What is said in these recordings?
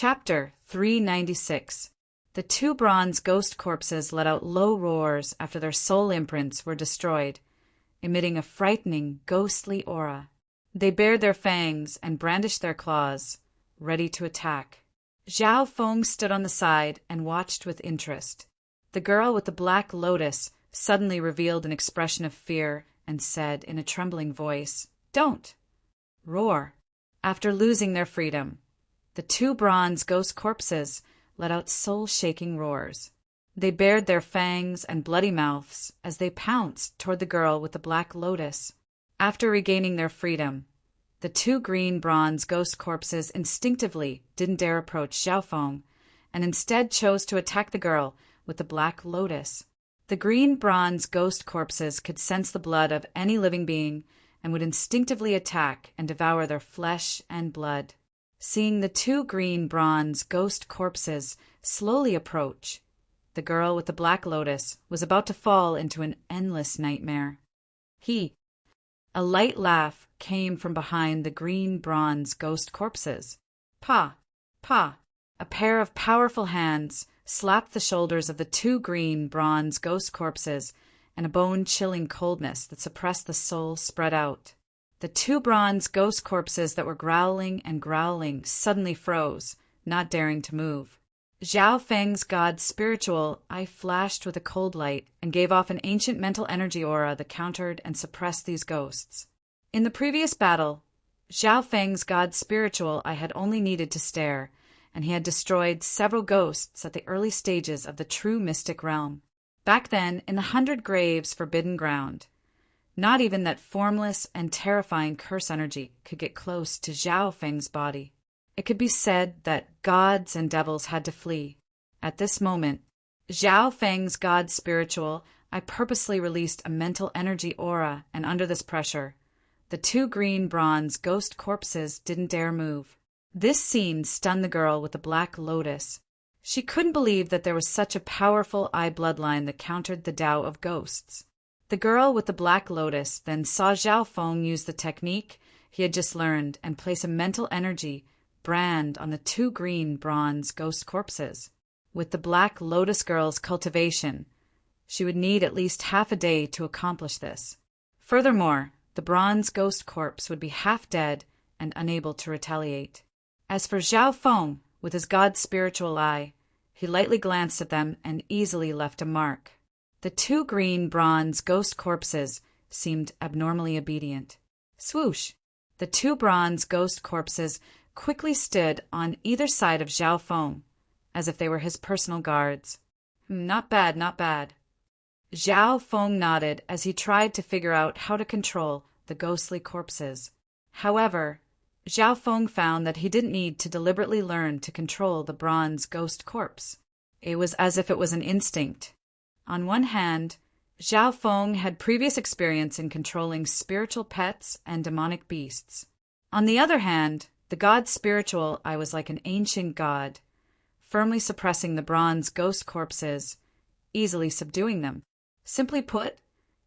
Chapter 396. The two bronze ghost corpses let out low roars after their soul imprints were destroyed, emitting a frightening, ghostly aura. They bared their fangs and brandished their claws, ready to attack. Zhao Feng stood on the side and watched with interest. The girl with the black lotus suddenly revealed an expression of fear and said in a trembling voice, "Don't roar." After losing their freedom, the two bronze ghost corpses let out soul-shaking roars. They bared their fangs and bloody mouths as they pounced toward the girl with the black lotus. After regaining their freedom, the two green bronze ghost corpses instinctively didn't dare approach Zhao Feng, and instead chose to attack the girl with the black lotus. The green bronze ghost corpses could sense the blood of any living being and would instinctively attack and devour their flesh and blood. Seeing the two green bronze ghost corpses slowly approach, the girl with the black lotus was about to fall into an endless nightmare. A light laugh came from behind the green bronze ghost corpses. Pa! Pa! A pair of powerful hands slapped the shoulders of the two green bronze ghost corpses, and a bone-chilling coldness that suppressed the soul spread out. The two bronze ghost corpses that were growling and growling suddenly froze, not daring to move. Zhao Feng's god's spiritual eye flashed with a cold light and gave off an ancient mental energy aura that countered and suppressed these ghosts. In the previous battle, Zhao Feng's god's spiritual eye had only needed to stare, and he had destroyed several ghosts at the early stages of the true mystic realm. Back then, in the 100 Graves forbidden ground, not even that formless and terrifying curse energy could get close to Zhao Feng's body. It could be said that gods and devils had to flee. At this moment, Zhao Feng's god spiritual, I purposely released a mental energy aura, and under this pressure, the two green bronze ghost corpses didn't dare move. This scene stunned the girl with the black lotus. She couldn't believe that there was such a powerful eye bloodline that countered the Tao of ghosts. The girl with the black lotus then saw Zhao Feng use the technique he had just learned and place a mental energy brand on the two green bronze ghost corpses. With the black lotus girl's cultivation, she would need at least half a day to accomplish this. Furthermore, the bronze ghost corpse would be half dead and unable to retaliate. As for Zhao Feng, with his god's spiritual eye, he lightly glanced at them and easily left a mark. The two green bronze ghost corpses seemed abnormally obedient. Swoosh! The two bronze ghost corpses quickly stood on either side of Zhao Feng, as if they were his personal guards. Not bad, not bad. Zhao Feng nodded as he tried to figure out how to control the ghostly corpses. However, Zhao Feng found that he didn't need to deliberately learn to control the bronze ghost corpse. It was as if it was an instinct. On one hand, Zhao Feng had previous experience in controlling spiritual pets and demonic beasts. On the other hand, the god spiritual eye was like an ancient god, firmly suppressing the bronze ghost corpses, easily subduing them. Simply put,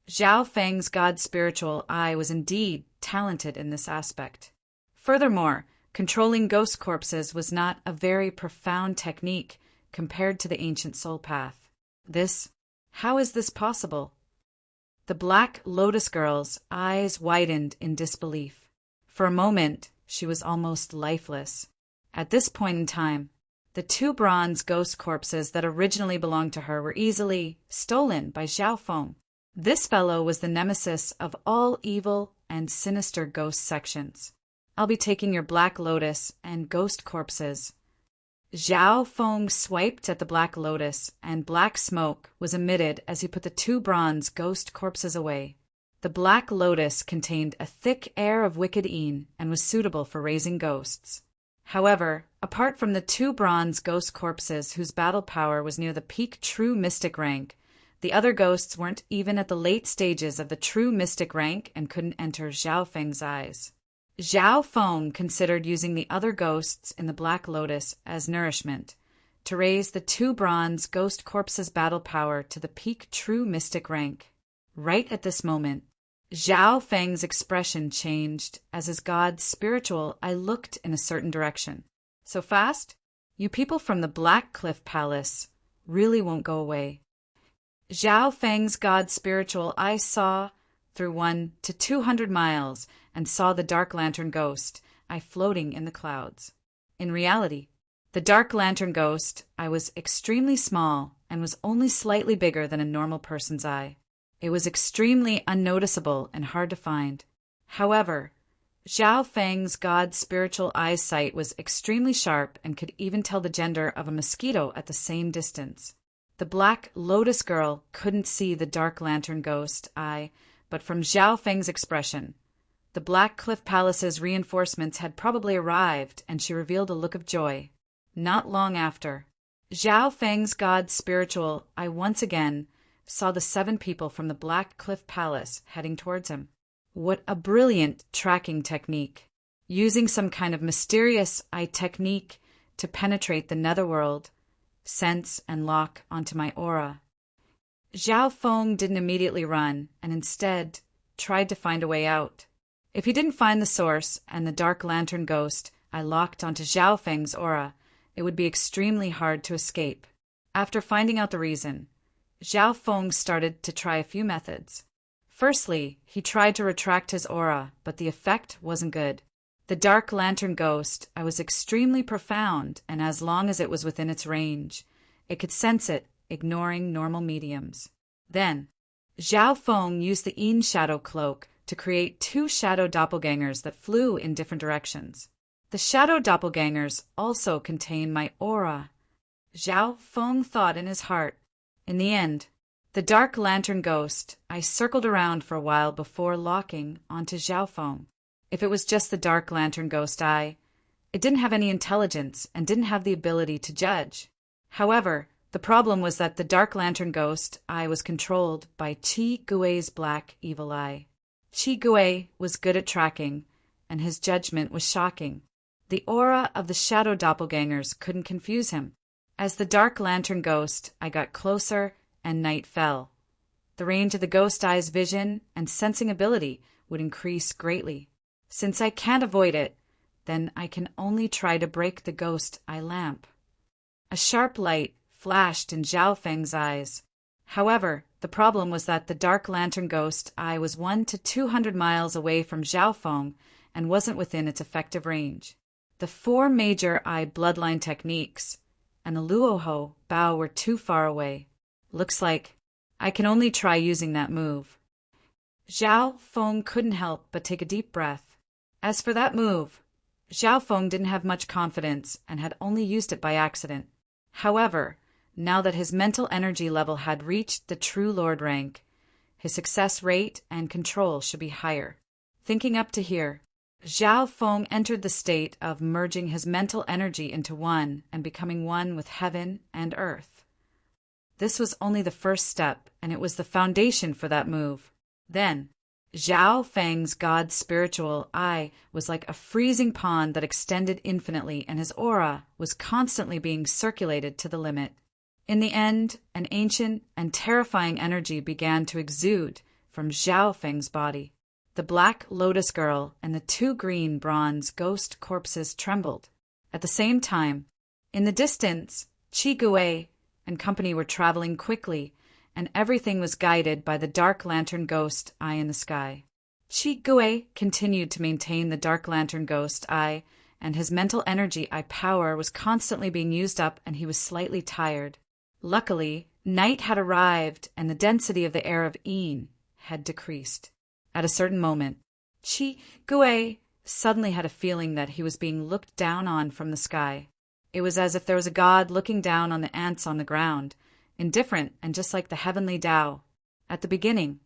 Zhao Feng's god spiritual eye was indeed talented in this aspect. Furthermore, controlling ghost corpses was not a very profound technique compared to the ancient soul path. How is this possible? The black lotus girl's eyes widened in disbelief. For a moment, she was almost lifeless. At this point in time, the two bronze ghost corpses that originally belonged to her were easily stolen by Zhao Feng. This fellow was the nemesis of all evil and sinister ghost sections. I'll be taking your black lotus and ghost corpses. Zhao Feng swiped at the black lotus, and black smoke was emitted as he put the two bronze ghost corpses away. The black lotus contained a thick air of wicked een and was suitable for raising ghosts. However, apart from the two bronze ghost corpses whose battle power was near the peak true mystic rank, the other ghosts weren't even at the late stages of the true mystic rank and couldn't enter Zhao Feng's eyes. Zhao Feng considered using the other ghosts in the Black Lotus as nourishment to raise the two bronze ghost corpses' battle power to the peak true mystic rank. Right at this moment, Zhao Feng's expression changed as his god's spiritual eye looked in a certain direction. So fast? You people from the Black Cliff Palace really won't go away. Zhao Feng's god's spiritual eye saw through 1 to 200 miles and saw the Dark Lantern Ghost, I floating in the clouds. In reality, the Dark Lantern Ghost, I was extremely small and was only slightly bigger than a normal person's eye. It was extremely unnoticeable and hard to find. However, Zhao Feng's god's spiritual eyesight was extremely sharp and could even tell the gender of a mosquito at the same distance. The Black Lotus Girl couldn't see the Dark Lantern Ghost eye, but from Zhao Feng's expression, the Black Cliff Palace's reinforcements had probably arrived, and she revealed a look of joy. Not long after, Zhao Feng's god's spiritual eye once again saw the 7 people from the Black Cliff Palace heading towards him. What a brilliant tracking technique, using some kind of mysterious eye technique to penetrate the netherworld, sense and lock onto my aura. Zhao Feng didn't immediately run and instead tried to find a way out. If he didn't find the source and the Dark Lantern Ghost I locked onto Zhao Feng's aura, it would be extremely hard to escape. After finding out the reason, Zhao Feng started to try a few methods. Firstly, he tried to retract his aura, but the effect wasn't good. The Dark Lantern Ghost, I was extremely profound, and as long as it was within its range, it could sense it, ignoring normal mediums. Then, Zhao Feng used the Yin Shadow Cloak to create 2 shadow doppelgangers that flew in different directions. The shadow doppelgangers also contain my aura. Zhao Feng thought in his heart. In the end, the Dark Lantern Ghost, I circled around for a while before locking onto Zhao Feng. If it was just the Dark Lantern Ghost eye, it didn't have any intelligence and didn't have the ability to judge. However, the problem was that the Dark Lantern Ghost eye was controlled by Qi Gui's black evil eye. Qi Gui was good at tracking, and his judgment was shocking. The aura of the shadow doppelgangers couldn't confuse him. As the Dark Lantern Ghost, I got closer and night fell. The range of the ghost eye's vision and sensing ability would increase greatly. Since I can't avoid it, then I can only try to break the ghost eye lamp. A sharp light flashed in Zhao Feng's eyes. However, the problem was that the Dark Lantern Ghost eye was 1 to 200 miles away from Zhao Feng and wasn't within its effective range. The 4 major eye bloodline techniques and the Luoho Bao were too far away. Looks like I can only try using that move. Zhao Feng couldn't help but take a deep breath. As for that move, Zhao Feng didn't have much confidence and had only used it by accident. However, now that his mental energy level had reached the True Lord rank, his success rate and control should be higher. Thinking up to here, Zhao Feng entered the state of merging his mental energy into one and becoming one with heaven and earth. This was only the first step, and it was the foundation for that move. Then, Zhao Feng's god's spiritual eye was like a freezing pond that extended infinitely, and his aura was constantly being circulated to the limit. In the end, an ancient and terrifying energy began to exude from Zhao Feng's body. The Black Lotus Girl and the 2 green bronze ghost corpses trembled. At the same time, in the distance, Qi Gui and company were traveling quickly, and everything was guided by the Dark Lantern Ghost eye in the sky. Qi Gui continued to maintain the Dark Lantern Ghost eye, and his mental energy eye power was constantly being used up, and he was slightly tired. Luckily, night had arrived, and the density of the air of Yin had decreased. At a certain moment, Qi Gui suddenly had a feeling that he was being looked down on from the sky. It was as if there was a god looking down on the ants on the ground, indifferent and just like the heavenly Tao. At the beginning,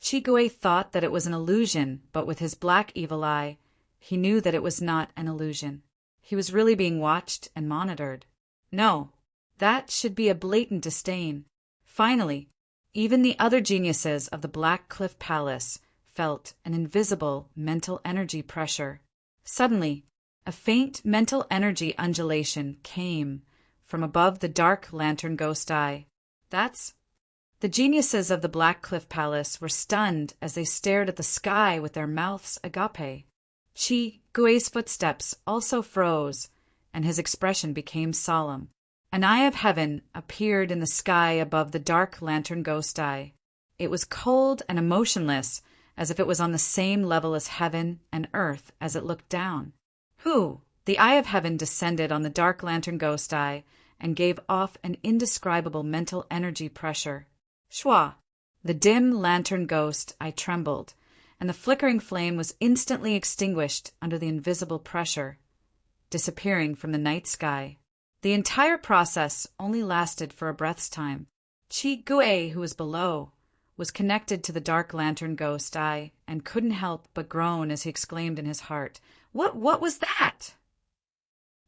Qi Gui thought that it was an illusion, but with his black evil eye, he knew that it was not an illusion. He was really being watched and monitored. No, that should be a blatant disdain. Finally, even the other geniuses of the Black Cliff Palace felt an invisible mental energy pressure. Suddenly, a faint mental energy undulation came from above the Dark Lantern Ghost eye. The geniuses of the Black Cliff Palace were stunned as they stared at the sky with their mouths agape. Qi Gui's footsteps also froze, and his expression became solemn. An eye of heaven appeared in the sky above the dark lantern ghost eye. It was cold and emotionless, as if it was on the same level as heaven and earth as it looked down. The eye of heaven descended on the dark lantern ghost eye and gave off an indescribable mental energy pressure. Shwa! The dim lantern ghost eye trembled, and the flickering flame was instantly extinguished under the invisible pressure, disappearing from the night sky. The entire process only lasted for a breath's time. Chi Gue, who was below, was connected to the dark lantern ghost eye and couldn't help but groan as he exclaimed in his heart, What was that?"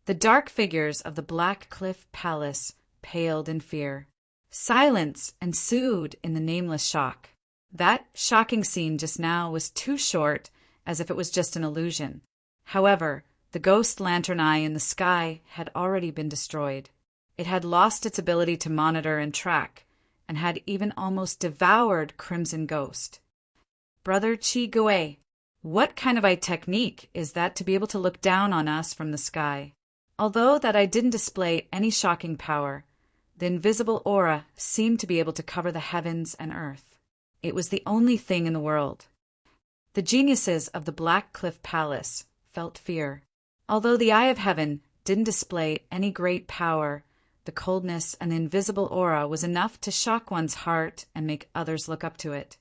The dark figures of the Black Cliff Palace paled in fear. Silence ensued in the nameless shock. That shocking scene just now was too short, as if it was just an illusion. However, the ghost lantern eye in the sky had already been destroyed. It had lost its ability to monitor and track, and had even almost devoured Crimson Ghost. "Brother Chi Gue, what kind of eye technique is that to be able to look down on us from the sky?" Although that eye didn't display any shocking power, the invisible aura seemed to be able to cover the heavens and earth. It was the only thing in the world. The geniuses of the Black Cliff Palace felt fear. Although the eye of heaven didn't display any great power, the coldness and the invisible aura was enough to shock one's heart and make others look up to it.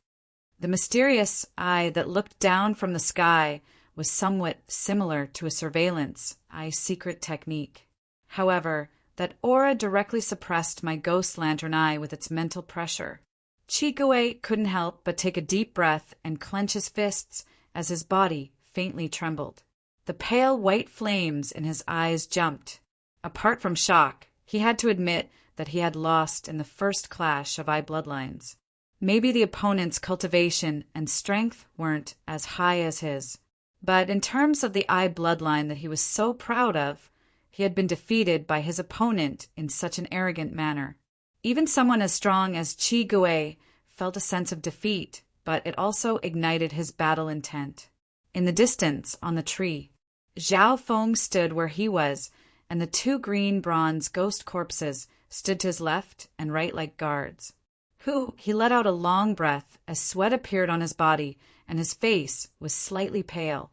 The mysterious eye that looked down from the sky was somewhat similar to a surveillance eye secret technique. However, that aura directly suppressed my ghost lantern eye with its mental pressure. Chi Gue couldn't help but take a deep breath and clench his fists as his body faintly trembled. The pale white flames in his eyes jumped. Apart from shock, he had to admit that he had lost in the first clash of eye bloodlines. Maybe the opponent's cultivation and strength weren't as high as his, but in terms of the eye bloodline that he was so proud of, he had been defeated by his opponent in such an arrogant manner. Even someone as strong as Chi Gue felt a sense of defeat, but it also ignited his battle intent. In the distance, on the tree, Zhao Feng stood where he was, and the two green bronze ghost corpses stood to his left and right like guards. He let out a long breath as sweat appeared on his body and his face was slightly pale.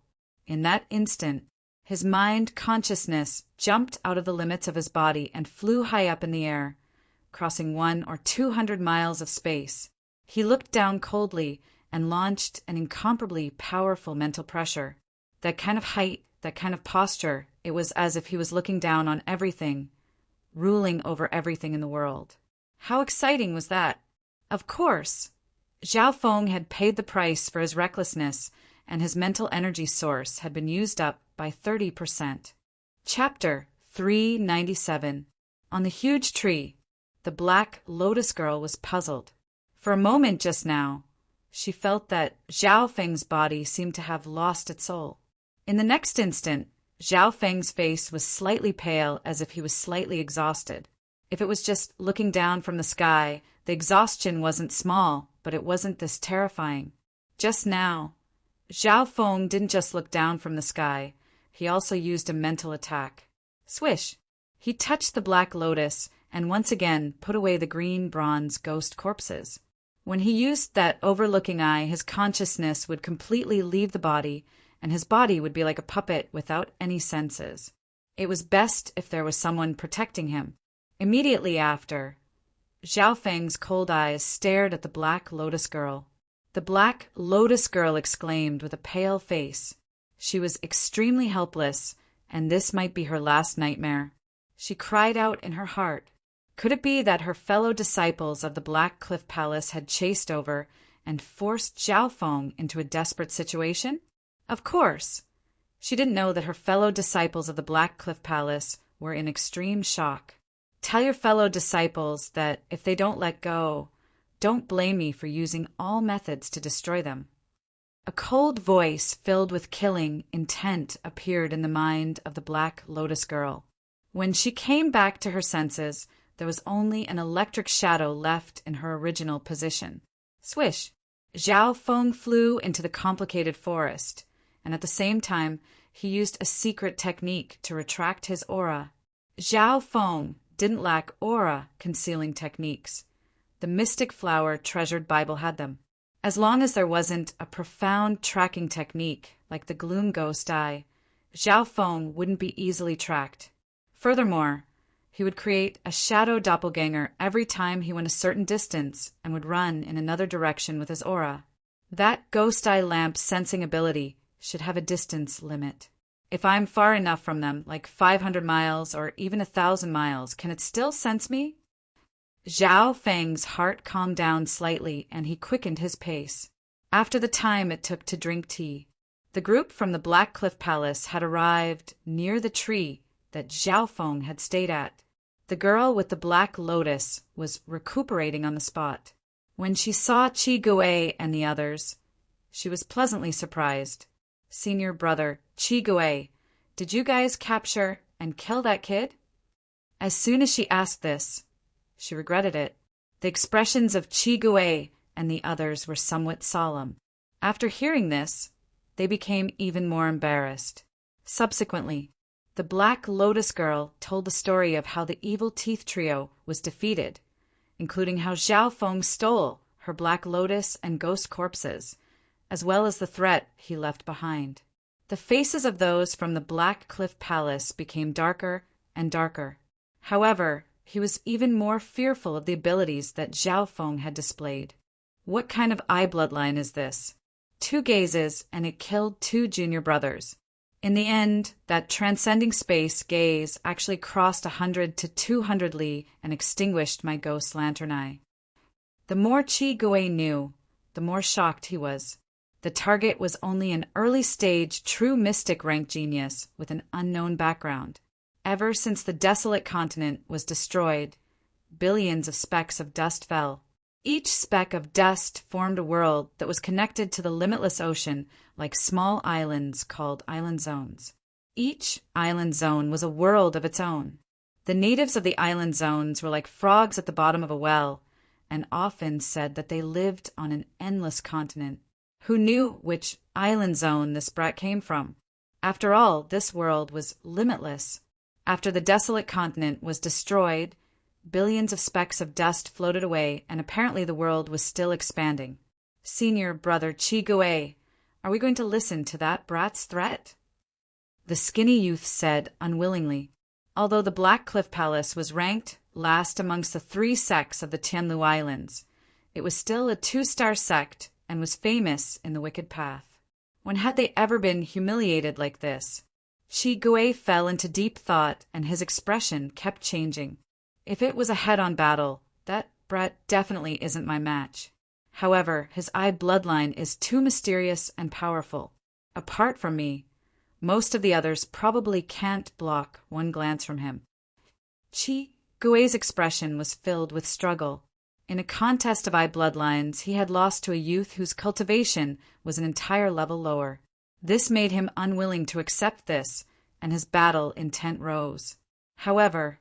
In that instant, his mind consciousness jumped out of the limits of his body and flew high up in the air, crossing 100 or 200 miles of space. He looked down coldly and launched an incomparably powerful mental pressure. That kind of height, that kind of posture, it was as if he was looking down on everything, ruling over everything in the world. How exciting was that? Of course, Zhao Feng had paid the price for his recklessness, and his mental energy source had been used up by 30%. Chapter 397. On the huge tree, the Black Lotus Girl was puzzled. For a moment just now, she felt that Zhao Feng's body seemed to have lost its soul. In the next instant, Zhao Feng's face was slightly pale, as if he was slightly exhausted. If it was just looking down from the sky, the exhaustion wasn't small, but it wasn't this terrifying. Just now, Zhao Feng didn't just look down from the sky, he also used a mental attack. Swish! He touched the Black Lotus and once again put away the green bronze ghost corpses. When he used that overlooking eye, his consciousness would completely leave the body, and his body would be like a puppet without any senses. It was best if there was someone protecting him. Immediately after, Zhao Feng's cold eyes stared at the Black Lotus Girl. The Black Lotus Girl exclaimed with a pale face. She was extremely helpless, and this might be her last nightmare. She cried out in her heart. Could it be that her fellow disciples of the Black Cliff Palace had chased over and forced Zhao Feng into a desperate situation? Of course. She didn't know that her fellow disciples of the Black Cliff Palace were in extreme shock. Tell your fellow disciples that if they don't let go, don't blame me for using all methods to destroy them. A cold voice filled with killing intent appeared in the mind of the Black Lotus Girl. When she came back to her senses, there was only an electric shadow left in her original position. Swish! Zhao Feng flew into the complicated forest, and at the same time, he used a secret technique to retract his aura. Zhao Feng didn't lack aura-concealing techniques. The mystic flower treasured Bible had them. As long as there wasn't a profound tracking technique like the gloom ghost eye, Zhao Feng wouldn't be easily tracked. Furthermore, he would create a shadow doppelganger every time he went a certain distance and would run in another direction with his aura. That ghost eye lamp sensing ability should have a distance limit. If I'm far enough from them, like 500 miles or even 1,000 miles, can it still sense me? Zhao Feng's heart calmed down slightly and he quickened his pace. After the time it took to drink tea, the group from the Black Cliff Palace had arrived near the tree that Zhao Feng had stayed at. The girl with the black lotus was recuperating on the spot. When she saw Qi Gui and the others, she was pleasantly surprised. Senior brother, Qi Gui, did you guys capture and kill that kid? As soon as she asked this, she regretted it. The expressions of Qi Gui and the others were somewhat solemn. After hearing this, they became even more embarrassed. Subsequently, the Black Lotus girl told the story of how the evil teeth trio was defeated, including how Zhao Feng stole her Black Lotus and ghost corpses, as well as the threat he left behind. The faces of those from the Black Cliff Palace became darker and darker. However, he was even more fearful of the abilities that Zhao Feng had displayed. What kind of eye bloodline is this? 2 gazes and it killed 2 junior brothers. In the end, that transcending space gaze actually crossed 100 to 200 li and extinguished my ghost lantern eye. The more Qi Gui knew, the more shocked he was. The target was only an early-stage true mystic rank genius with an unknown background. Ever since the desolate continent was destroyed, billions of specks of dust fell. Each speck of dust formed a world that was connected to the limitless ocean like small islands called island zones. Each island zone was a world of its own. The natives of the island zones were like frogs at the bottom of a well, and often said that they lived on an endless continent. Who knew which island zone this brat came from? After all, this world was limitless. After the desolate continent was destroyed, billions of specks of dust floated away, and apparently the world was still expanding. Senior brother Qi Gui, are we going to listen to that brat's threat? The skinny youth said unwillingly. Although the Black Cliff Palace was ranked last amongst the 3 sects of the Tianlu Islands, it was still a 2-star sect and was famous in the wicked path. When had they ever been humiliated like this? Qi Gui fell into deep thought and his expression kept changing. If it was a head-on battle, that brat definitely isn't my match. However, his eye bloodline is too mysterious and powerful. Apart from me, most of the others probably can't block one glance from him. Qi Gui's expression was filled with struggle. In a contest of eye bloodlines, he had lost to a youth whose cultivation was an entire level lower. This made him unwilling to accept this, and his battle intent rose. However,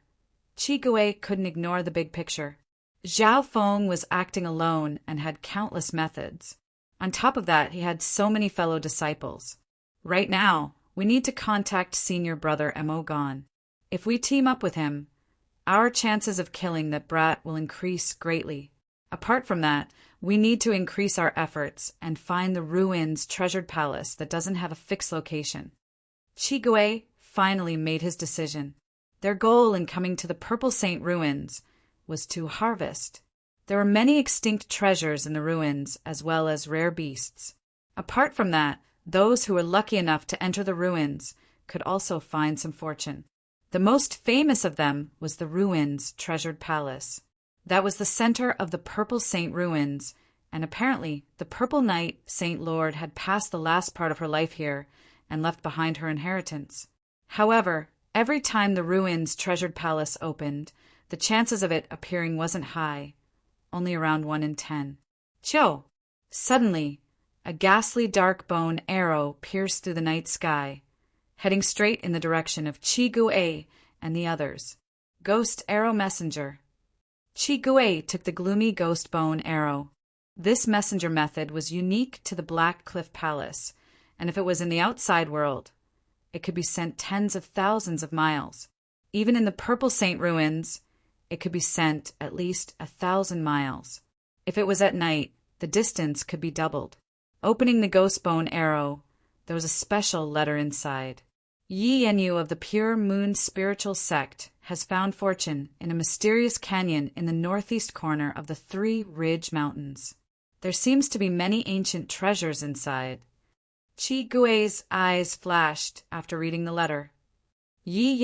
Qi Gui couldn't ignore the big picture. Zhao Feng was acting alone and had countless methods. On top of that, he had so many fellow disciples. Right now, we need to contact senior brother Mo Gon. If we team up with him, our chances of killing that brat will increase greatly. Apart from that, we need to increase our efforts and find the ruins treasured palace that doesn't have a fixed location. Qi Gui finally made his decision. Their goal in coming to the Purple Saint ruins was to harvest. There were many extinct treasures in the ruins as well as rare beasts. Apart from that, those who were lucky enough to enter the ruins could also find some fortune. The most famous of them was the ruins treasured palace. That was the center of the Purple Saint ruins, and apparently the Purple Knight Saint Lord had passed the last part of her life here and left behind her inheritance. However, every time the ruins treasured palace opened, the chances of it appearing wasn't high, only around 1 in 10. Chiu! Suddenly, a ghastly dark bone arrow pierced through the night sky, heading straight in the direction of Qi Gui and the others. Ghost Arrow Messenger. Qi Gui took the gloomy ghost bone arrow. This messenger method was unique to the Black Cliff Palace, and if it was in the outside world, it could be sent tens of thousands of miles. Even in the Purple Saint ruins, it could be sent at least 1,000 miles. If it was at night, the distance could be doubled. Opening the ghost bone arrow, there was a special letter inside. Yi Yenyu of the Pure Moon Spiritual Sect has found fortune in a mysterious canyon in the northeast corner of the Three Ridge Mountains. There seems to be many ancient treasures inside. Qi Gui's eyes flashed after reading the letter. Yi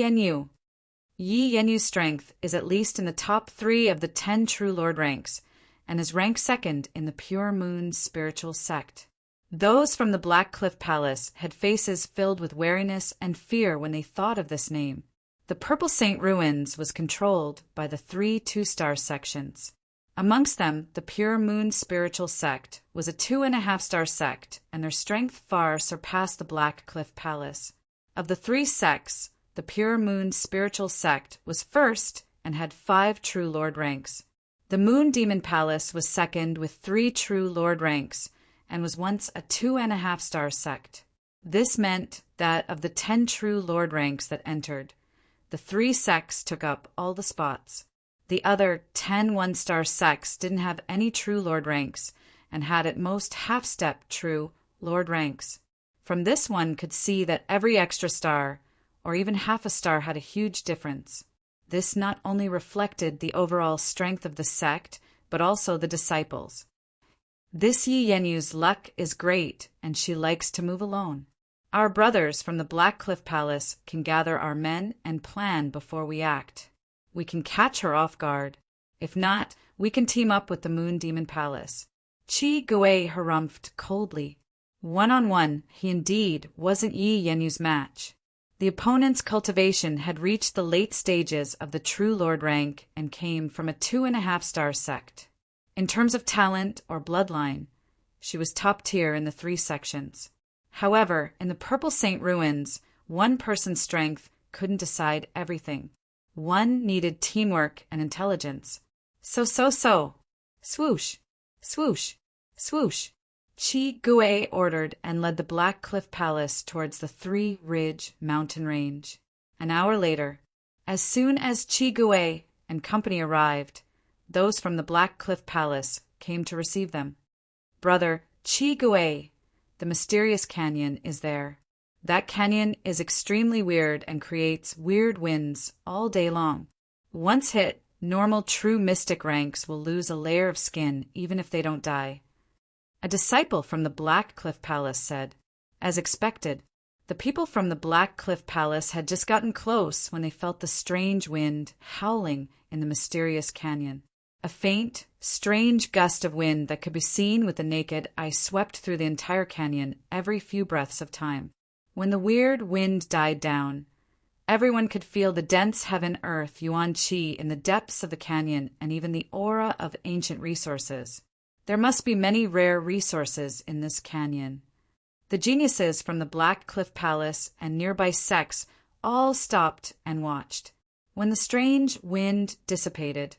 Yenyu's strength is at least in the top 3 of the 10 True Lord ranks, and is ranked second in the Pure Moon Spiritual Sect. Those from the Black Cliff Palace had faces filled with wariness and fear when they thought of this name. The Purple Saint Ruins was controlled by the 3 2-star sections. Amongst them, the Pure Moon Spiritual Sect was a 2.5-star sect, and their strength far surpassed the Black Cliff Palace. Of the 3 sects, the Pure Moon Spiritual Sect was first and had 5 True Lord ranks. The Moon Demon Palace was second with 3 True Lord ranks, and was once a 2.5-star sect. This meant that of the 10 True Lord ranks that entered, the 3 sects took up all the spots. The other 10 1-star sects didn't have any True Lord ranks, and had at most half-step True Lord ranks. From this one could see that every extra star, or even half a star, had a huge difference. This not only reflected the overall strength of the sect, but also the disciples. This Yi Yenyu's luck is great, and she likes to move alone. Our brothers from the Black Cliff Palace can gather our men and plan before we act. We can catch her off guard. If not, we can team up with the Moon Demon Palace. Qi Gui harumphed coldly. One-on-one, he indeed wasn't Yi Yenyu's match. The opponent's cultivation had reached the late stages of the True Lord rank and came from a 2.5-star sect. In terms of talent or bloodline, she was top tier in the 3 sections. However, in the Purple Saint ruins, one person's strength couldn't decide everything. One needed teamwork and intelligence. So. Swoosh, swoosh, swoosh. Qi Gui ordered and led the Black Cliff Palace towards the Three Ridge mountain range. An hour later, as soon as Qi Gui and company arrived, those from the Black Cliff Palace came to receive them. Brother Qi Gui, the mysterious canyon is there. That canyon is extremely weird and creates weird winds all day long. Once hit, normal true mystic ranks will lose a layer of skin even if they don't die. A disciple from the Black Cliff Palace said. As expected, the people from the Black Cliff Palace had just gotten close when they felt the strange wind howling in the mysterious canyon. A faint, strange gust of wind that could be seen with the naked eye swept through the entire canyon every few breaths of time. When the weird wind died down, everyone could feel the dense heaven-earth yuan qi in the depths of the canyon and even the aura of ancient resources. There must be many rare resources in this canyon. The geniuses from the Black Cliff Palace and nearby sects all stopped and watched. When the strange wind dissipated,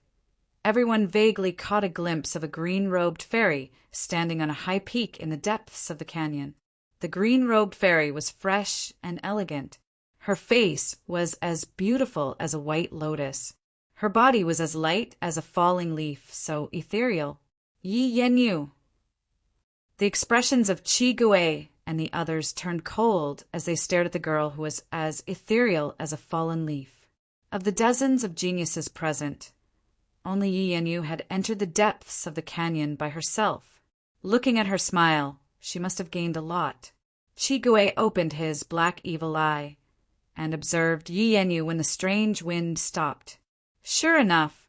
everyone vaguely caught a glimpse of a green-robed fairy standing on a high peak in the depths of the canyon. The green-robed fairy was fresh and elegant. Her face was as beautiful as a white lotus. Her body was as light as a falling leaf, so ethereal. Yi Yenyu. The expressions of Qi Gui and the others turned cold as they stared at the girl who was as ethereal as a fallen leaf. Of the dozens of geniuses present, only Yi Yenyu had entered the depths of the canyon by herself. Looking at her smile, she must have gained a lot. Qi Gui opened his black evil eye and observed Yi Yenyu when the strange wind stopped. Sure enough,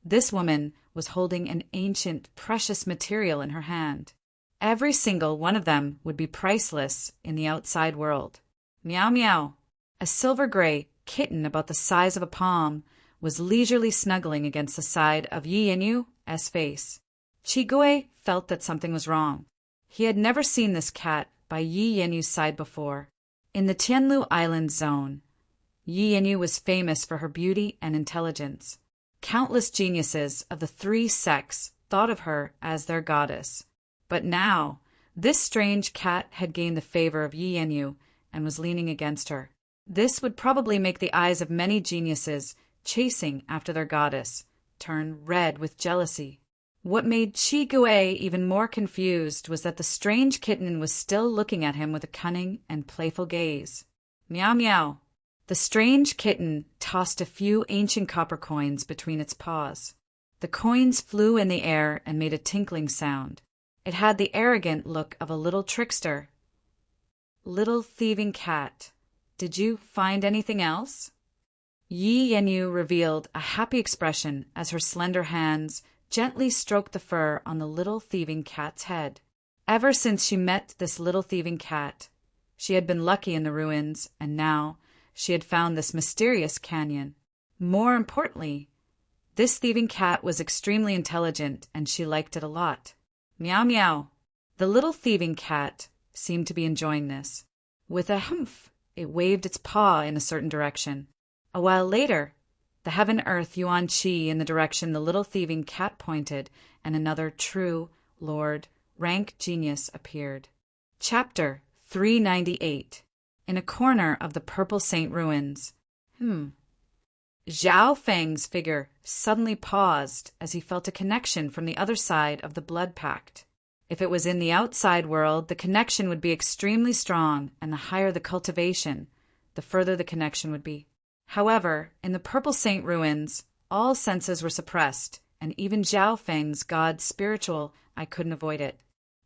this woman was holding an ancient, precious material in her hand. Every single one of them would be priceless in the outside world. Meow meow. A silver-gray kitten about the size of a palm was leisurely snuggling against the side of Yi Yenyu's face. Qi Gui felt that something was wrong. He had never seen this cat by Yi Yenyu's side before. In the Tianlu Island zone, Yi Yenyu was famous for her beauty and intelligence. Countless geniuses of the 3 sects thought of her as their goddess. But now, this strange cat had gained the favor of Yi Yenyu and was leaning against her. This would probably make the eyes of many geniuses chasing after their goddess turn red with jealousy. What made Chi Gui even more confused was that the strange kitten was still looking at him with a cunning and playful gaze. Meow meow. The strange kitten tossed a few ancient copper coins between its paws. The coins flew in the air and made a tinkling sound. It had the arrogant look of a little trickster. Little thieving cat, did you find anything else? Yi Yanyu revealed a happy expression as her slender hands gently stroked the fur on the little thieving cat's head. Ever since she met this little thieving cat, she had been lucky in the ruins, and now she had found this mysterious canyon. More importantly, this thieving cat was extremely intelligent, and she liked it a lot. Meow meow. The little thieving cat seemed to be enjoying this. With a humph, it waved its paw in a certain direction. A while later, the heaven-earth Yuan Qi in the direction the little thieving cat pointed, and another true Lord rank genius appeared. Chapter 398. In a corner of the Purple Saint ruins. Zhao Feng's figure suddenly paused as he felt a connection from the other side of the blood pact. If it was in the outside world, the connection would be extremely strong, and the higher the cultivation, the further the connection would be. However, in the Purple Saint ruins, all senses were suppressed, and even Zhao Feng's God's spiritual eye couldn't avoid it.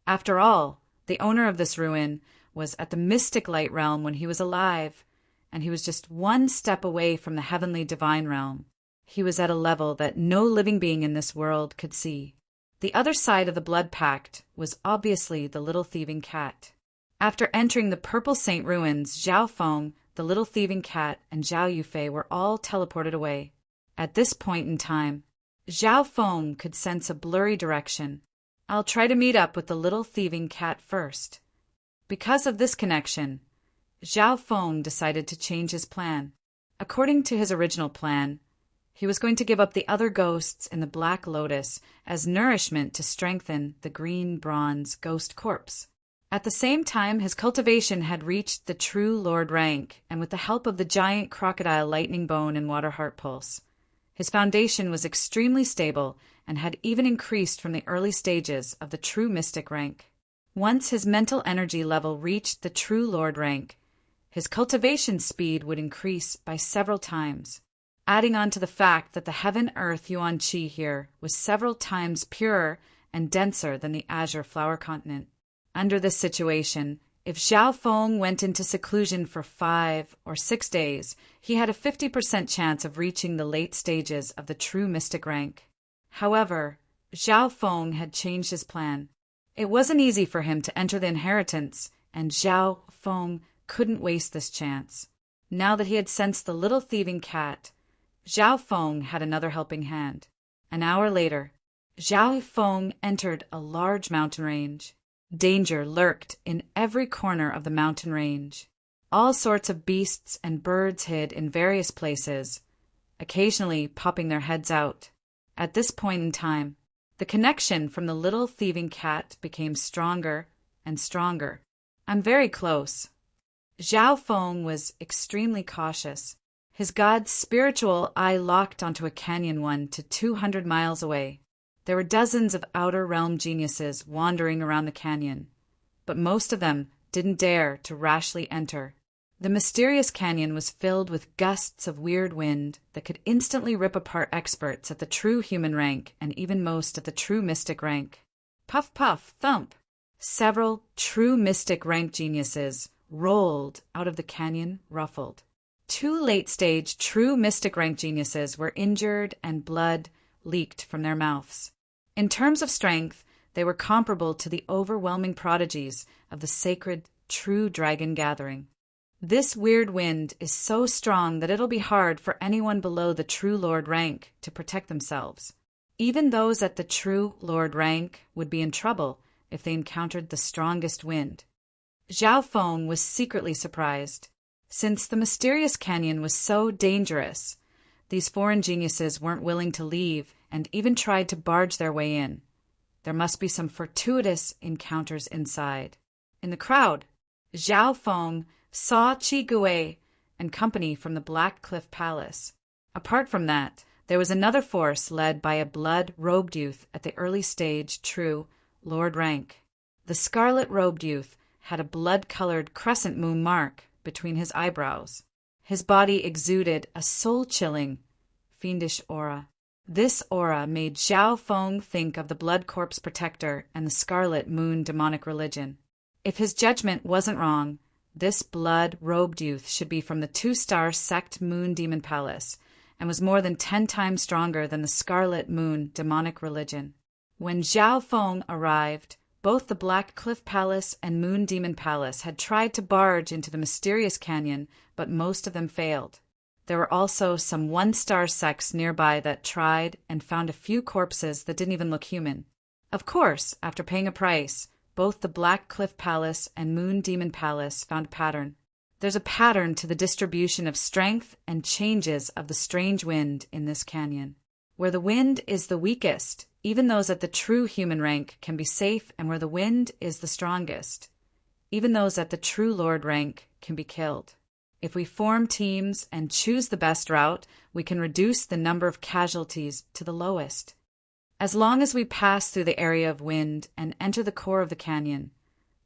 After all, the owner of this ruin was at the mystic light realm when he was alive, and he was just one step away from the heavenly divine realm. He was at a level that no living being in this world could see. The other side of the blood pact was obviously the little thieving cat. After entering the Purple Saint ruins, Zhao Feng, the little thieving cat, and Zhao Yufei were all teleported away. At this point in time, Zhao Feng could sense a blurry direction. I'll try to meet up with the little thieving cat first. Because of this connection, Zhao Feng decided to change his plan. According to his original plan, he was going to give up the other ghosts in the Black Lotus as nourishment to strengthen the green bronze ghost corpse. At the same time, his cultivation had reached the true Lord rank, and with the help of the giant crocodile lightning bone and water heart pulse, his foundation was extremely stable and had even increased from the early stages of the true mystic rank. Once his mental energy level reached the true Lord rank, his cultivation speed would increase by several times. Adding on to the fact that the heaven-earth Yuan Qi here was several times purer and denser than the azure flower continent. Under this situation, if Zhao Feng went into seclusion for 5 or 6 days, he had a 50% chance of reaching the late stages of the true mystic rank. However, Zhao Feng had changed his plan. It wasn't easy for him to enter the inheritance, and Zhao Feng couldn't waste this chance. Now that he had sensed the little thieving cat, Zhao Feng had another helping hand. An hour later, Zhao Feng entered a large mountain range. Danger lurked in every corner of the mountain range. All sorts of beasts and birds hid in various places, occasionally popping their heads out. At this point in time, the connection from the little thieving cat became stronger and stronger. I'm very close. Zhao Feng was extremely cautious. His god's spiritual eye locked onto a canyon 1 to 200 miles away. There were dozens of outer realm geniuses wandering around the canyon, but most of them didn't dare to rashly enter. The mysterious canyon was filled with gusts of weird wind that could instantly rip apart experts at the true human rank and even most at the true mystic rank. Puff, puff, thump! Several true mystic rank geniuses rolled out of the canyon ruffled. 2 late-stage true mystic rank geniuses were injured and blood leaked from their mouths. In terms of strength, they were comparable to the overwhelming prodigies of the sacred true dragon gathering. This weird wind is so strong that it'll be hard for anyone below the true Lord rank to protect themselves. Even those at the true Lord rank would be in trouble if they encountered the strongest wind. Zhao Feng was secretly surprised. Since the mysterious canyon was so dangerous, these foreign geniuses weren't willing to leave and even tried to barge their way in. There must be some fortuitous encounters inside. In the crowd, Zhao Feng saw Chi Gui and company from the Black Cliff Palace. Apart from that, there was another force led by a blood-robed youth at the early stage, true Lord rank. The scarlet-robed youth had a blood-colored crescent moon mark between his eyebrows. His body exuded a soul-chilling, fiendish aura. This aura made Zhao Feng think of the Blood Corpse Protector and the Scarlet Moon demonic religion. If his judgment wasn't wrong, this blood-robed youth should be from the two-star sect Moon Demon Palace, and was more than 10 times stronger than the Scarlet Moon demonic religion. When Zhao Feng arrived, both the Black Cliff Palace and Moon Demon Palace had tried to barge into the mysterious canyon, but most of them failed. There were also some one-star sects nearby that tried and found a few corpses that didn't even look human. Of course, after paying a price, both the Black Cliff Palace and Moon Demon Palace found a pattern. There's a pattern to the distribution of strength and changes of the strange wind in this canyon. Where the wind is the weakest, even those at the true human rank can be safe, and where the wind is the strongest, even those at the true Lord rank can be killed. If we form teams and choose the best route, we can reduce the number of casualties to the lowest. As long as we pass through the area of wind and enter the core of the canyon,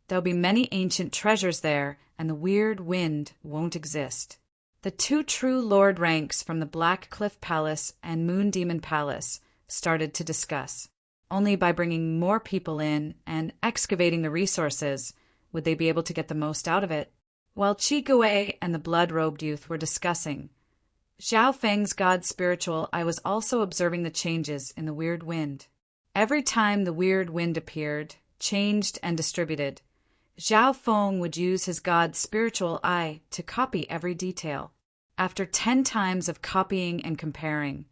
there'll be many ancient treasures there, and the weird wind won't exist. The two true Lord ranks from the Black Cliff Palace and Moon Demon Palace started to discuss. Only by bringing more people in and excavating the resources would they be able to get the most out of it. While Chi Gui and the blood-robed youth were discussing, Zhao Feng's god spiritual eye was also observing the changes in the weird wind. Every time the weird wind appeared, changed, and distributed, Zhao Feng would use his god's spiritual eye to copy every detail. After 10 times of copying and comparing,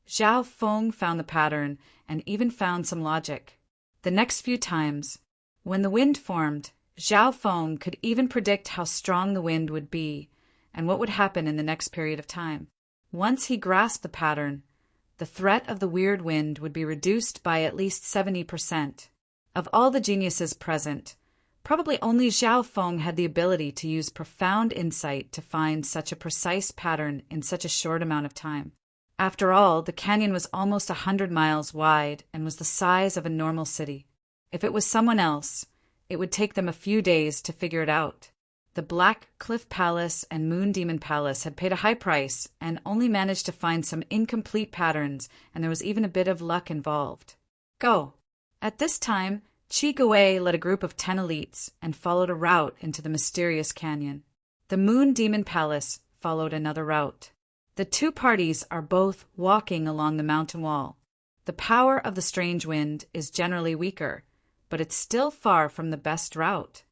Zhao Feng found the pattern and even found some logic. The next few times, when the wind formed, Zhao Feng could even predict how strong the wind would be and what would happen in the next period of time. Once he grasped the pattern, the threat of the weird wind would be reduced by at least 70%. Of all the geniuses present, probably only Zhao Feng had the ability to use profound insight to find such a precise pattern in such a short amount of time. After all, the canyon was almost 100 miles wide and was the size of a normal city. If it was someone else, it would take them a few days to figure it out. The Black Cliff Palace and Moon Demon Palace had paid a high price and only managed to find some incomplete patterns, and there was even a bit of luck involved. Go! At this time, Chi Gui led a group of 10 elites and followed a route into the mysterious canyon. The Moon Demon Palace followed another route. The two parties are both walking along the mountain wall. The power of the strange wind is generally weaker, but it's still far from the best route.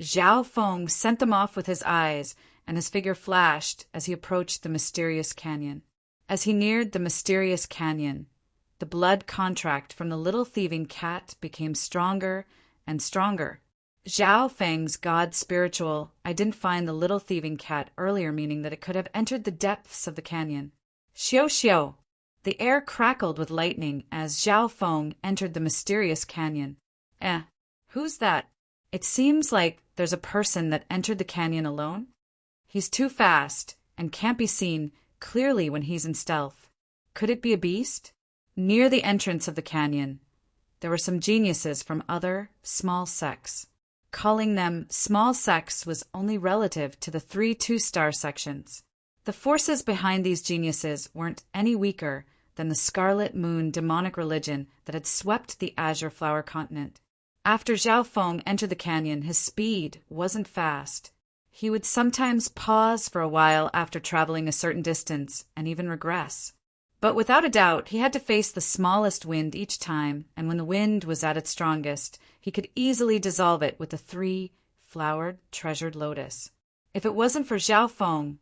Zhao Feng sent them off with his eyes, and his figure flashed as he approached the mysterious canyon. As he neared the mysterious canyon, the blood contract from the little thieving cat became stronger and stronger. Zhao Feng's god spiritual, I didn't find the little thieving cat earlier, meaning that it could have entered the depths of the canyon. Xiao xiao! The air crackled with lightning as Zhao Feng entered the mysterious canyon. Who's that? It seems like there's a person that entered the canyon alone. He's too fast and can't be seen clearly when he's in stealth. Could it be a beast? Near the entrance of the canyon, there were some geniuses from other small sects. Calling them small sects was only relative to the 3 two-star sections. The forces behind these geniuses weren't any weaker than the Scarlet Moon demonic religion that had swept the Azure Flower continent. After Zhao Feng entered the canyon, his speed wasn't fast. He would sometimes pause for a while after traveling a certain distance and even regress. But without a doubt, he had to face the smallest wind each time, and when the wind was at its strongest, he could easily dissolve it with the 3-flowered treasured lotus. If it wasn't for Zhao Feng,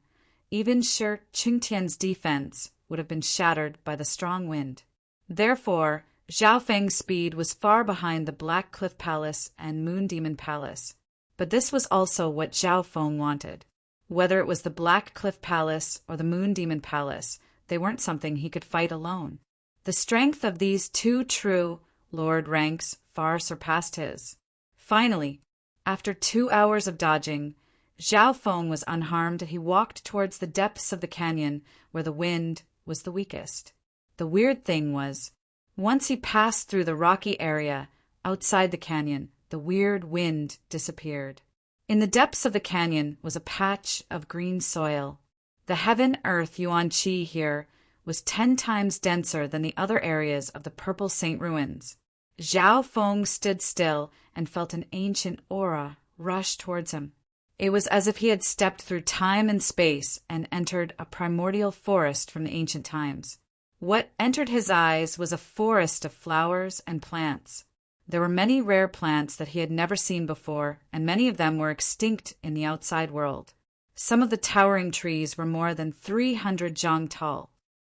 even Shi Qingtian's defense would have been shattered by the strong wind. Therefore, Zhao Feng's speed was far behind the Black Cliff Palace and Moon Demon Palace. But this was also what Zhao Feng wanted. Whether it was the Black Cliff Palace or the Moon Demon Palace, they weren't something he could fight alone. The strength of these two true Lord ranks far surpassed his. Finally, after 2 hours of dodging, Zhao Feng was unharmed. He walked towards the depths of the canyon where the wind was the weakest. The weird thing was, once he passed through the rocky area outside the canyon, the weird wind disappeared. In the depths of the canyon was a patch of green soil. The heaven-earth yuan qi here was 10 times denser than the other areas of the Purple Saint ruins. Zhao Feng stood still and felt an ancient aura rush towards him. It was as if he had stepped through time and space and entered a primordial forest from the ancient times. What entered his eyes was a forest of flowers and plants. There were many rare plants that he had never seen before, and many of them were extinct in the outside world. Some of the towering trees were more than 300 zhang tall.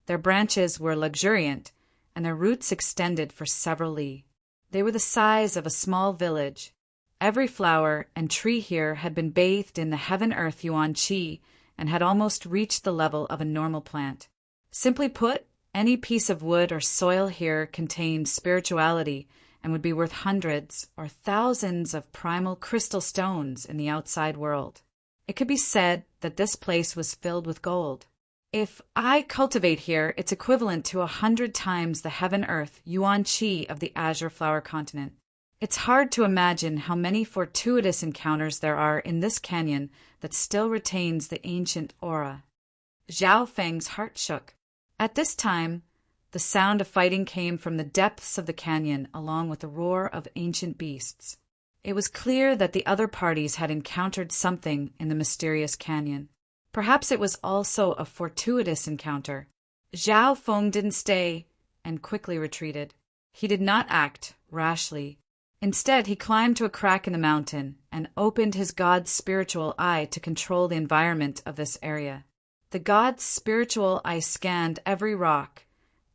Their branches were luxuriant, and their roots extended for several li. They were the size of a small village. Every flower and tree here had been bathed in the heaven-earth yuan qi and had almost reached the level of a normal plant. Simply put, any piece of wood or soil here contained spirituality and would be worth hundreds or thousands of primal crystal stones in the outside world. It could be said that this place was filled with gold. If I cultivate here, it's equivalent to 100 times the heaven-earth yuan qi of the azure flower continent. It's hard to imagine how many fortuitous encounters there are in this canyon that still retains the ancient aura. Zhao Feng's heart shook. At this time, the sound of fighting came from the depths of the canyon along with the roar of ancient beasts. It was clear that the other parties had encountered something in the mysterious canyon. Perhaps it was also a fortuitous encounter. Zhao Feng didn't stay and quickly retreated. He did not act rashly. Instead, he climbed to a crack in the mountain and opened his god's spiritual eye to control the environment of this area. The god's spiritual eye scanned every rock,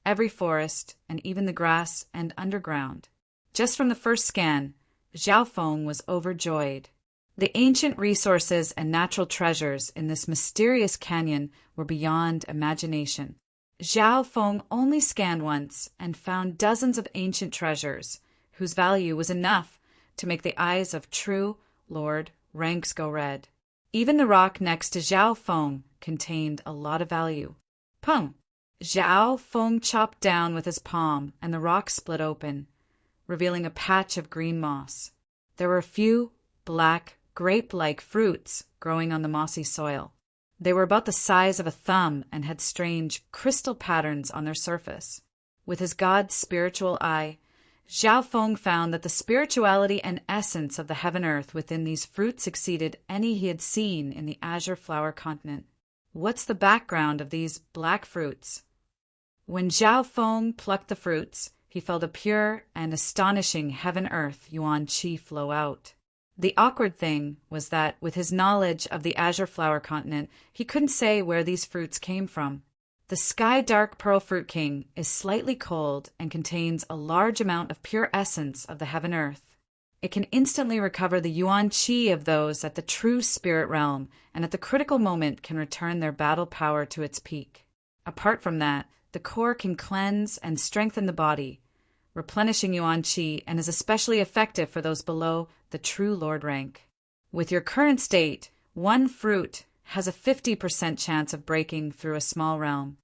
every forest, and even the grass and underground. Just from the first scan, Zhao Feng was overjoyed. The ancient resources and natural treasures in this mysterious canyon were beyond imagination. Zhao Feng only scanned once and found dozens of ancient treasures, whose value was enough to make the eyes of true Lord ranks go red. Even the rock next to Zhao Feng contained a lot of value. Pung! Zhao Feng chopped down with his palm, and the rock split open, revealing a patch of green moss. There were a few black, grape-like fruits growing on the mossy soil. They were about the size of a thumb and had strange crystal patterns on their surface. With his god's spiritual eye, Zhao Feng found that the spirituality and essence of the heaven-earth within these fruits exceeded any he had seen in the azure flower continent. What's the background of these black fruits? When Zhao Feng plucked the fruits, he felt a pure and astonishing heaven-earth yuan qi flow out. The awkward thing was that, with his knowledge of the azure flower continent, he couldn't say where these fruits came from. The Sky Dark Pearl Fruit King is slightly cold and contains a large amount of pure essence of the heaven-earth. It can instantly recover the yuan qi of those at the true spirit realm, and at the critical moment can return their battle power to its peak. Apart from that, the core can cleanse and strengthen the body, replenishing yuan qi, and is especially effective for those below the true lord rank. With your current state, one fruit has a 50% chance of breaking through a small realm.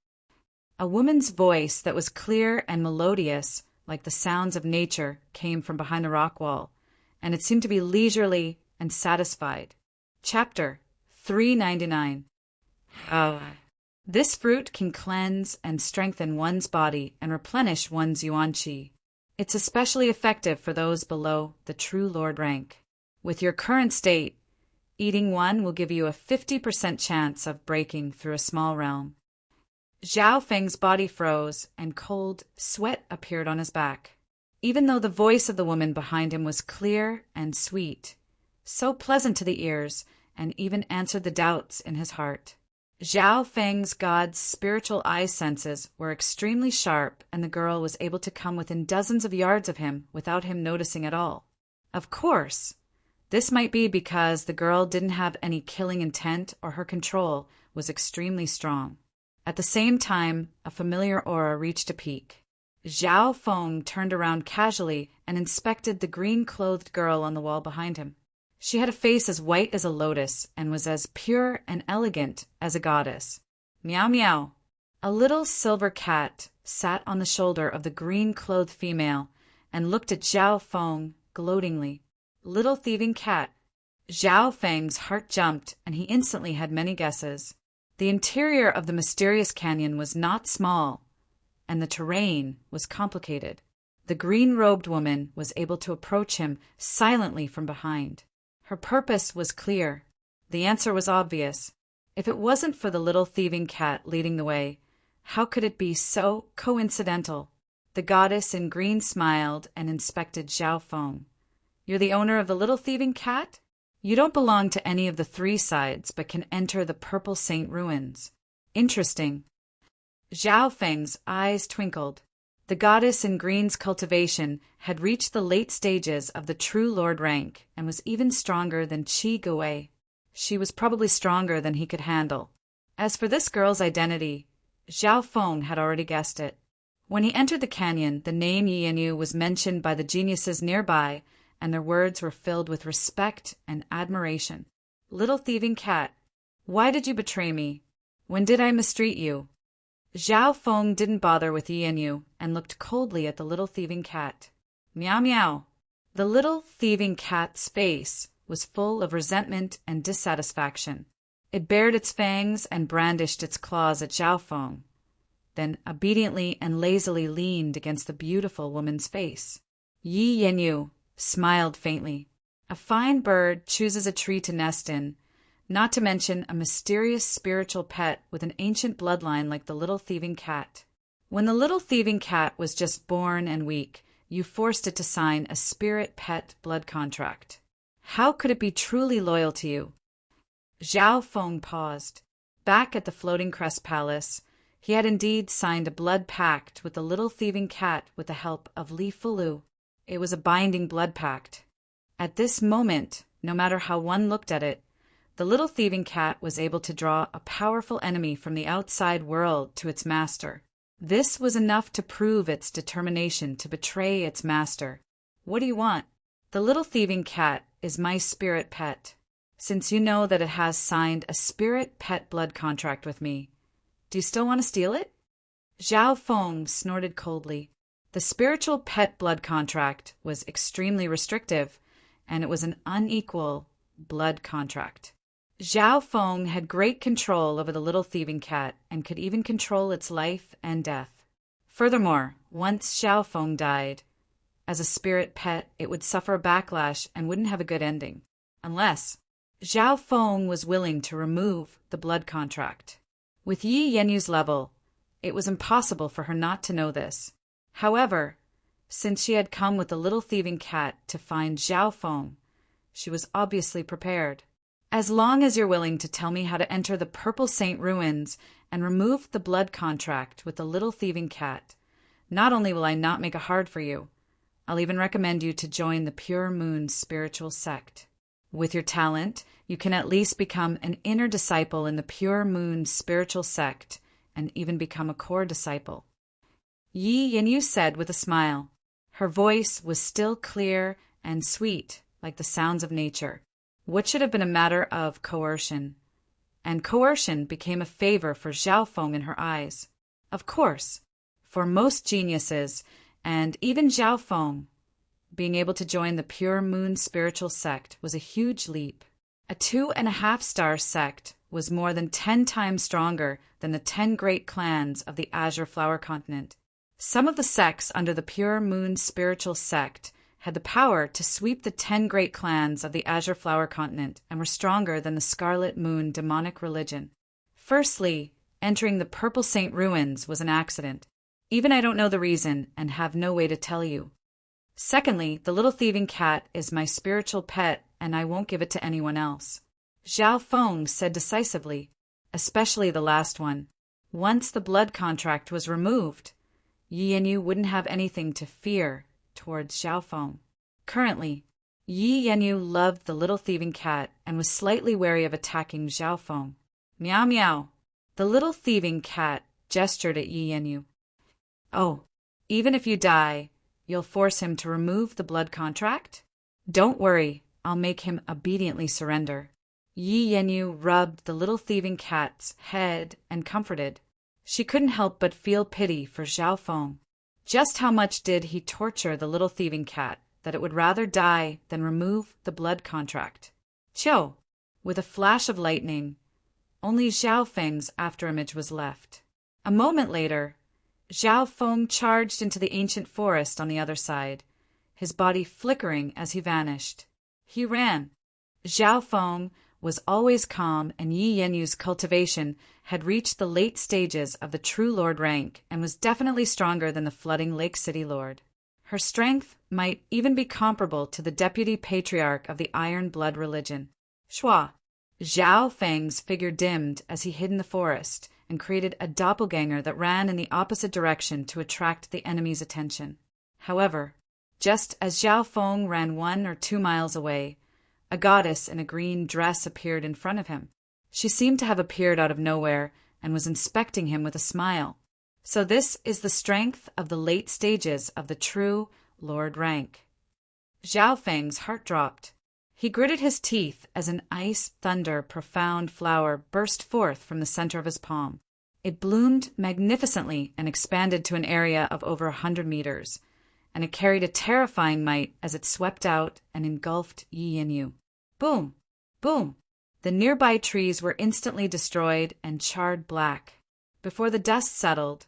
A woman's voice that was clear and melodious, like the sounds of nature, came from behind the rock wall, and it seemed to be leisurely and satisfied. Chapter 399. This fruit can cleanse and strengthen one's body and replenish one's yuan qi. It's especially effective for those below the true lord rank. With your current state, eating one will give you a 50% chance of breaking through a small realm. Zhao Feng's body froze, and cold sweat appeared on his back. Even though the voice of the woman behind him was clear and sweet, so pleasant to the ears, and even answered the doubts in his heart. Zhao Feng's god's spiritual eye senses were extremely sharp, and the girl was able to come within dozens of yards of him without him noticing at all. Of course, this might be because the girl didn't have any killing intent, or her control was extremely strong. At the same time, a familiar aura reached a peak. Zhao Feng turned around casually and inspected the green-clothed girl on the wall behind him. She had a face as white as a lotus and was as pure and elegant as a goddess. Meow meow. A little silver cat sat on the shoulder of the green-clothed female and looked at Zhao Feng gloatingly. Little thieving cat. Zhao Feng's heart jumped, and he instantly had many guesses. The interior of the mysterious canyon was not small, and the terrain was complicated. The green-robed woman was able to approach him silently from behind. Her purpose was clear. The answer was obvious. If it wasn't for the little thieving cat leading the way, how could it be so coincidental? The goddess in green smiled and inspected Zhao Feng. You're the owner of the little thieving cat? You don't belong to any of the three sides, but can enter the Purple Saint ruins. Interesting. Zhao Feng's eyes twinkled. The goddess in green's cultivation had reached the late stages of the true lord rank and was even stronger than Qi Gui. She was probably stronger than he could handle. As for this girl's identity, Zhao Feng had already guessed it. When he entered the canyon, the name Yi Yanyu was mentioned by the geniuses nearby, and their words were filled with respect and admiration. Little thieving cat, why did you betray me? When did I mistreat you? Zhao Feng didn't bother with Yi Yanyu and looked coldly at the little thieving cat. Meow meow. The little thieving cat's face was full of resentment and dissatisfaction. It bared its fangs and brandished its claws at Zhao Feng, then obediently and lazily leaned against the beautiful woman's face. Yi Yanyu smiled faintly. A fine bird chooses a tree to nest in, not to mention a mysterious spiritual pet with an ancient bloodline like the little thieving cat. When the little thieving cat was just born and weak, you forced it to sign a spirit pet blood contract. How could it be truly loyal to you? Zhao Feng paused. Back at the Floating Crest Palace, he had indeed signed a blood pact with the little thieving cat with the help of Li Fulu. It was a binding blood pact. At this moment, no matter how one looked at it, the little thieving cat was able to draw a powerful enemy from the outside world to its master. This was enough to prove its determination to betray its master. What do you want? The little thieving cat is my spirit pet. Since you know that it has signed a spirit pet blood contract with me, do you still want to steal it? Zhao Feng snorted coldly. The spiritual pet blood contract was extremely restrictive, and it was an unequal blood contract. Zhao Feng had great control over the little thieving cat and could even control its life and death. Furthermore, once Zhao Feng died, as a spirit pet, it would suffer a backlash and wouldn't have a good ending. Unless Zhao Feng was willing to remove the blood contract. With Yi Yanyu's level, it was impossible for her not to know this. However, since she had come with the little thieving cat to find Zhao Feng, she was obviously prepared. As long as you're willing to tell me how to enter the Purple Saint ruins and remove the blood contract with the little thieving cat, not only will I not make it hard for you, I'll even recommend you to join the Pure Moon spiritual sect. With your talent, you can at least become an inner disciple in the Pure Moon spiritual sect and even become a core disciple. Yi Yanyu said with a smile. Her voice was still clear and sweet, like the sounds of nature. What should have been a matter of coercion? And coercion became a favor for Zhao Feng in her eyes. Of course, for most geniuses, and even Zhao Feng, being able to join the Pure Moon spiritual sect was a huge leap. A 2.5-star sect was more than 10 times stronger than the 10 great clans of the Azure Flower Continent. Some of the sects under the Pure Moon spiritual sect had the power to sweep the 10 great clans of the Azure Flower Continent and were stronger than the Scarlet Moon demonic religion. Firstly, entering the Purple Saint ruins was an accident. Even I don't know the reason and have no way to tell you. Secondly, the little thieving cat is my spiritual pet and I won't give it to anyone else. Zhao Feng said decisively, especially the last one. Once the blood contract was removed, Yi Yanyu wouldn't have anything to fear towards Zhao Feng. Currently, Yi Yanyu loved the little thieving cat and was slightly wary of attacking Zhao Feng. Meow meow. The little thieving cat gestured at Yi Yanyu. Oh, even if you die, you'll force him to remove the blood contract? Don't worry, I'll make him obediently surrender." Yi Yanyu rubbed the little thieving cat's head and comforted. She couldn't help but feel pity for Zhao Feng. Just how much did he torture the little thieving cat that it would rather die than remove the blood contract? Qiu! With a flash of lightning, only Zhao Feng's afterimage was left. A moment later, Zhao Feng charged into the ancient forest on the other side, his body flickering as he vanished. He ran. Zhao Feng was always calm, and Yi Yenyu's cultivation had reached the late stages of the true lord rank and was definitely stronger than the flooding Lake City lord. Her strength might even be comparable to the deputy patriarch of the Iron Blood religion. Shua! Zhao Feng's figure dimmed as he hid in the forest and created a doppelganger that ran in the opposite direction to attract the enemy's attention. However, just as Zhao Feng ran 1 or 2 miles away, a goddess in a green dress appeared in front of him. She seemed to have appeared out of nowhere and was inspecting him with a smile. So this is the strength of the late stages of the true lord rank. Zhao Feng's heart dropped. He gritted his teeth as an ice thunder profound flower burst forth from the center of his palm. It bloomed magnificently and expanded to an area of over 100 meters, and it carried a terrifying might as it swept out and engulfed Yi Yanyu. Boom! Boom! The nearby trees were instantly destroyed and charred black. Before the dust settled,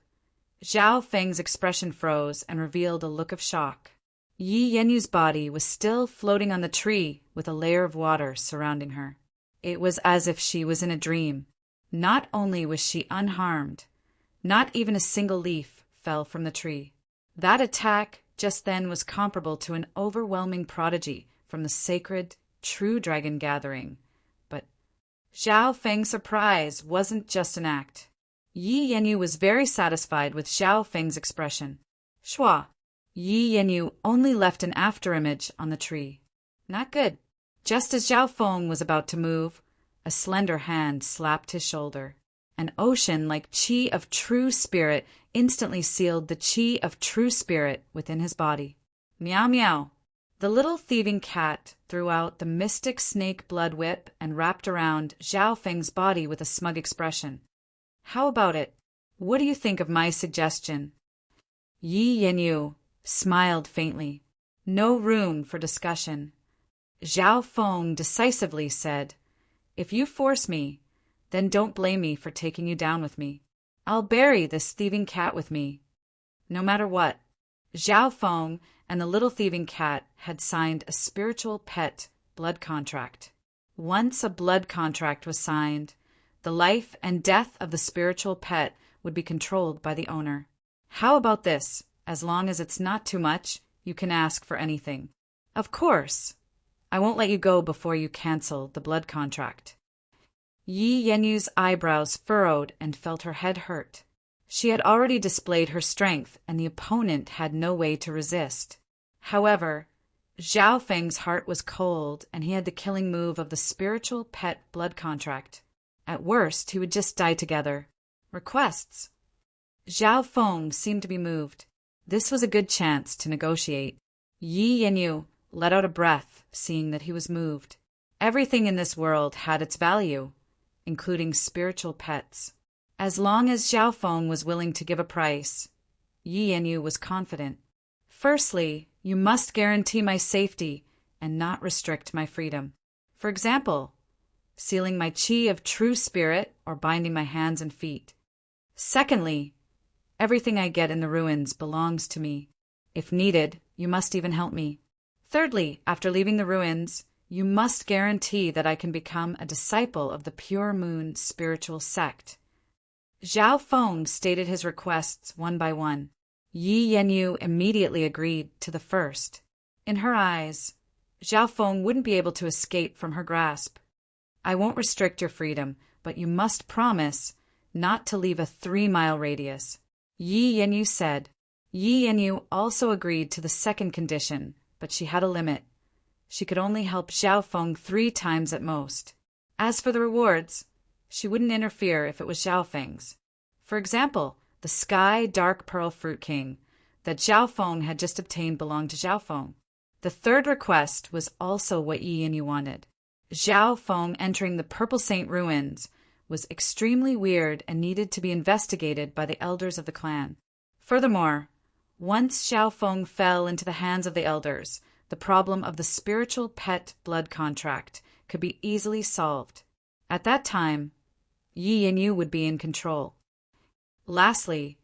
Zhao Feng's expression froze and revealed a look of shock. Yi Yenyu's body was still floating on the tree with a layer of water surrounding her. It was as if she was in a dream. Not only was she unharmed, not even a single leaf fell from the tree. That attack just then was comparable to an overwhelming prodigy from the sacred, true dragon gathering. But Zhao Feng's surprise wasn't just an act. Yi Yanyu was very satisfied with Zhao Feng's expression. Shua! Yi Yanyu only left an afterimage on the tree. Not good. Just as Zhao Feng was about to move, a slender hand slapped his shoulder. An ocean like qi of true spirit instantly sealed the qi of true spirit within his body. Meow meow. The little thieving cat threw out the mystic snake blood whip and wrapped around Zhao Feng's body with a smug expression. How about it? What do you think of my suggestion? Yi Yanyu smiled faintly. No room for discussion. Zhao Feng decisively said, "If you force me, then don't blame me for taking you down with me. I'll bury this thieving cat with me. No matter what." Zhao Feng and the little thieving cat had signed a spiritual pet blood contract. Once a blood contract was signed, the life and death of the spiritual pet would be controlled by the owner. How about this? As long as it's not too much, you can ask for anything. Of course. I won't let you go before you cancel the blood contract. Yi Yenyu's eyebrows furrowed and felt her head hurt. She had already displayed her strength, and the opponent had no way to resist. However, Zhao Feng's heart was cold, and he had the killing move of the spiritual pet blood contract. At worst, he would just die together. Requests. Zhao Feng seemed to be moved. This was a good chance to negotiate. Yi Yanyu let out a breath, seeing that he was moved. Everything in this world had its value, including spiritual pets. As long as Zhao Feng was willing to give a price, Yi Yanyu was confident. Firstly, you must guarantee my safety and not restrict my freedom. For example, sealing my qi of true spirit or binding my hands and feet. Secondly, everything I get in the ruins belongs to me. If needed, you must even help me. Thirdly, after leaving the ruins, you must guarantee that I can become a disciple of the Pure Moon spiritual sect. Zhao Feng stated his requests one by one. Yi Yanyu immediately agreed to the first. In her eyes, Zhao Feng wouldn't be able to escape from her grasp. I won't restrict your freedom, but you must promise not to leave a 3-mile radius. Yi Yanyu said. Yi Yanyu also agreed to the second condition, but she had a limit. She could only help Zhao Feng 3 times at most. As for the rewards, she wouldn't interfere if it was Zhao Feng's. For example, the Sky Dark Pearl Fruit King that Zhao Feng had just obtained belonged to Zhao Feng. The third request was also what Yi Yanyu wanted. Zhao Feng entering the Purple Saint ruins was extremely weird and needed to be investigated by the elders of the clan. Furthermore, once Zhao Feng fell into the hands of the elders, the problem of the spiritual pet blood contract could be easily solved. At that time, Yi Yanyu would be in control. Lastly,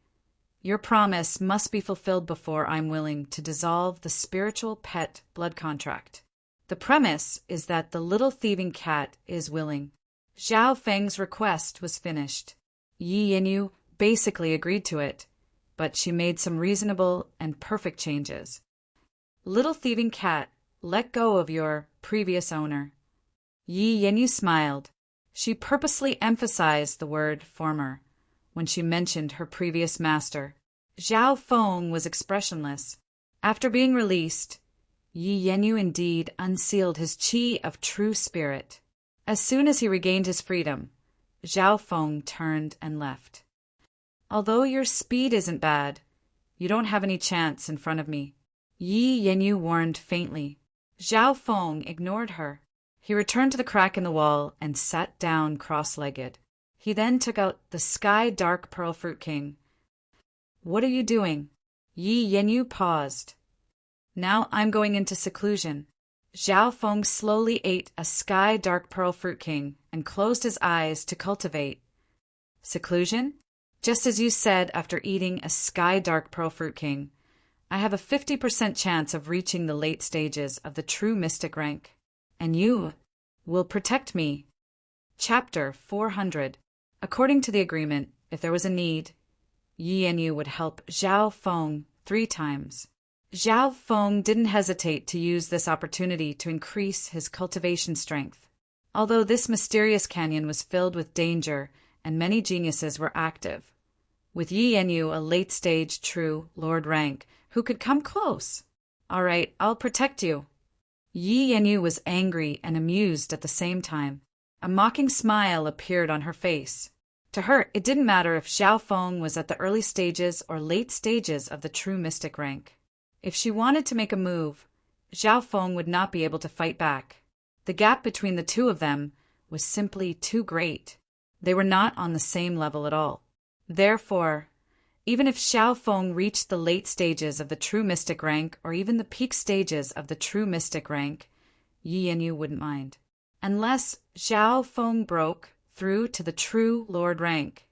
your promise must be fulfilled before I'm willing to dissolve the spiritual pet blood contract. The premise is that the little thieving cat is willing. Zhao Feng's request was finished. Yi Yanyu basically agreed to it, but she made some reasonable and perfect changes. Little thieving cat, let go of your previous owner. Yi Yanyu smiled. She purposely emphasized the word former when she mentioned her previous master. Zhao Feng was expressionless. After being released, Yi Yanyu indeed unsealed his qi of true spirit. As soon as he regained his freedom, Zhao Feng turned and left. Although your speed isn't bad, you don't have any chance in front of me, Yi Yanyu warned faintly. Zhao Feng ignored her. He returned to the crack in the wall and sat down cross-legged. He then took out the Sky Dark Pearl Fruit King. What are you doing? Yi Yanyu paused. Now I'm going into seclusion. Zhao Feng slowly ate a Sky Dark Pearl Fruit King and closed his eyes to cultivate. Seclusion? Just as you said after eating a Sky Dark Pearl Fruit King, I have a 50% chance of reaching the late stages of the true mystic rank. And you will protect me. Chapter 400. According to the agreement, if there was a need, Yi Yanyu would help Zhao Feng 3 times. Zhao Feng didn't hesitate to use this opportunity to increase his cultivation strength. Although this mysterious canyon was filled with danger and many geniuses were active, with Yi Yanyu a late-stage true Lord rank who could come close. All right, I'll protect you. Yi Yanyu was angry and amused at the same time. A mocking smile appeared on her face. To her, it didn't matter if Zhao Feng was at the early stages or late stages of the true mystic rank. If she wanted to make a move, Zhao Feng would not be able to fight back. The gap between the two of them was simply too great. They were not on the same level at all. Therefore, even if Zhao Feng reached the late stages of the true mystic rank or even the peak stages of the true mystic rank, Yi Yanyu wouldn't mind. Unless Zhao Feng broke through to the true Lord rank,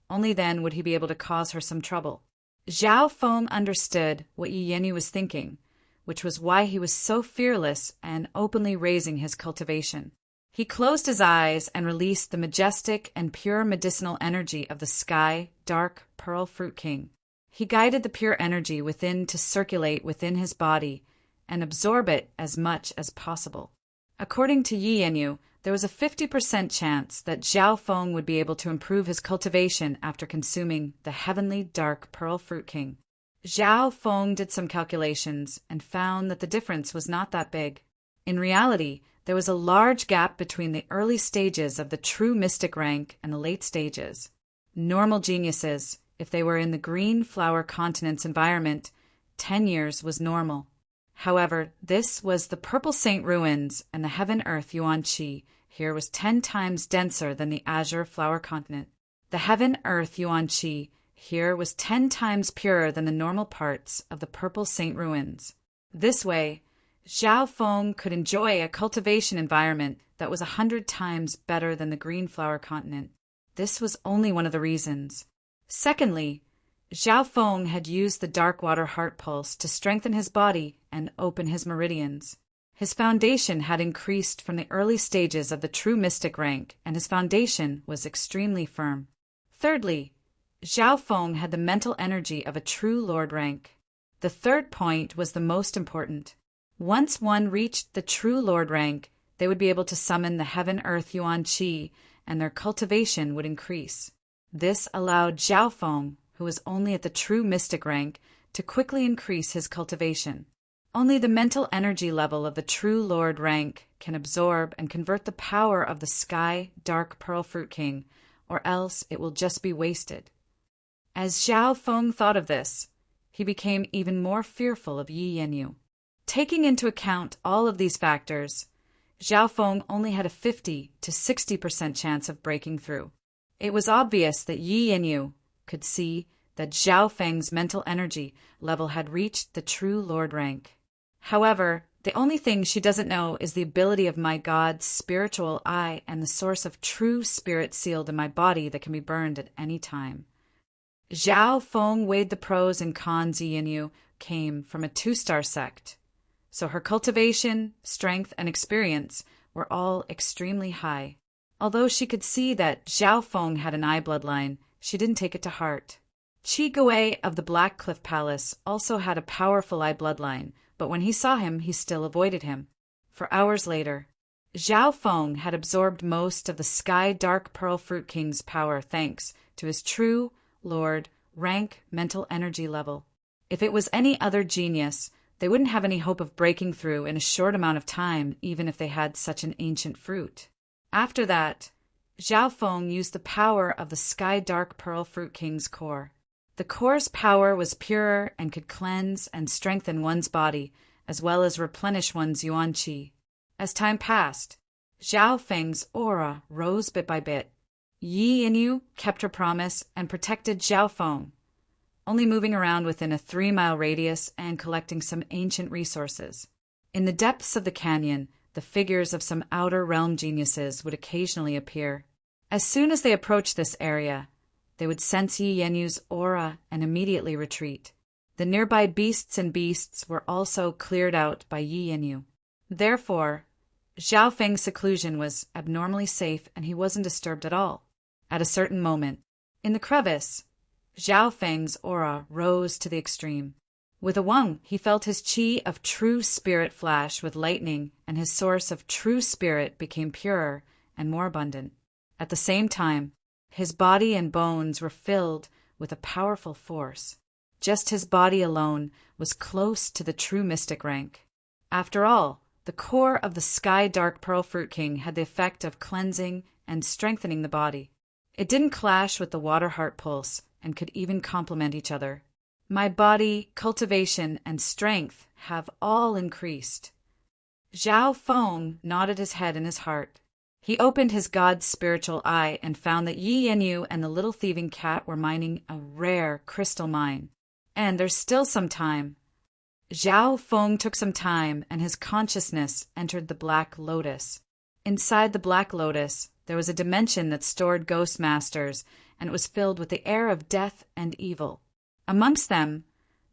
only then would he be able to cause her some trouble. Zhao Feng understood what Yi Yanyu was thinking, which was why he was so fearless and openly raising his cultivation. He closed his eyes and released the majestic and pure medicinal energy of the Sky Dark Pearl Fruit King. He guided the pure energy within to circulate within his body and absorb it as much as possible. According to Yi Yanyu, there was a 50% chance that Zhao Feng would be able to improve his cultivation after consuming the Heavenly Dark Pearl Fruit King. Zhao Feng did some calculations and found that the difference was not that big. In reality, there was a large gap between the early stages of the true mystic rank and the late stages. Normal geniuses, if they were in the Green Flower Continent's environment, 10 years was normal. However, this was the Purple Saint ruins, and the Heaven-Earth Yuan Qi here was 10 times denser than the Azure Flower Continent. The Heaven-Earth Yuan Qi here was 10 times purer than the normal parts of the Purple Saint ruins. This way, Zhao Feng could enjoy a cultivation environment that was 100 times better than the Green Flower Continent. This was only one of the reasons. Secondly, Zhao Feng had used the Darkwater Heart Pulse to strengthen his body and open his meridians. His foundation had increased from the early stages of the true mystic rank, and his foundation was extremely firm. Thirdly, Zhao Feng had the mental energy of a true Lord rank. The third point was the most important. Once one reached the true Lord rank, they would be able to summon the Heaven-Earth Yuan Qi, and their cultivation would increase. This allowed Zhao Feng, who was only at the true mystic rank, to quickly increase his cultivation. Only the mental energy level of the true Lord rank can absorb and convert the power of the Sky Dark Pearl Fruit King, or else it will just be wasted. As Zhao Feng thought of this, he became even more fearful of Yi Yanyu. Taking into account all of these factors, Zhao Feng only had a 50 to 60% chance of breaking through. It was obvious that Yi Yanyu could see that Zhao Feng's mental energy level had reached the true Lord rank. However, the only thing she doesn't know is the ability of my God's spiritual eye and the source of true spirit sealed in my body that can be burned at any time. Zhao Feng weighed the pros and cons. Yi Yanyu came from a 2-star sect, so her cultivation, strength, and experience were all extremely high. Although she could see that Zhao Feng had an eye bloodline, she didn't take it to heart. Qi Gui of the Black Cliff Palace also had a powerful eye bloodline, but when he saw him, he still avoided him. For hours later, Zhao Feng had absorbed most of the Sky Dark Pearl Fruit King's power thanks to his true Lord rank mental energy level. If it was any other genius, they wouldn't have any hope of breaking through in a short amount of time, even if they had such an ancient fruit. After that, Zhao Feng used the power of the Sky Dark Pearl Fruit King's core. The core's power was purer and could cleanse and strengthen one's body, as well as replenish one's yuan qi. As time passed, Zhao Feng's aura rose bit by bit. Yi Yanyu kept her promise and protected Zhao Feng, only moving around within a 3-mile radius and collecting some ancient resources. In the depths of the canyon, the figures of some outer realm geniuses would occasionally appear. As soon as they approached this area, they would sense Yi Yanyu's aura and immediately retreat. The nearby beasts were also cleared out by Yi Yanyu. Therefore, Zhao Feng's seclusion was abnormally safe and he wasn't disturbed at all. At a certain moment, in the crevice, Zhao Feng's aura rose to the extreme. With a wang, he felt his qi of true spirit flash with lightning, and his source of true spirit became purer and more abundant. At the same time, his body and bones were filled with a powerful force. Just his body alone was close to the true mystic rank. After all, the core of the Sky Dark Pearl Fruit King had the effect of cleansing and strengthening the body. It didn't clash with the Water Heart Pulse and could even complement each other. My body, cultivation, and strength have all increased. Zhao Feng nodded his head in his heart. He opened his God's spiritual eye and found that Yi Yanyu and the little thieving cat were mining a rare crystal mine. And there's still some time. Zhao Feng took some time, and his consciousness entered the Black Lotus. Inside the Black Lotus, there was a dimension that stored ghost masters, and it was filled with the air of death and evil. Amongst them,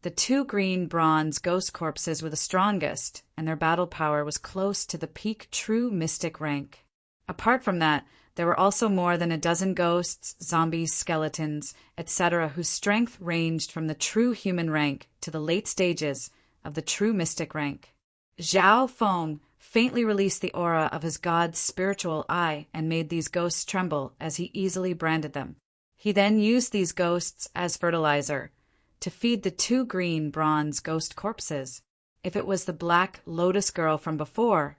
the 2 green bronze ghost corpses were the strongest, and their battle power was close to the peak true mystic rank. Apart from that, there were also more than a dozen ghosts, zombies, skeletons, etc., whose strength ranged from the true human rank to the late stages of the true mystic rank. Zhao Feng faintly released the aura of his God's spiritual eye and made these ghosts tremble as he easily branded them. He then used these ghosts as fertilizer to feed the 2 green bronze ghost corpses. If it was the Black Lotus girl from before,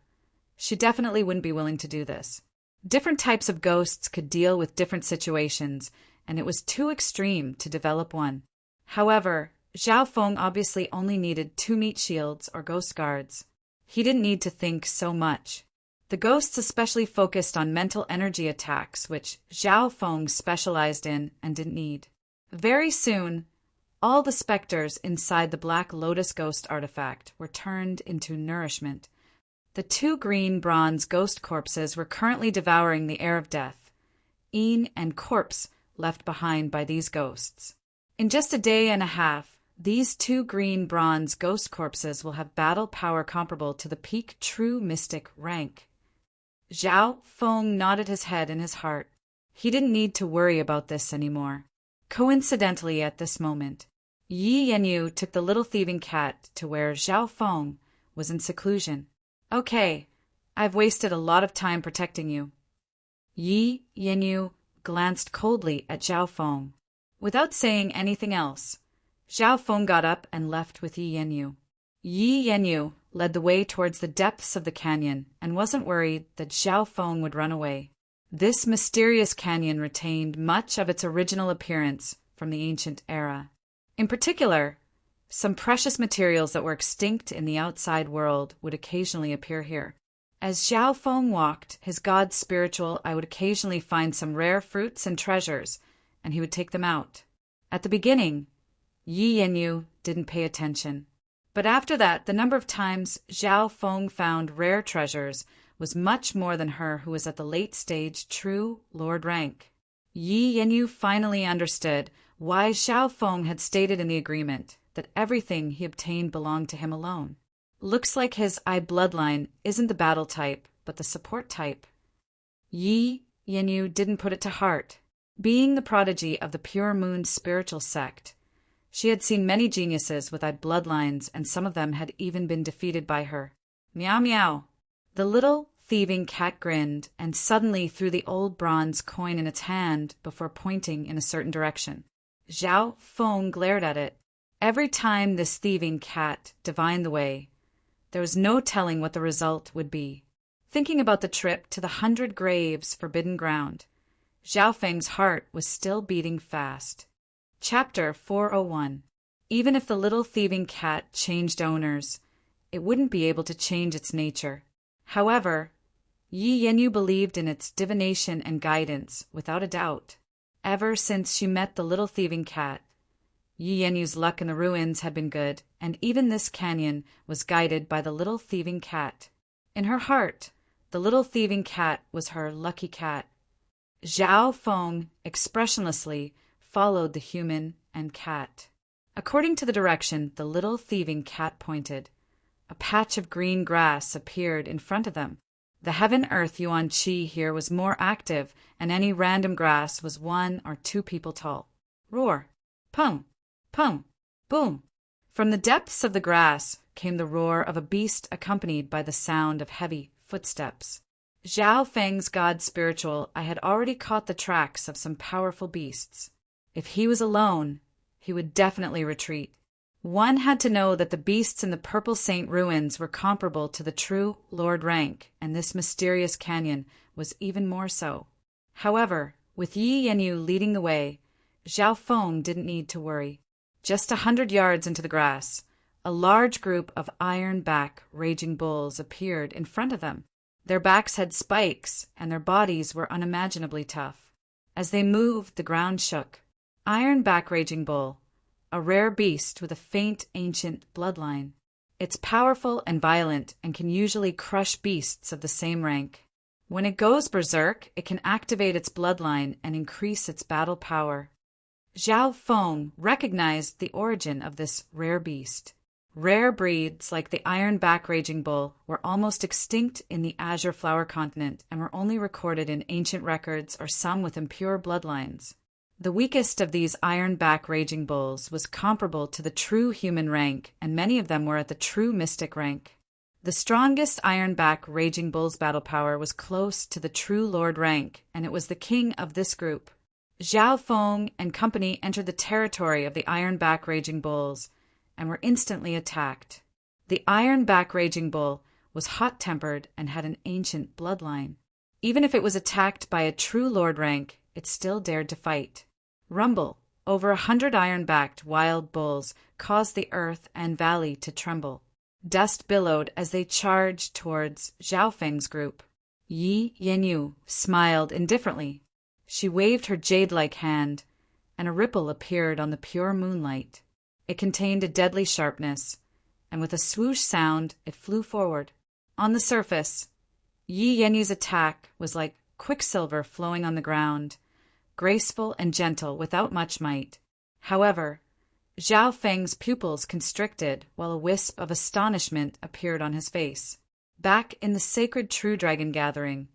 she definitely wouldn't be willing to do this. Different types of ghosts could deal with different situations, and it was too extreme to develop one. However, Zhao Feng obviously only needed 2 meat shields or ghost guards. He didn't need to think so much. The ghosts especially focused on mental energy attacks, which Zhao Feng specialized in and didn't need. Very soon, all the specters inside the Black Lotus ghost artifact were turned into nourishment. The 2 green bronze ghost corpses were currently devouring the air of death, een and corpse left behind by these ghosts. In just a day and a half, these 2 green bronze ghost corpses will have battle power comparable to the peak true mystic rank. Zhao Feng nodded his head in his heart. He didn't need to worry about this anymore. Coincidentally, at this moment, Yi Yanyu took the little thieving cat to where Zhao Feng was in seclusion. Okay, I've wasted a lot of time protecting you. Yi Yanyu glanced coldly at Zhao Feng. Without saying anything else, Zhao Feng got up and left with Yi Yanyu. Yi Yanyu led the way towards the depths of the canyon and wasn't worried that Zhao Feng would run away. This mysterious canyon retained much of its original appearance from the ancient era. In particular, Some precious materials that were extinct in the outside world would occasionally appear here. As Xiao Feng walked, his god spiritual, I would occasionally find some rare fruits and treasures, and he would take them out. At the beginning, Yi Yanyu didn't pay attention. But after that, the number of times Xiao Feng found rare treasures was much more than her who was at the late stage true lord rank. Yi Yanyu finally understood why Xiao Feng had stated in the agreement that everything he obtained belonged to him alone. Looks like his I bloodline isn't the battle type, but the support type. Yi Yanyu didn't put it to heart. Being the prodigy of the Pure Moon spiritual sect, she had seen many geniuses with I bloodlines, and some of them had even been defeated by her. Meow meow. The little thieving cat grinned and suddenly threw the old bronze coin in its hand before pointing in a certain direction. Xiao Feng glared at it. Every time this thieving cat divined the way, there was no telling what the result would be. Thinking about the trip to the 100 Graves forbidden ground, Xiao Feng's heart was still beating fast. Chapter 401. Even if the little thieving cat changed owners, it wouldn't be able to change its nature. However, Yi Yanyu believed in its divination and guidance without a doubt. Ever since she met the little thieving cat, Yi Yanyu's luck in the ruins had been good, and even this canyon was guided by the little thieving cat. In her heart, the little thieving cat was her lucky cat. Xiao Feng expressionlessly followed the human and cat. According to the direction the little thieving cat pointed, a patch of green grass appeared in front of them. The heaven-earth yuan qi here was more active, and any random grass was 1 or 2 people tall. Roar! Pung! Pung! Boom! From the depths of the grass came the roar of a beast accompanied by the sound of heavy footsteps. Xiao Feng's god spiritual, I had already caught the tracks of some powerful beasts. If he was alone, he would definitely retreat. One had to know that the beasts in the Purple Saint ruins were comparable to the true Lord rank, and this mysterious canyon was even more so. However, with Yi Yanyu leading the way, Xiao Feng didn't need to worry. Just 100 yards into the grass, a large group of iron-back raging bulls appeared in front of them. Their backs had spikes, and their bodies were unimaginably tough. As they moved, the ground shook. Iron-back raging bull, a rare beast with a faint ancient bloodline. It's powerful and violent and can usually crush beasts of the same rank. When it goes berserk, it can activate its bloodline and increase its battle power. Xiao Feng recognized the origin of this rare beast. Rare breeds like the iron-back raging bull were almost extinct in the Azure Flower continent and were only recorded in ancient records or some with impure bloodlines. The weakest of these iron-back raging bulls was comparable to the true human rank, and many of them were at the true mystic rank. The strongest iron-back raging bull's battle power was close to the true lord rank, and it was the king of this group. Xiao Feng and company entered the territory of the iron-back raging bulls and were instantly attacked. The iron-back raging bull was hot-tempered and had an ancient bloodline. Even if it was attacked by a true lord rank, it still dared to fight. Rumble, over 100 iron-backed wild bulls caused the earth and valley to tremble. Dust billowed as they charged towards Xiao Feng's group. Yi Yanyu smiled indifferently. She waved her jade-like hand, and a ripple appeared on the pure moonlight. It contained a deadly sharpness, and with a swoosh sound, it flew forward. On the surface, Yi Yanyu's attack was like quicksilver flowing on the ground, graceful and gentle without much might. However, Xiao Feng's pupils constricted while a wisp of astonishment appeared on his face. Back in the sacred True Dragon gathering,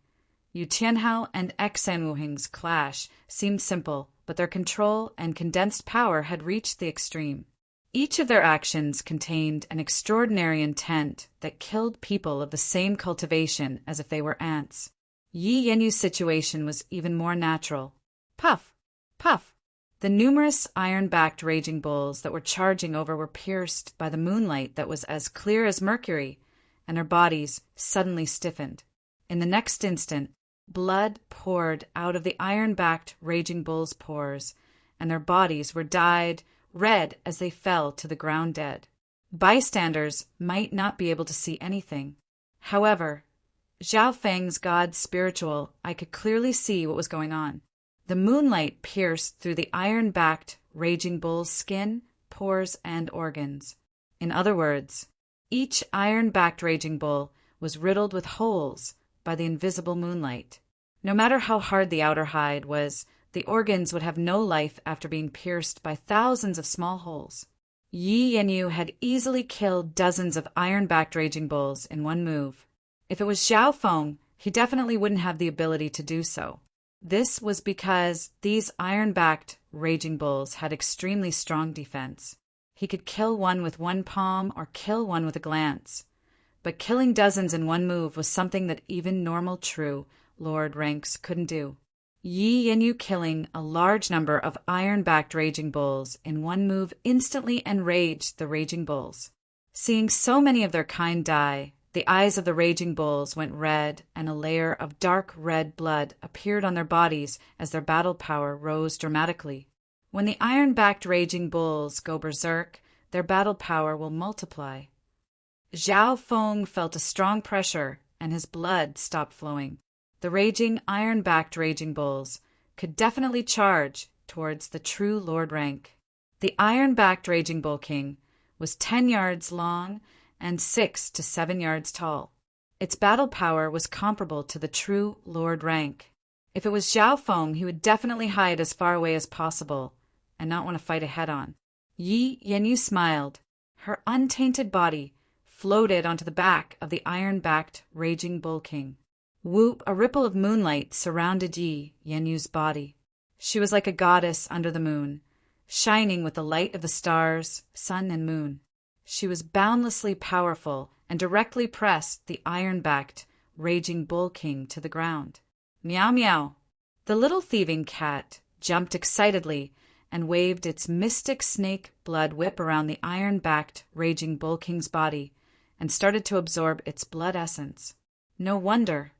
Yu Tianhao and Xen Wuhing's clash seemed simple, but their control and condensed power had reached the extreme. Each of their actions contained an extraordinary intent that killed people of the same cultivation as if they were ants. Yi Yanyu's situation was even more natural. Puff! Puff! The numerous iron-backed raging bulls that were charging over were pierced by the moonlight that was as clear as mercury, and their bodies suddenly stiffened. In the next instant, blood poured out of the iron-backed raging bulls' pores, and their bodies were dyed red as they fell to the ground dead. Bystanders might not be able to see anything. However, Zhao Feng's god spiritual, I could clearly see what was going on. The moonlight pierced through the iron-backed Raging Bull's skin, pores, and organs. In other words, each iron-backed Raging Bull was riddled with holes by the invisible moonlight. No matter how hard the outer hide was, the organs would have no life after being pierced by thousands of small holes. Yi Yanyu had easily killed dozens of iron-backed Raging Bulls in one move. If it was Zhao Feng, he definitely wouldn't have the ability to do so. This was because these iron-backed Raging Bulls had extremely strong defense. He could kill one with one palm or kill one with a glance. But killing dozens in one move was something that even normal true Lord ranks couldn't do. Yi Yanyu killing a large number of iron-backed Raging Bulls in one move instantly enraged the Raging Bulls. Seeing so many of their kind die, the eyes of the Raging Bulls went red, and a layer of dark red blood appeared on their bodies as their battle power rose dramatically. When the iron-backed Raging Bulls go berserk, their battle power will multiply. Zhao Feng felt a strong pressure, and his blood stopped flowing. The raging, iron-backed Raging Bulls could definitely charge towards the true Lord rank. The iron-backed Raging Bull King was 10 yards long and 6 to 7 yards tall. Its battle power was comparable to the true Lord rank. If it was Zhao Feng, he would definitely hide as far away as possible and not want to fight a head-on. Yi Yanyu smiled. Her untainted body floated onto the back of the iron-backed Raging Bull King. Whoop, a ripple of moonlight surrounded Yi Yanyu's body. She was like a goddess under the moon, shining with the light of the stars, sun, and moon. She was boundlessly powerful and directly pressed the iron-backed Raging Bull King to the ground. Meow meow. The little thieving cat jumped excitedly and waved its mystic snake blood whip around the iron-backed Raging Bull King's body and started to absorb its blood essence. No wonder.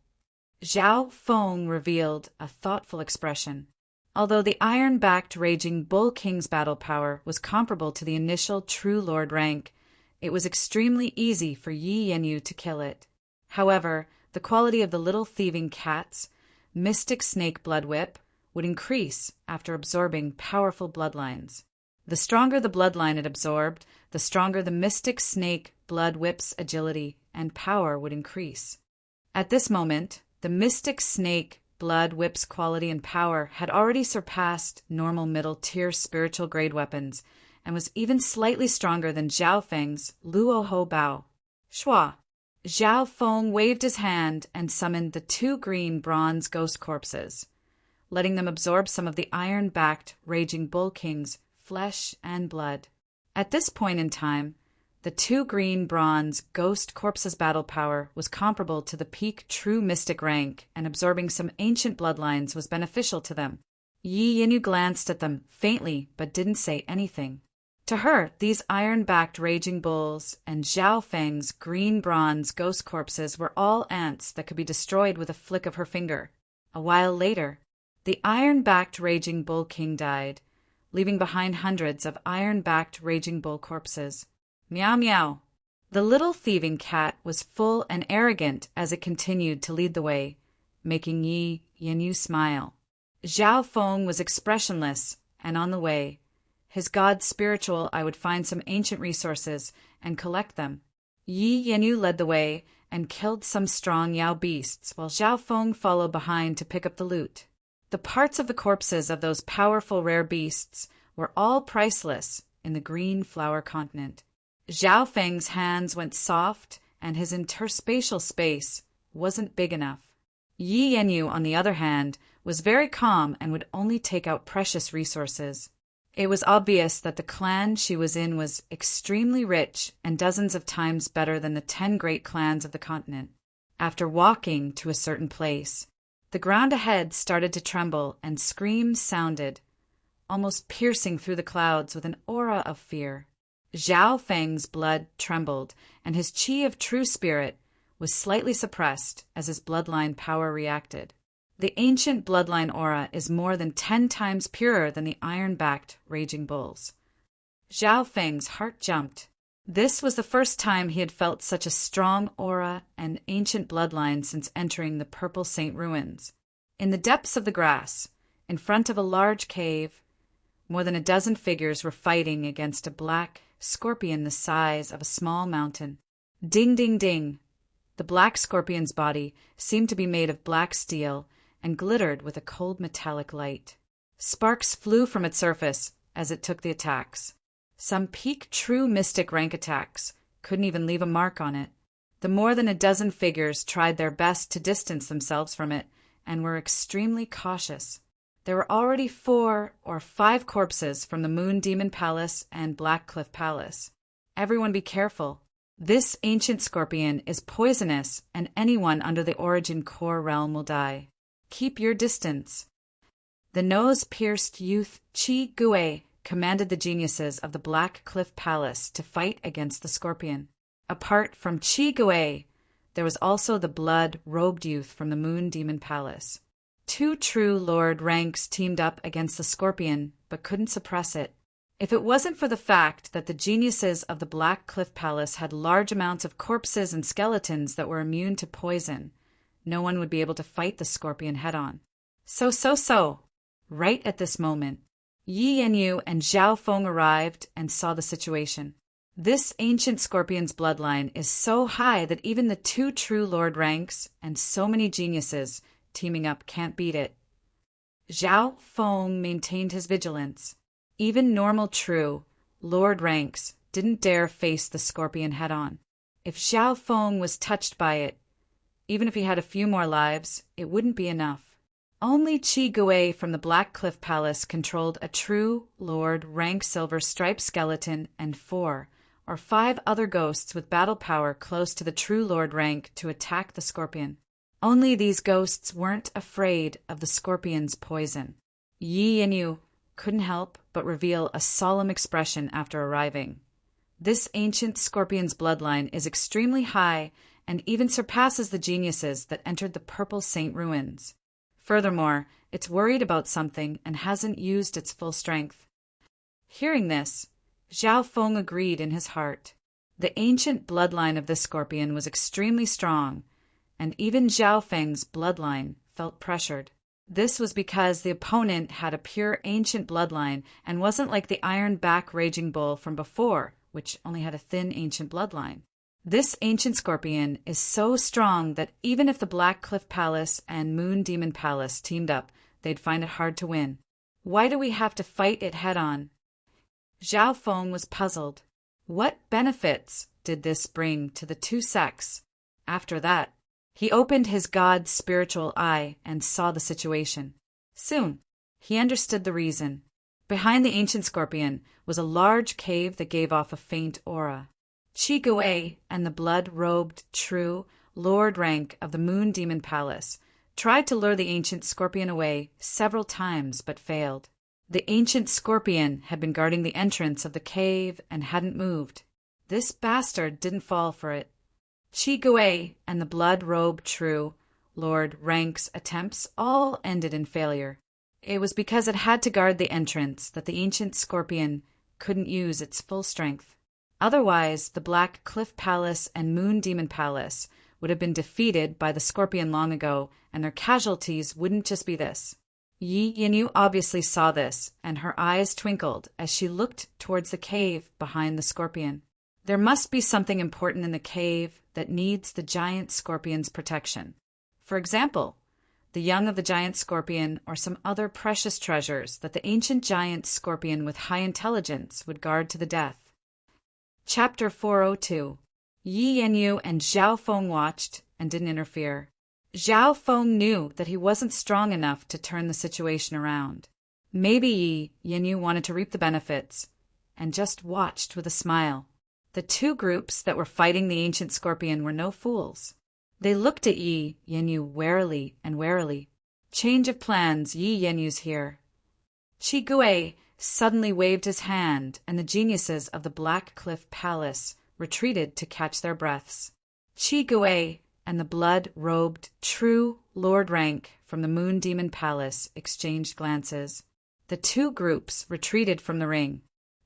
Zhao Feng revealed a thoughtful expression. Although the iron-backed Raging Bull King's battle power was comparable to the initial true Lord rank, it was extremely easy for Yi Yanyu to kill it. However, the quality of the little thieving cat's mystic snake blood whip would increase after absorbing powerful bloodlines. The stronger the bloodline it absorbed, the stronger the mystic snake blood whip's agility and power would increase. At this moment, the mystic snake blood whip's quality and power had already surpassed normal middle-tier spiritual grade weapons and was even slightly stronger than Zhao Feng's Luo Ho Bao. Shua. Zhao Feng waved his hand and summoned the 2 green bronze ghost corpses, letting them absorb some of the iron-backed Raging Bull King's flesh and blood. At this point in time, the 2 green bronze ghost corpses' battle power was comparable to the peak true mystic rank, and absorbing some ancient bloodlines was beneficial to them. Yi Yanyu glanced at them faintly but didn't say anything. To her, these iron-backed Raging Bulls and Zhao Feng's green bronze ghost corpses were all ants that could be destroyed with a flick of her finger. A while later, the iron-backed Raging Bull King died, leaving behind hundreds of iron-backed Raging Bull corpses. Meow meow. The little thieving cat was full and arrogant as it continued to lead the way, making Yi Yanyu smile. Zhao Feng was expressionless and on the way. His god spiritual, I would find some ancient resources and collect them. Yi Yanyu led the way and killed some strong Yao beasts, while Zhao Feng followed behind to pick up the loot. The parts of the corpses of those powerful rare beasts were all priceless in the green flower continent. Zhao Feng's hands went soft, and his interspatial space wasn't big enough. Yi Yanyu, on the other hand, was very calm and would only take out precious resources. It was obvious that the clan she was in was extremely rich and dozens of times better than the 10 great clans of the continent. After walking to a certain place, the ground ahead started to tremble and screams sounded, almost piercing through the clouds with an aura of fear. Zhao Feng's blood trembled, and his qi of true spirit was slightly suppressed as his bloodline power reacted. The ancient bloodline aura is more than 10 times purer than the iron-backed Raging Bulls. Zhao Feng's heart jumped. This was the first time he had felt such a strong aura and ancient bloodline since entering the Purple Saint ruins. In the depths of the grass, in front of a large cave, more than a dozen figures were fighting against a black scorpion the size of a small mountain. Ding, ding, ding. The black scorpion's body seemed to be made of black steel and glittered with a cold metallic light. Sparks flew from its surface as it took the attacks. Some peak true mystic rank attacks couldn't even leave a mark on it. The more than a dozen figures tried their best to distance themselves from it and were extremely cautious. There were already 4 or 5 corpses from the Moon Demon Palace and Black Cliff Palace. Everyone be careful. This ancient scorpion is poisonous, and anyone under the Origin Core realm will die. Keep your distance. The nose-pierced youth Qi Gui commanded the geniuses of the Black Cliff Palace to fight against the scorpion. Apart from Qi Gui, there was also the blood-robed youth from the Moon Demon Palace. 2 true Lord ranks teamed up against the scorpion, but couldn't suppress it. If it wasn't for the fact that the geniuses of the Black Cliff Palace had large amounts of corpses and skeletons that were immune to poison, no one would be able to fight the scorpion head-on. So. Right at this moment, Yi Yanyu and Zhao Feng arrived and saw the situation. This ancient scorpion's bloodline is so high that even the 2 true Lord ranks and so many geniuses teaming up can't beat it. Zhao Feng maintained his vigilance. Even normal true Lord ranks didn't dare face the scorpion head-on. If Zhao Feng was touched by it, even if he had a few more lives, it wouldn't be enough. Only Qi Gui from the Black Cliff Palace controlled a true Lord rank silver striped skeleton and 4 or 5 other ghosts with battle power close to the true Lord rank to attack the scorpion. Only these ghosts weren't afraid of the scorpion's poison. Yi Yanyu couldn't help but reveal a solemn expression after arriving. This ancient scorpion's bloodline is extremely high and even surpasses the geniuses that entered the Purple Saint ruins. Furthermore, it's worried about something and hasn't used its full strength. Hearing this, Zhao Feng agreed in his heart. The ancient bloodline of this scorpion was extremely strong, and even Zhao Feng's bloodline felt pressured. This was because the opponent had a pure ancient bloodline and wasn't like the iron-back raging bull from before, which only had a thin ancient bloodline. This ancient scorpion is so strong that even if the Black Cliff Palace and Moon Demon Palace teamed up, they'd find it hard to win. Why do we have to fight it head-on? Zhao Feng was puzzled. What benefits did this bring to the 2 sects? After that, he opened his god's spiritual eye and saw the situation. Soon, he understood the reason. Behind the ancient scorpion was a large cave that gave off a faint aura. Qi Gui and the blood-robed true Lord rank of the Moon Demon Palace tried to lure the ancient scorpion away several times but failed. The ancient scorpion had been guarding the entrance of the cave and hadn't moved. This bastard didn't fall for it. Qi Gui and the blood-robed true Lord rank's attempts all ended in failure. It was because it had to guard the entrance that the ancient scorpion couldn't use its full strength. Otherwise, the Black Cliff Palace and Moon Demon Palace would have been defeated by the scorpion long ago, and their casualties wouldn't just be this. Yi Yanyu obviously saw this, and her eyes twinkled as she looked towards the cave behind the scorpion. There must be something important in the cave that needs the giant scorpion's protection. For example, the young of the giant scorpion or some other precious treasures that the ancient giant scorpion with high intelligence would guard to the death. Chapter 402. Yi Yanyu and Zhao Feng watched and didn't interfere. Zhao Feng knew that he wasn't strong enough to turn the situation around. Maybe Yi Yanyu wanted to reap the benefits and just watched with a smile. The 2 groups that were fighting the ancient scorpion were no fools. They looked at Yi Yanyu warily. Change of plans, Yi Yanyu's here. Qi Gui suddenly waved his hand, and the geniuses of the Black Cliff Palace retreated to catch their breaths. Qi Gui and the blood-robed true Lord rank from the Moon Demon Palace exchanged glances. The 2 groups retreated from the ring.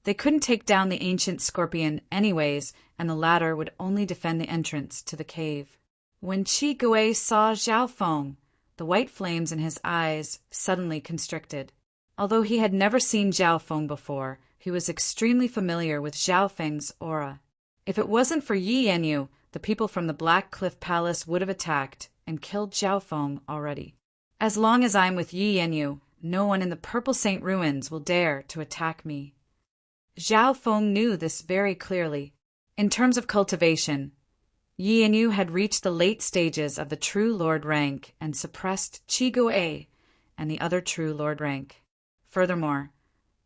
They couldn't take down the ancient scorpion anyways, and the latter would only defend the entrance to the cave. When Qi Gui saw Zhao Feng, the white flames in his eyes suddenly constricted. Although he had never seen Zhao Feng before, he was extremely familiar with Zhao Feng's aura. If it wasn't for Yi Yanyu, the people from the Black Cliff Palace would have attacked and killed Zhao Feng already. As long as I'm with Yi Yanyu, no one in the Purple Saint Ruins will dare to attack me. Zhao Feng knew this very clearly. In terms of cultivation, Yi Yanyu had reached the late stages of the True Lord rank and suppressed Qi Gui and the other True Lord rank. Furthermore,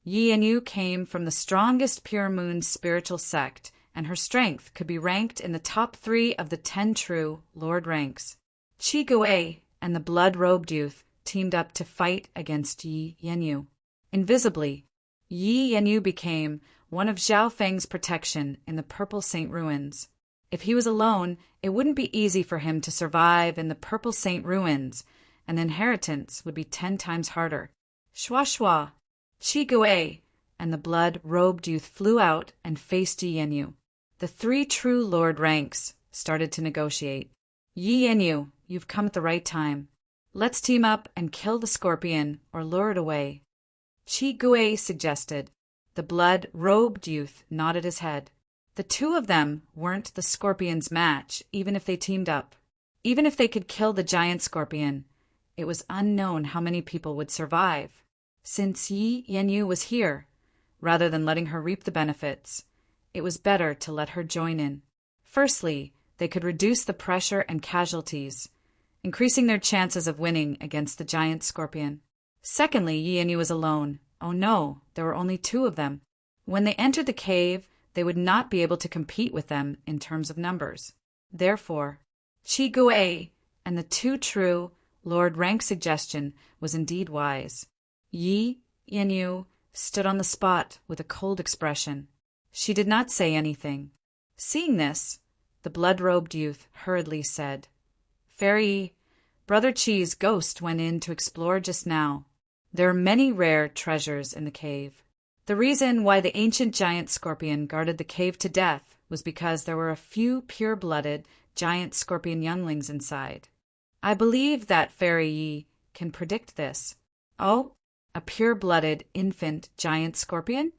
Yi Yanyu came from the strongest Pure Moon spiritual sect, and her strength could be ranked in the top 3 of the 10 True Lord ranks. Qi Gui and the blood-robed youth teamed up to fight against Yi Yanyu. Invisibly, Yi Yanyu became one of Zhao Feng's protection in the Purple Saint Ruins. If he was alone, it wouldn't be easy for him to survive in the Purple Saint Ruins, and the inheritance would be 10 times harder. Shua Shua, Qi Gui, and the blood-robed youth flew out and faced Yi Yanyu. The 3 True Lord ranks started to negotiate. Yi Yanyu, you've come at the right time. Let's team up and kill the scorpion or lure it away. Qi Gui suggested. The blood-robed youth nodded his head. The 2 of them weren't the scorpion's match, even if they teamed up. Even if they could kill the giant scorpion, it was unknown how many people would survive. Since Yi Yanyu was here, rather than letting her reap the benefits, it was better to let her join in. Firstly, they could reduce the pressure and casualties, increasing their chances of winning against the giant scorpion. Secondly, Yi Yanyu was alone. Oh no, there were only 2 of them. When they entered the cave, they would not be able to compete with them in terms of numbers. Therefore, Qi Gui and the 2 True Lord rank suggestion was indeed wise. Yi Yanyu stood on the spot with a cold expression. She did not say anything. Seeing this, the blood-robed youth hurriedly said, Fairy, Brother Qi's ghost went in to explore just now. There are many rare treasures in the cave. The reason why the ancient giant scorpion guarded the cave to death was because there were a few pure-blooded giant scorpion younglings inside. I believe that Fairy Yi can predict this. Oh, a pure-blooded infant giant scorpion?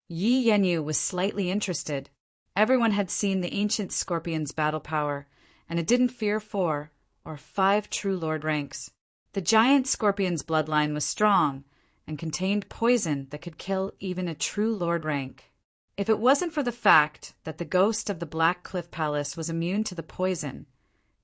Yi Yanyu was slightly interested. Everyone had seen the ancient scorpion's battle power, and it didn't fear 4 or 5 True Lord ranks. The giant scorpion's bloodline was strong and contained poison that could kill even a True Lord rank. If it wasn't for the fact that the ghost of the Black Cliff Palace was immune to the poison,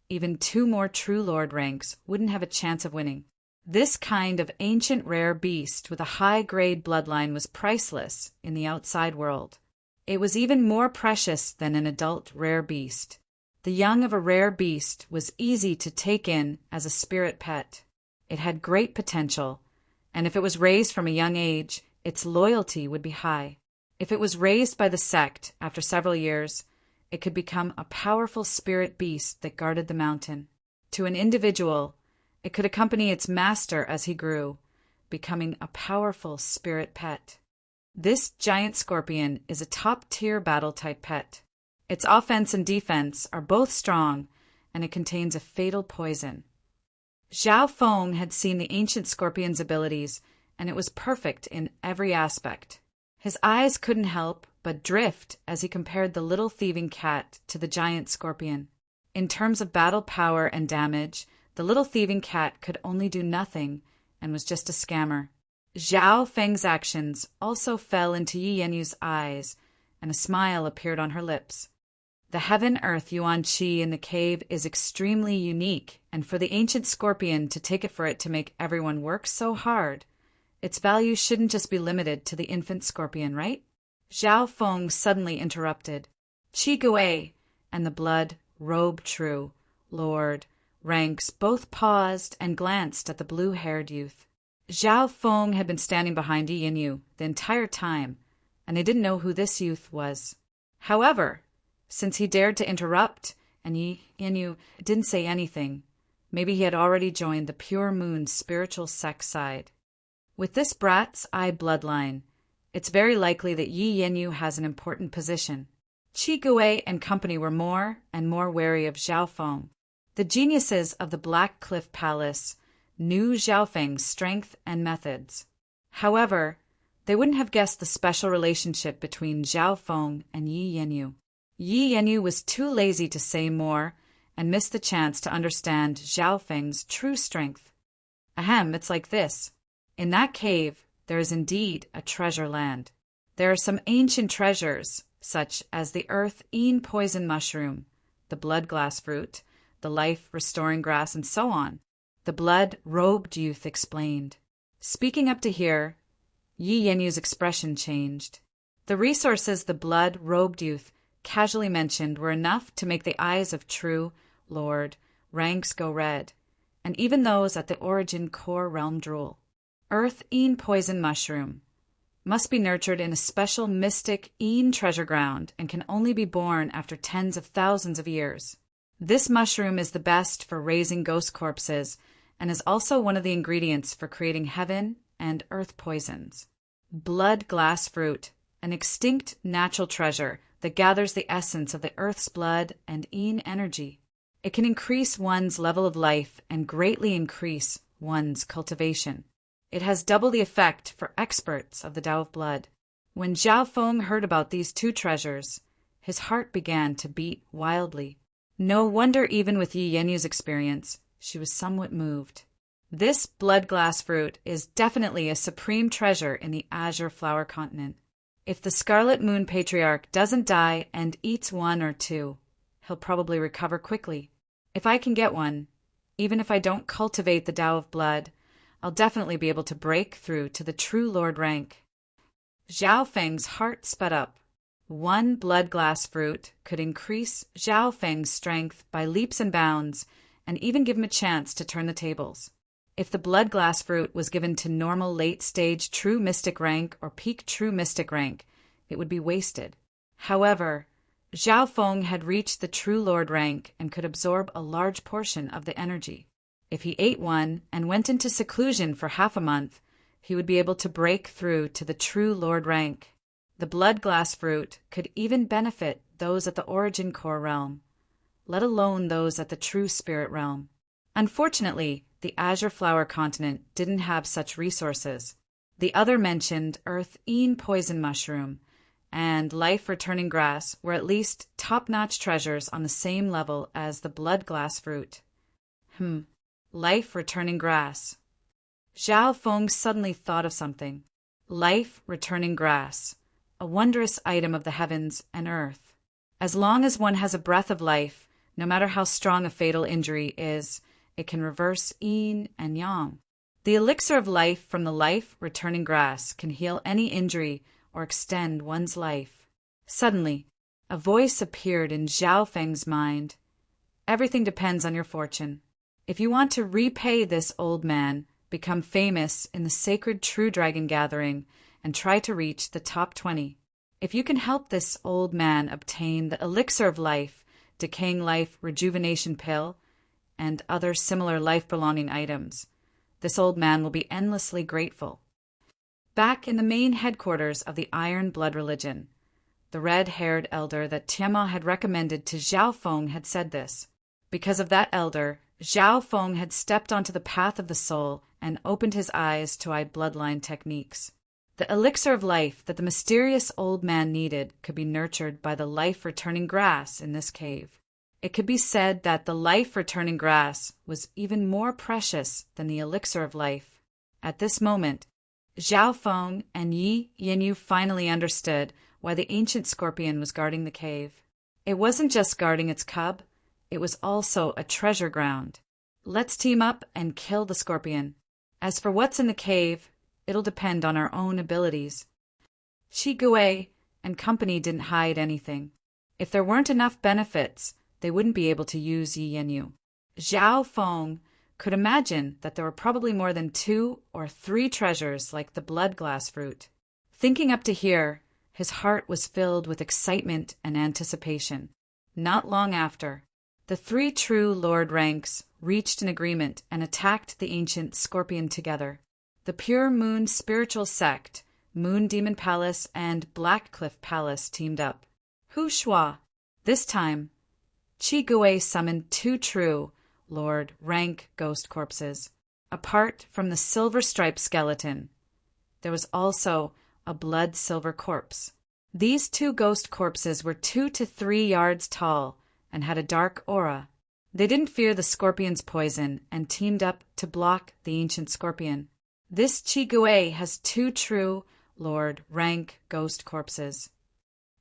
even 2 more True Lord ranks wouldn't have a chance of winning. This kind of ancient rare beast with a high-grade bloodline was priceless in the outside world. It was even more precious than an adult rare beast. The young of a rare beast was easy to take in as a spirit pet. It had great potential, and if it was raised from a young age, its loyalty would be high. If it was raised by the sect after several years, it could become a powerful spirit beast that guarded the mountain. To an individual, it could accompany its master as he grew, becoming a powerful spirit pet. This giant scorpion is a top-tier battle-type pet. Its offense and defense are both strong, and it contains a fatal poison. Zhao Feng had seen the ancient scorpion's abilities, and it was perfect in every aspect. His eyes couldn't help but drift as he compared the little thieving cat to the giant scorpion. In terms of battle power and damage, the little thieving cat could only do nothing and was just a scammer. Zhao Feng's actions also fell into Yi Yanyu's eyes, and a smile appeared on her lips. The Heaven-Earth Yuan Qi in the cave is extremely unique, and for the ancient scorpion to take it for it to make everyone work so hard, its value shouldn't just be limited to the infant scorpion, right? Zhao Feng suddenly interrupted. Qi Gui and the blood-robed True Lord ranks both paused and glanced at the blue-haired youth. Zhao Feng had been standing behind Yi Yanyu the entire time, and they didn't know who this youth was. However, since he dared to interrupt and Yi Yanyu didn't say anything, maybe he had already joined the Pure Moon spiritual sect side. With this brat's eye bloodline, It's very likely that Yi Yanyu has an important position. Qi Gui and company were more and more wary of Zhao Feng. The geniuses of the Black Cliff Palace knew Zhao Feng's strength and methods. However, they wouldn't have guessed the special relationship between Zhao Feng and Yi Yanyu. Yi Yanyu was too lazy to say more and missed the chance to understand Zhao Feng's true strength. Ahem, it's like this. In that cave, there is indeed a treasure land. There are some ancient treasures, such as the earth-ean poison mushroom, the blood glass fruit, the life-restoring grass, and so on. The blood-robed youth explained. Speaking up to here, Yi Yanyu's expression changed. The resources the blood-robed youth casually mentioned were enough to make the eyes of true Lord ranks go red, and even those at the origin core realm drool. Earth-ean poison mushroom must be nurtured in a special mystic-ean treasure ground and can only be born after tens of thousands of years. This mushroom is the best for raising ghost corpses and is also one of the ingredients for creating heaven and earth poisons. Blood glass fruit, an extinct natural treasure that gathers the essence of the earth's blood and ean energy. It can increase one's level of life and greatly increase one's cultivation. It has double the effect for experts of the Tao of Blood. When Zhao Feng heard about these two treasures, his heart began to beat wildly. No wonder even with Yi Yanyu's experience, she was somewhat moved. This blood glass fruit is definitely a supreme treasure in the Azure Flower Continent. If the Scarlet Moon Patriarch doesn't die and eats one or two, he'll probably recover quickly. If I can get one, even if I don't cultivate the Tao of Blood, I'll definitely be able to break through to the true Lord rank. Zhao Feng's heart sped up. One blood glass fruit could increase Zhao Feng's strength by leaps and bounds and even give him a chance to turn the tables. If the blood glass fruit was given to normal late-stage true mystic rank or peak true mystic rank, it would be wasted. However, Zhao Feng had reached the true Lord rank and could absorb a large portion of the energy. If he ate one and went into seclusion for half a month, he would be able to break through to the true Lord rank. The blood glass fruit could even benefit those at the origin core realm, let alone those at the true spirit realm. Unfortunately, the Azure Flower Continent didn't have such resources. The other mentioned earth-ean poison mushroom and life-returning grass were at least top-notch treasures on the same level as the blood glass fruit. Life-returning grass. Zhao Feng suddenly thought of something. Life-returning grass, a wondrous item of the heavens and earth. As long as one has a breath of life, no matter how strong a fatal injury is, it can reverse yin and yang. The elixir of life from the life-returning grass can heal any injury or extend one's life. Suddenly, a voice appeared in Zhao Feng's mind. Everything depends on your fortune. If you want to repay this old man, become famous in the sacred True Dragon Gathering, and try to reach the top 20. If you can help this old man obtain the elixir of life, decaying life rejuvenation pill, and other similar life-belonging items, this old man will be endlessly grateful. Back in the main headquarters of the Iron Blood Religion, the red-haired elder that Tiamat had recommended to Zhao Feng had said this. Because of that elder, Zhao Feng had stepped onto the path of the soul and opened his eyes to bloodline techniques. The elixir of life that the mysterious old man needed could be nurtured by the life-returning grass in this cave. It could be said that the life-returning grass was even more precious than the elixir of life. At this moment, Zhao Feng and Yi Yanyu finally understood why the ancient scorpion was guarding the cave. It wasn't just guarding its cub, it was also a treasure ground. Let's team up and kill the scorpion. As for what's in the cave, it'll depend on our own abilities. Qi Gui and company didn't hide anything. If there weren't enough benefits, they wouldn't be able to use Yi Yanyu. Zhao Feng could imagine that there were probably more than 2 or 3 treasures like the blood glass fruit. Thinking up to here, his heart was filled with excitement and anticipation. Not long after, the 3 true Lord ranks reached an agreement and attacked the ancient scorpion together. The Pure Moon spiritual sect Moon Demon Palace and Black Cliff Palace teamed up. Hu Shua. This time, Qi Gui summoned 2 true Lord rank ghost corpses. Apart from the silver-striped skeleton, there was also a blood-silver corpse. These 2 ghost corpses were 2 to 3 yards tall and had a dark aura. They didn't fear the scorpion's poison and teamed up to block the ancient scorpion. This Qi Gui has 2 true Lord rank ghost corpses.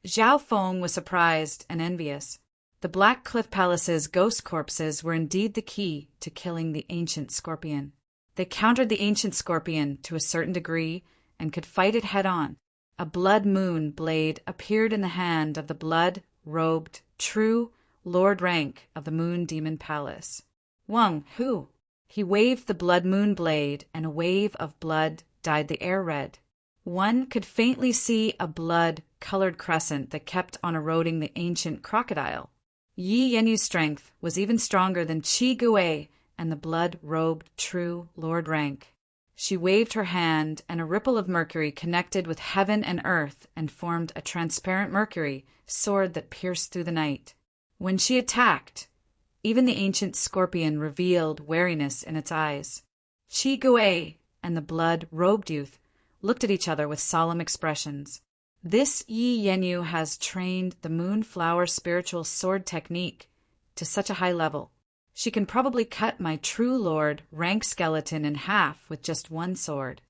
Zhao Feng was surprised and envious. The Black Cliff Palace's ghost corpses were indeed the key to killing the ancient scorpion. They countered the ancient scorpion to a certain degree and could fight it head-on. A blood moon blade appeared in the hand of the blood-robed, true Lord rank of the Moon Demon Palace. Wang Hu. He waved the blood moon blade, and a wave of blood dyed the air red. One could faintly see a blood-colored crescent that kept on eroding the ancient crocodile. Yi Yenyu's strength was even stronger than Qi Gui and the blood-robed true Lord rank. She waved her hand, and a ripple of mercury connected with heaven and earth and formed a transparent mercury sword that pierced through the night. When she attacked, even the ancient scorpion revealed wariness in its eyes. Qi Gui and the blood-robed youth looked at each other with solemn expressions. This Yi Yenyu has trained the Moonflower spiritual sword technique to such a high level. She can probably cut my true lord rank skeleton in half with just one sword.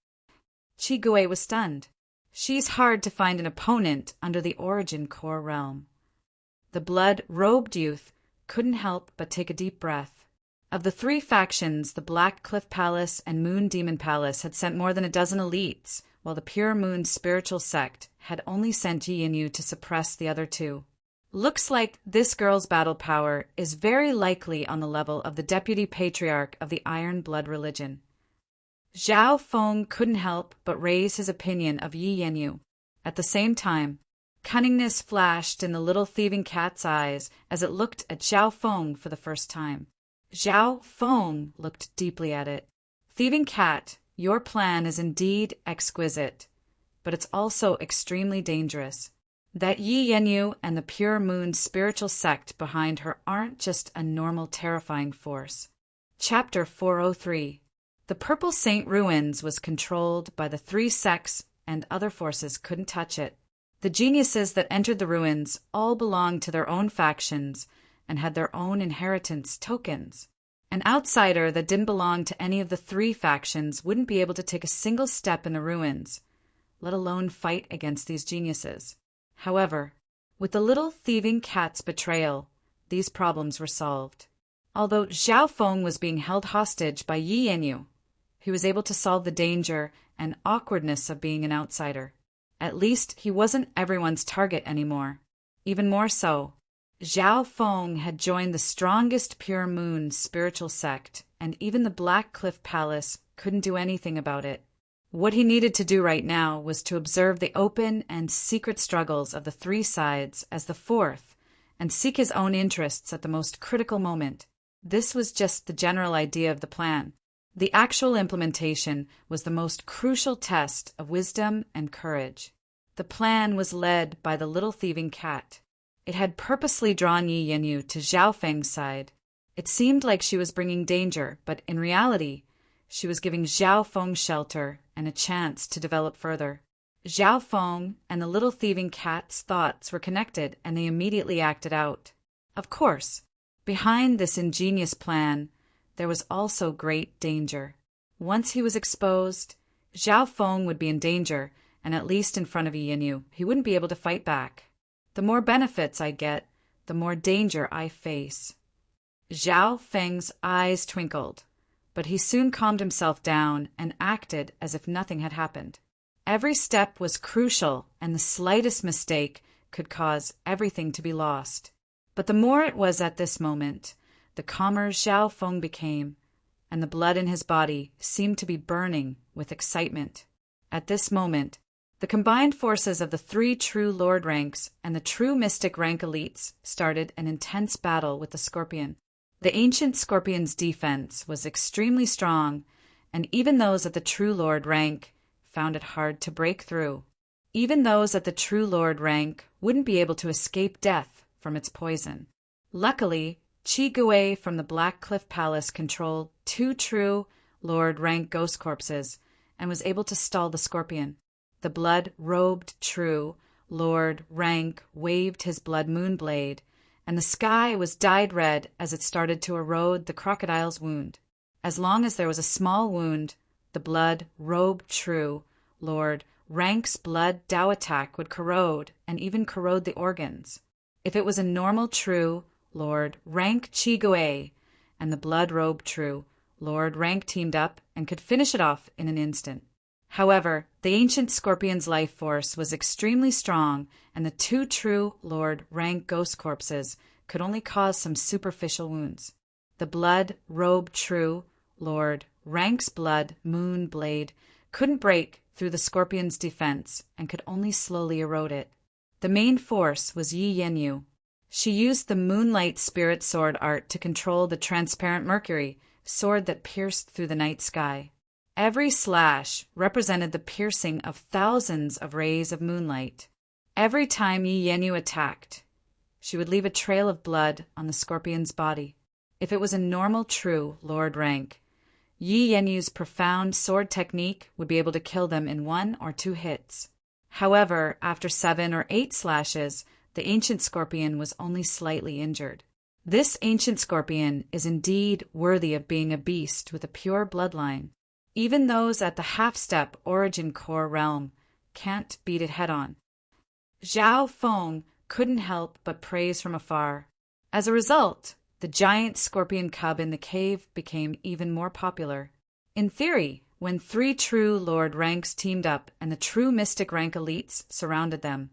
Qi Gui was stunned. She's hard to find an opponent under the Origin Core realm. The blood-robed youth couldn't help but take a deep breath. Of the 3 factions, the Black Cliff Palace and Moon Demon Palace had sent more than a dozen elites, while the Pure Moon spiritual sect had only sent Yi Yenyu to suppress the other 2. Looks like this girl's battle power is very likely on the level of the deputy patriarch of the Iron Blood religion. Zhao Feng couldn't help but raise his opinion of Yi Yenyu. At the same time, cunningness flashed in the little thieving cat's eyes as it looked at Zhao Feng for the first time. Zhao Feng looked deeply at it. Thieving cat, your plan is indeed exquisite, but it's also extremely dangerous. That Yi Yenyu and the Pure Moon spiritual sect behind her aren't just a normal terrifying force. Chapter 403. The Purple Saint Ruins was controlled by the 3 sects, and other forces couldn't touch it. The geniuses that entered the ruins all belonged to their own factions and had their own inheritance tokens. An outsider that didn't belong to any of the 3 factions wouldn't be able to take a single step in the ruins, let alone fight against these geniuses. However, with the little thieving cat's betrayal, these problems were solved. Although Zhao Feng was being held hostage by Yi Yenyu, he was able to solve the danger and awkwardness of being an outsider. At least he wasn't everyone's target anymore. Even more so, Zhao Feng had joined the strongest Pure Moon spiritual sect, and even the Black Cliff Palace couldn't do anything about it. What he needed to do right now was to observe the open and secret struggles of the 3 sides as the 4th, and seek his own interests at the most critical moment. This was just the general idea of the plan. The actual implementation was the most crucial test of wisdom and courage. The plan was led by the little thieving cat. It had purposely drawn Yi Yenyu to Zhao Feng's side. It seemed like she was bringing danger, but in reality, she was giving Zhao Feng shelter and a chance to develop further. Zhao Feng and the little thieving cat's thoughts were connected, and they immediately acted out. Of course, behind this ingenious plan, there was also great danger. Once he was exposed, Zhao Feng would be in danger, and at least in front of Yi Yenyu, he wouldn't be able to fight back. The more benefits I get, the more danger I face. Zhao Feng's eyes twinkled, but he soon calmed himself down and acted as if nothing had happened. Every step was crucial, and the slightest mistake could cause everything to be lost. But the more it was at this moment, the calmer Zhao Feng became, and the blood in his body seemed to be burning with excitement. At this moment, the combined forces of the 3 true Lord ranks and the true Mystic rank elites started an intense battle with the Scorpion. The ancient Scorpion's defense was extremely strong, and even those of the true Lord rank found it hard to break through. Even those at the true Lord rank wouldn't be able to escape death from its poison. Luckily, Chi Gui from the Black Cliff Palace controlled 2 true Lord rank ghost corpses and was able to stall the scorpion. The blood-robed true Lord rank waved his blood moon blade, and the sky was dyed red as it started to erode the crocodile's wound. As long as there was a small wound, the blood-robed true Lord rank's blood Dao attack would corrode and even corrode the organs. If it was a normal true Lord rank Chi Gui and the blood-robed true Lord rank teamed up and could finish it off in an instant. However, the ancient scorpion's life force was extremely strong, and the 2 true Lord rank ghost corpses could only cause some superficial wounds. The blood-robed true Lord rank's blood moon blade couldn't break through the scorpion's defense and could only slowly erode it. The main force was Yi Yenyu. She used the moonlight spirit sword art to control the transparent mercury sword that pierced through the night sky. Every slash represented the piercing of thousands of rays of moonlight. Every time Yi Yenyu attacked, she would leave a trail of blood on the scorpion's body. If it was a normal true Lord rank, Yi Yenyu's profound sword technique would be able to kill them in 1 or 2 hits. However, after 7 or 8 slashes, the ancient scorpion was only slightly injured. This ancient scorpion is indeed worthy of being a beast with a pure bloodline. Even those at the half-step origin core realm can't beat it head-on. Zhao Feng couldn't help but praise from afar. As a result, the giant scorpion cub in the cave became even more popular. In theory, when 3 true Lord ranks teamed up and the true mystic rank elites surrounded them,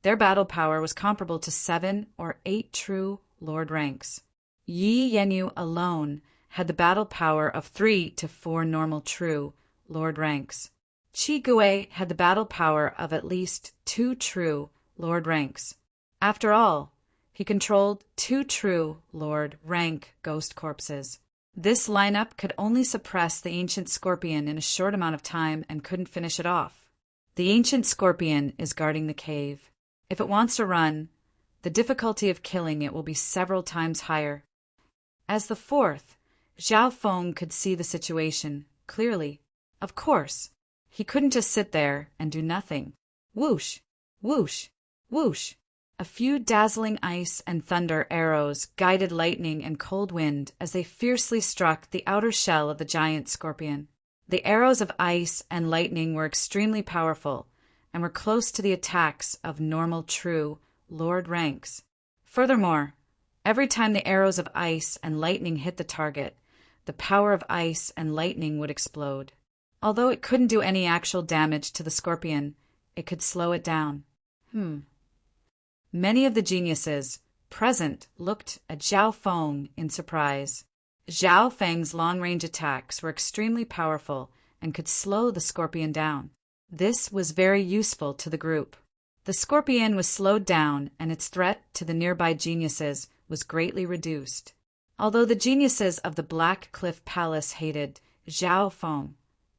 their battle power was comparable to 7 or 8 true Lord ranks. Yi Yenyu alone had the battle power of 3 to 4 normal true Lord ranks. Chi Gui had the battle power of at least 2 true Lord ranks. After all, he controlled 2 true Lord rank ghost corpses. This lineup could only suppress the ancient scorpion in a short amount of time and couldn't finish it off. The ancient scorpion is guarding the cave. If it wants to run, the difficulty of killing it will be several times higher. As the 4th, Zhao Feng could see the situation clearly. Of course, he couldn't just sit there and do nothing. Whoosh, whoosh, whoosh. A few dazzling ice and thunder arrows guided lightning and cold wind as they fiercely struck the outer shell of the giant scorpion. The arrows of ice and lightning were extremely powerful and were close to the attacks of normal true Lord ranks. Furthermore, every time the arrows of ice and lightning hit the target, the power of ice and lightning would explode. Although it couldn't do any actual damage to the scorpion, it could slow it down. Many of the geniuses present looked at Zhao Feng in surprise. Zhao Feng's long-range attacks were extremely powerful and could slow the scorpion down. This was very useful to the group. The scorpion was slowed down and its threat to the nearby geniuses was greatly reduced. Although the geniuses of the Black Cliff Palace hated Zhao Feng,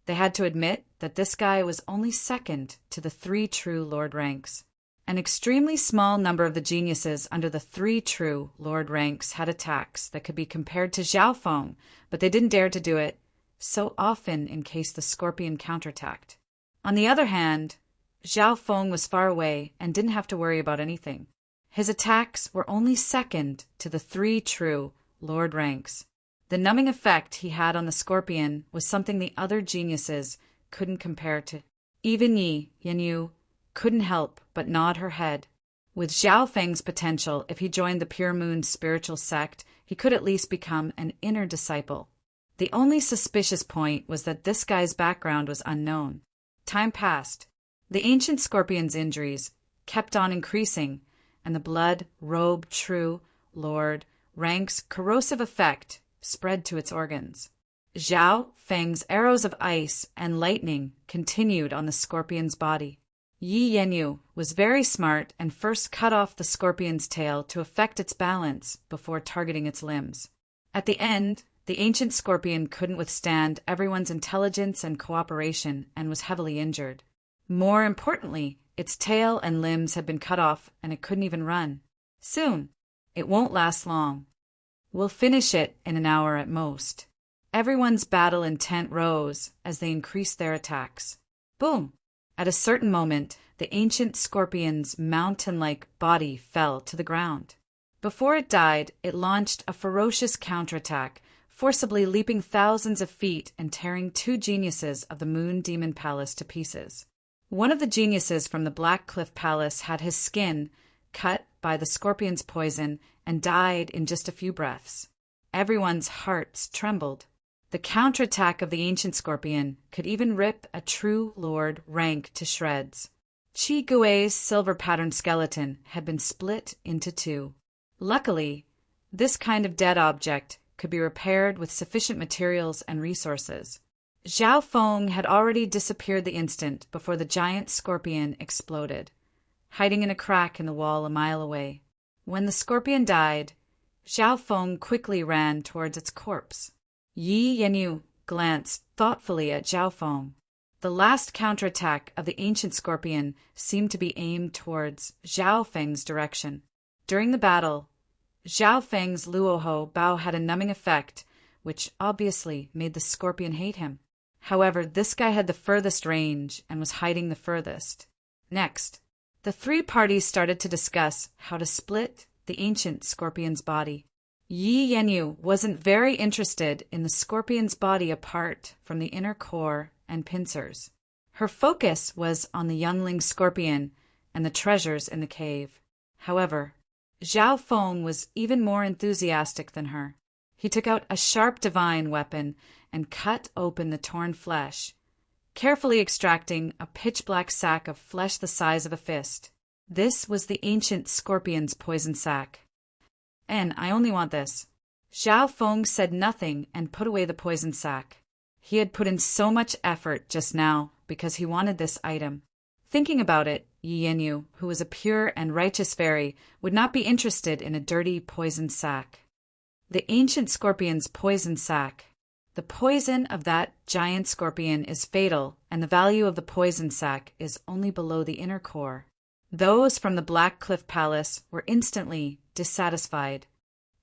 they had to admit that this guy was only second to the 3 true Lord ranks. An extremely small number of the geniuses under the 3 true Lord ranks had attacks that could be compared to Zhao Feng, but they didn't dare to do it so often in case the scorpion counterattacked. On the other hand, Zhao Feng was far away and didn't have to worry about anything. His attacks were only second to the 3 true Lord ranks. The numbing effect he had on the scorpion was something the other geniuses couldn't compare to. Even Yi Yenyu couldn't help but nod her head. With Zhao Feng's potential, if he joined the Pure Moon spiritual sect, he could at least become an inner disciple. The only suspicious point was that this guy's background was unknown. Time passed. The ancient scorpion's injuries kept on increasing, and the blood-robed true Lord rank's corrosive effect spread to its organs. Zhao Feng's arrows of ice and lightning continued on the scorpion's body. Yi Yenyu was very smart and first cut off the scorpion's tail to affect its balance before targeting its limbs. At the end, The ancient scorpion couldn't withstand everyone's intelligence and cooperation and was heavily injured. More importantly, its tail and limbs had been cut off and it couldn't even run. Soon. It won't last long. We'll finish it in an hour at most. Everyone's battle intent rose as they increased their attacks. Boom! At a certain moment, the ancient scorpion's mountain-like body fell to the ground. Before it died, it launched a ferocious counterattack, forcibly leaping thousands of feet and tearing two geniuses of the Moon Demon Palace to pieces. One of the geniuses from the Black Cliff Palace had his skin cut by the scorpion's poison and died in just a few breaths. Everyone's hearts trembled. The counterattack of the ancient scorpion could even rip a true lord rank to shreds. Chi Gui's silver-patterned skeleton had been split into two. Luckily, this kind of dead object could be repaired with sufficient materials and resources. Zhao Feng had already disappeared the instant before the giant scorpion exploded, hiding in a crack in the wall a mile away. When the scorpion died, Zhao Feng quickly ran towards its corpse. Yi Yanyu glanced thoughtfully at Zhao Feng. The last counterattack of the ancient scorpion seemed to be aimed towards Zhao Feng's direction. During the battle, Zhao Feng's Luoho bow had a numbing effect, which obviously made the scorpion hate him. However, this guy had the furthest range and was hiding the furthest. Next, the three parties started to discuss how to split the ancient scorpion's body. Yi Yanyu wasn't very interested in the scorpion's body apart from the inner core and pincers. Her focus was on the youngling scorpion and the treasures in the cave. However, Zhao Feng was even more enthusiastic than her. He took out a sharp divine weapon and cut open the torn flesh, carefully extracting a pitch-black sack of flesh the size of a fist. This was the ancient scorpion's poison sac. "And I only want this." Zhao Feng said nothing and put away the poison sac. He had put in so much effort just now because he wanted this item. Thinking about it, Yi Yanyu, who was a pure and righteous fairy, would not be interested in a dirty poison sac. The ancient scorpion's poison sac. The poison of that giant scorpion is fatal, and the value of the poison sac is only below the inner core. Those from the Black Cliff Palace were instantly dissatisfied.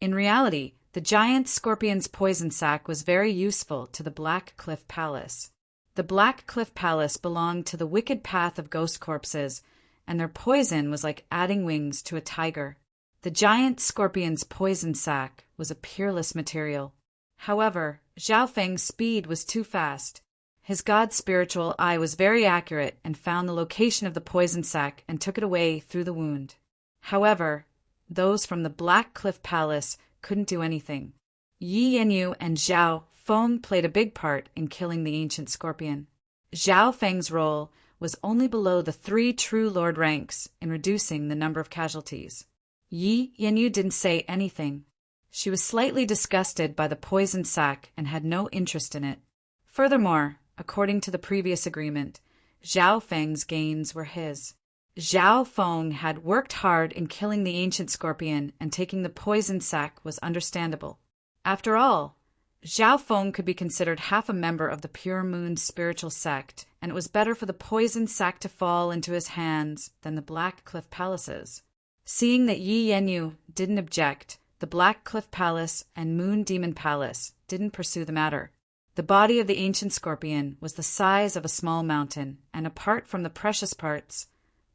In reality, the giant scorpion's poison sac was very useful to the Black Cliff Palace. The Black Cliff Palace belonged to the wicked path of ghost corpses, and their poison was like adding wings to a tiger. The giant scorpion's poison sac was a peerless material. However, Zhao Feng's speed was too fast. His god spiritual eye was very accurate and found the location of the poison sac and took it away through the wound. However, those from the Black Cliff Palace couldn't do anything. Yi Yanyu and Zhao Feng played a big part in killing the ancient scorpion. Zhao Feng's role was only below the 3 true lord ranks in reducing the number of casualties. Yi Yanyu didn't say anything. She was slightly disgusted by the poison sac and had no interest in it. Furthermore, according to the previous agreement, Zhao Feng's gains were his. Zhao Feng had worked hard in killing the ancient scorpion, and taking the poison sac was understandable. After all, Zhao Feng could be considered half a member of the Pure Moon spiritual sect, and it was better for the poison sac to fall into his hands than the Black Cliff Palace's. Seeing that Yi Yanyu didn't object, the Black Cliff Palace and Moon Demon Palace didn't pursue the matter. The body of the ancient scorpion was the size of a small mountain, and apart from the precious parts,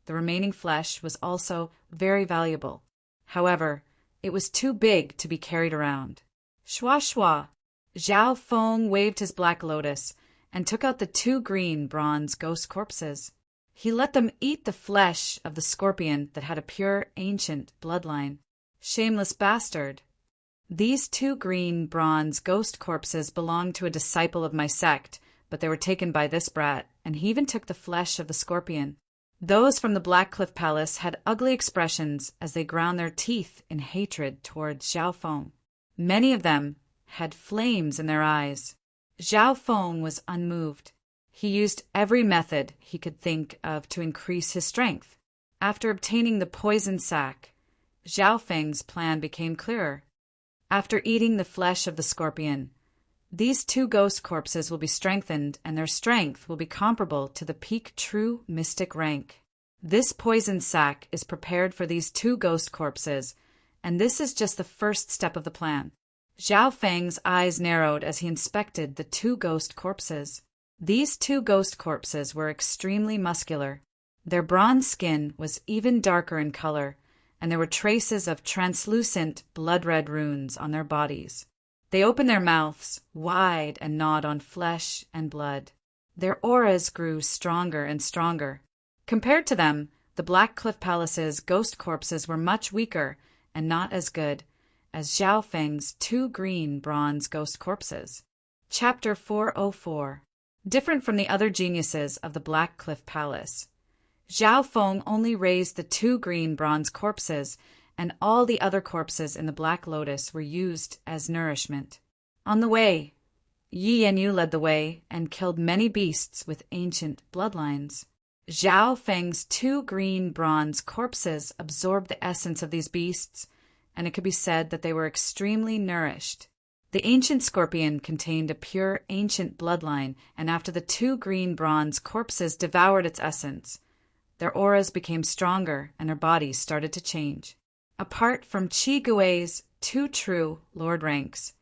the remaining flesh was also very valuable. However, it was too big to be carried around. Shwa shwa! Zhao Feng waved his black lotus and took out the 2 green bronze ghost corpses. He let them eat the flesh of the scorpion that had a pure ancient bloodline. Shameless bastard! These 2 green bronze ghost corpses belonged to a disciple of my sect, but they were taken by this brat, and he even took the flesh of the scorpion. Those from the Black Cliff Palace had ugly expressions as they ground their teeth in hatred towards Zhao Feng. Many of them had flames in their eyes. Zhao Feng was unmoved. He used every method he could think of to increase his strength. After obtaining the poison sac, Zhao Feng's plan became clearer. After eating the flesh of the scorpion, These two ghost corpses will be strengthened, and their strength will be comparable to the peak true mystic rank. This poison sac is prepared for these two ghost corpses, and this is just the first step of the plan. Zhao Feng's eyes narrowed as he inspected the two ghost corpses. These two ghost corpses were extremely muscular. Their bronze skin was even darker in color, and there were traces of translucent blood-red runes on their bodies. They opened their mouths wide and gnawed on flesh and blood. Their auras grew stronger and stronger. Compared to them, the Black Cliff Palace's ghost corpses were much weaker and not as good as Zhao Feng's two green bronze ghost corpses. Chapter 404. Different from the other geniuses of the Black Cliff Palace, Zhao Feng only raised the two green bronze corpses, and all the other corpses in the Black Lotus were used as nourishment. On the way, Yi Yanyu led the way and killed many beasts with ancient bloodlines. Zhao Feng's two green bronze corpses absorbed the essence of these beasts, and it could be said that they were extremely nourished. The ancient scorpion contained a pure ancient bloodline, and after the two green bronze corpses devoured its essence, their auras became stronger and their bodies started to change. Apart from Qi Gui's two true Lord ranks,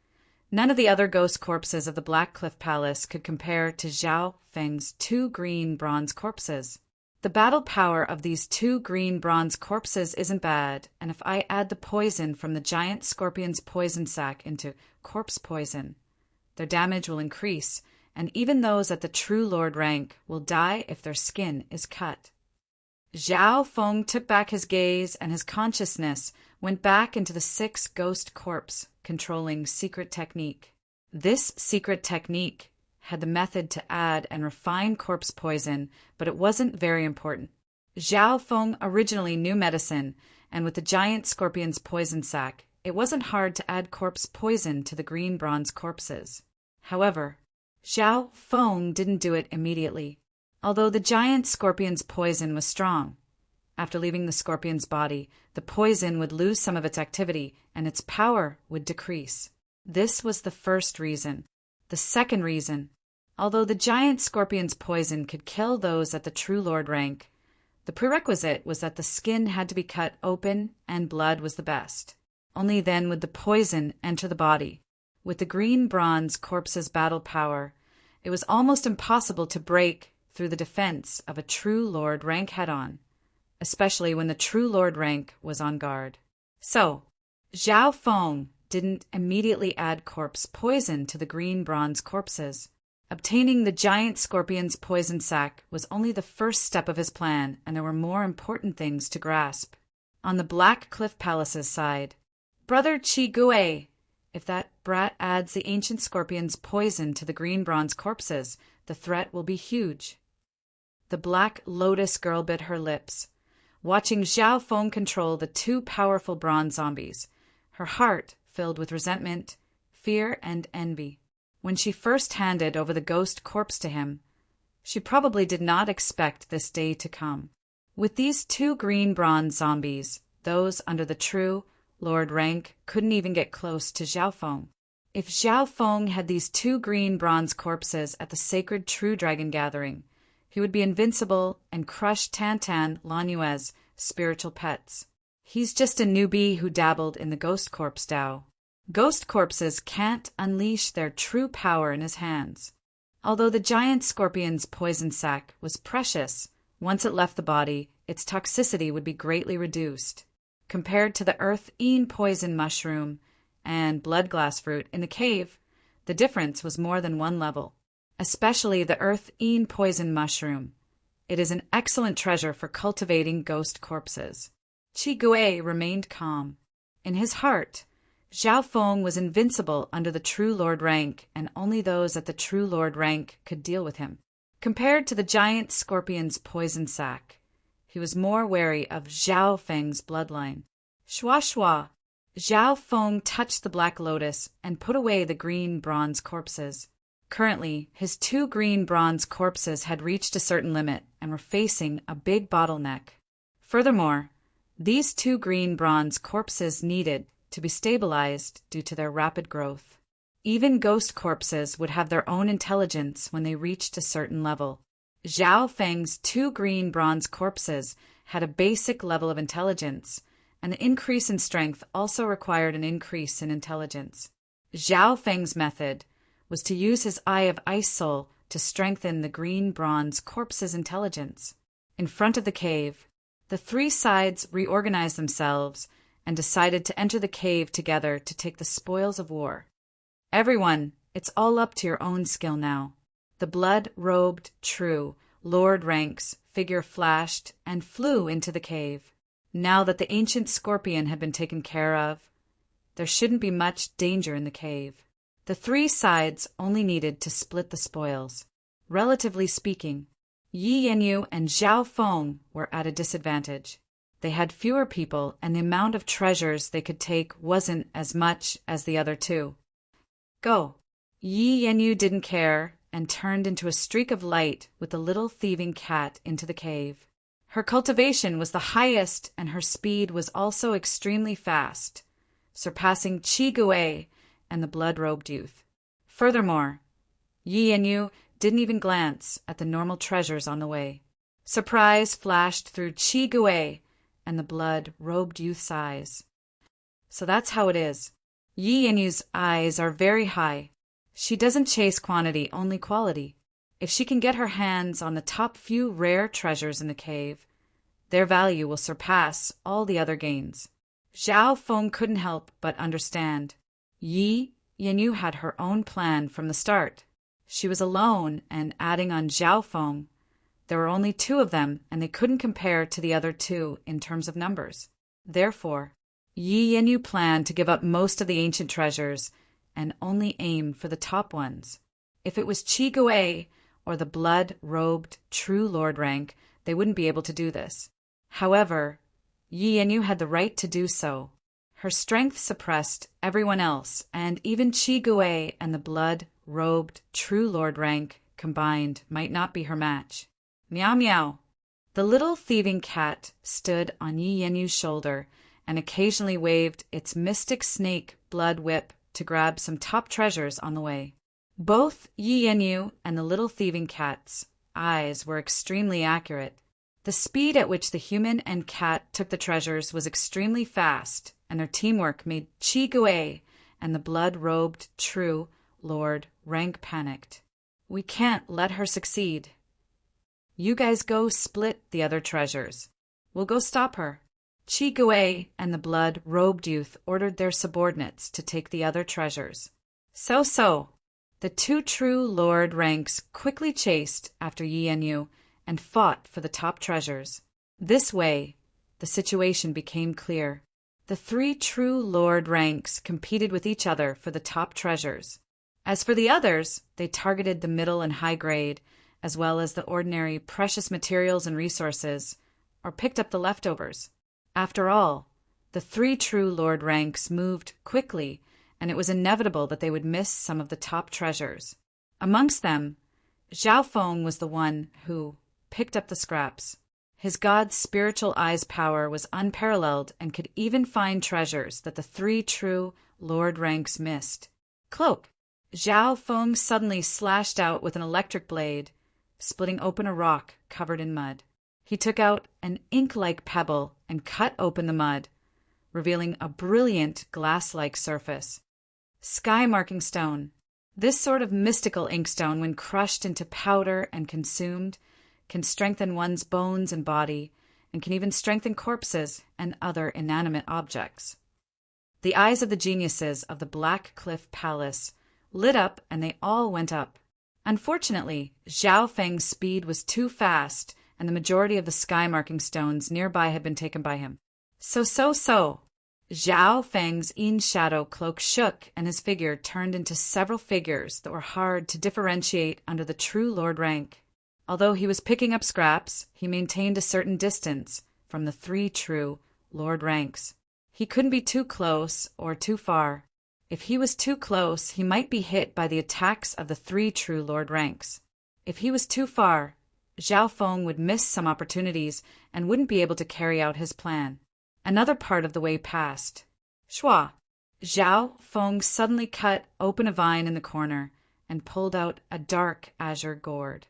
none of the other ghost corpses of the Black Cliff Palace could compare to Zhao Feng's two green bronze corpses. The battle power of these two green bronze corpses isn't bad, and if I add the poison from the giant scorpion's poison sac into corpse poison, their damage will increase, and even those at the true Lord rank will die if their skin is cut. Zhao Feng took back his gaze, and his consciousness went back into the 6 ghost corpse controlling secret technique. This secret technique had the method to add and refine corpse poison, but it wasn't very important. Zhao Feng originally knew medicine, and with the giant scorpion's poison sac, it wasn't hard to add corpse poison to the green bronze corpses. However, Zhao Feng didn't do it immediately. Although the giant scorpion's poison was strong, after leaving the scorpion's body, the poison would lose some of its activity and its power would decrease. This was the first reason. The second reason, although the giant scorpion's poison could kill those at the true Lord rank, the prerequisite was that the skin had to be cut open and blood was the best. Only then would the poison enter the body. With the green bronze corpse's battle power, it was almost impossible to break through the defense of a true Lord rank head-on, especially when the true Lord rank was on guard. So, Zhao Feng didn't immediately add corpse poison to the green bronze corpses. Obtaining the giant scorpion's poison sac was only the first step of his plan, and there were more important things to grasp. On the Black Cliff Palace's side, Brother Qi Gui, if that brat adds the ancient scorpion's poison to the green bronze corpses, the threat will be huge. The Black Lotus girl bit her lips, watching Zhao Feng control the 2 powerful bronze zombies, her heart filled with resentment, fear, and envy. When she first handed over the ghost corpse to him, she probably did not expect this day to come. With these 2 green bronze zombies, those under the true Lord rank couldn't even get close to Zhao Feng. If Zhao Feng had these 2 green bronze corpses at the sacred True Dragon Gathering, he would be invincible and crush Tan Lan Yue's spiritual pets. He's just a newbie who dabbled in the ghost corpse Dao. Ghost corpses can't unleash their true power in his hands. Although the giant scorpion's poison sac was precious, once it left the body, its toxicity would be greatly reduced. Compared to the earth-ean poison mushroom and blood glass fruit in the cave, the difference was more than 1 level. Especially the earth-ean poison mushroom. It is an excellent treasure for cultivating ghost corpses. Qi Gui remained calm. In his heart, Zhao Feng was invincible under the true Lord rank, and only those at the true Lord rank could deal with him. Compared to the giant scorpion's poison sac, he was more wary of Zhao Feng's bloodline. Shua shua! Zhao Feng touched the Black Lotus and put away the green bronze corpses. Currently, his 2 green bronze corpses had reached a certain limit and were facing a big bottleneck. Furthermore, these 2 green bronze corpses needed to be stabilized due to their rapid growth. Even ghost corpses would have their own intelligence when they reached a certain level. Zhao Feng's 2 green bronze corpses had a basic level of intelligence, and the increase in strength also required an increase in intelligence. Zhao Feng's method was to use his Eye of Ice Soul to strengthen the green bronze corpse's intelligence. In front of the cave, the 3 sides reorganized themselves and decided to enter the cave together to take the spoils of war. Everyone, it's all up to your own skill now. The blood-robed, true, Lord Rank's figure flashed and flew into the cave. Now that the ancient scorpion had been taken care of, there shouldn't be much danger in the cave. The 3 sides only needed to split the spoils. Relatively speaking, Yi Yanyu and Zhao Feng were at a disadvantage. They had fewer people, and the amount of treasures they could take wasn't as much as the other 2. Go! Yi Yanyu didn't care and turned into a streak of light with the little thieving cat into the cave. Her cultivation was the highest and her speed was also extremely fast, surpassing Qi Gui and the blood-robed youth. Furthermore, Yi Yanyu didn't even glance at the normal treasures on the way. Surprise flashed through Qi Gui and the blood-robed youth's eyes. So that's how it is. Yi Yanyu's eyes are very high. She doesn't chase quantity, only quality. If she can get her hands on the top few rare treasures in the cave, their value will surpass all the other gains. Zhao Feng couldn't help but understand. Yi Yanyu had her own plan from the start. She was alone, and adding on Zhao Feng, there were only 2 of them, and they couldn't compare to the other 2 in terms of numbers. Therefore, Yi Yanyu planned to give up most of the ancient treasures and only aim for the top ones. If it was Qi Gui or the blood-robed true Lord rank, they wouldn't be able to do this. However, Yi Yanyu had the right to do so. Her strength suppressed everyone else, and even Qi Gui and the blood-robed true Lord rank combined might not be her match. Meow meow. The little thieving cat stood on Yi Yanyu's shoulder and occasionally waved its mystic snake blood whip to grab some top treasures on the way. Both Yi Yanyu and the little thieving cat's eyes were extremely accurate. The speed at which the human and cat took the treasures was extremely fast, and their teamwork made Qi Gui and the blood-robed true Lord rank panicked. We can't let her succeed. You guys go split the other treasures. We'll go stop her. Qi Gui and the blood-robed youth ordered their subordinates to take the other treasures. So. The 2 true Lord ranks quickly chased after Yi Yanyu and fought for the top treasures. This way, the situation became clear. The 3 true Lord ranks competed with each other for the top treasures. As for the others, they targeted the middle and high grade, as well as the ordinary precious materials and resources, or picked up the leftovers. After all, the 3 true Lord ranks moved quickly, and it was inevitable that they would miss some of the top treasures. Amongst them, Zhao Feng was the one who picked up the scraps. His god's spiritual eye's power was unparalleled and could even find treasures that the 3 true Lord ranks missed. Cloak! Zhao Feng suddenly slashed out with an electric blade, splitting open a rock covered in mud. He took out an ink-like pebble and cut open the mud, revealing a brilliant glass-like surface. Sky-marking stone. This sort of mystical inkstone, when crushed into powder and consumed, can strengthen one's bones and body, and can even strengthen corpses and other inanimate objects. The eyes of the geniuses of the Black Cliff Palace lit up, and they all went up. Unfortunately, Zhao Feng's speed was too fast, and the majority of the sky-marking stones nearby had been taken by him. So. Zhao Feng's in-shadow cloak shook, and his figure turned into several figures that were hard to differentiate under the true Lord rank. Although he was picking up scraps, he maintained a certain distance from the 3 true Lord ranks. He couldn't be too close or too far. If he was too close, he might be hit by the attacks of the 3 true Lord ranks. If he was too far, Zhao Feng would miss some opportunities and wouldn't be able to carry out his plan. Another part of the way passed. Shua! Zhao Feng suddenly cut open a vine in the corner and pulled out a dark azure gourd.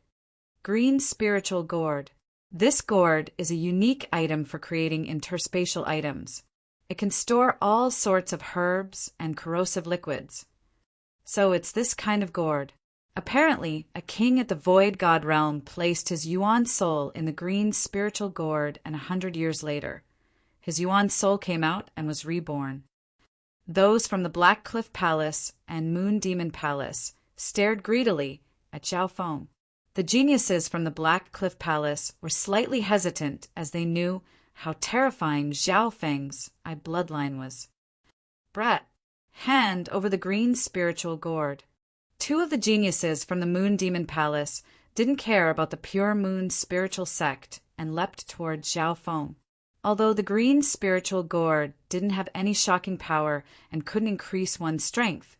Green spiritual gourd. This gourd is a unique item for creating interspatial items. It can store all sorts of herbs and corrosive liquids. So it's this kind of gourd. Apparently, a king at the Void God realm placed his Yuan soul in the green spiritual gourd, and 100 years later, his Yuan soul came out and was reborn. Those from the Black Cliff Palace and Moon Demon Palace stared greedily at Zhao Feng. The geniuses from the Black Cliff Palace were slightly hesitant as they knew how terrifying Zhao Feng's bloodline was. Brat, hand over the green spiritual gourd. Two of the geniuses from the Moon Demon Palace didn't care about the pure moon spiritual sect and leapt toward Zhao Feng. Although the green spiritual gourd didn't have any shocking power and couldn't increase one's strength,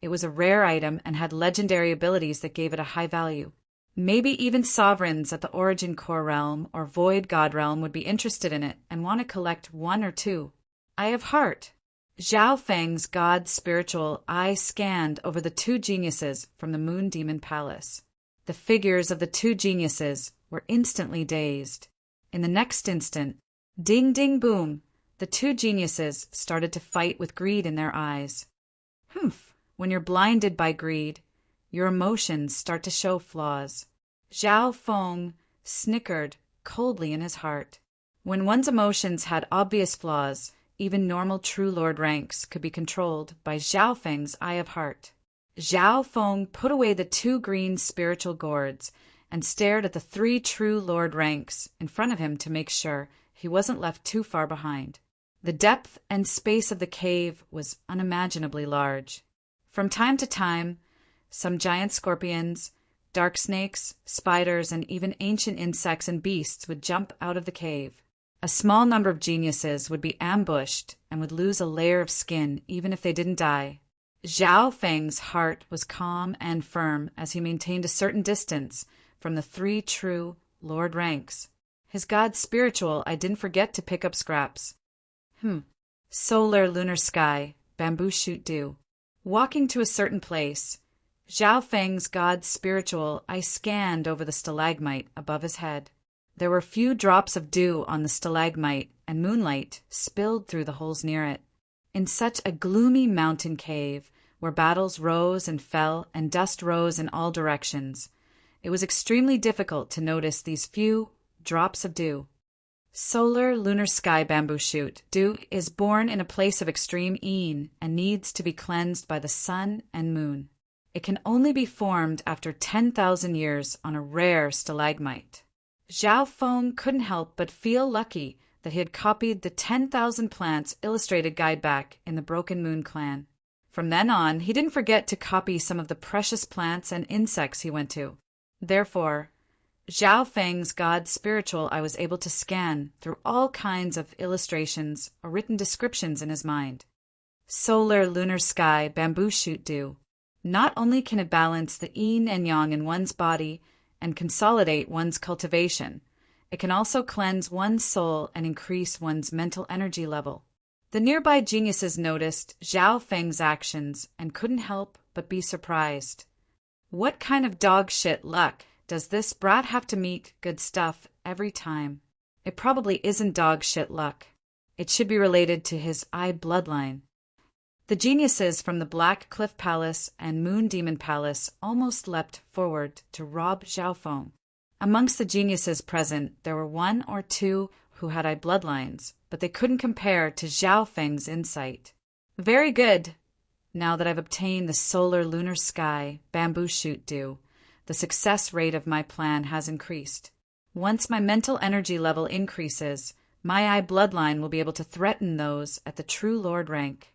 it was a rare item and had legendary abilities that gave it a high value. Maybe even sovereigns at the Origin Core realm or Void God realm would be interested in it and want to collect one or two. Eye of Heart. Zhao Feng's god spiritual eye scanned over the two geniuses from the Moon Demon Palace. The figures of the two geniuses were instantly dazed. In the next instant, ding ding boom, the two geniuses started to fight with greed in their eyes. Humph, when you're blinded by greed, your emotions start to show flaws. Zhao Feng snickered coldly in his heart. When one's emotions had obvious flaws, even normal True Lord ranks could be controlled by Zhao Feng's Eye of Heart. Zhao Feng put away the two green spiritual gourds and stared at the 3 True Lord ranks in front of him to make sure he wasn't left too far behind. The depth and space of the cave was unimaginably large. From time to time, some giant scorpions, dark snakes, spiders, and even ancient insects and beasts would jump out of the cave. A small number of geniuses would be ambushed and would lose a layer of skin even if they didn't die. Zhao Feng's heart was calm and firm as he maintained a certain distance from the 3 True Lord ranks. His god spiritual, I didn't forget to pick up scraps. Solar lunar sky, bamboo shoot dew. Walking to a certain place, Zhao Feng's god spiritual I scanned over the stalagmite above his head. There were few drops of dew on the stalagmite, and moonlight spilled through the holes near it. In such a gloomy mountain cave, where battles rose and fell and dust rose in all directions, it was extremely difficult to notice these few drops of dew. Solar lunar sky bamboo shoot. Dew is born in a place of extreme yin and needs to be cleansed by the sun and moon. It can only be formed after 10,000 years on a rare stalagmite. Zhao Feng couldn't help but feel lucky that he had copied the 10,000 Plants Illustrated Guide back in the Broken Moon clan. From then on, he didn't forget to copy some of the precious plants and insects he went to. Therefore, Zhao Feng's god spiritual I was able to scan through all kinds of illustrations or written descriptions in his mind. Solar lunar sky bamboo shoot dew. Not only can it balance the yin and yang in one's body and consolidate one's cultivation, it can also cleanse one's soul and increase one's mental energy level. The nearby geniuses noticed Zhao Feng's actions and couldn't help but be surprised. What kind of dog shit luck does this brat have to meet good stuff every time? It probably isn't dog shit luck. It should be related to his eye bloodline. The geniuses from the Black Cliff Palace and Moon Demon Palace almost leapt forward to rob Zhao Feng. Amongst the geniuses present, there were 1 or 2 who had eye bloodlines, but they couldn't compare to Zhao Feng's insight. Very good. Now that I've obtained the solar lunar sky bamboo shoot dew, the success rate of my plan has increased. Once my mental energy level increases, my eye bloodline will be able to threaten those at the True Lord rank.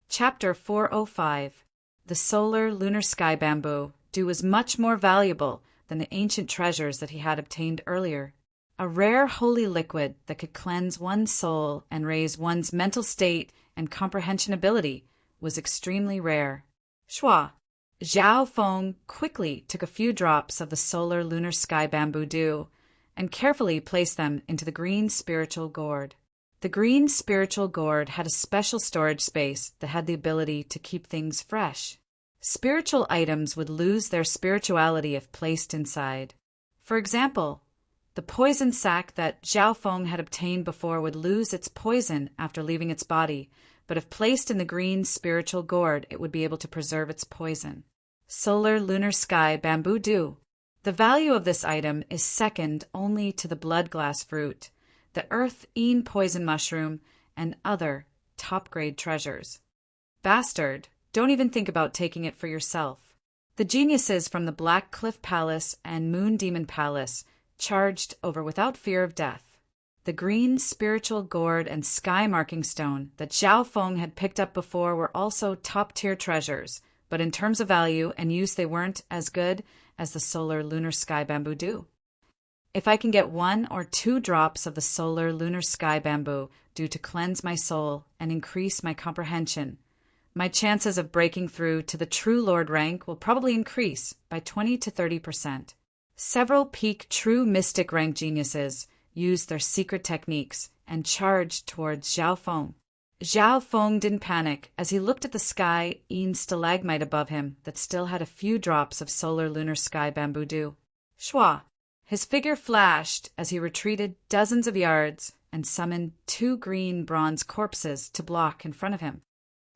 Chapter 405. The solar lunar sky bamboo dew was much more valuable than the ancient treasures that he had obtained earlier. A rare holy liquid that could cleanse one's soul and raise one's mental state and comprehension ability was extremely rare. Shua. Zhao Feng quickly took a few drops of the solar lunar sky bamboo dew and carefully placed them into the green spiritual gourd. The green spiritual gourd had a special storage space that had the ability to keep things fresh. Spiritual items would lose their spirituality if placed inside. For example, the poison sac that Zhao Feng had obtained before would lose its poison after leaving its body, but if placed in the green spiritual gourd, it would be able to preserve its poison. Solar Lunar Sky Bamboo Dew. The value of this item is second only to the blood glass fruit, the earth een poison mushroom, and other top-grade treasures. Bastard, don't even think about taking it for yourself. The geniuses from the Black Cliff Palace and Moon Demon Palace charged over without fear of death. The green spiritual gourd and sky marking stone that Zhao Feng had picked up before were also top-tier treasures, but in terms of value and use they weren't as good as the Solar Lunar Sky Bamboo Dew. If I can get 1 or 2 drops of the Solar Lunar Sky Bamboo Dew to cleanse my soul and increase my comprehension, my chances of breaking through to the True Lord rank will probably increase by 20 to 30%. Several peak True Mystic rank geniuses used their secret techniques and charged towards Zhao Feng. Zhao Feng didn't panic as he looked at the sky een stalagmite above him that still had a few drops of Solar Lunar Sky Bamboo Dew. Shwa! His figure flashed as he retreated dozens of yards and summoned 2 green bronze corpses to block in front of him.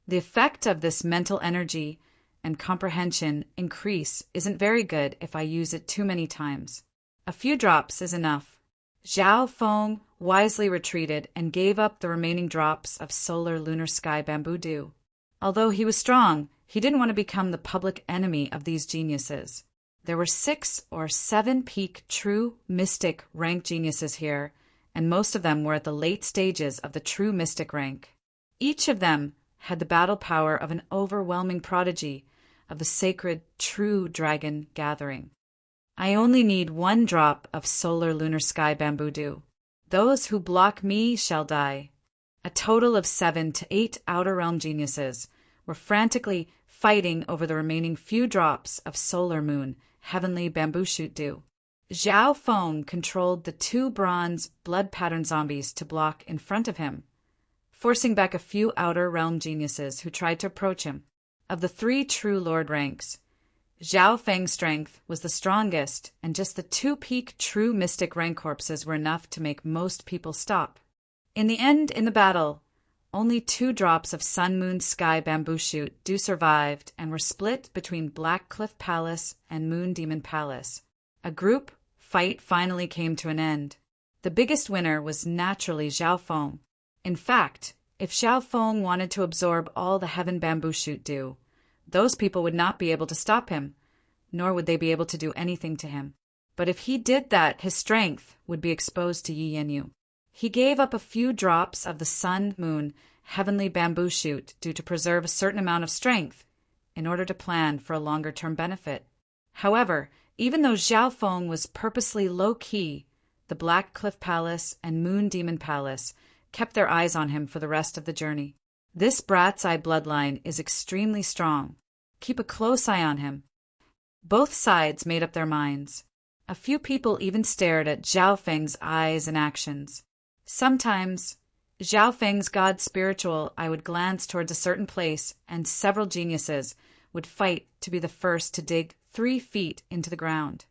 The effect of this mental energy and comprehension increase isn't very good if I use it too many times. A few drops is enough. Zhao Feng wisely retreated and gave up the remaining drops of Solar Lunar Sky Bamboo Dew. Although he was strong, he didn't want to become the public enemy of these geniuses. There were 6 or 7 peak True Mystic rank geniuses here, and most of them were at the late stages of the True Mystic rank. Each of them had the battle power of an overwhelming prodigy of the sacred True Dragon Gathering. I only need 1 drop of Solar Lunar Sky Bamboo Dew. Those who block me shall die. A total of 7 to 8 Outer Realm geniuses were frantically fighting over the remaining few drops of Solar Moon Heavenly Bamboo Shoot Dew. Zhao Feng controlled the 2 bronze blood pattern zombies to block in front of him, forcing back a few Outer Realm geniuses who tried to approach him. Of the 3 True Lord ranks, Zhao Feng's strength was the strongest, and just the 2 peak True Mystic rank corpses were enough to make most people stop. In the end, in the battle, only 2 drops of Sun Moon Sky Bamboo Shoot Dew survived and were split between Black Cliff Palace and Moon Demon Palace. A group fight finally came to an end. The biggest winner was naturally Zhao Feng. In fact, if Zhao Feng wanted to absorb all the Heaven Bamboo Shoot Dew, those people would not be able to stop him, nor would they be able to do anything to him. But if he did that, his strength would be exposed to Yi Yanyu. He gave up a few drops of the Sun Moon Heavenly Bamboo Shoot Dew to preserve a certain amount of strength in order to plan for a longer-term benefit. However, even though Zhao Feng was purposely low-key, the Black Cliff Palace and Moon Demon Palace kept their eyes on him for the rest of the journey. This Brat's Eye bloodline is extremely strong. Keep a close eye on him. Both sides made up their minds. A few people even stared at Zhao Feng's eyes and actions. Sometimes, Zhao Feng's god spiritual eye would glance towards a certain place, and several geniuses would fight to be the first to dig 3 feet into the ground,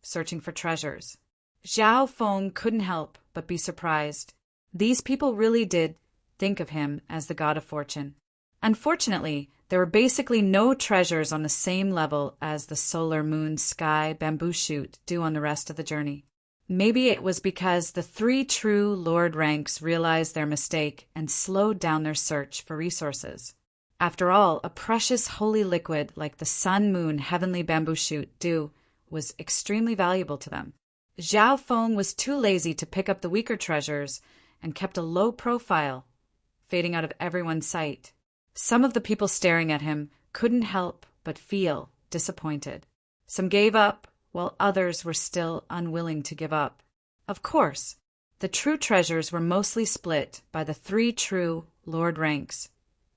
searching for treasures. Zhao Feng couldn't help but be surprised. These people really did think of him as the god of fortune. Unfortunately, there were basically no treasures on the same level as the Solar Moon Sky Bamboo Shoot Dew on the rest of the journey. Maybe it was because the 3 True Lord ranks realized their mistake and slowed down their search for resources. After all, a precious holy liquid like the Sun Moon Heavenly Bamboo Shoot Dew was extremely valuable to them. Zhao Feng was too lazy to pick up the weaker treasures and kept a low profile, fading out of everyone's sight. Some of the people staring at him couldn't help but feel disappointed. Some gave up, while others were still unwilling to give up. Of course, the true treasures were mostly split by the 3 True Lord ranks,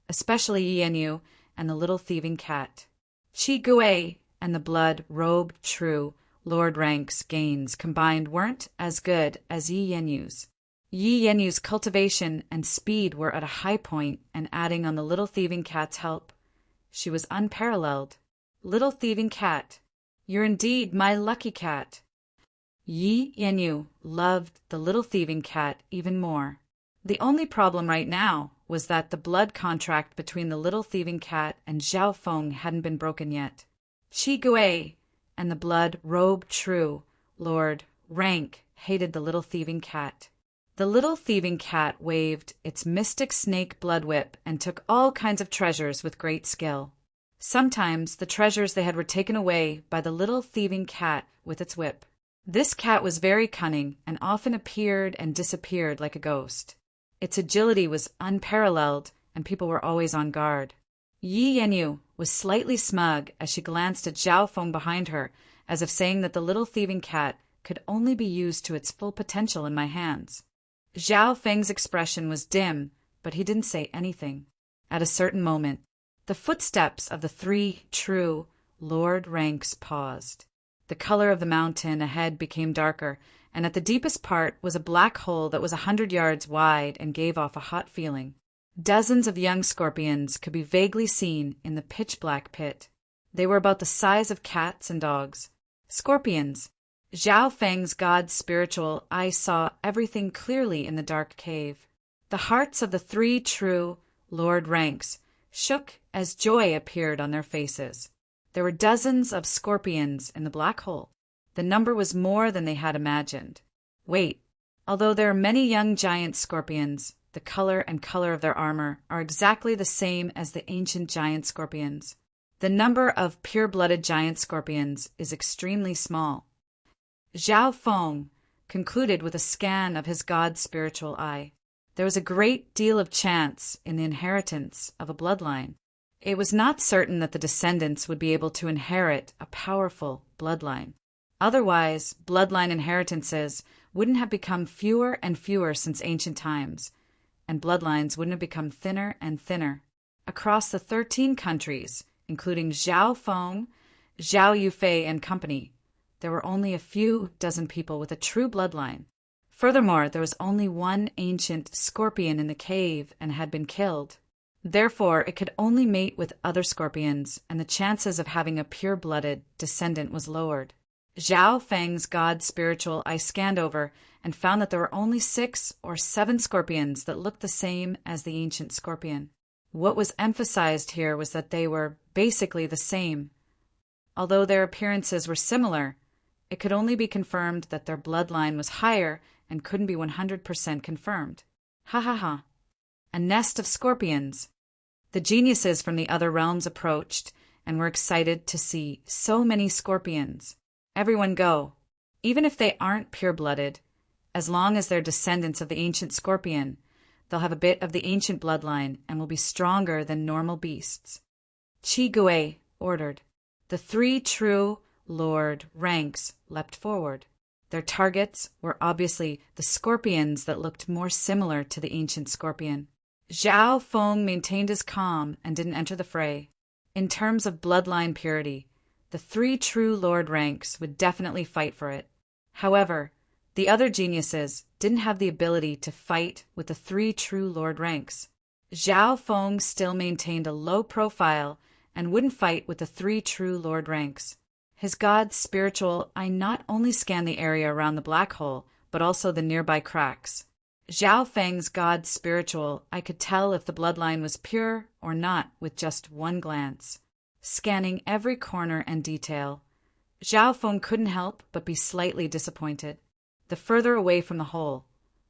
especially Yi Yanyu and the little thieving cat. Qi Gui and the blood-robed True Lord ranks gains combined weren't as good as Yi Yanyu's. Yi Yenyu's cultivation and speed were at a high point, and adding on the little thieving cat's help, she was unparalleled. Little thieving cat, you're indeed my lucky cat. Yi Yenyu loved the little thieving cat even more. The only problem right now was that the blood contract between the little thieving cat and Zhao Feng hadn't been broken yet. Qi Gui and the blood-robed true Lord Rank hated the little thieving cat. The little thieving cat waved its mystic snake blood whip and took all kinds of treasures with great skill. Sometimes the treasures they had were taken away by the little thieving cat with its whip. This cat was very cunning and often appeared and disappeared like a ghost. Its agility was unparalleled, and people were always on guard. Yi Yenyu was slightly smug as she glanced at Zhao Feng behind her, as if saying that the little thieving cat could only be used to its full potential in my hands. Zhao Feng's expression was dim, but he didn't say anything. At a certain moment, the footsteps of the three true Lord Ranks paused. The color of the mountain ahead became darker, and at the deepest part was a black hole that was 100 yards wide and gave off a hot feeling. Dozens of young scorpions could be vaguely seen in the pitch-black pit. They were about the size of cats and dogs. Scorpions. Zhao Feng's god's spiritual eye saw everything clearly in the dark cave. The hearts of the three true Lord Ranks shook as joy appeared on their faces. There were dozens of scorpions in the black hole. The number was more than they had imagined. Wait, although there are many young giant scorpions, the color of their armor are exactly the same as the ancient giant scorpions. The number of pure-blooded giant scorpions is extremely small. Zhao Feng concluded with a scan of his god's spiritual eye. There was a great deal of chance in the inheritance of a bloodline. It was not certain that the descendants would be able to inherit a powerful bloodline. Otherwise, bloodline inheritances wouldn't have become fewer and fewer since ancient times, and bloodlines wouldn't have become thinner and thinner. Across the 13 countries, including Zhao Feng, Zhao Yufei, and company, there were only a few dozen people with a true bloodline. Furthermore, there was only one ancient scorpion in the cave and had been killed. Therefore, it could only mate with other scorpions, and the chances of having a pure-blooded descendant was lowered. Zhao Feng's god spiritual eye scanned over and found that there were only 6 or 7 scorpions that looked the same as the ancient scorpion. What was emphasized here was that they were basically the same. Although their appearances were similar, it could only be confirmed that their bloodline was higher and couldn't be 100% confirmed. Ha ha ha. A nest of scorpions. The geniuses from the other realms approached and were excited to see so many scorpions. Everyone go. Even if they aren't pure-blooded, as long as they're descendants of the ancient scorpion, they'll have a bit of the ancient bloodline and will be stronger than normal beasts. Qi Gui ordered. The 3 true Lord Ranks leapt forward. Their targets were obviously the scorpions that looked more similar to the ancient scorpion. Zhao Feng maintained his calm and didn't enter the fray. In terms of bloodline purity, the 3 true Lord Ranks would definitely fight for it. However, the other geniuses didn't have the ability to fight with the 3 true Lord Ranks. Zhao Feng still maintained a low profile and wouldn't fight with the 3 true Lord Ranks. His god's spiritual eye not only scanned the area around the black hole, but also the nearby cracks. Zhao Feng's god's spiritual eye could tell if the bloodline was pure or not with just one glance. Scanning every corner and detail, Zhao Feng couldn't help but be slightly disappointed. The further away from the hole,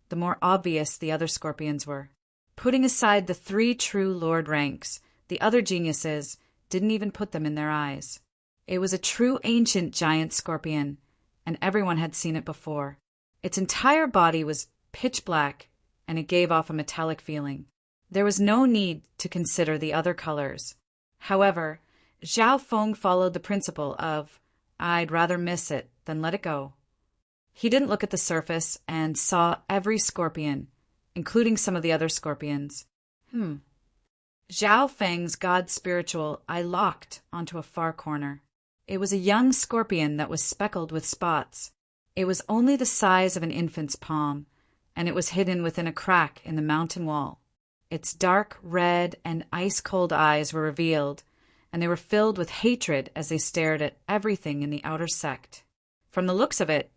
the more obvious the other scorpions were. Putting aside the 3 true Lord Ranks, the other geniuses didn't even put them in their eyes. It was a true ancient giant scorpion, and everyone had seen it before. Its entire body was pitch black, and it gave off a metallic feeling. There was no need to consider the other colors. However, Zhao Feng followed the principle of, I'd rather miss it than let it go. He didn't look at the surface and saw every scorpion, including some of the other scorpions. Zhao Feng's god spiritual eye locked onto a far corner. It was a young scorpion that was speckled with spots. It was only the size of an infant's palm, and it was hidden within a crack in the mountain wall. Its dark red and ice-cold eyes were revealed, and they were filled with hatred as they stared at everything in the outer sect. From the looks of it,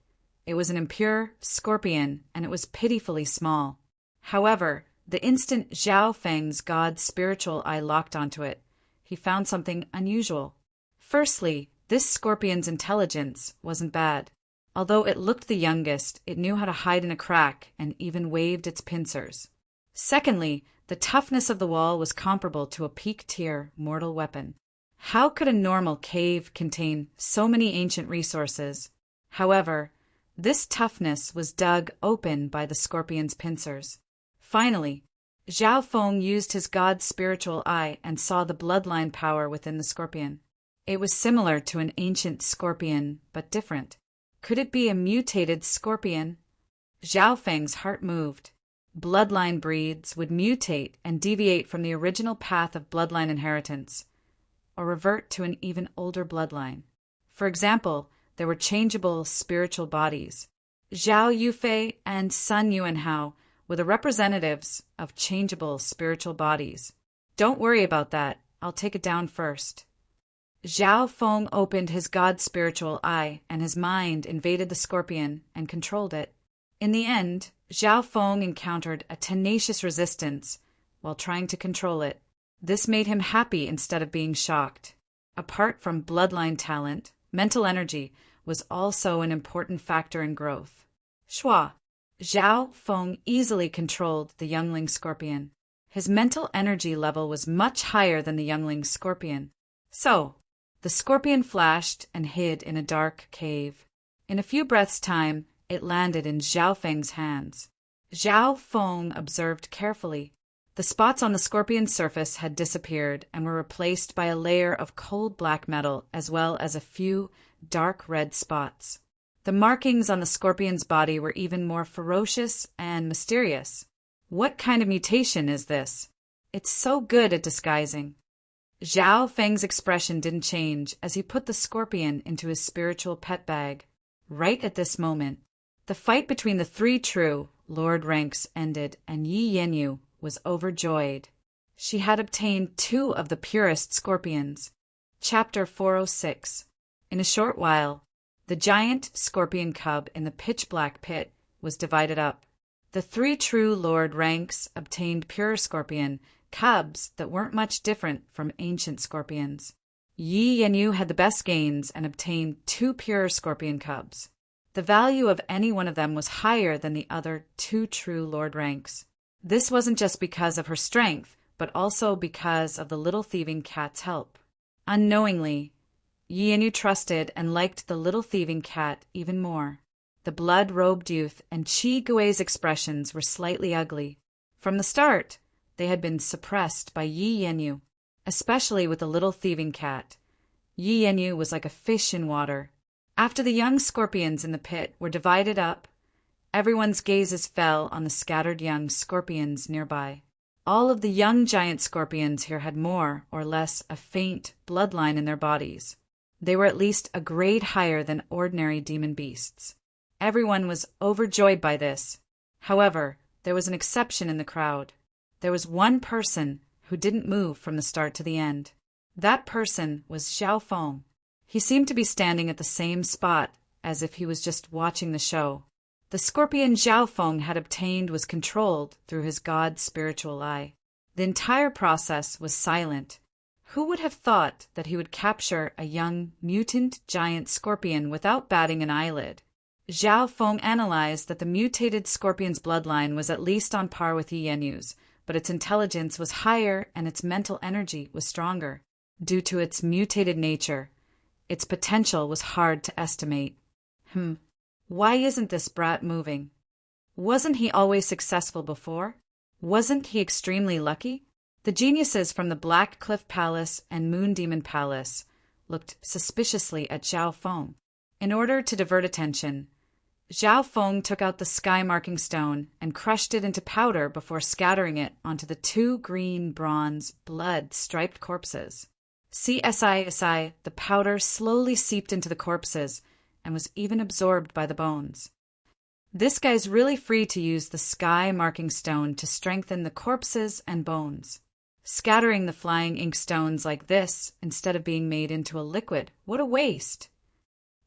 it was an impure scorpion, and it was pitifully small. However, the instant Zhao Feng's god's spiritual eye locked onto it, he found something unusual. Firstly, this scorpion's intelligence wasn't bad. Although it looked the youngest, it knew how to hide in a crack and even waved its pincers. Secondly, the toughness of the wall was comparable to a peak-tier mortal weapon. How could a normal cave contain so many ancient resources? However, this toughness was dug open by the scorpion's pincers. Finally, Zhao Feng used his god's spiritual eye and saw the bloodline power within the scorpion. It was similar to an ancient scorpion, but different. Could it be a mutated scorpion? Zhao Feng's heart moved. Bloodline breeds would mutate and deviate from the original path of bloodline inheritance, or revert to an even older bloodline. For example, there were changeable spiritual bodies. Zhao Yufei and Sun Yuanhao were the representatives of changeable spiritual bodies. Don't worry about that. I'll take it down first. Zhao Feng opened his god's spiritual eye, and his mind invaded the scorpion and controlled it. In the end, Zhao Feng encountered a tenacious resistance while trying to control it. This made him happy instead of being shocked. Apart from bloodline talent, mental energy was also an important factor in growth. Shua. Zhao Feng easily controlled the youngling scorpion. His mental energy level was much higher than the youngling scorpion. So, the scorpion flashed and hid in a dark cave. In a few breaths' time, it landed in Zhao Feng's hands. Zhao Feng observed carefully. The spots on the scorpion's surface had disappeared and were replaced by a layer of cold black metal as well as a few dark red spots. The markings on the scorpion's body were even more ferocious and mysterious. What kind of mutation is this? It's so good at disguising. Zhao Feng's expression didn't change as he put the scorpion into his spiritual pet bag. Right at this moment, the fight between the three true Lord ranks ended, and Yi Yanyu was overjoyed. She had obtained 2 of the purest scorpions. Chapter 406. In a short while, the giant scorpion cub in the pitch-black pit was divided up. The 3 true Lord ranks obtained pure scorpion cubs that weren't much different from ancient scorpions. Yi Yanyu had the best gains and obtained 2 pure scorpion cubs. The value of any one of them was higher than the other 2 true Lord ranks. This wasn't just because of her strength, but also because of the little thieving cat's help. Unknowingly, Yi Yanyu trusted and liked the little thieving cat even more. The blood-robed youth and Qi Gui's expressions were slightly ugly. From the start, they had been suppressed by Yi Yanyu, especially with the little thieving cat. Yi Yanyu was like a fish in water. After the young scorpions in the pit were divided up, everyone's gazes fell on the scattered young scorpions nearby. All of the young giant scorpions here had more or less a faint bloodline in their bodies. They were at least a grade higher than ordinary demon beasts. Everyone was overjoyed by this. However, there was an exception in the crowd. There was one person who didn't move from the start to the end. That person was Zhao Feng. He seemed to be standing at the same spot as if he was just watching the show. The scorpion Zhao Feng had obtained was controlled through his god's spiritual eye. The entire process was silent. Who would have thought that he would capture a young mutant giant scorpion without batting an eyelid? Zhao Feng analyzed that the mutated scorpion's bloodline was at least on par with Yi Yanyu's, but its intelligence was higher and its mental energy was stronger. Due to its mutated nature, its potential was hard to estimate. Why isn't this brat moving? Wasn't he always successful before? Wasn't he extremely lucky? The geniuses from the Black Cliff Palace and Moon Demon Palace looked suspiciously at Zhao Feng. In order to divert attention, Zhao Feng took out the sky-marking stone and crushed it into powder before scattering it onto the 2 green bronze blood-striped corpses. The powder slowly seeped into the corpses and was even absorbed by the bones. This guy's really free to use the sky marking stone to strengthen the corpses and bones. Scattering the flying ink stones like this, instead of being made into a liquid, what a waste!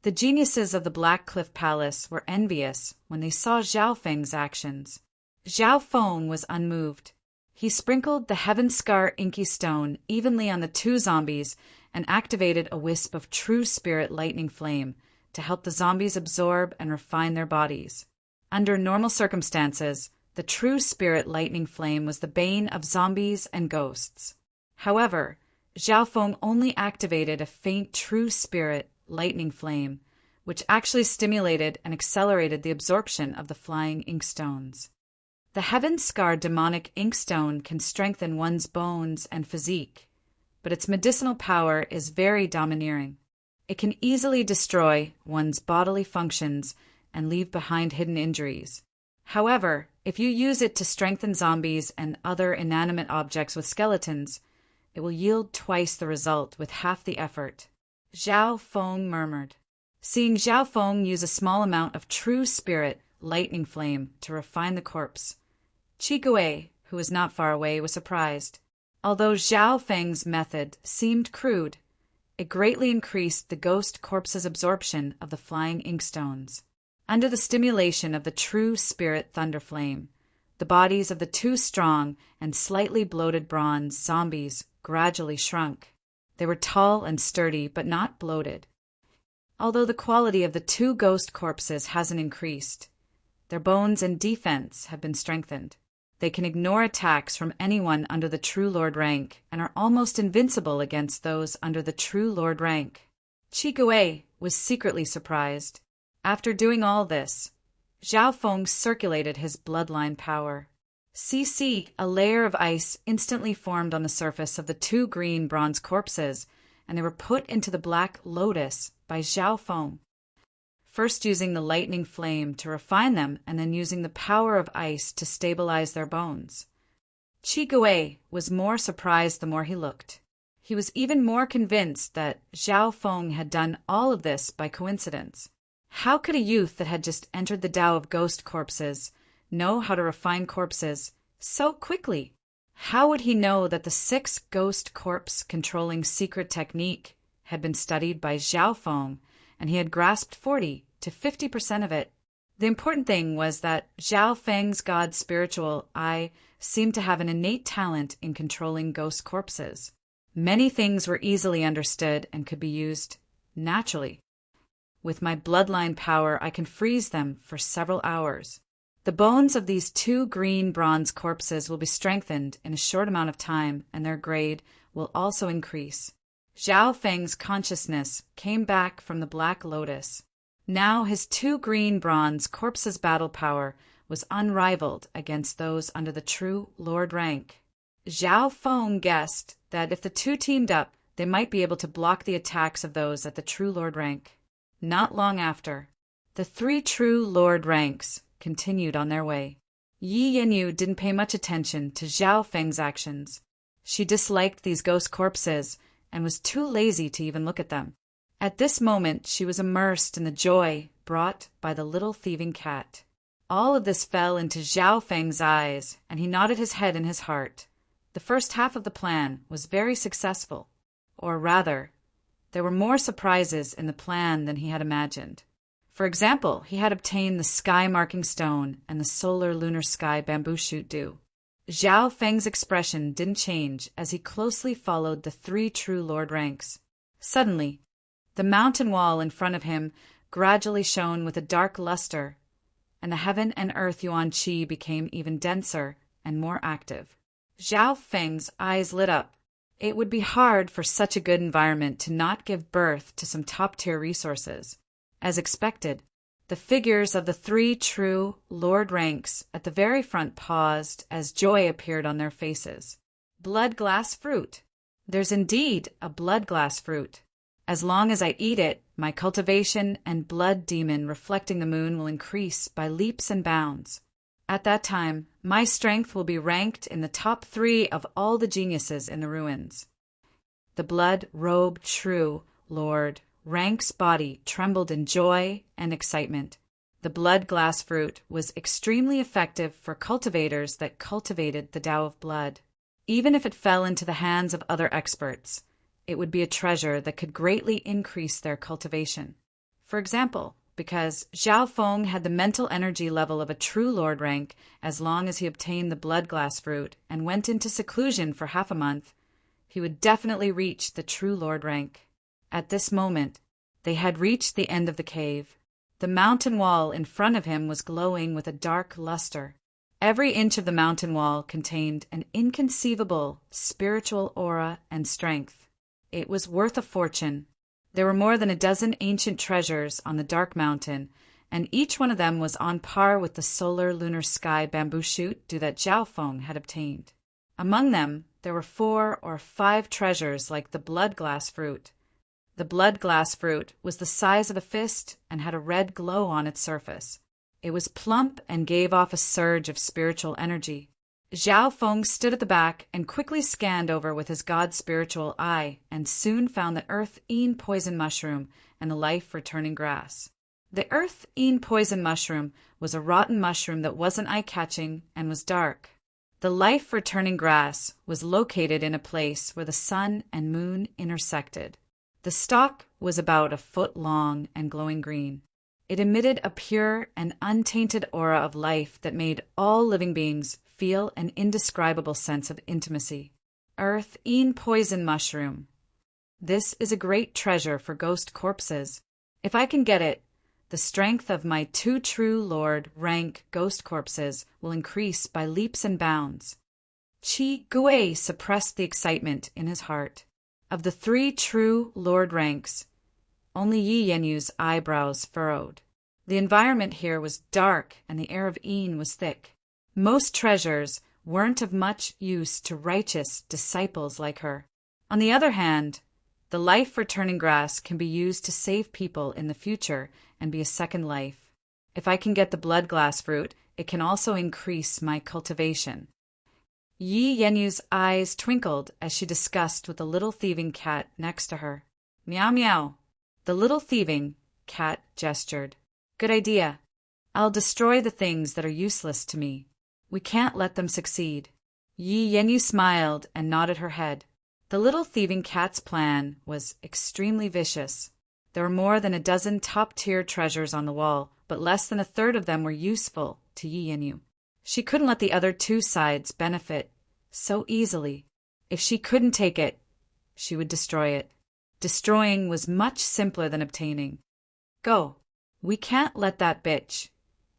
The geniuses of the Black Cliff Palace were envious when they saw Zhao Feng's actions. Zhao Feng was unmoved. He sprinkled the Heaven Scar inky stone evenly on the two zombies and activated a wisp of True Spirit lightning flame to help the zombies absorb and refine their bodies. Under normal circumstances, the True Spirit lightning flame was the bane of zombies and ghosts. However, Zhao Feng only activated a faint True Spirit lightning flame, which actually stimulated and accelerated the absorption of the flying inkstones. The Heaven Scar demonic inkstone can strengthen one's bones and physique, but its medicinal power is very domineering. It can easily destroy one's bodily functions and leave behind hidden injuries. However, if you use it to strengthen zombies and other inanimate objects with skeletons, it will yield twice the result with half the effort. Zhao Feng murmured. Seeing Zhao Feng use a small amount of True Spirit lightning flame to refine the corpse, Qi Gui, who was not far away, was surprised. Although Zhao Feng's method seemed crude, it greatly increased the ghost corpse's absorption of the flying inkstones. Under the stimulation of the True Spirit thunder flame, the bodies of the two strong and slightly bloated bronze zombies gradually shrunk. They were tall and sturdy, but not bloated. Although the quality of the two ghost corpses hasn't increased, their bones and defense have been strengthened. They can ignore attacks from anyone under the True Lord rank and are almost invincible against those under the True Lord rank. Qi Gui was secretly surprised. After doing all this, Zhao Feng circulated his bloodline power. A layer of ice instantly formed on the surface of the two green bronze corpses, and they were put into the Black Lotus by Zhao Feng. First using the lightning flame to refine them, and then using the power of ice to stabilize their bones. Qi Gui was more surprised the more he looked. He was even more convinced that Zhao Feng had done all of this by coincidence. How could a youth that had just entered the Tao of ghost corpses know how to refine corpses so quickly? How would he know that the 6 ghost corpse controlling secret technique had been studied by Zhao Feng, and he had grasped 40 to 50% of it? The important thing was that Zhao Feng's god spiritual eye seemed to have an innate talent in controlling ghost corpses. Many things were easily understood and could be used naturally. With my bloodline power, I can freeze them for several hours. The bones of these 2 green bronze corpses will be strengthened in a short amount of time, and their grade will also increase. Zhao Feng's consciousness came back from the Black Lotus. Now his 2 green bronze corpses' battle power was unrivaled against those under the True Lord rank. Zhao Feng guessed that if the two teamed up, they might be able to block the attacks of those at the True Lord rank. Not long after, the 3 True Lord ranks continued on their way. Yi Yanyu didn't pay much attention to Zhao Feng's actions. She disliked these ghost corpses and was too lazy to even look at them. At this moment, she was immersed in the joy brought by the little thieving cat. All of this fell into Zhao Feng's eyes, and he nodded his head in his heart. The first half of the plan was very successful. Or rather, there were more surprises in the plan than he had imagined. For example, he had obtained the sky marking stone and the solar lunar sky bamboo shoot dew. Zhao Feng's expression didn't change as he closely followed the 3 True Lord ranks. Suddenly, the mountain wall in front of him gradually shone with a dark luster, and the heaven and earth Yuan Qi became even denser and more active. Zhao Feng's eyes lit up. It would be hard for such a good environment to not give birth to some top-tier resources. As expected, the figures of the 3 True Lord ranks at the very front paused as joy appeared on their faces. Blood glass fruit. There's indeed a blood glass fruit. As long as I eat it, my cultivation and blood demon reflecting the moon will increase by leaps and bounds. At that time, my strength will be ranked in the top 3 of all the geniuses in the ruins. The blood-robed True Lord rank's body trembled in joy and excitement. The blood glass fruit was extremely effective for cultivators that cultivated the Tao of blood. Even if it fell into the hands of other experts, it would be a treasure that could greatly increase their cultivation. For example, because Zhao Feng had the mental energy level of a true Lord rank as long as he obtained the blood glass fruit and went into seclusion for half a month, he would definitely reach the true Lord rank. At this moment, they had reached the end of the cave. The mountain wall in front of him was glowing with a dark luster. Every inch of the mountain wall contained an inconceivable spiritual aura and strength. It was worth a fortune. There were more than a dozen ancient treasures on the dark mountain, and each one of them was on par with the solar lunar sky bamboo shoot that Zhao Feng had obtained. Among them, there were 4 or 5 treasures like the blood glass fruit. The blood glass fruit was the size of a fist and had a red glow on its surface. It was plump and gave off a surge of spiritual energy. Zhao Feng stood at the back and quickly scanned over with his god spiritual eye and soon found the earth-ean poison mushroom and the life-returning grass. The earth-ean poison mushroom was a rotten mushroom that wasn't eye-catching and was dark. The life-returning grass was located in a place where the sun and moon intersected. The stalk was about a foot long and glowing green. It emitted a pure and untainted aura of life that made all living beings feel an indescribable sense of intimacy. Earth-ean poison mushroom. This is a great treasure for ghost corpses. If I can get it, the strength of my 2 true Lord rank ghost corpses will increase by leaps and bounds. Qi Gui suppressed the excitement in his heart. Of the 3 true Lord ranks, only Yi Yenyu's eyebrows furrowed. The environment here was dark and the air of Yin was thick. Most treasures weren't of much use to righteous disciples like her. On the other hand, the life-returning grass can be used to save people in the future and be a second life. If I can get the blood glass fruit, it can also increase my cultivation. Yi Yenyu's eyes twinkled as she discussed with the little thieving cat next to her. Meow meow. The little thieving cat gestured. Good idea. I'll destroy the things that are useless to me. We can't let them succeed. Yi Yenyu smiled and nodded her head. The little thieving cat's plan was extremely vicious. There were more than a dozen top-tier treasures on the wall, but less than a third of them were useful to Yi Yenyu. She couldn't let the other 2 sides benefit so easily. If she couldn't take it, she would destroy it. Destroying was much simpler than obtaining. Go. We can't let that bitch,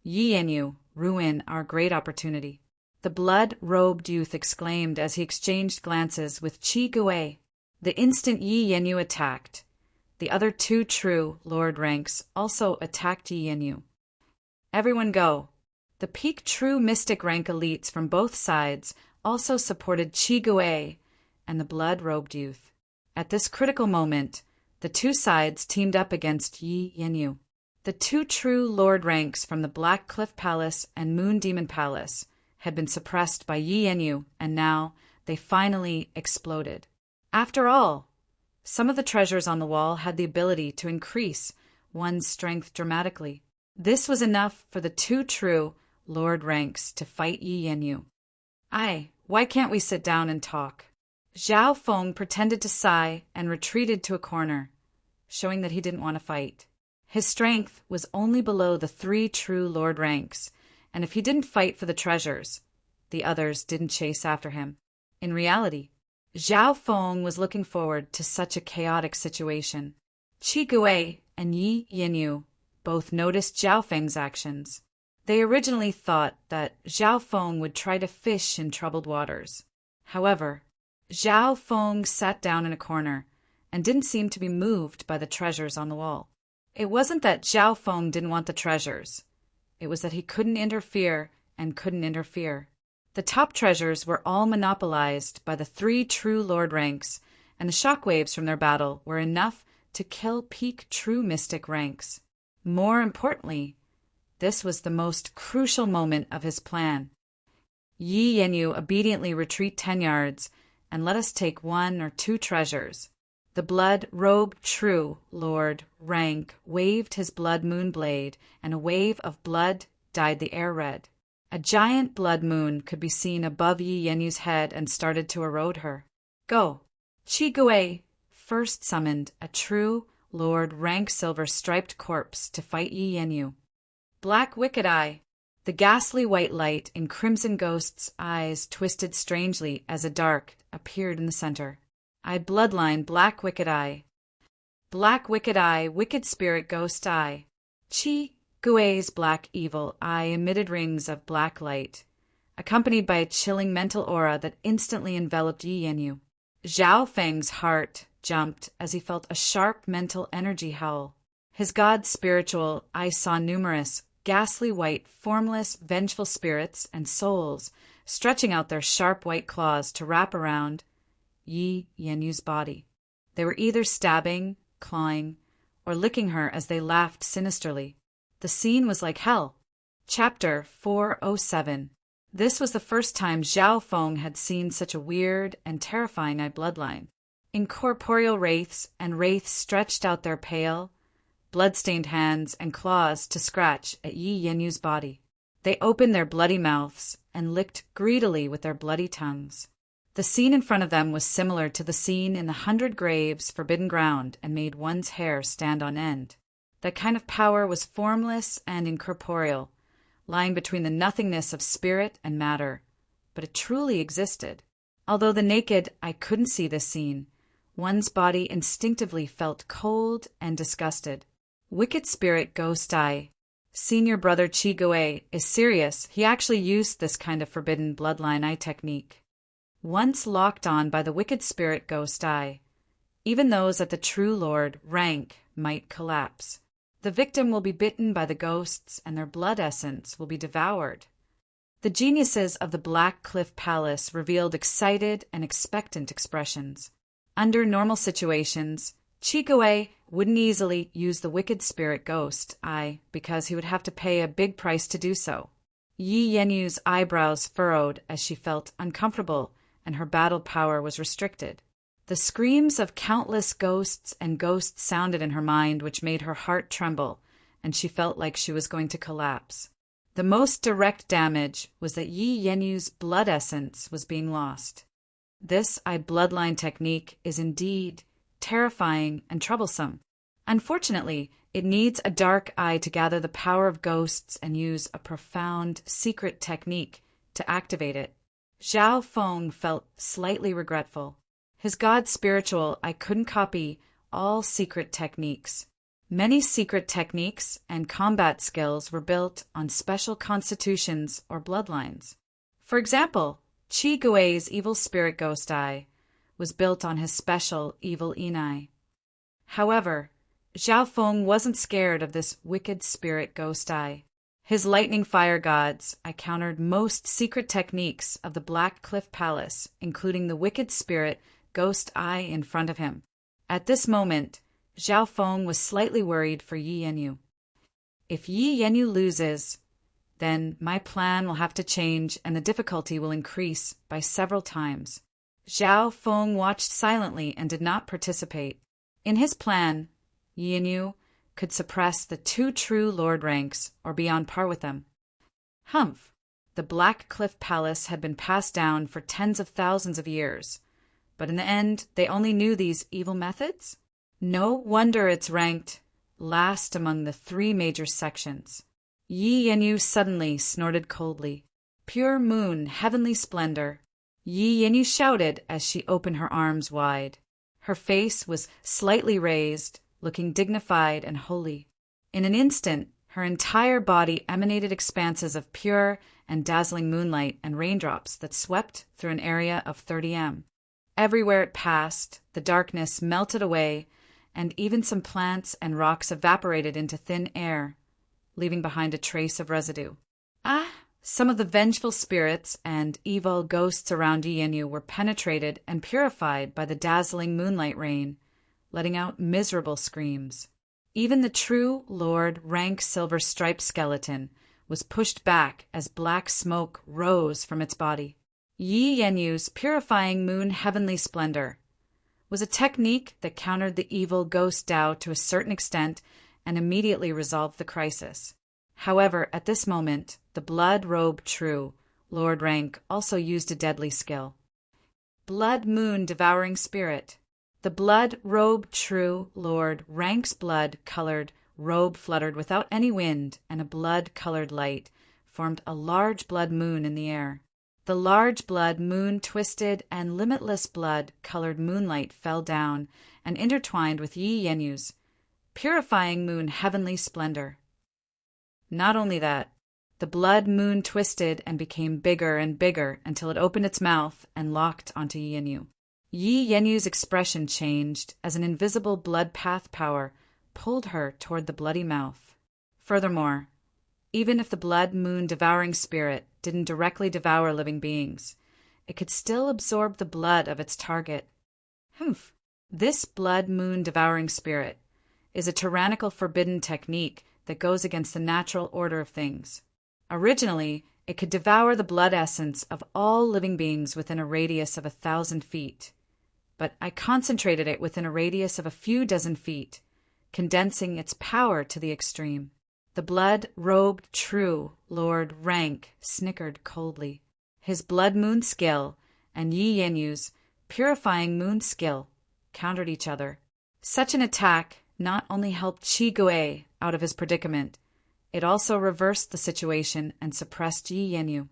Yi Yenyu, ruin our great opportunity. The blood-robed youth exclaimed as he exchanged glances with Qi Gui. The instant Yi Yenyu attacked, the other 2 true Lord ranks also attacked Yi Yenyu. Everyone go. The peak true mystic rank elites from both sides also supported Qi Gui and the blood-robed youth. At this critical moment, the 2 sides teamed up against Yi Yenyu. The 2 true Lord ranks from the Black Cliff Palace and Moon Demon Palace had been suppressed by Yi Yenyu, and now they finally exploded. After all, some of the treasures on the wall had the ability to increase one's strength dramatically. This was enough for the 2 true Lord ranks to fight Yi Yenyu. Why can't we sit down and talk? Zhao Feng pretended to sigh and retreated to a corner, showing that he didn't want to fight. His strength was only below the 3 true Lord ranks, and if he didn't fight for the treasures, the others didn't chase after him. In reality, Zhao Feng was looking forward to such a chaotic situation. Qi Gui and Yi Yenyu both noticed Zhao Feng's actions. They originally thought that Zhao Feng would try to fish in troubled waters. However, Zhao Feng sat down in a corner and didn't seem to be moved by the treasures on the wall. It wasn't that Zhao Feng didn't want the treasures. It was that he couldn't interfere and couldn't interfere. The top treasures were all monopolized by the 3 true Lord ranks, and the shockwaves from their battle were enough to kill peak true mystic ranks. More importantly, this was the most crucial moment of his plan. Yi Yenyu obediently retreat 10 yards and let us take 1 or 2 treasures. The blood-robed true Lord Rank waved his blood moon blade, and a wave of blood dyed the air red. A giant blood moon could be seen above Yi Yenyu's head and started to erode her. Go! Chi Gui first summoned a true Lord Rank silver-striped corpse to fight Yi Yenyu. Black Wicked Eye! The ghastly white light in Crimson Ghost's eyes twisted strangely as a dark appeared in the center. I bloodline Black Wicked Eye. Black Wicked Eye, Wicked Spirit Ghost Eye. Chi Gui's black evil eye emitted rings of black light, accompanied by a chilling mental aura that instantly enveloped Yi Yenyu. Zhao Feng's heart jumped as he felt a sharp mental energy howl. His god's spiritual eye saw numerous, ghastly white, formless, vengeful spirits and souls stretching out their sharp white claws to wrap around Yi Yenyu's body. They were either stabbing, clawing, or licking her as they laughed sinisterly. The scene was like hell. Chapter 407. This was the first time Zhao Feng had seen such a weird and terrifying eye bloodline. Incorporeal wraiths and wraiths stretched out their pale, blood-stained hands and claws to scratch at Yi Yenyu's body. They opened their bloody mouths and licked greedily with their bloody tongues. The scene in front of them was similar to the scene in the 100 Graves Forbidden Ground and made one's hair stand on end. That kind of power was formless and incorporeal, lying between the nothingness of spirit and matter, but it truly existed. Although the naked eye couldn't see this scene, one's body instinctively felt cold and disgusted. Wicked Spirit Ghost Eye. Senior brother Chi Gui is serious. He actually used this kind of forbidden bloodline eye technique. Once locked on by the Wicked Spirit Ghost Eye, even those at the True Lord rank might collapse. The victim will be bitten by the ghosts and their blood essence will be devoured. The geniuses of the Black Cliff Palace revealed excited and expectant expressions. Under normal situations, Chi Gui wouldn't easily use the Wicked Spirit Ghost Eye because he would have to pay a big price to do so. Yi Yenyu's eyebrows furrowed as she felt uncomfortable and her battle power was restricted. The screams of countless ghosts and ghosts sounded in her mind, which made her heart tremble, and she felt like she was going to collapse. The most direct damage was that Yi Yenyu's blood essence was being lost. This eye bloodline technique is indeed terrifying and troublesome. Unfortunately, it needs a dark eye to gather the power of ghosts and use a profound, secret technique to activate it. Zhao Feng felt slightly regretful. His god spiritual eye couldn't copy all secret techniques. Many secret techniques and combat skills were built on special constitutions or bloodlines. For example, Chi Gui's evil spirit ghost eye was built on his special evil Inai. However, Zhao Feng wasn't scared of this wicked spirit ghost eye. His lightning fire gods countered most secret techniques of the Black Cliff Palace, including the wicked spirit ghost eye in front of him. At this moment, Zhao Feng was slightly worried for Yi Yenyu. If Yi Yenyu loses, then my plan will have to change and the difficulty will increase by several times. Zhao Feng watched silently and did not participate. In his plan, Yi Yenyu could suppress the two true lord ranks or be on par with them. Humph! The Black Cliff Palace had been passed down for tens of thousands of years, but in the end they only knew these evil methods? No wonder it's ranked last among the three major sections. Yi Yenyu suddenly snorted coldly. Pure moon, heavenly splendor. Yi Yenyu shouted as she opened her arms wide. Her face was slightly raised, looking dignified and holy. In an instant, her entire body emanated expanses of pure and dazzling moonlight and raindrops that swept through an area of 30 m. Everywhere it passed, the darkness melted away, and even some plants and rocks evaporated into thin air, leaving behind a trace of residue. Some of the vengeful spirits and evil ghosts around Yi Yenyu were penetrated and purified by the dazzling moonlight rain, letting out miserable screams. Even the true Lord rank silver striped skeleton was pushed back as black smoke rose from its body. Yi Yenyu's purifying moon heavenly splendor was a technique that countered the evil ghost Tao to a certain extent and immediately resolved the crisis. However, at this moment, the blood-robed true Lord Rank also used a deadly skill. Blood Moon Devouring Spirit. The blood-robed true Lord Rank's blood-colored robe fluttered without any wind, and a blood-colored light formed a large blood moon in the air. The large blood moon twisted, and limitless blood-colored moonlight fell down and intertwined with Yi Yenyu's purifying moon heavenly splendor. Not only that, the blood moon twisted and became bigger and bigger until it opened its mouth and locked onto Yi Yenyu. Yi Yenyu's expression changed as an invisible blood path power pulled her toward the bloody mouth. Furthermore, even if the blood moon devouring spirit didn't directly devour living beings, it could still absorb the blood of its target. This blood moon devouring spirit is a tyrannical forbidden technique that goes against the natural order of things. Originally, it could devour the blood essence of all living beings within a radius of 1,000 feet, but I concentrated it within a radius of a few dozen feet, condensing its power to the extreme. The blood-robed true Lord Rank snickered coldly. His blood moon skill and Yi Yenyu's purifying moon skill countered each other. Such an attack not only helped Qi Gui out of his predicament, it also reversed the situation and suppressed Yi Yenyu.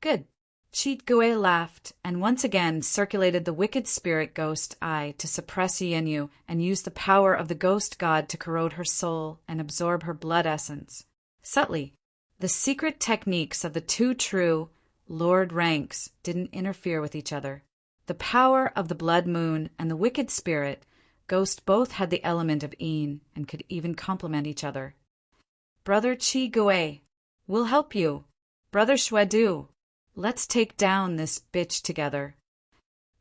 Good. Qi Gui laughed and once again circulated the wicked spirit ghost eye to suppress Yi Yenyu and use the power of the ghost god to corrode her soul and absorb her blood essence. Subtly, the secret techniques of the two true Lord Ranks didn't interfere with each other. The power of the blood moon and the wicked spirit ghost both had the element of yin and could even complement each other. Brother Qi Gui, we'll help you. Brother Xuedu, let's take down this bitch together.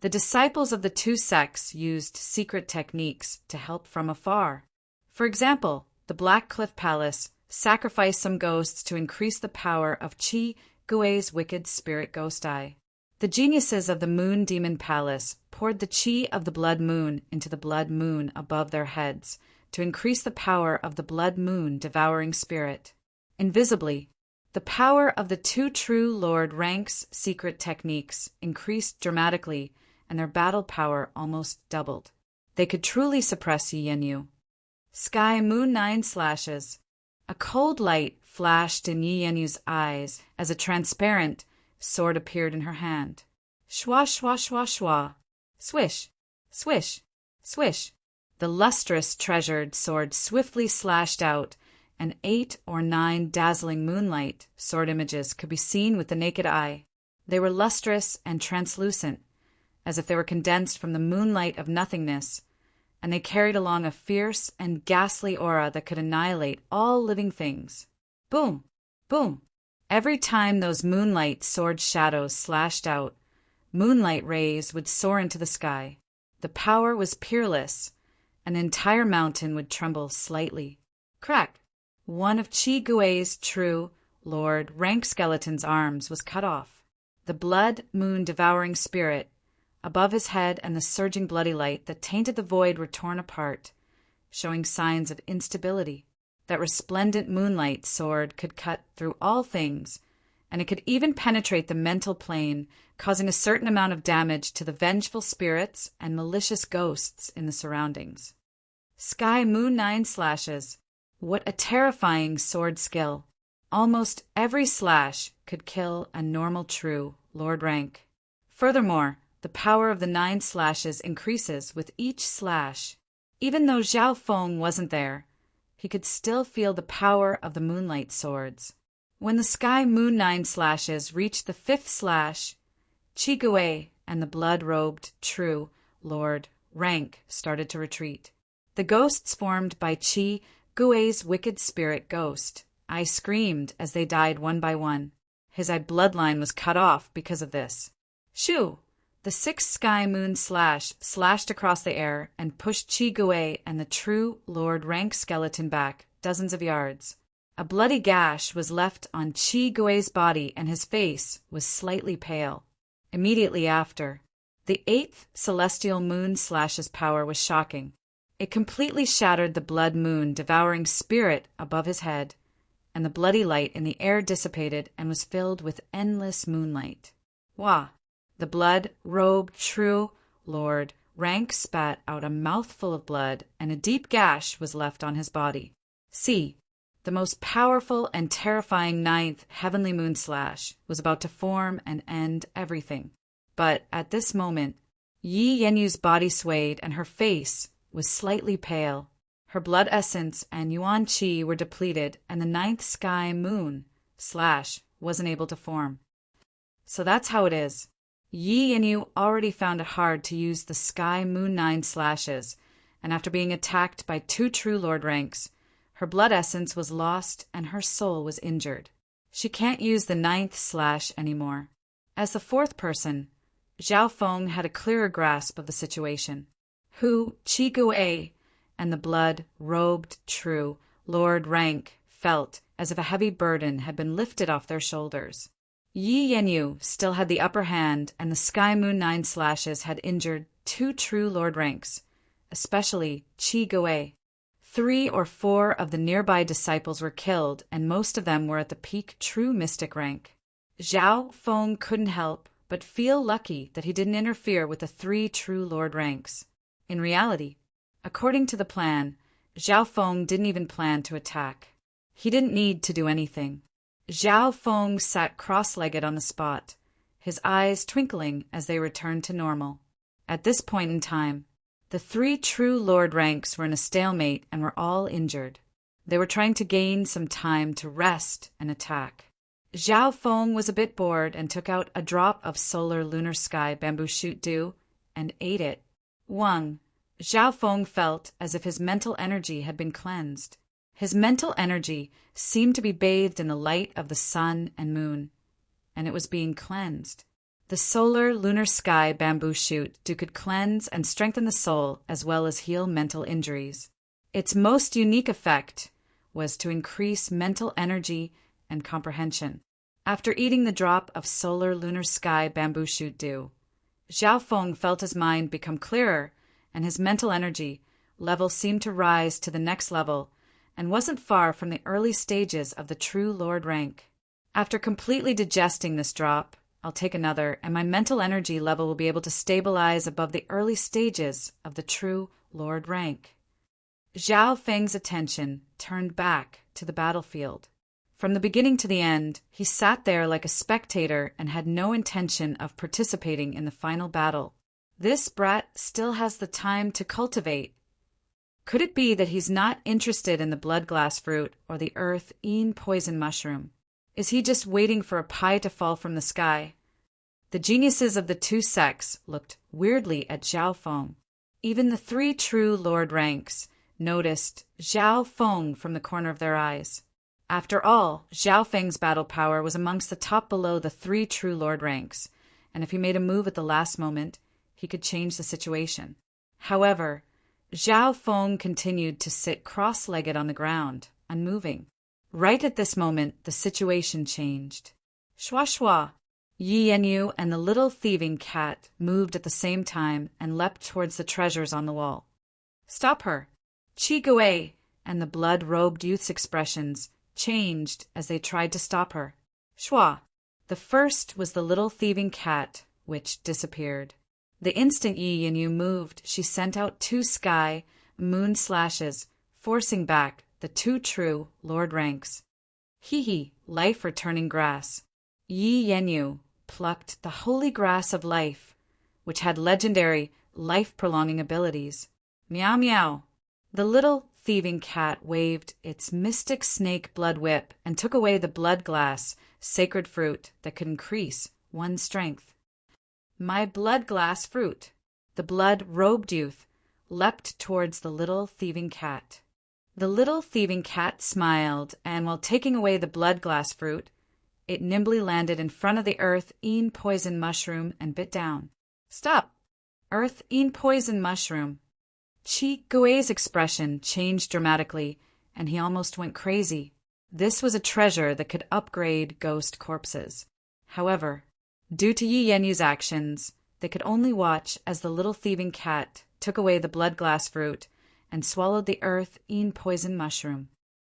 The disciples of the two sects used secret techniques to help from afar. For example, the Black Cliff Palace sacrificed some ghosts to increase the power of Qi Gui's wicked spirit ghost eye. The geniuses of the Moon Demon Palace poured the qi of the blood moon into the blood moon above their heads to increase the power of the blood moon devouring spirit. Invisibly, the power of the two true Lord Rank's secret techniques increased dramatically, and their battle power almost doubled. They could truly suppress Yi Yenyu. Sky Moon 9 slashes. A cold light flashed in Yi Yenyu's eyes as a transparent sword appeared in her hand. Shwa, shwa, shwa, shwa. Swish, swish, swish. The lustrous, treasured sword swiftly slashed out, and 8 or 9 dazzling moonlight sword images could be seen with the naked eye. They were lustrous and translucent, as if they were condensed from the moonlight of nothingness, and they carried along a fierce and ghastly aura that could annihilate all living things. Boom! Boom! Every time those moonlight sword shadows slashed out, moonlight rays would soar into the sky. The power was peerless. An entire mountain would tremble slightly. Crack! One of Qi Gui's true Lord Rank Skeleton's arms was cut off. The blood moon devouring spirit above his head and the surging bloody light that tainted the void were torn apart, showing signs of instability. That resplendent moonlight sword could cut through all things, and it could even penetrate the mental plane, causing a certain amount of damage to the vengeful spirits and malicious ghosts in the surroundings. Sky Moon 9 slashes. What a terrifying sword skill. Almost every slash could kill a normal true Lord Rank. Furthermore, the power of the 9 slashes increases with each slash. Even though Zhao Feng wasn't there, he could still feel the power of the moonlight swords. When the Sky Moon 9 slashes reached the 5th slash, Qi Gui and the blood-robed true Lord Rank started to retreat. The ghosts formed by Qi Gui's wicked spirit ghost. I screamed as they died one by one. His eye bloodline was cut off because of this. Shoo! The 6th Sky Moon slash slashed across the air and pushed Qi Gui and the true Lord Rank skeleton back dozens of yards. A bloody gash was left on Qi Gui's body and his face was slightly pale. Immediately after, The eighth celestial moon slash's power was shocking. It completely shattered the blood moon, devouring spirit above his head, and the bloody light in the air dissipated and was filled with endless moonlight. Wah! The blood-robed true Lord Rank spat out a mouthful of blood, and a deep gash was left on his body. See, the most powerful and terrifying ninth heavenly moon slash was about to form and end everything. But at this moment, Yi Yenyu's body swayed and her face was slightly pale. Her blood essence and yuan qi were depleted, and the ninth sky moon slash wasn't able to form. So that's how it is. Yi Yenyu already found it hard to use the sky moon 9 slashes, and after being attacked by 2 true lord ranks, her blood essence was lost and her soul was injured. She can't use the 9th slash anymore. As the 4th person, Zhao Feng had a clearer grasp of the situation. Hu Qigui and the blood-robed true Lord Rank felt as if a heavy burden had been lifted off their shoulders. Yi Yenyu still had the upper hand, and the Sky Moon 9 slashes had injured 2 true Lord Ranks, especially Qigui. 3 or 4 of the nearby disciples were killed, and most of them were at the peak true mystic rank. Zhao Feng couldn't help but feel lucky that he didn't interfere with the 3 true Lord Ranks. In reality, according to the plan, Zhao Feng didn't even plan to attack. He didn't need to do anything. Zhao Feng sat cross-legged on the spot, his eyes twinkling as they returned to normal. At this point in time, the 3 true Lord Ranks were in a stalemate and were all injured. They were trying to gain some time to rest and attack. Zhao Feng was a bit bored and took out a drop of solar lunar sky bamboo shoot dew and ate it. Zhao Feng felt as if his mental energy had been cleansed. His mental energy seemed to be bathed in the light of the sun and moon, and it was being cleansed. The solar lunar sky bamboo shoot dew could cleanse and strengthen the soul as well as heal mental injuries. Its most unique effect was to increase mental energy and comprehension. After eating the drop of solar lunar sky bamboo shoot dew, Zhao Feng felt his mind become clearer, and his mental energy level seemed to rise to the next level and wasn't far from the early stages of the true Lord rank. After completely digesting this drop, I'll take another, and my mental energy level will be able to stabilize above the early stages of the true Lord rank. Zhao Feng's attention turned back to the battlefield. From the beginning to the end, he sat there like a spectator and had no intention of participating in the final battle. This brat still has the time to cultivate. Could it be that he's not interested in the blood glass fruit or the earth poison mushroom? Is he just waiting for a pie to fall from the sky? The geniuses of the 2 sects looked weirdly at Zhao Feng. Even the 3 true Lord ranks noticed Zhao Feng from the corner of their eyes. After all, Zhao Feng's battle power was amongst the top below the 3 true Lord ranks, and if he made a move at the last moment, he could change the situation. However, Zhao Feng continued to sit cross-legged on the ground, unmoving. Right at this moment, the situation changed. Shua shua! Yi Yenyu and the little thieving cat moved at the same time and leapt towards the treasures on the wall. Stop her! Qi Gui and the blood-robed youth's expressions changed as they tried to stop her. Shua! The first was the little thieving cat, which disappeared. The instant Yi Yenyu moved, she sent out 2 sky moon slashes, forcing back the 2 true Lord ranks. Hee, life returning grass. Yi Yenyu plucked the holy grass of life, which had legendary life-prolonging abilities. Meow meow. The little thieving cat waved its mystic snake blood whip and took away the blood glass, sacred fruit that could increase one's strength. My blood glass fruit. The blood-robed youth leapt towards the little thieving cat. The little thieving cat smiled, and while taking away the blood glass fruit, it nimbly landed in front of the earth poison mushroom and bit down. Stop! Earth poison mushroom. Qi Gui's expression changed dramatically, and he almost went crazy. This was a treasure that could upgrade ghost corpses. However, due to Yi Yenyu's actions, they could only watch as the little thieving cat took away the blood glass fruit and swallowed the earth-eaten poison mushroom.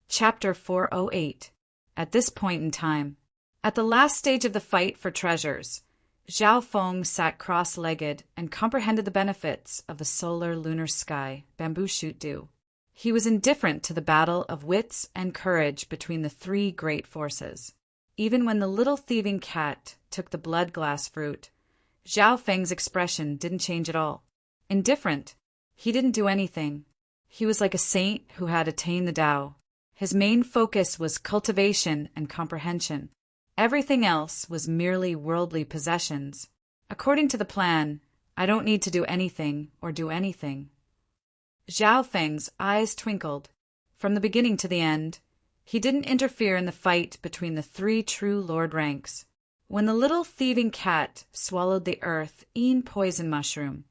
Chapter 408. At this point in time, at the last stage of the fight for treasures, Zhao Feng sat cross-legged and comprehended the benefits of the solar-lunar sky bamboo shoot dew. He was indifferent to the battle of wits and courage between the three great forces. Even when the little thieving cat took the blood glass fruit, Zhao Feng's expression didn't change at all. Indifferent. He didn't do anything. He was like a saint who had attained the Tao. His main focus was cultivation and comprehension. Everything else was merely worldly possessions. According to the plan, I don't need to do anything or do anything. Zhao Feng's eyes twinkled. From the beginning to the end, he didn't interfere in the fight between the three true lord ranks. When the little thieving cat swallowed the earth-eaten poison mushroom,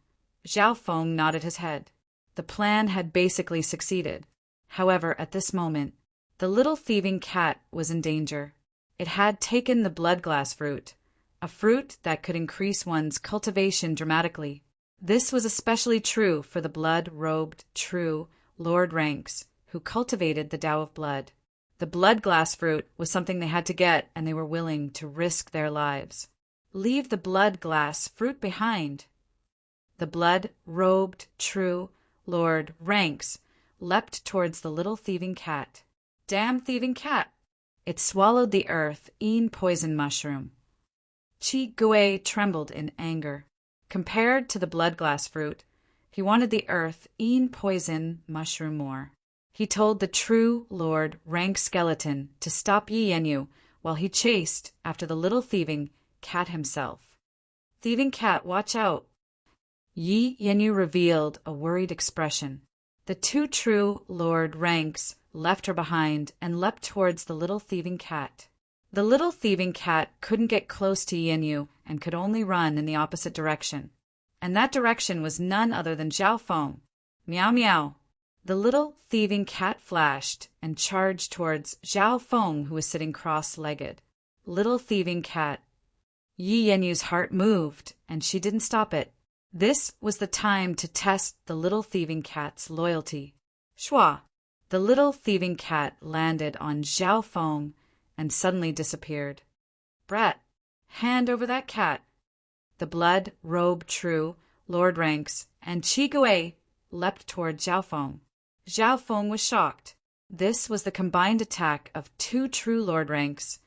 Zhao Feng nodded his head. The plan had basically succeeded. However, at this moment, the little thieving cat was in danger. It had taken the blood glass fruit, a fruit that could increase one's cultivation dramatically. This was especially true for the blood-robed, true lord ranks who cultivated the Tao of blood. The blood glass fruit was something they had to get, and they were willing to risk their lives. Leave the blood glass fruit behind. The blood-robed, true lord ranks leapt towards the little thieving cat. Damn thieving cat! It swallowed the earth-eaten poison mushroom. Qi Gui trembled in anger. Compared to the blood glass fruit, he wanted the earth-eaten poison mushroom more. He told the true lord rank skeleton to stop Yi Yanyu while he chased after the little thieving cat himself. Thieving cat, watch out! Yi Yanyu revealed a worried expression. The two true lord ranks left her behind and leapt towards the little thieving cat. The little thieving cat couldn't get close to Yi Yanyu and could only run in the opposite direction. And that direction was none other than Zhao Feng. Meow meow. The little thieving cat flashed and charged towards Zhao Feng, who was sitting cross-legged. Little thieving cat. Yi Yanyu's heart moved, and she didn't stop it. This was the time to test the little thieving cat's loyalty. Shua! The little thieving cat landed on Zhao Feng and suddenly disappeared. Brat! Hand over that cat! The blood-robed true lord ranks and Qi Gui leapt toward Zhao Feng. Zhao Feng was shocked. This was the combined attack of two true lord ranks,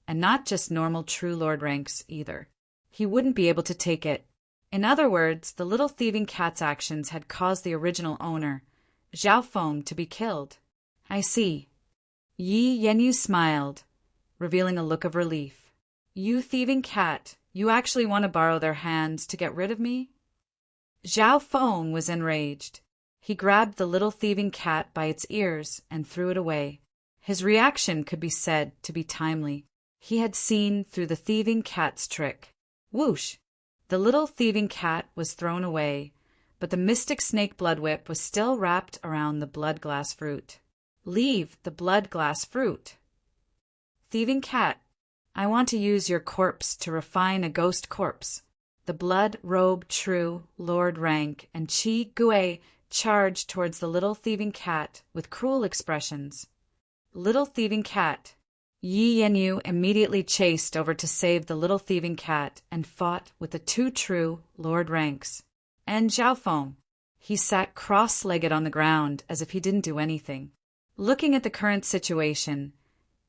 and not just normal true lord ranks either. He wouldn't be able to take it. In other words, the little thieving cat's actions had caused the original owner, Zhao Feng, to be killed. I see. Yi Yanyu smiled, revealing a look of relief. You thieving cat, you actually want to borrow their hands to get rid of me? Zhao Feng was enraged. He grabbed the little thieving cat by its ears and threw it away. His reaction could be said to be timely. He had seen through the thieving cat's trick. Whoosh! The little thieving cat was thrown away, but the mystic snake blood whip was still wrapped around the blood glass fruit. Leave the blood glass fruit. Thieving cat, I want to use your corpse to refine a ghost corpse. The blood-robed true lord rank and Qi Gui charged towards the little thieving cat with cruel expressions. Little thieving cat. Yi Yanyu immediately chased over to save the little thieving cat and fought with the two true lord ranks. And Zhao Feng. He sat cross-legged on the ground as if he didn't do anything. Looking at the current situation,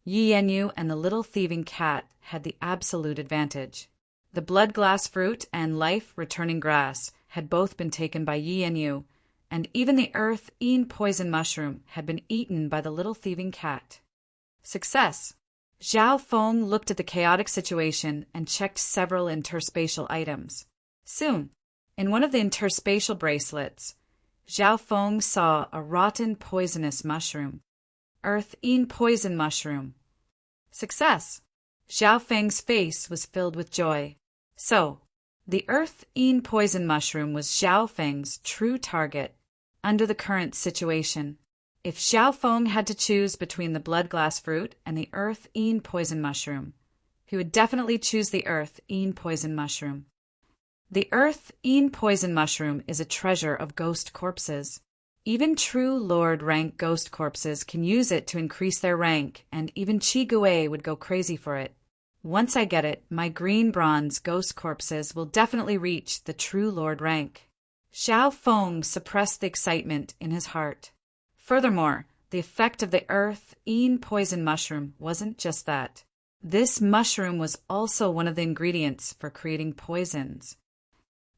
Yi Yanyu and the little thieving cat had the absolute advantage. The blood glass fruit and life-returning grass had both been taken by Yi Yanyu, and even the earth-eaten poison mushroom had been eaten by the little thieving cat. Success! Zhao Feng looked at the chaotic situation and checked several interspatial items. Soon, in one of the interspatial bracelets, Zhao Feng saw a rotten poisonous mushroom. Earth-eaten poison mushroom. Success! Zhao Feng's face was filled with joy. So, the earth-eaten poison mushroom was Zhao Feng's true target under the current situation. If Zhao Feng had to choose between the blood glass fruit and the earth-eaten poison mushroom, he would definitely choose the earth-eaten poison mushroom. The earth-eaten poison mushroom is a treasure of ghost corpses. Even true Lord rank ghost corpses can use it to increase their rank, and even Chi Gui would go crazy for it. Once I get it, my green bronze ghost corpses will definitely reach the true Lord rank. Zhao Feng suppressed the excitement in his heart. Furthermore, the effect of the earth-eaten poison mushroom wasn't just that. This mushroom was also one of the ingredients for creating poisons.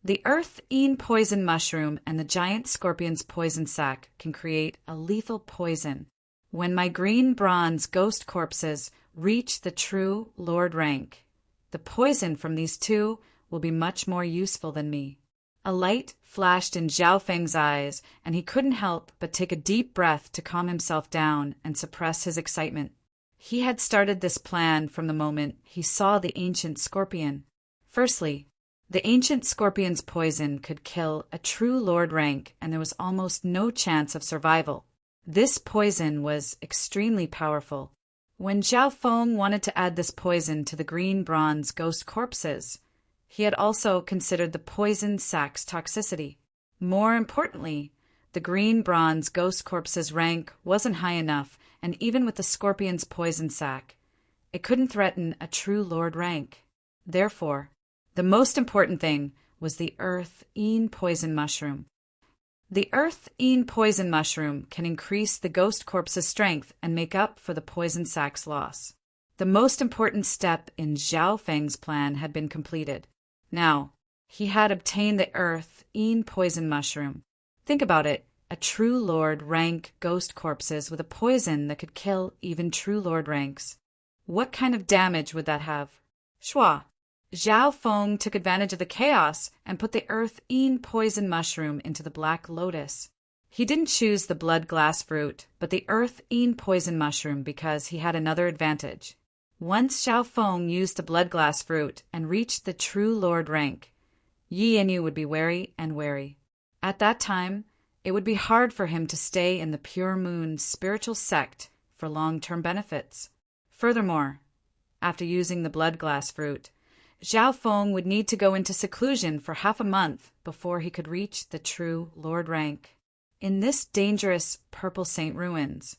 The earth-eaten poison mushroom and the giant scorpion's poison sac can create a lethal poison. When my green bronze ghost corpses reach the true Lord rank, the poison from these two will be much more useful than me. A light flashed in Zhao Feng's eyes, and he couldn't help but take a deep breath to calm himself down and suppress his excitement. He had started this plan from the moment he saw the ancient scorpion. Firstly, the ancient scorpion's poison could kill a true Lord rank, and there was almost no chance of survival. This poison was extremely powerful. When Zhao Feng wanted to add this poison to the green bronze ghost corpses, he had also considered the poison sac's toxicity. More importantly, the green bronze ghost corpse's rank wasn't high enough, and even with the scorpion's poison sac, it couldn't threaten a true Lord rank. Therefore, the most important thing was the earth-eaten poison mushroom. The earth-eaten poison mushroom can increase the ghost corpse's strength and make up for the poison sac's loss. The most important step in Zhao Feng's plan had been completed. Now, he had obtained the earth-eaten poison mushroom. Think about it, a true Lord rank ghost corpses with a poison that could kill even true Lord ranks. What kind of damage would that have? Shua. Zhao Feng took advantage of the chaos and put the earth-eaten poison mushroom into the black lotus. He didn't choose the blood glass fruit, but the earth-eaten poison mushroom because he had another advantage. Once Zhao Feng used the blood glass fruit and reached the true Lord rank, Yi Yanyu would be wary and wary. At that time, it would be hard for him to stay in the Pure Moon spiritual sect for long-term benefits. Furthermore, after using the blood glass fruit, Zhao Feng would need to go into seclusion for half a month before he could reach the true Lord rank. In this dangerous Purple Saint ruins,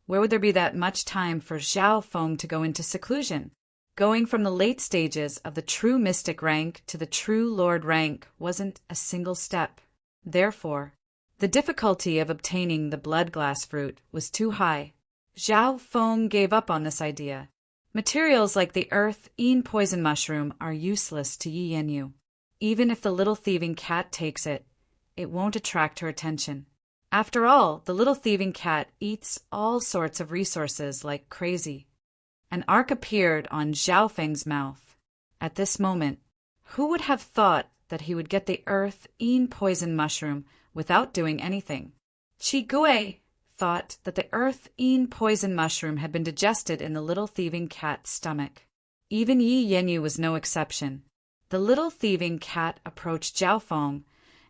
where would there be that much time for Zhao Feng to go into seclusion? Going from the late stages of the true mystic rank to the true Lord rank wasn't a single step. Therefore, the difficulty of obtaining the blood glass fruit was too high. Zhao Feng gave up on this idea. Materials like the earth-eaten poison mushroom are useless to Yi Yanyu. Even if the little thieving cat takes it, it won't attract her attention. After all, the little thieving cat eats all sorts of resources like crazy. An arc appeared on Zhao Feng's mouth. At this moment, who would have thought that he would get the earth-eaten poison mushroom without doing anything? Chi Gui thought that the earth-eaten poison mushroom had been digested in the little thieving cat's stomach. Even Yi Yanyu was no exception. The little thieving cat approached Zhao Feng,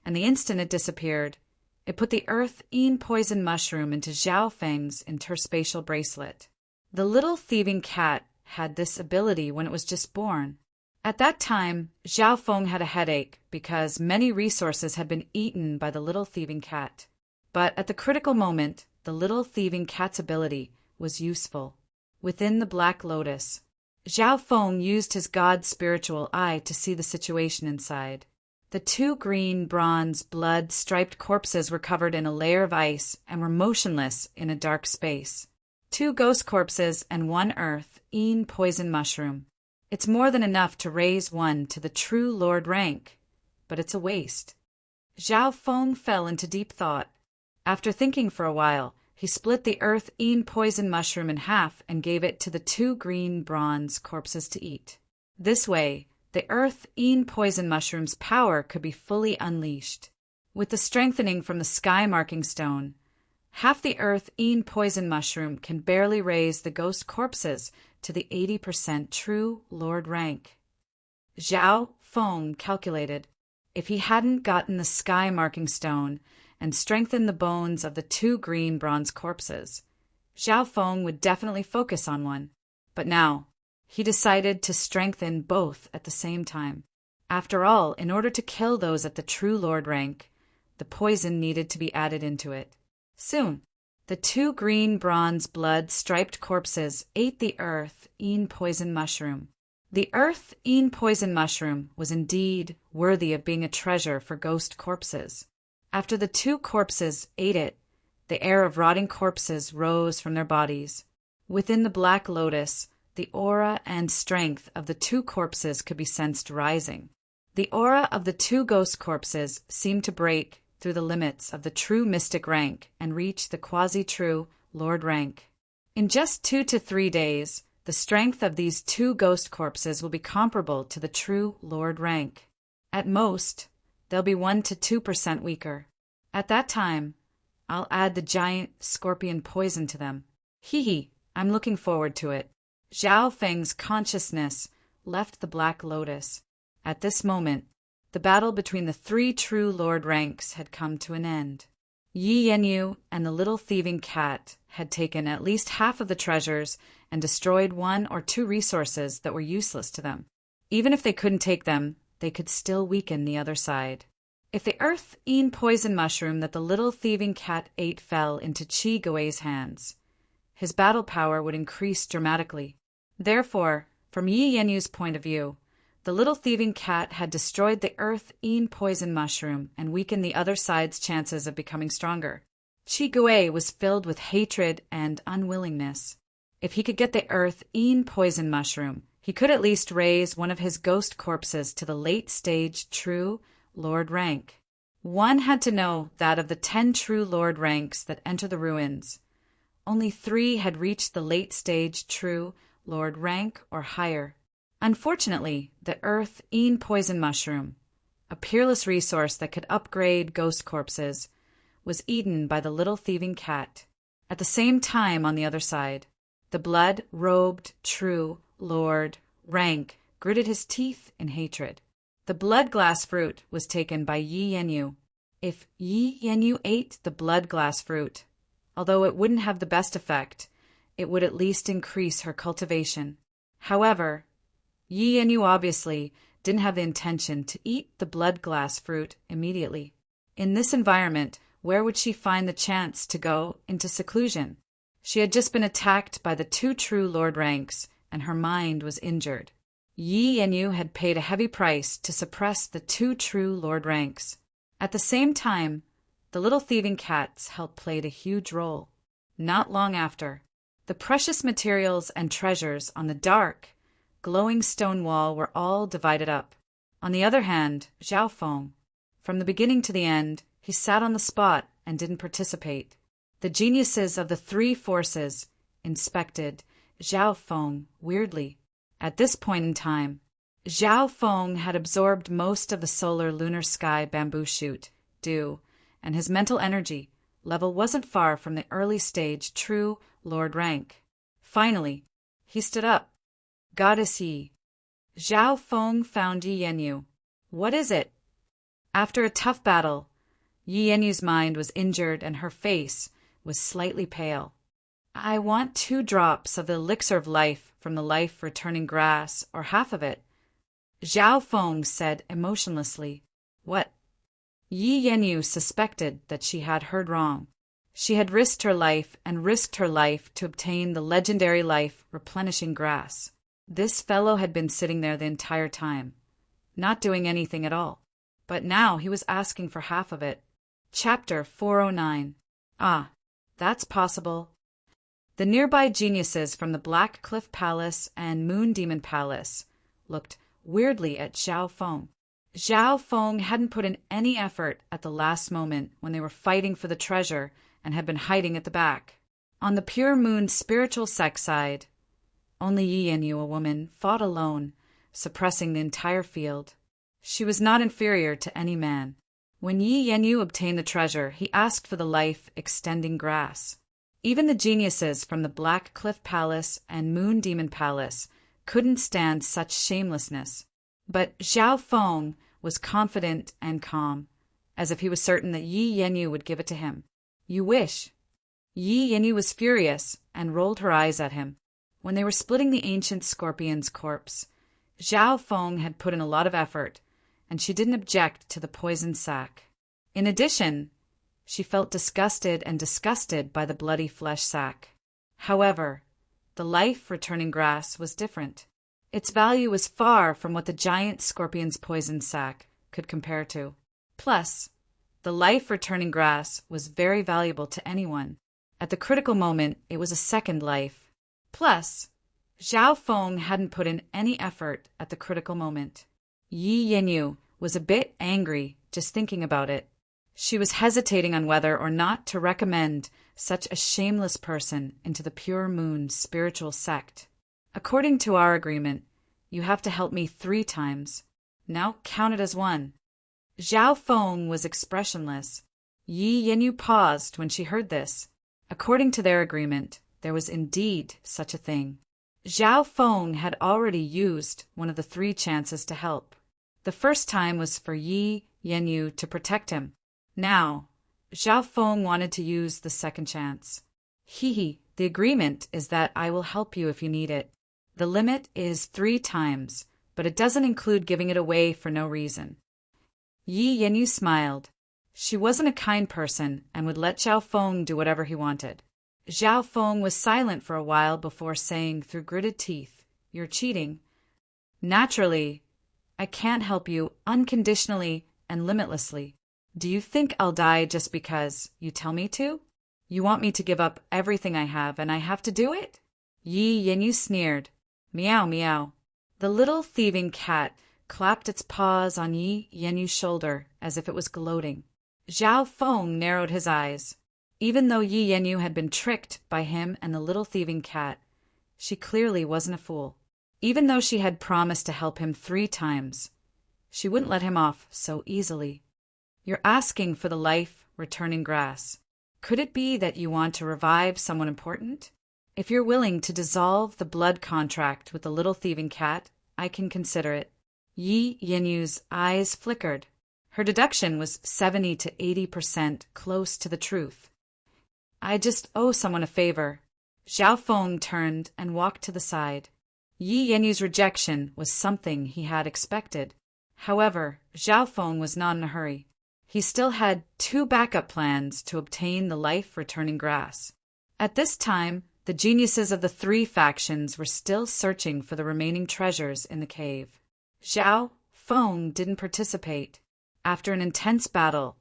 and the instant it disappeared, it put the earth-eaten poison mushroom into Zhao Feng's interspatial bracelet. The little thieving cat had this ability when it was just born. At that time, Zhao Feng had a headache because many resources had been eaten by the little thieving cat. But at the critical moment, the little thieving cat's ability was useful. Within the Black Lotus, Zhao Feng used his god spiritual eye to see the situation inside. The two green, bronze, blood-striped corpses were covered in a layer of ice and were motionless in a dark space. 2 ghost corpses and 1 earth-eaten poison mushroom. It's more than enough to raise one to the true Lord rank, but it's a waste. Zhao Feng fell into deep thought. After thinking for a while, he split the earth-eaten poison mushroom in half and gave it to the 2 green bronze corpses to eat. This way, the earth-eaten poison mushroom's power could be fully unleashed. With the strengthening from the sky marking stone, half the earth-eaten poison mushroom can barely raise the ghost corpses to the 80% true Lord rank. Zhao Feng calculated, if he hadn't gotten the sky marking stone and strengthened the bones of the 2 green bronze corpses, Zhao Feng would definitely focus on one. But now, he decided to strengthen both at the same time. After all, in order to kill those at the true Lord rank, the poison needed to be added into it. Soon, the 2 green bronze blood-striped corpses ate the earth-ean poison mushroom. The earth-ean poison mushroom was indeed worthy of being a treasure for ghost corpses. After the 2 corpses ate it, the air of rotting corpses rose from their bodies. Within the black lotus, the aura and strength of the 2 corpses could be sensed rising. The aura of the 2 ghost corpses seemed to break through the limits of the true mystic rank and reach the quasi-true Lord rank. In just 2 to 3 days, the strength of these 2 ghost corpses will be comparable to the true Lord rank. At most, they'll be 1 to 2% weaker. At that time, I'll add the giant scorpion poison to them. Hee, I'm looking forward to it. Zhao Feng's consciousness left the Black Lotus. At this moment, the battle between the 3 true Lord ranks had come to an end. Yi Yanyu and the little thieving cat had taken at least half of the treasures and destroyed 1 or 2 resources that were useless to them. Even if they couldn't take them, they could still weaken the other side. If the earth-ean poison mushroom that the little thieving cat ate fell into Qi Gui's hands, his battle power would increase dramatically. Therefore, from Yi Yanyu's point of view, the little thieving cat had destroyed the earth-ean poison mushroom and weakened the other side's chances of becoming stronger. Qi Gui was filled with hatred and unwillingness. If he could get the earth-ean poison mushroom, he could at least raise one of his ghost corpses to the late-stage true Lord rank. One had to know that of the 10 true Lord ranks that enter the ruins, only 3 had reached the late-stage true Lord rank or higher. Unfortunately, the earth-ean poison mushroom, a peerless resource that could upgrade ghost corpses, was eaten by the little thieving cat. At the same time, on the other side, the blood-robed true Lord rank gritted his teeth in hatred. The blood glass fruit was taken by Yi Yanyu. If Yi Yanyu ate the blood glass fruit, although it wouldn't have the best effect, it would at least increase her cultivation. However, Yi Yanyu obviously didn't have the intention to eat the blood glass fruit immediately. In this environment, where would she find the chance to go into seclusion? She had just been attacked by the 2 true Lord ranks, and her mind was injured. Yi Yanyu had paid a heavy price to suppress the 2 true Lord ranks. At the same time, the little thieving cat's help played a huge role. Not long after, the precious materials and treasures on the dark, glowing stone wall were all divided up. On the other hand, Zhao Feng, from the beginning to the end, he sat on the spot and didn't participate. The geniuses of the 3 forces inspected Zhao Feng weirdly. At this point in time, Zhao Feng had absorbed most of the solar lunar sky bamboo shoot, dew, and his mental energy level wasn't far from the early stage true Lord rank. Finally, he stood up. Goddess Yi. Zhao Feng found Yi Yanyu. What is it? After a tough battle, Yi Yanyu's mind was injured and her face was slightly pale. I want 2 drops of the elixir of life from the life-returning grass, or half of it. Zhao Feng said emotionlessly. What? Yi Yanyu suspected that she had heard wrong. She had risked her life and risked her life to obtain the legendary life-replenishing grass. This fellow had been sitting there the entire time, not doing anything at all. But now he was asking for half of it. Chapter 409. Ah, that's possible. The nearby geniuses from the Black Cliff Palace and Moon Demon Palace looked weirdly at Zhao Feng. Zhao Feng hadn't put in any effort at the last moment when they were fighting for the treasure and had been hiding at the back. On the Pure Moon's spiritual sex side, only Yi Yanyu, a woman, fought alone, suppressing the entire field. She was not inferior to any man. When Yi Yanyu obtained the treasure, he asked for the life-extending grass. Even the geniuses from the Black Cliff Palace and Moon Demon Palace couldn't stand such shamelessness. But Zhao Feng was confident and calm, as if he was certain that Yi Yanyu would give it to him. You wish. Yi Yanyu was furious and rolled her eyes at him. When they were splitting the ancient scorpion's corpse, Zhao Feng had put in a lot of effort, and she didn't object to the poison sack. In addition, she felt disgusted by the bloody flesh sack. However, the life-returning grass was different. Its value was far from what the giant scorpion's poison sack could compare to. Plus, the life-returning grass was very valuable to anyone. At the critical moment, it was a second life. Plus, Zhao Feng hadn't put in any effort at the critical moment. Yi Yanyu was a bit angry just thinking about it. She was hesitating on whether or not to recommend such a shameless person into the Pure Moon spiritual sect. According to our agreement, you have to help me 3 times. Now count it as 1. Zhao Feng was expressionless. Yi Yanyu paused when she heard this. According to their agreement, there was indeed such a thing. Zhao Feng had already used one of the 3 chances to help. The first time was for Yi Yanyu to protect him. Now, Zhao Feng wanted to use the second chance. The agreement is that I will help you if you need it. The limit is 3 times, but it doesn't include giving it away for no reason. Yi Yanyu smiled. She wasn't a kind person and would let Zhao Feng do whatever he wanted. Zhao Feng was silent for a while before saying through gritted teeth, "You're cheating." Naturally, I can't help you unconditionally and limitlessly. Do you think I'll die just because you tell me to? You want me to give up everything I have and I have to do it? Yi Yanyu sneered. Meow meow. The little thieving cat clapped its paws on Yi Yanyu's shoulder as if it was gloating. Zhao Feng narrowed his eyes. Even though Yi Yanyu had been tricked by him and the little thieving cat, she clearly wasn't a fool. Even though she had promised to help him 3 times, she wouldn't let him off so easily. You're asking for the life-returning grass. Could it be that you want to revive someone important? If you're willing to dissolve the blood contract with the little thieving cat, I can consider it. Yi Yanyu's eyes flickered. Her deduction was 70 to 80% close to the truth. I just owe someone a favor. Zhao Feng turned and walked to the side. Yi Yanyu's rejection was something he had expected. However, Zhao Feng was not in a hurry. He still had 2 backup plans to obtain the life-returning grass. At this time, the geniuses of the 3 factions were still searching for the remaining treasures in the cave. Zhao Feng didn't participate. After an intense battle,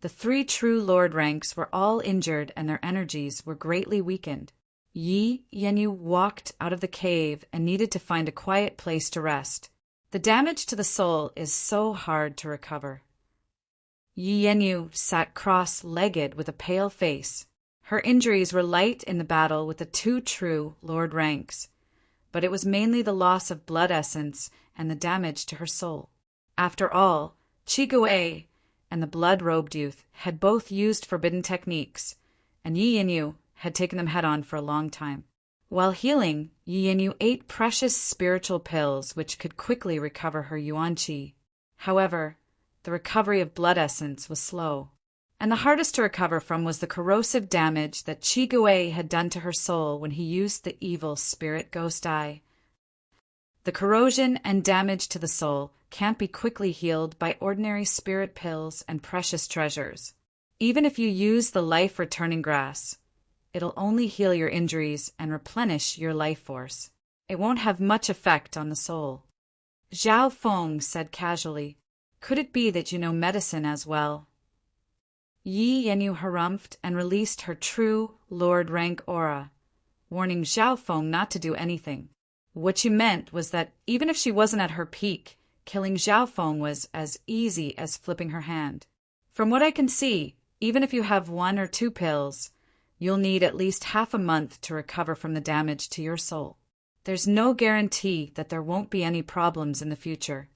the 3 true lord ranks were all injured and their energies were greatly weakened. Yi Yanyu walked out of the cave and needed to find a quiet place to rest. The damage to the soul is so hard to recover. Yi Yanyu sat cross-legged with a pale face. Her injuries were light in the battle with the 2 true lord ranks, but it was mainly the loss of blood essence and the damage to her soul. After all, Qi Gui and the blood-robed youth had both used forbidden techniques, and Yi Yanyu had taken them head-on for a long time. While healing, Yi Yanyu ate precious spiritual pills which could quickly recover her yuan qi. However, the recovery of blood essence was slow, and the hardest to recover from was the corrosive damage that Qi Gui had done to her soul when he used the evil spirit ghost eye. The corrosion and damage to the soul can't be quickly healed by ordinary spirit pills and precious treasures. Even if you use the life-returning grass, it'll only heal your injuries and replenish your life force. It won't have much effect on the soul. Zhao Feng said casually, "Could it be that you know medicine as well?" Yi Yanyu harumphed and released her true lord rank aura, warning Zhao Feng not to do anything. What she meant was that even if she wasn't at her peak, killing Zhao Feng was as easy as flipping her hand. From what I can see, even if you have 1 or 2 pills, you'll need at least half a month to recover from the damage to your soul. There's no guarantee that there won't be any problems in the future.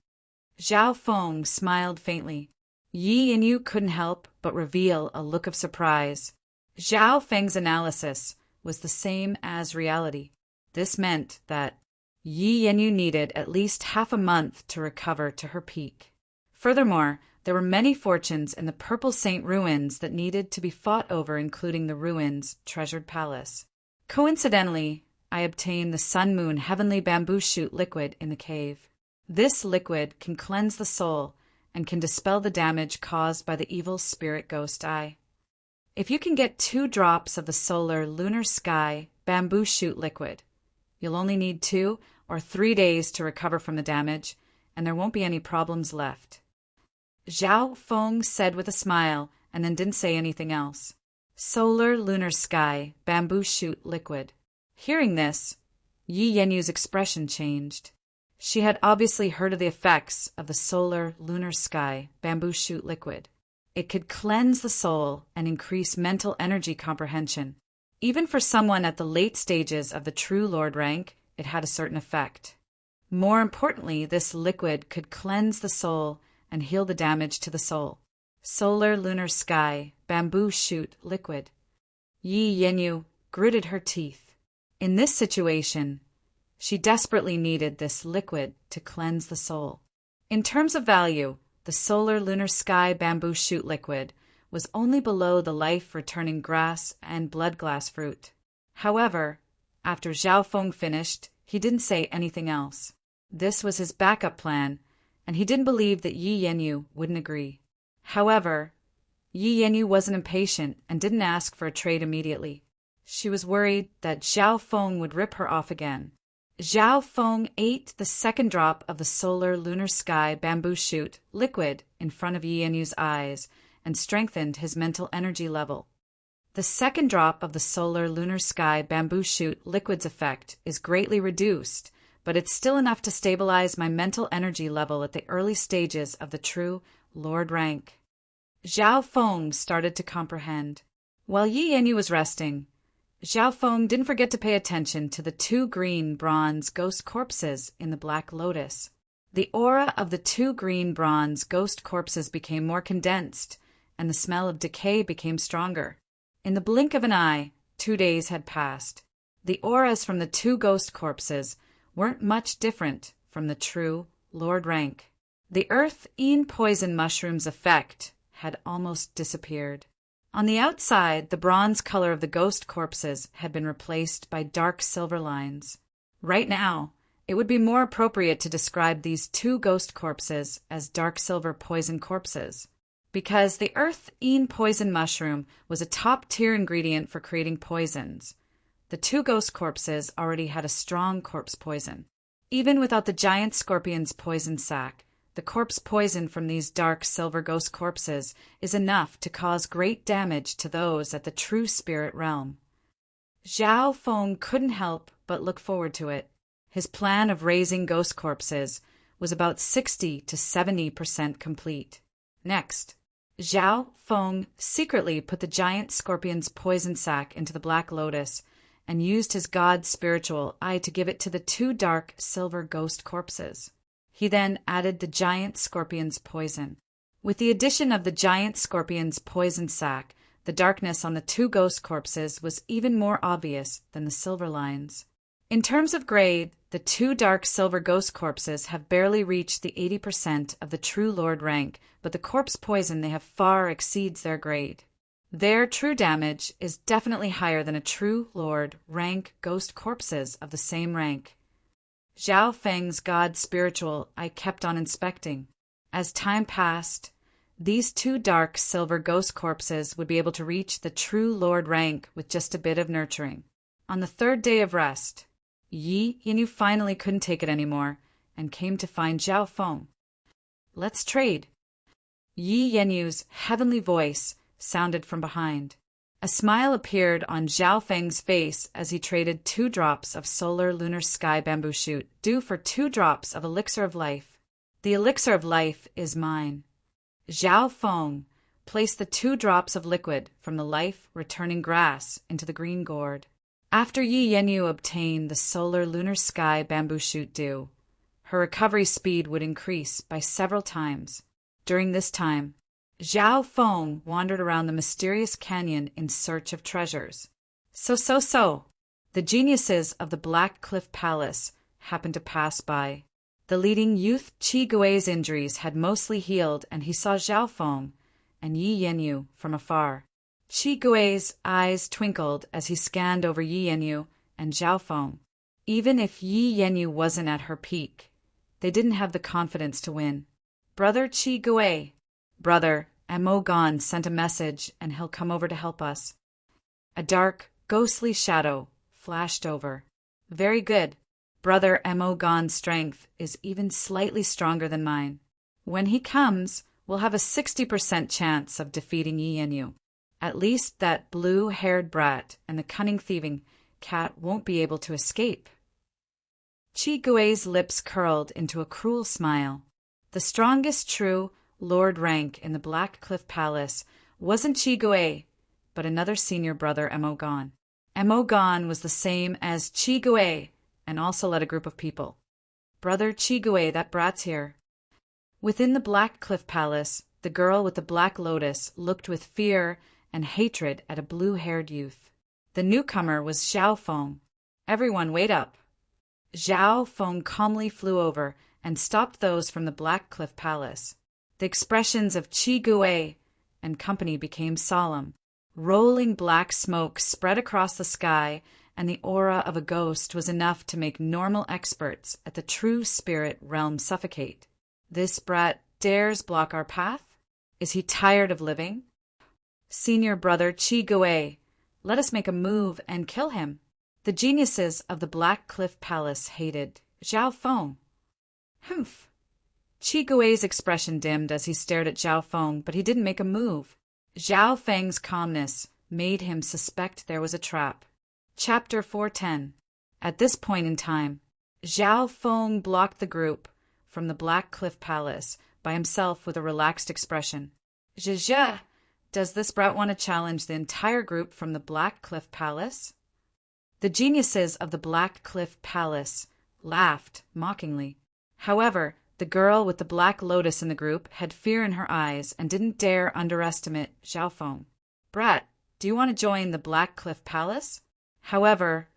Zhao Feng smiled faintly. Yi Yanyu couldn't help but reveal a look of surprise. Zhao Feng's analysis was the same as reality. This meant that Yi Yanyu needed at least half a month to recover to her peak. Furthermore, there were many fortunes in the Purple Saint ruins that needed to be fought over, including the ruins' treasured palace. Coincidentally, I obtained the Sun Moon Heavenly Bamboo Shoot liquid in the cave. This liquid can cleanse the soul and can dispel the damage caused by the evil spirit ghost eye. If you can get 2 drops of the solar lunar sky bamboo shoot liquid, you'll only need 2 or 3 days to recover from the damage, and there won't be any problems left. Zhao Feng said with a smile, and then didn't say anything else. Solar lunar sky bamboo shoot liquid. Hearing this, Yi Yenyu's expression changed. She had obviously heard of the effects of the solar lunar sky bamboo shoot liquid. It could cleanse the soul and increase mental energy comprehension. Even for someone at the late stages of the true Lord rank, it had a certain effect. More importantly, this liquid could cleanse the soul and heal the damage to the soul. Solar lunar sky bamboo shoot liquid. Yi Yenyu gritted her teeth. In this situation, she desperately needed this liquid to cleanse the soul. In terms of value, the solar lunar sky bamboo shoot liquid was only below the life-returning grass and blood glass fruit. However, after Zhao Feng finished, he didn't say anything else. This was his backup plan, and he didn't believe that Yi Yenyu wouldn't agree. However, Yi Yenyu wasn't impatient and didn't ask for a trade immediately. She was worried that Zhao Feng would rip her off again. Zhao Feng ate the second drop of the solar lunar sky bamboo shoot liquid in front of Yi Yenyu's eyes and strengthened his mental energy level. The second drop of the solar lunar sky bamboo shoot liquid's effect is greatly reduced, but it's still enough to stabilize my mental energy level at the early stages of the true Lord rank. Zhao Feng started to comprehend. While Yi Yenyu was resting, Zhao Feng didn't forget to pay attention to the 2 green bronze ghost corpses in the Black Lotus. The aura of the 2 green bronze ghost corpses became more condensed, and the smell of decay became stronger. In the blink of an eye, 2 days had passed. The auras from the 2 ghost corpses weren't much different from the true Lord rank. The earth-ean poison mushroom's effect had almost disappeared. On the outside, the bronze color of the ghost corpses had been replaced by dark silver lines. Right now, it would be more appropriate to describe these 2 ghost corpses as dark silver poison corpses, because the earth-ean poison mushroom was a top-tier ingredient for creating poisons. The 2 ghost corpses already had a strong corpse poison. Even without the giant scorpion's poison sac, the corpse poison from these dark silver ghost corpses is enough to cause great damage to those at the true spirit realm. Zhao Feng couldn't help but look forward to it. His plan of raising ghost corpses was about 60 to 70% complete. Next, Zhao Feng secretly put the giant scorpion's poison sac into the Black Lotus and used his god spiritual eye to give it to the 2 dark silver ghost corpses. He then added the giant scorpion's poison. With the addition of the giant scorpion's poison sac, the darkness on the 2 ghost corpses was even more obvious than the silver lines. In terms of grade, the 2 dark silver ghost corpses have barely reached the 80% of the true Lord rank, but the corpse poison they have far exceeds their grade. Their true damage is definitely higher than a true Lord rank ghost corpses of the same rank. Zhao Feng's god spiritual I kept on inspecting. As time passed, these 2 dark silver ghost corpses would be able to reach the true Lord rank with just a bit of nurturing. On the 3rd day of rest, Yi Yenyu finally couldn't take it anymore and came to find Zhao Feng. "Let's trade." Yi Yenyu's heavenly voice sounded from behind. A smile appeared on Zhao Feng's face as he traded 2 drops of solar lunar sky bamboo shoot, due for 2 drops of elixir of life. "The elixir of life is mine." Zhao Feng placed the 2 drops of liquid from the life-returning grass into the green gourd. After Yi Yenyu obtained the solar lunar sky bamboo shoot due, her recovery speed would increase by several times. During this time, Zhao Feng wandered around the mysterious canyon in search of treasures. So. The geniuses of the Black Cliff Palace happened to pass by. The leading youth Qi Gui's injuries had mostly healed, and he saw Zhao Feng and Yi Yenyu from afar. Qi Gui's eyes twinkled as he scanned over Yi Yenyu and Zhao Feng. Even if Yi Yenyu wasn't at her peak, they didn't have the confidence to win. Brother Chi Gui. Brother Mo Gon sent a message and he'll come over to help us. A dark, ghostly shadow flashed over. Very good. Brother Mo Gon's strength is even slightly stronger than mine. When he comes, we'll have a 60% chance of defeating Yi Yanyu. At least that blue-haired brat and the cunning thieving cat won't be able to escape. Chi Gui's lips curled into a cruel smile. The strongest true Lord rank in the Black Cliff Palace wasn't Chi Gui, but another senior brother Mo Gon. Mo Gon was the same as Chi Gui and also led a group of people. Brother Chi Gui, that brat's here. Within the Black Cliff Palace, the girl with the black lotus looked with fear and hatred at a blue-haired youth. The newcomer was Zhao Feng. Everyone, wait up. Zhao Feng calmly flew over and stopped those from the Black Cliff Palace. The expressions of Chi Gui and company became solemn. Rolling black smoke spread across the sky, and the aura of a ghost was enough to make normal experts at the true spirit realm suffocate. This brat dares block our path? Is he tired of living? Senior brother Chi Gui, let us make a move and kill him. The geniuses of the Black Cliff Palace hated Zhao Feng. Humph. Chi Gui's expression dimmed as he stared at Zhao Feng, but he didn't make a move. Zhao Feng's calmness made him suspect there was a trap. Chapter 410. At this point in time, Zhao Feng blocked the group from the Black Cliff Palace by himself with a relaxed expression. Zhe, does this brat want to challenge the entire group from the Black Cliff Palace? The geniuses of the Black Cliff Palace laughed mockingly. However, the girl with the black lotus in the group had fear in her eyes and didn't dare underestimate Zhao Feng. Brat, do you want to join the Black Cliff Palace? However,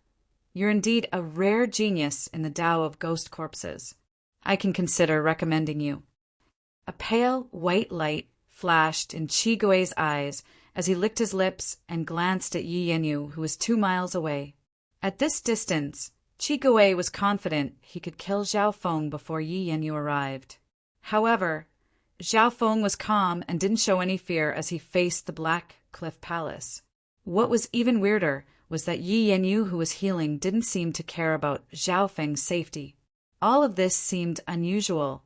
you're indeed a rare genius in the Tao of ghost corpses. I can consider recommending you. A pale white light flashed in Chi Gui's eyes as he licked his lips and glanced at Yi Yanyu, who was 2 miles away. At this distance, Chi Gui was confident he could kill Zhao Feng before Yi Yanyu arrived. However, Zhao Feng was calm and didn't show any fear as he faced the Black Cliff Palace. What was even weirder was that Yi Yanyu, who was healing, didn't seem to care about Zhao Feng's safety. All of this seemed unusual,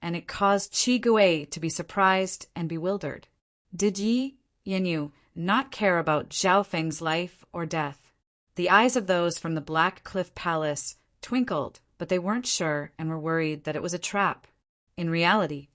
and it caused Chi Gui to be surprised and bewildered. Did Yi Yanyu not care about Zhao Feng's life or death? The eyes of those from the Black Cliff Palace twinkled, but they weren't sure and were worried that it was a trap. In reality,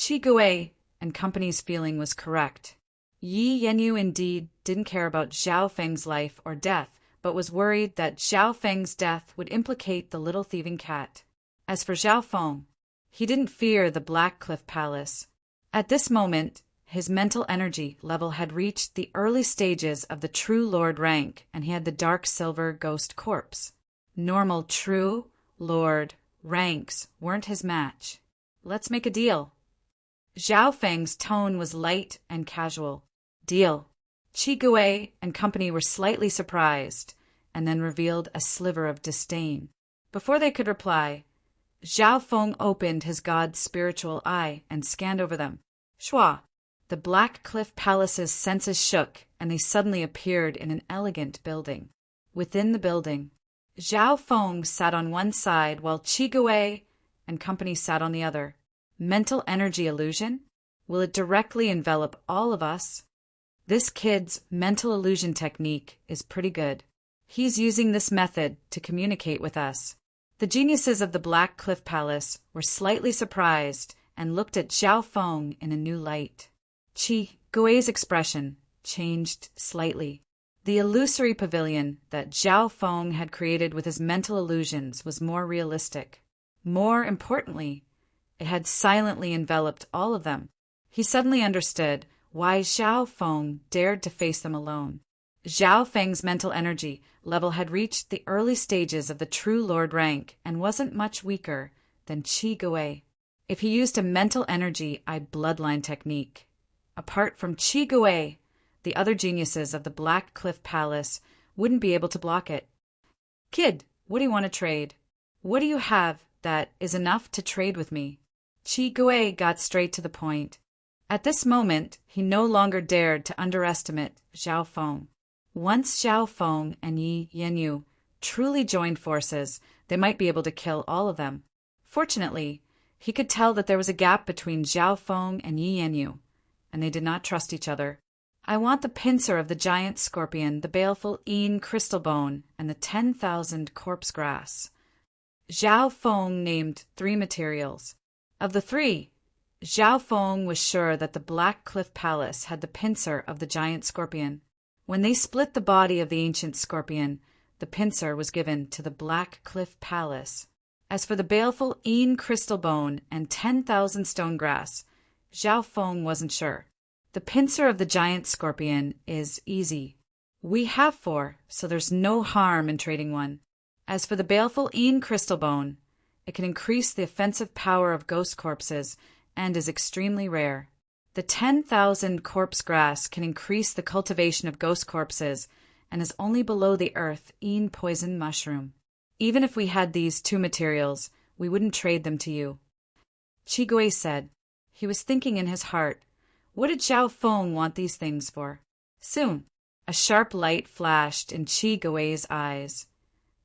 Chi Gui and company's feeling was correct. Yi Yanyu indeed didn't care about Zhao Feng's life or death, but was worried that Zhao Feng's death would implicate the little thieving cat. As for Zhao Feng, he didn't fear the Black Cliff Palace. At this moment, his mental energy level had reached the early stages of the True Lord rank, and he had the dark silver ghost corpse. Normal True Lord ranks weren't his match. Let's make a deal. Zhao Feng's tone was light and casual. Deal. Chi Gui and company were slightly surprised, and then revealed a sliver of disdain. Before they could reply, Zhao Feng opened his god's spiritual eye and scanned over them. Shua! The Black Cliff Palace's senses shook, and they suddenly appeared in an elegant building. Within the building, Zhao Feng sat on one side while Chi Gui and company sat on the other. Mental energy illusion? Will it directly envelop all of us? This kid's mental illusion technique is pretty good. He's using this method to communicate with us. The geniuses of the Black Cliff Palace were slightly surprised and looked at Zhao Feng in a new light. Chi Gui's expression changed slightly. The illusory pavilion that Zhao Feng had created with his mental illusions was more realistic. More importantly, it had silently enveloped all of them. He suddenly understood why Zhao Feng dared to face them alone. Zhao Feng's mental energy level had reached the early stages of the True Lord rank and wasn't much weaker than Chi Gui. If he used a mental energy bloodline technique, apart from Chi Gui, the other geniuses of the Black Cliff Palace wouldn't be able to block it. Kid, what do you want to trade? What do you have that is enough to trade with me? Qi Gui got straight to the point. At this moment, he no longer dared to underestimate Zhao Feng. Once Zhao Feng and Yi Yanyu truly joined forces, they might be able to kill all of them. Fortunately, he could tell that there was a gap between Zhao Feng and Yi Yanyu, and they did not trust each other. I want the pincer of the giant scorpion, the baleful crystal bone, and the 10,000 corpse grass. Zhao Feng named 3 materials. Of the 3, Zhao Feng was sure that the Black Cliff Palace had the pincer of the giant scorpion. When they split the body of the ancient scorpion, the pincer was given to the Black Cliff Palace. As for the baleful crystal bone and 10,000 stone grass, Zhao Feng wasn't sure. The pincer of the giant scorpion is easy. We have 4, so there's no harm in trading one. As for the baleful crystal bone, it can increase the offensive power of ghost corpses and is extremely rare. The 10,000 corpse grass can increase the cultivation of ghost corpses and is only below the earth poison mushroom. Even if we had these 2 materials, we wouldn't trade them to you. Qi Gui said. He was thinking in his heart, what did Zhao Feng want these things for? Soon, a sharp light flashed in Qi Gui's eyes.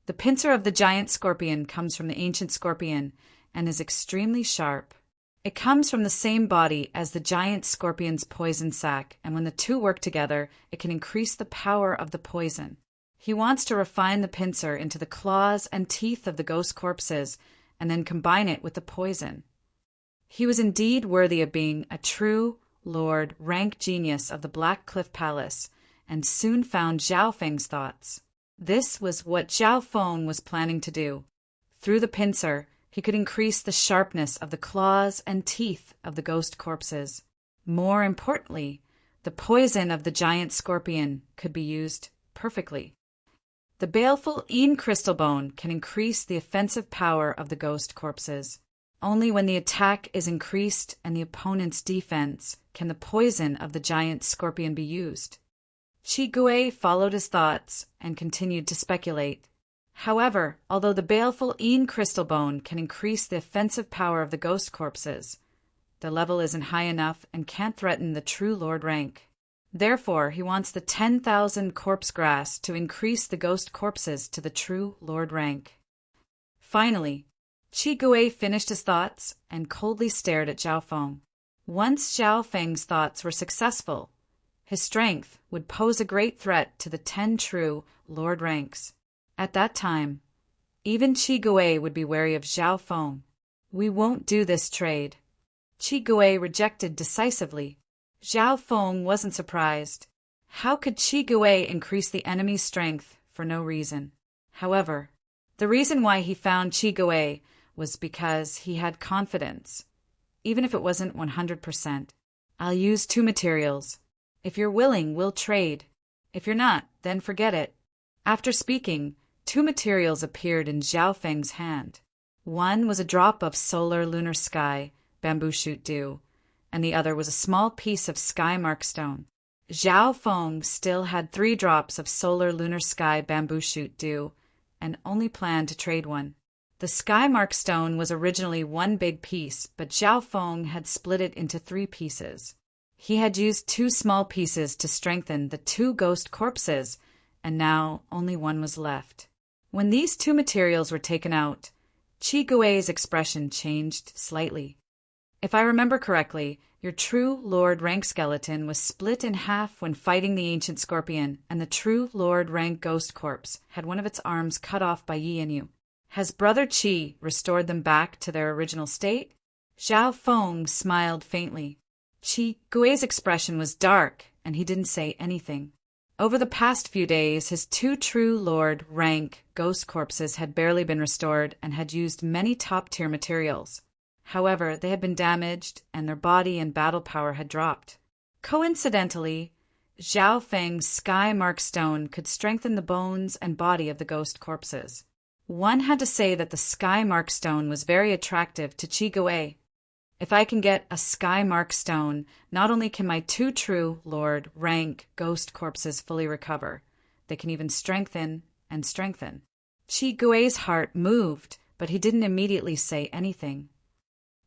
The pincer of the giant scorpion comes from the ancient scorpion and is extremely sharp. It comes from the same body as the giant scorpion's poison sac, and when the 2 work together, it can increase the power of the poison. He wants to refine the pincer into the claws and teeth of the ghost corpses and then combine it with the poison. He was indeed worthy of being a true Lord rank genius of the Black Cliff Palace, and soon found Zhao Feng's thoughts. This was what Zhao Feng was planning to do. Through the pincer, he could increase the sharpness of the claws and teeth of the ghost corpses. More importantly, the poison of the giant scorpion could be used perfectly. The baleful crystal bone can increase the offensive power of the ghost corpses. Only when the attack is increased and the opponent's defense can the poison of the giant scorpion be used. Qi Gui followed his thoughts and continued to speculate. However, although the baleful crystal bone can increase the offensive power of the ghost corpses, the level isn't high enough and can't threaten the true Lord rank. Therefore, he wants the 10,000 corpse grass to increase the ghost corpses to the true Lord rank. Finally, Qi Gui finished his thoughts and coldly stared at Zhao Feng. Once Zhao Feng's thoughts were successful, his strength would pose a great threat to the 10 true Lord ranks. At that time, even Qi Gui would be wary of Zhao Feng. We won't do this trade. Qi Gui rejected decisively. Zhao Feng wasn't surprised. How could Qi Gui increase the enemy's strength for no reason? However, the reason why he found Qi Gui was because he had confidence, even if it wasn't 100%. I'll use 2 materials. If you're willing, we'll trade. If you're not, then forget it. After speaking, 2 materials appeared in Zhao Feng's hand. One was a drop of solar lunar sky, bamboo shoot dew, and the other was a small piece of sky mark stone. Zhao Feng still had 3 drops of solar lunar sky bamboo shoot dew, and only planned to trade one. The sky mark stone was originally one big piece, but Zhao Feng had split it into 3 pieces. He had used 2 small pieces to strengthen the 2 ghost corpses, and now only one was left. When these 2 materials were taken out, Qi Gui's expression changed slightly. If I remember correctly, your true Lord rank skeleton was split in half when fighting the ancient scorpion, and the true Lord rank ghost corpse had one of its arms cut off by Yi Yanyu. Has Brother Qi restored them back to their original state? Zhao Feng smiled faintly. Qi Gui's expression was dark, and he didn't say anything. Over the past few days, his 2 true Lord rank ghost corpses had barely been restored and had used many top-tier materials. However, they had been damaged, and their body and battle power had dropped. Coincidentally, Zhao Feng's sky mark stone could strengthen the bones and body of the ghost corpses. One had to say that the sky mark stone was very attractive to Qi Gui. If I can get a sky mark stone, not only can my 2 true Lord rank ghost corpses fully recover, they can even strengthen and strengthen. Qi Gui's heart moved, but he didn't immediately say anything.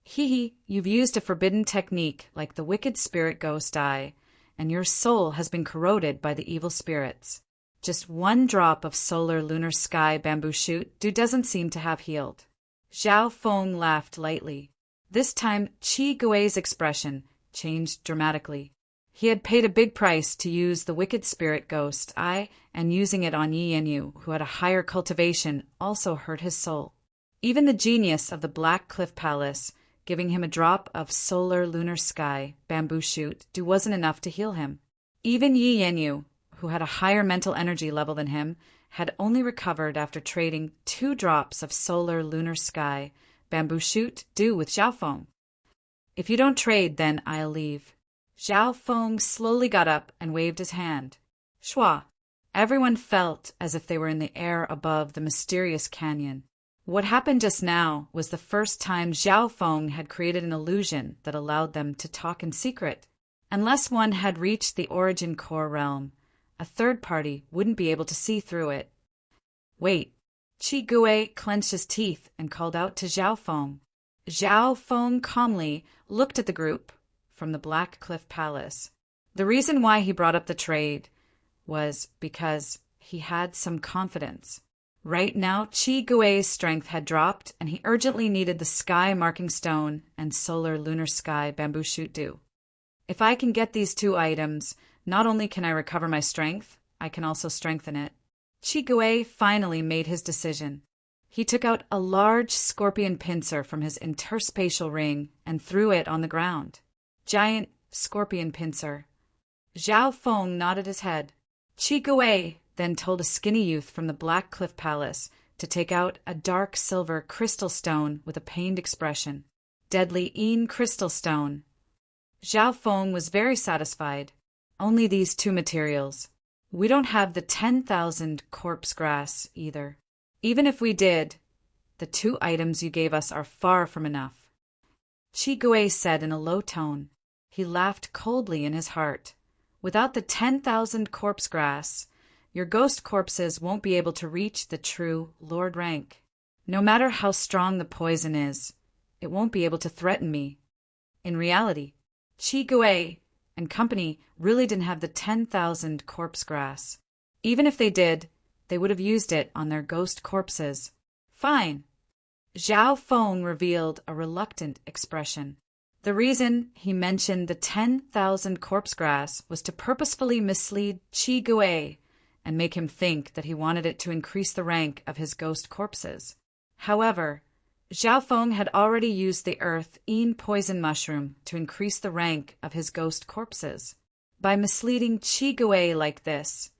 Hee, you've used a forbidden technique like the wicked spirit ghost eye, and your soul has been corroded by the evil spirits. Just one drop of solar lunar sky bamboo shoot doesn't seem to have healed. Zhao Feng laughed lightly. This time, Qi Gui's expression changed dramatically. He had paid a big price to use the wicked spirit ghost eye, and using it on Yi Yanyu, who had a higher cultivation, also hurt his soul. Even the genius of the Black Cliff Palace, giving him a drop of solar lunar sky bamboo shoot, wasn't enough to heal him. Even Yi Yanyu, who had a higher mental energy level than him, had only recovered after trading 2 drops of solar lunar sky bamboo shoot with Zhao Feng. If you don't trade, then I'll leave. Zhao Feng slowly got up and waved his hand. Shua. Everyone felt as if they were in the air above the mysterious canyon. What happened just now was the first time Zhao Feng had created an illusion that allowed them to talk in secret. Unless one had reached the origin core realm, a third party wouldn't be able to see through it. Wait. Qi Gui clenched his teeth and called out to Zhao Feng. Zhao Feng calmly looked at the group from the Black Cliff Palace. The reason why he brought up the trade was because he had some confidence. Right now, Qi Gui's strength had dropped, and he urgently needed the sky marking stone and solar lunar sky bamboo shoot dew. If I can get these 2 items, not only can I recover my strength, I can also strengthen it. Qi Gui finally made his decision. He took out a large scorpion pincer from his interspatial ring and threw it on the ground. Giant scorpion pincer. Zhao Feng nodded his head. Qi Gui then told a skinny youth from the Black Cliff Palace to take out a dark silver crystal stone with a pained expression. Deadly Yin crystal stone. Zhao Feng was very satisfied. Only these 2 materials. We don't have the 10,000 corpse grass either. Even if we did, the 2 items you gave us are far from enough. Qi Gui said in a low tone. He laughed coldly in his heart. Without the 10,000 corpse grass, your ghost corpses won't be able to reach the true Lord rank. No matter how strong the poison is, it won't be able to threaten me. In reality, Qi Gui and company really didn't have the 10,000 corpse grass. Even if they did, they would have used it on their ghost corpses. Fine. Zhao Feng revealed a reluctant expression. The reason he mentioned the 10,000 corpse grass was to purposefully mislead Qi Gui and make him think that he wanted it to increase the rank of his ghost corpses. However, Zhao Feng had already used the earth Yin poison mushroom to increase the rank of his ghost corpses. By misleading Qi Gui like this,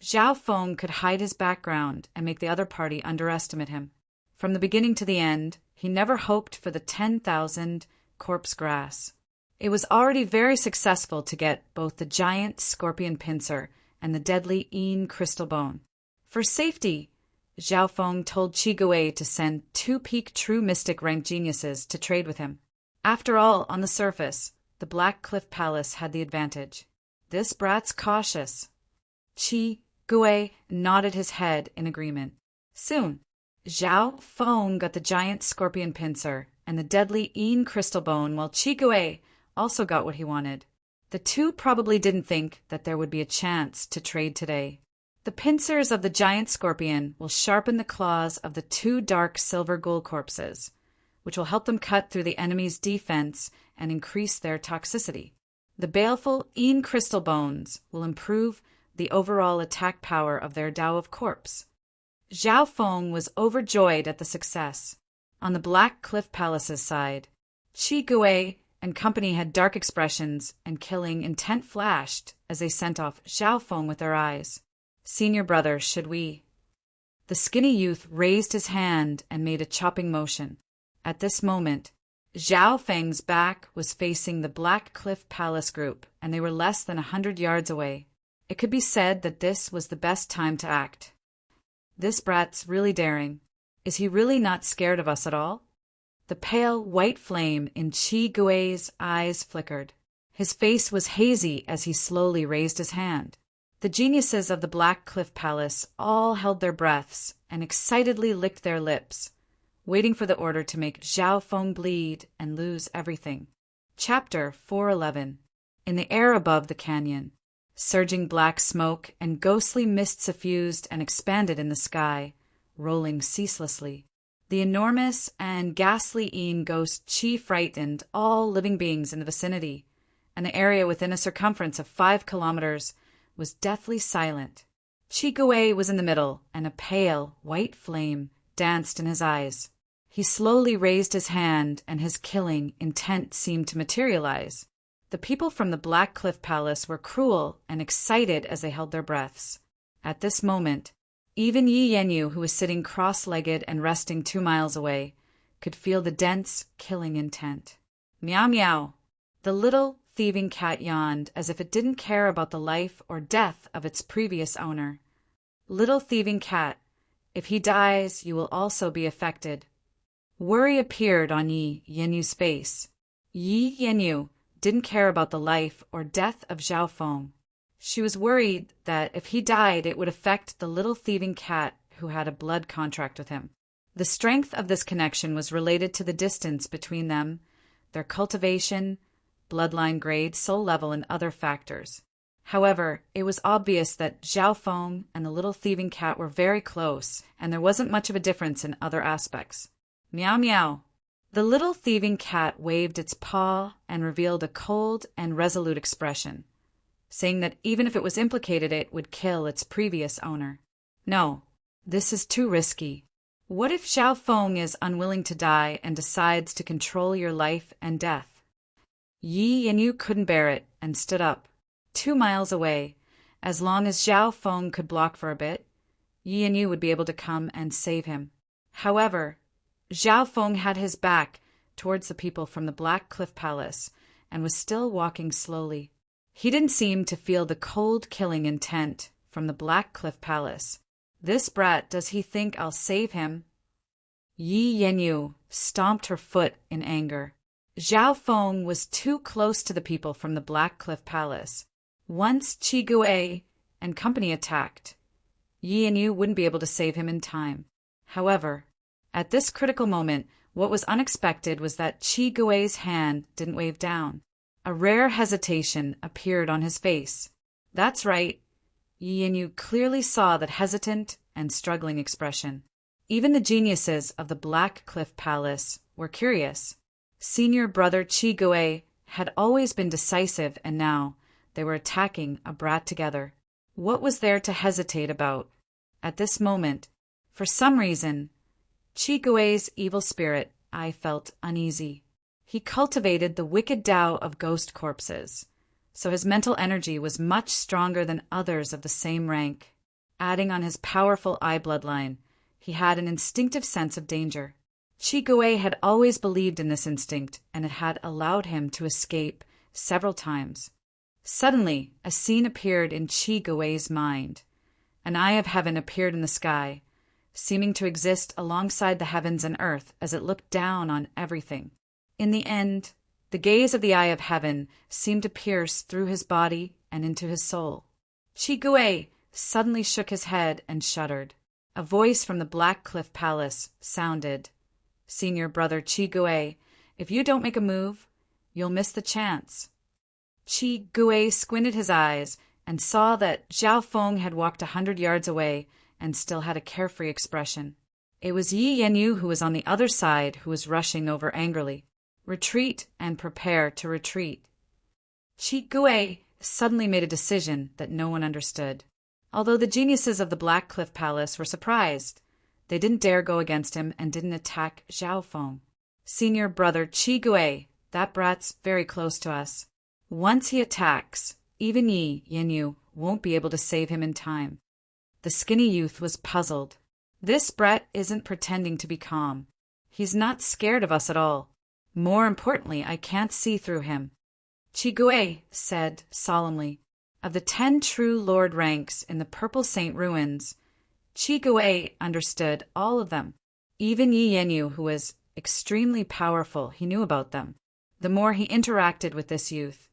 Zhao Feng could hide his background and make the other party underestimate him. From the beginning to the end, he never hoped for the 10,000 corpse grass. It was already very successful to get both the giant scorpion pincer and the deadly Yin crystal bone. For safety, Zhao Feng told Qi Gui to send 2 peak true mystic rank geniuses to trade with him. After all, on the surface, the Black Cliff Palace had the advantage. This brat's cautious. Qi Gui nodded his head in agreement. Soon, Zhao Feng got the giant scorpion pincer and the deadly Yin crystal bone, while Qi Gui also got what he wanted. The 2 probably didn't think that there would be a chance to trade today. The pincers of the giant scorpion will sharpen the claws of the 2 dark silver ghoul corpses, which will help them cut through the enemy's defense and increase their toxicity. The baleful Yin crystal bones will improve the overall attack power of their Tao of Corpse. Zhao Feng was overjoyed at the success. On the Black Cliff Palace's side, Qi Gui and company had dark expressions and killing intent flashed as they sent off Zhao Feng with their eyes. Senior brother, should we? The skinny youth raised his hand and made a chopping motion. At this moment, Zhao Feng's back was facing the Black Cliff Palace group, and they were less than 100 yards away. It could be said that this was the best time to act. This brat's really daring. Is he really not scared of us at all? The pale white flame in Qi Gui's eyes flickered. His face was hazy as he slowly raised his hand. The geniuses of the Black Cliff Palace all held their breaths and excitedly licked their lips, waiting for the order to make Zhao Feng bleed and lose everything. Chapter 411. In the air above the canyon, surging black smoke and ghostly mist suffused and expanded in the sky, rolling ceaselessly. The enormous and ghastly Een ghost Qi frightened all living beings in the vicinity, and the area within a circumference of 5 kilometers was deathly silent. Qi Gui was in the middle, and a pale, white flame danced in his eyes. He slowly raised his hand, and his killing intent seemed to materialize. The people from the Black Cliff Palace were cruel and excited as they held their breaths. At this moment, even Yi Yanyu, who was sitting cross-legged and resting 2 miles away, could feel the dense, killing intent. Meow meow. The little, thieving cat yawned as if it didn't care about the life or death of its previous owner. Little thieving cat, if he dies, you will also be affected. Worry appeared on Yi Yanyu's face. Yi Yanyu didn't care about the life or death of Zhao Feng. She was worried that if he died, it would affect the little thieving cat who had a blood contract with him. The strength of this connection was related to the distance between them, their cultivation, bloodline grade, soul level, and other factors. However, it was obvious that Zhao Feng and the little thieving cat were very close, and there wasn't much of a difference in other aspects. Meow meow. The little thieving cat waved its paw and revealed a cold and resolute expression, saying that even if it was implicated, it would kill its previous owner. No, this is too risky. What if Zhao Feng is unwilling to die and decides to control your life and death? Yi Yanyu couldn't bear it and stood up. 2 miles away, as long as Zhao Feng could block for a bit, Yi Yanyu would be able to come and save him. However, Zhao Feng had his back towards the people from the Black Cliff Palace and was still walking slowly. He didn't seem to feel the cold killing intent from the Black Cliff Palace. This brat, does he think I'll save him? Yi Yanyu stomped her foot in anger. Zhao Feng was too close to the people from the Black Cliff Palace. Once Qi Gui and company attacked, Yi Yanyu wouldn't be able to save him in time. However, at this critical moment, what was unexpected was that Qi Gui's hand didn't wave down. A rare hesitation appeared on his face. That's right. Yi Yanyu clearly saw that hesitant and struggling expression. Even the geniuses of the Black Cliff Palace were curious. Senior brother Qi Gui had always been decisive, and now they were attacking a brat together. What was there to hesitate about? At this moment, for some reason, Qi Gui's evil spirit, I felt uneasy. He cultivated the wicked Tao of ghost corpses, so his mental energy was much stronger than others of the same rank. Adding on his powerful eye bloodline, he had an instinctive sense of danger. Qi Gui had always believed in this instinct, and it had allowed him to escape several times. Suddenly, a scene appeared in Qi Gui's mind. An eye of heaven appeared in the sky, seeming to exist alongside the heavens and earth as it looked down on everything. In the end, the gaze of the eye of heaven seemed to pierce through his body and into his soul. Qi Gui suddenly shook his head and shuddered. A voice from the Black Cliff Palace sounded. Senior brother Qi Gui, if you don't make a move, you'll miss the chance. Qi Gui squinted his eyes and saw that Zhao Feng had walked 100 yards away and still had a carefree expression. It was Yi Yanyu who was on the other side who was rushing over angrily. Retreat and prepare to retreat. Qi Gui suddenly made a decision that no one understood. Although the geniuses of the Black Cliff Palace were surprised, they didn't dare go against him and didn't attack Zhao Feng. Senior brother Qi Gui, that brat's very close to us. Once he attacks, even Yi Yanyu won't be able to save him in time. The skinny youth was puzzled. This brat isn't pretending to be calm. He's not scared of us at all. More importantly, I can't see through him. Qi Gui said solemnly, of the 10 true Lord ranks in the Purple Saint ruins, Qi Gui understood all of them. Even Yi Yanyu, who was extremely powerful, he knew about them. The more he interacted with this youth,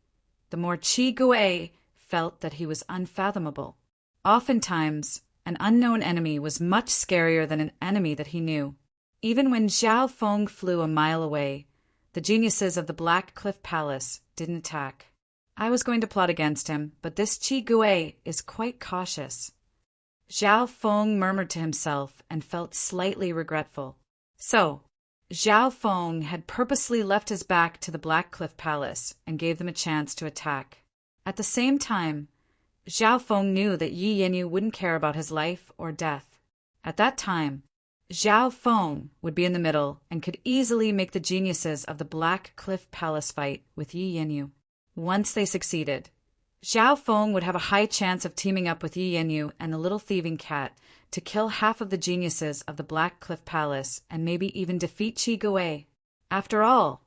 the more Qi Gui felt that he was unfathomable. Oftentimes, an unknown enemy was much scarier than an enemy that he knew. Even when Zhao Feng flew a mile away, the geniuses of the Black Cliff Palace didn't attack. I was going to plot against him, but this Qi Gui is quite cautious. Zhao Feng murmured to himself and felt slightly regretful. So, Zhao Feng had purposely left his back to the Black Cliff Palace and gave them a chance to attack. At the same time, Zhao Feng knew that Yi Yanyu wouldn't care about his life or death. At that time, Zhao Feng would be in the middle and could easily make the geniuses of the Black Cliff Palace fight with Yi Yanyu. Once they succeeded, Zhao Feng would have a high chance of teaming up with Yi Yanyu and the little thieving cat to kill half of the geniuses of the Black Cliff Palace and maybe even defeat Qi Gui. After all,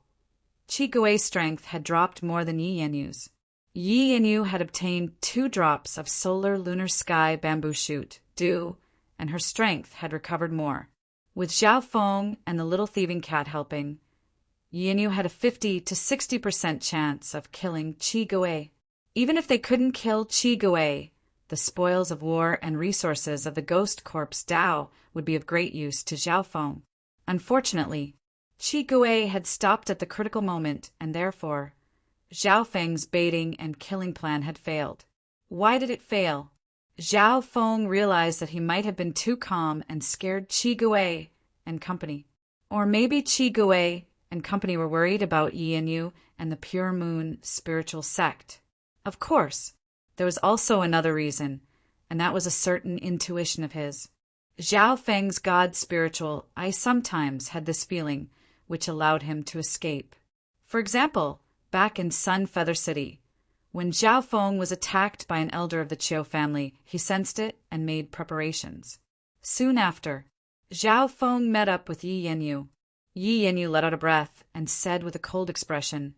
Qi Gui's strength had dropped more than Yi Yanyu's. Yi Yanyu had obtained 2 drops of solar lunar sky bamboo shoot, dew, and her strength had recovered more. With Zhao Feng and the little thieving cat helping, Yi Yanyu had a 50 to 60% chance of killing Qi Gui. Even if they couldn't kill Qi Gui, the spoils of war and resources of the Ghost Corpse Dao would be of great use to Zhao Feng. Unfortunately, Qi Gui had stopped at the critical moment, and therefore, Zhao Feng's baiting and killing plan had failed. Why did it fail? Zhao Feng realized that he might have been too calm and scared Qi Gui and company. Or maybe Qi Gui and company were worried about Yi Yanyu and the Pure Moon spiritual sect. Of course, there was also another reason, and that was a certain intuition of his. Zhao Feng's god spiritual, I sometimes had this feeling, which allowed him to escape. For example, back in Sun Feather City, when Zhao Feng was attacked by an elder of the Qiu family, he sensed it and made preparations. Soon after, Zhao Feng met up with Yi Yanyu. Yi Yanyu let out a breath and said with a cold expression,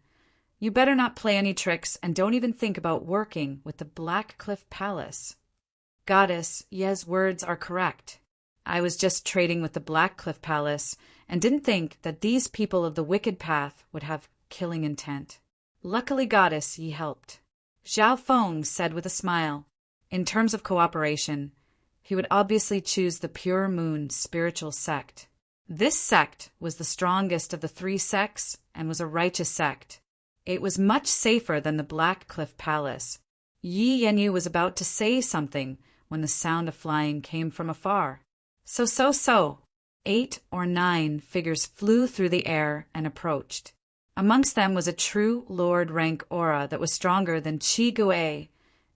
"You better not play any tricks and don't even think about working with the Black Cliff Palace." Goddess, Ye's words are correct. I was just trading with the Black Cliff Palace and didn't think that these people of the wicked path would have killing intent. Luckily, Goddess, Yi helped. Zhao Feng said with a smile. In terms of cooperation, he would obviously choose the Pure Moon spiritual sect. This sect was the strongest of the 3 sects and was a righteous sect. It was much safer than the Black Cliff Palace. Yi Yanyu was about to say something when the sound of flying came from afar. So. 8 or 9 figures flew through the air and approached. Amongst them was a true Lord rank aura that was stronger than Qi Gui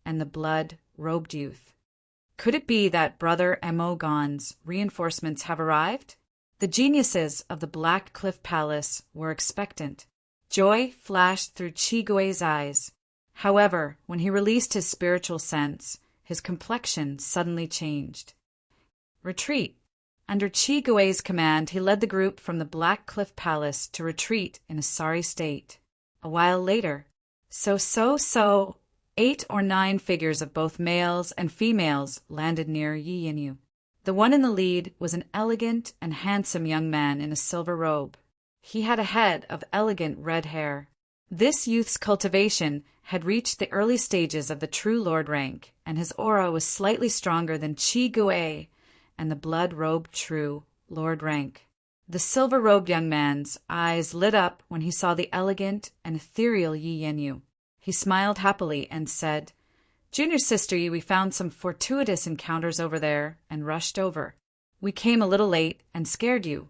and the blood-robed youth. Could it be that Brother Mo Gon's reinforcements have arrived? The geniuses of the Black Cliff Palace were expectant. Joy flashed through Qi Gui's eyes. However, when he released his spiritual sense, his complexion suddenly changed. Retreat. Under Qi Gui's command, he led the group from the Black Cliff Palace to retreat in a sorry state. A while later, 8 or 9 figures of both males and females landed near Yi Yanyu. The one in the lead was an elegant and handsome young man in a silver robe. He had a head of elegant red hair. This youth's cultivation had reached the early stages of the true Lord rank, and his aura was slightly stronger than Qi Gui and the blood-robed true Lord rank. The silver-robed young man's eyes lit up when he saw the elegant and ethereal Yi Yanyu. He smiled happily and said, "Junior Sister Yi, we found some fortuitous encounters over there and rushed over. We came a little late and scared you.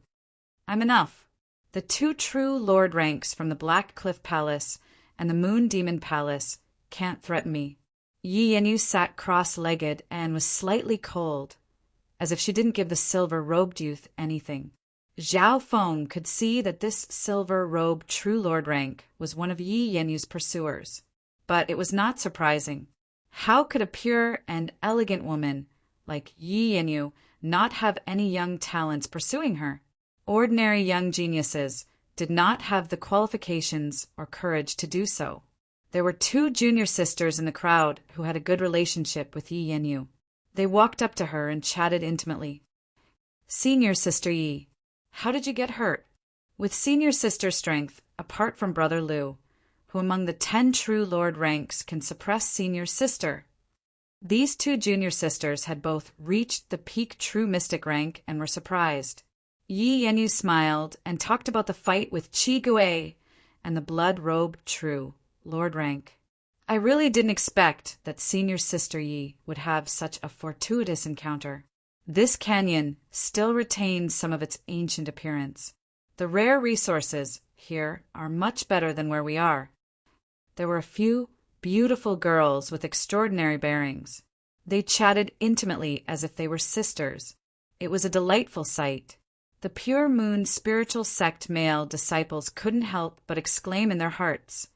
I'm enough. The 2 true Lord ranks from the Black Cliff Palace and the Moon Demon Palace can't threaten me." Yi Yanyu sat cross-legged and was slightly cold, as if she didn't give the silver-robed youth anything. Zhao Feng could see that this silver-robed true Lord rank was one of Yi Yanyu's pursuers. But it was not surprising. How could a pure and elegant woman like Yi Yanyu not have any young talents pursuing her? Ordinary young geniuses did not have the qualifications or courage to do so. There were 2 junior sisters in the crowd who had a good relationship with Yi Yanyu. They walked up to her and chatted intimately. "Senior Sister Yi, how did you get hurt?" With senior sister strength, apart from Brother Liu, who among the 10 true Lord ranks can suppress senior sister. These 2 junior sisters had both reached the peak true mystic rank and were surprised. Yi Yanyu smiled and talked about the fight with Chi Gui and the blood-robed True, Lord Rank. I really didn't expect that Senior Sister Yi would have such a fortuitous encounter. This canyon still retains some of its ancient appearance. The rare resources here are much better than where we are. There were a few beautiful girls with extraordinary bearings. They chatted intimately as if they were sisters. It was a delightful sight. The Pure Moon spiritual sect male disciples couldn't help but exclaim in their hearts,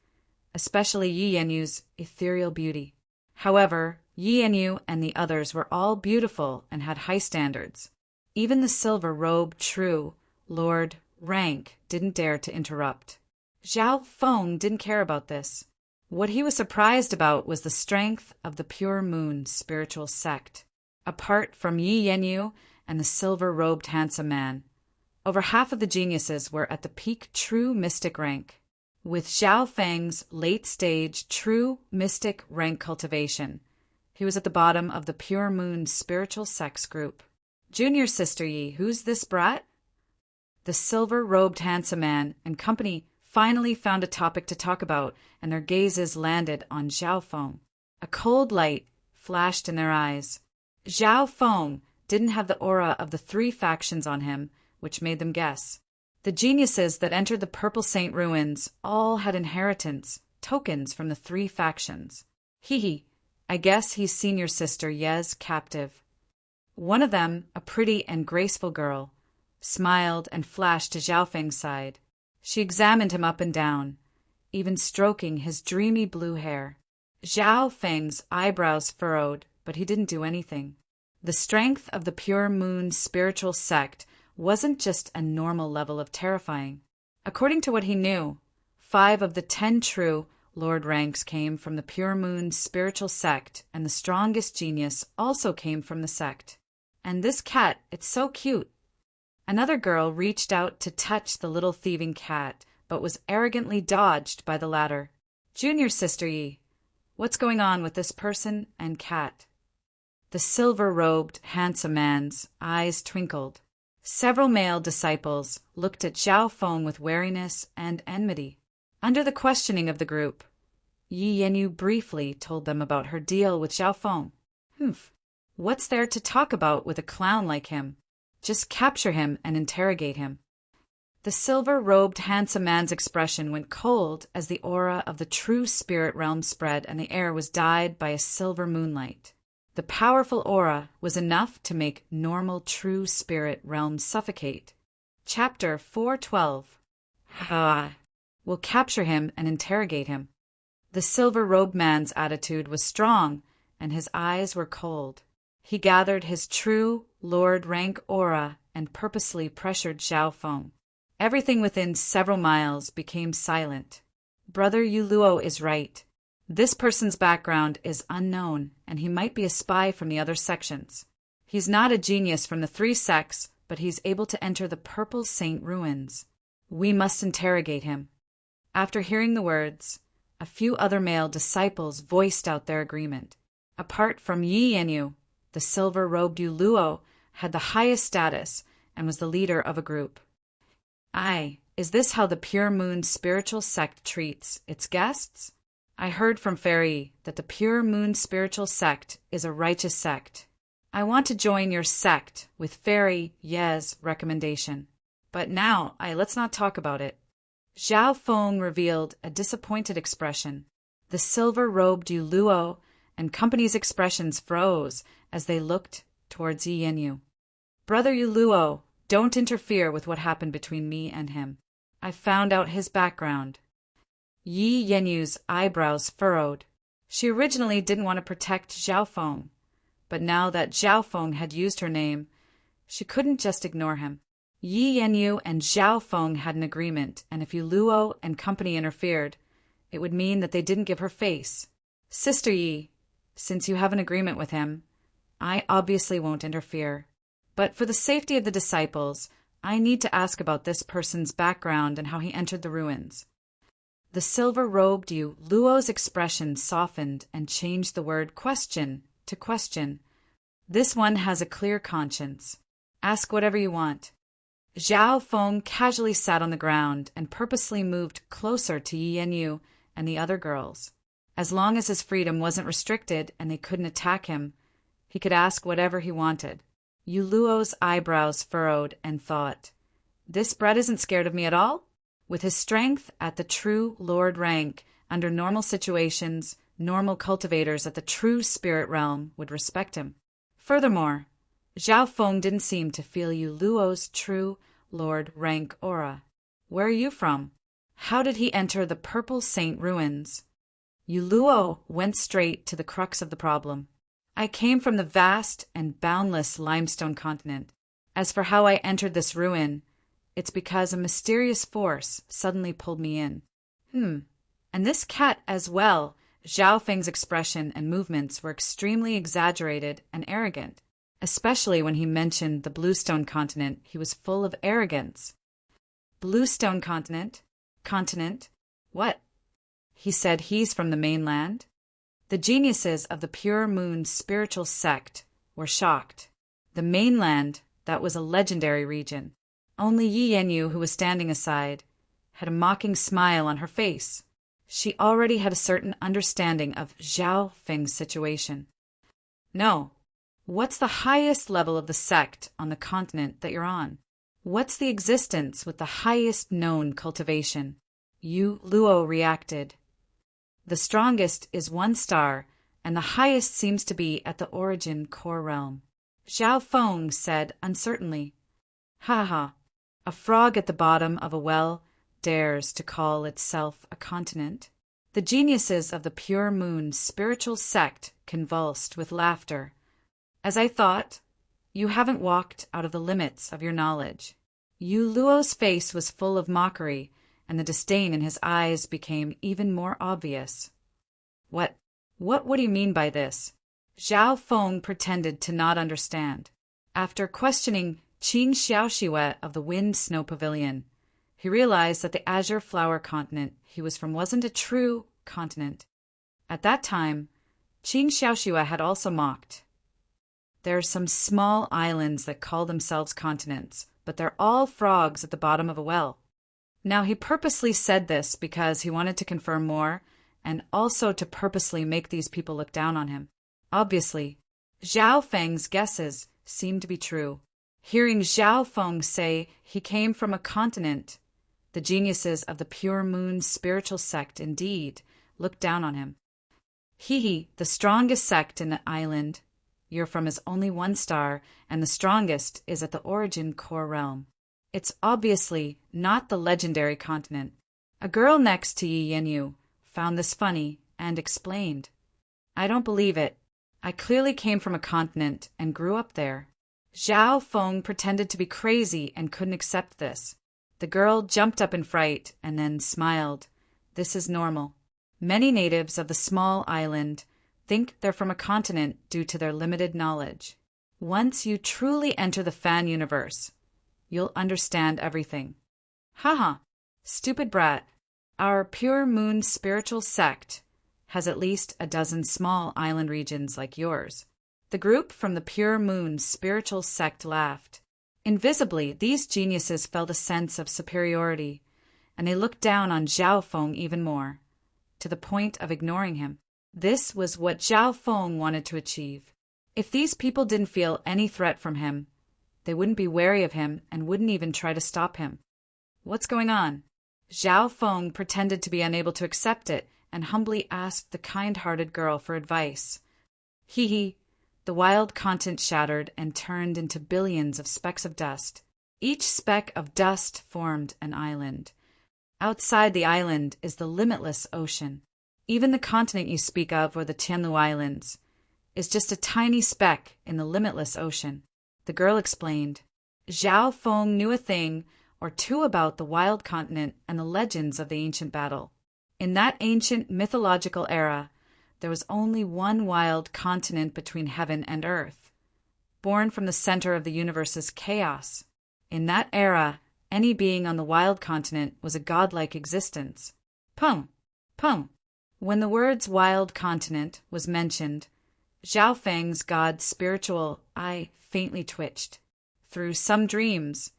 especially Yi Yanyu's ethereal beauty. However, Yi Yanyu and the others were all beautiful and had high standards. Even the silver-robed True, Lord Rank, didn't dare to interrupt. Zhao Feng didn't care about this. What he was surprised about was the strength of the Pure Moon spiritual sect. Apart from Yi Yanyu and the silver-robed handsome man, over half of the geniuses were at the peak true mystic rank. With Zhao Feng's late-stage true mystic rank cultivation, he was at the bottom of the Pure Moon spiritual sex group. Junior Sister Yi, who's this brat? The silver-robed handsome man and company finally found a topic to talk about, and their gazes landed on Zhao Feng. A cold light flashed in their eyes. Zhao Feng didn't have the aura of the three factions on him, which made them guess. The geniuses that entered the Purple Saint ruins all had inheritance, tokens from the three factions. Hee, I guess he's Senior Sister Ye's captive. One of them, a pretty and graceful girl, smiled and flashed to Zhao Feng's side. She examined him up and down, even stroking his dreamy blue hair. Zhao Feng's eyebrows furrowed, but he didn't do anything. The strength of the Pure Moon spiritual sect wasn't just a normal level of terrifying. According to what he knew, 5 of the 10 true Lord ranks came from the Pure Moon spiritual sect, and the strongest genius also came from the sect. And this cat, it's so cute. Another girl reached out to touch the little thieving cat, but was arrogantly dodged by the latter. Junior Sister Yi, what's going on with this person and cat? The silver-robed, handsome man's eyes twinkled. Several male disciples looked at Zhao Feng with wariness and enmity. Under the questioning of the group, Yi Yanyu briefly told them about her deal with Zhao Feng. What's there to talk about with a clown like him? Just capture him and interrogate him. The silver-robed handsome man's expression went cold as the aura of the true spirit realm spread and the air was dyed by a silver moonlight. The powerful aura was enough to make normal true spirit realm suffocate. Chapter 412. We'll capture him and interrogate him. The silver-robed man's attitude was strong and his eyes were cold. He gathered his true Lord rank aura and purposely pressured Zhao Feng. Everything within several miles became silent. Brother Yuluo is right. This person's background is unknown, and he might be a spy from the other sections. He's not a genius from the 3 sects, but he's able to enter the Purple Saint ruins. We must interrogate him. After hearing the words, a few other male disciples voiced out their agreement. Apart from Yi Yanyu, the silver-robed Yuluo had the highest status and was the leader of a group. Is this how the Pure Moon spiritual sect treats its guests? I heard from Fairy that the Pure Moon spiritual sect is a righteous sect. I want to join your sect with Fairy Ye's recommendation. But now, let's not talk about it. Zhao Feng revealed a disappointed expression. The silver-robed Yuluo and company's expressions froze as they looked towards Yi Yanyu. Brother Yuluo, don't interfere with what happened between me and him. I found out his background. Yi Yanyu's eyebrows furrowed. She originally didn't want to protect Zhao Feng, but now that Zhao Feng had used her name, she couldn't just ignore him. Yi Yanyu and Zhao Feng had an agreement, and if Yuluo and company interfered, it would mean that they didn't give her face. Sister Yi, since you have an agreement with him, I obviously won't interfere. But for the safety of the disciples, I need to ask about this person's background and how he entered the ruins. The silver-robed Yuluo's expression softened and changed the word question to question. This one has a clear conscience. Ask whatever you want. Zhao Feng casually sat on the ground and purposely moved closer to Yi Yanyu and the other girls. As long as his freedom wasn't restricted and they couldn't attack him, he could ask whatever he wanted. Yu Luo's eyebrows furrowed and thought, "This brat isn't scared of me at all?" With his strength at the true lord rank, under normal situations, normal cultivators at the true spirit realm would respect him. Furthermore, Zhao Feng didn't seem to feel Yu Luo's true lord rank aura. "Where are you from? How did he enter the Purple Saint ruins?" Yu Luo went straight to the crux of the problem. "I came from the vast and boundless limestone continent. As for how I entered this ruin, it's because a mysterious force suddenly pulled me in." And this cat as well. Zhao Feng's expression and movements were extremely exaggerated and arrogant. Especially when he mentioned the Bluestone continent, he was full of arrogance. "Bluestone continent? Continent? What?" He said he's from the mainland. The geniuses of the Pure Moon spiritual sect were shocked. The mainland, that was a legendary region. Only Yi Yanyu, who was standing aside, had a mocking smile on her face. She already had a certain understanding of Zhao Feng's situation. "No. What's the highest level of the sect on the continent that you're on? What's the existence with the highest known cultivation?" Yu Luo reacted. "The strongest is 1 star, and the highest seems to be at the origin core realm." Zhao Feng said uncertainly, "Ha ha, a frog at the bottom of a well dares to call itself a continent?" The geniuses of the Pure Moon spiritual sect convulsed with laughter. "As I thought, you haven't walked out of the limits of your knowledge." Yu Luo's face was full of mockery, and the disdain in his eyes became even more obvious. What do you mean by this?" Zhao Feng pretended to not understand. After questioning Qing Xiaoxiwe of the Wind Snow Pavilion, he realized that the Azure Flower continent he was from wasn't a true continent. At that time, Qing Xiaoxiwe had also mocked. "There are some small islands that call themselves continents, but they're all frogs at the bottom of a well." Now he purposely said this because he wanted to confirm more, and also to purposely make these people look down on him. Obviously, Zhao Feng's guesses seemed to be true. Hearing Zhao Feng say he came from a continent, the geniuses of the Pure Moon spiritual sect indeed looked down on him. "He, the strongest sect in an island you're from is only 1 star, and the strongest is at the origin core realm. It's obviously not the legendary continent." A girl next to Yi Yanyu found this funny and explained, "I don't believe it. I clearly came from a continent and grew up there." Zhao Feng pretended to be crazy and couldn't accept this. The girl jumped up in fright and then smiled. "This is normal. Many natives of the small island think they're from a continent due to their limited knowledge. Once you truly enter the fan universe, you'll understand everything." "Haha, stupid brat. Our Pure Moon spiritual sect has at least a dozen small island regions like yours." The group from the Pure Moon spiritual sect laughed. Invisibly, these geniuses felt a sense of superiority, and they looked down on Zhao Feng even more, to the point of ignoring him. This was what Zhao Feng wanted to achieve. If these people didn't feel any threat from him, they wouldn't be wary of him and wouldn't even try to stop him. "What's going on?" Zhao Feng pretended to be unable to accept it and humbly asked the kind-hearted girl for advice. "Hee." The wild continent shattered and turned into billions of specks of dust. Each speck of dust formed an island. Outside the island is the limitless ocean. Even the continent you speak of, or the Tianlu Islands, is just a tiny speck in the limitless ocean. The girl explained. Zhao Feng knew a thing or two about the wild continent and the legends of the ancient battle. In that ancient mythological era, there was only one wild continent between heaven and earth, born from the center of the universe's chaos. In that era, any being on the wild continent was a godlike existence. Pum, pum. When the words wild continent was mentioned, Zhao Feng's god's spiritual eye faintly twitched. Through some dreams,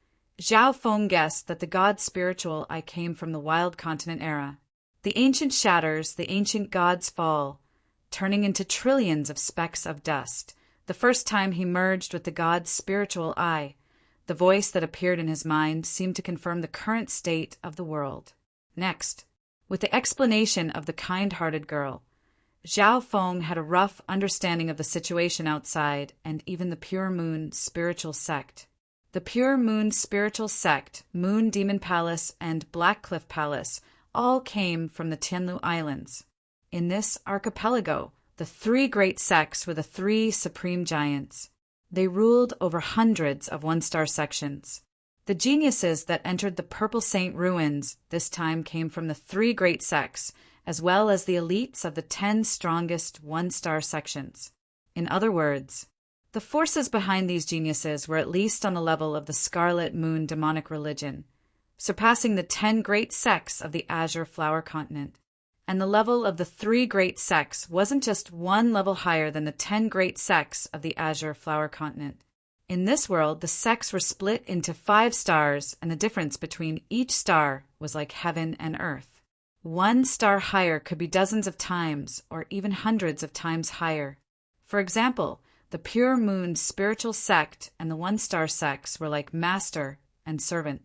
Zhao Feng guessed that the god spiritual I came from the wild continent era. The ancient shatters, the ancient gods fall, turning into trillions of specks of dust. The first time he merged with the god's spiritual I, the voice that appeared in his mind seemed to confirm the current state of the world. Next, with the explanation of the kind-hearted girl, Zhao Feng had a rough understanding of the situation outside and even the Pure Moon spiritual sect. The Pure Moon spiritual sect, Moon Demon Palace, and Black Cliff Palace all came from the Tianlu Islands. In this archipelago, the three great sects were the three supreme giants. They ruled over hundreds of one-star sections. The geniuses that entered the Purple Saint ruins this time came from the three great sects, as well as the elites of the 10 strongest one-star sections. In other words, the forces behind these geniuses were at least on the level of the Scarlet Moon demonic religion, surpassing the 10 great sects of the Azure Flower Continent. And the level of the three great sects wasn't just one level higher than the 10 great sects of the Azure Flower Continent. In this world, the sects were split into 5 stars, and the difference between each star was like heaven and earth. 1 star higher could be dozens of times, or even hundreds of times higher. For example, the Pure Moon spiritual sect and the 1-star sects were like master and servant.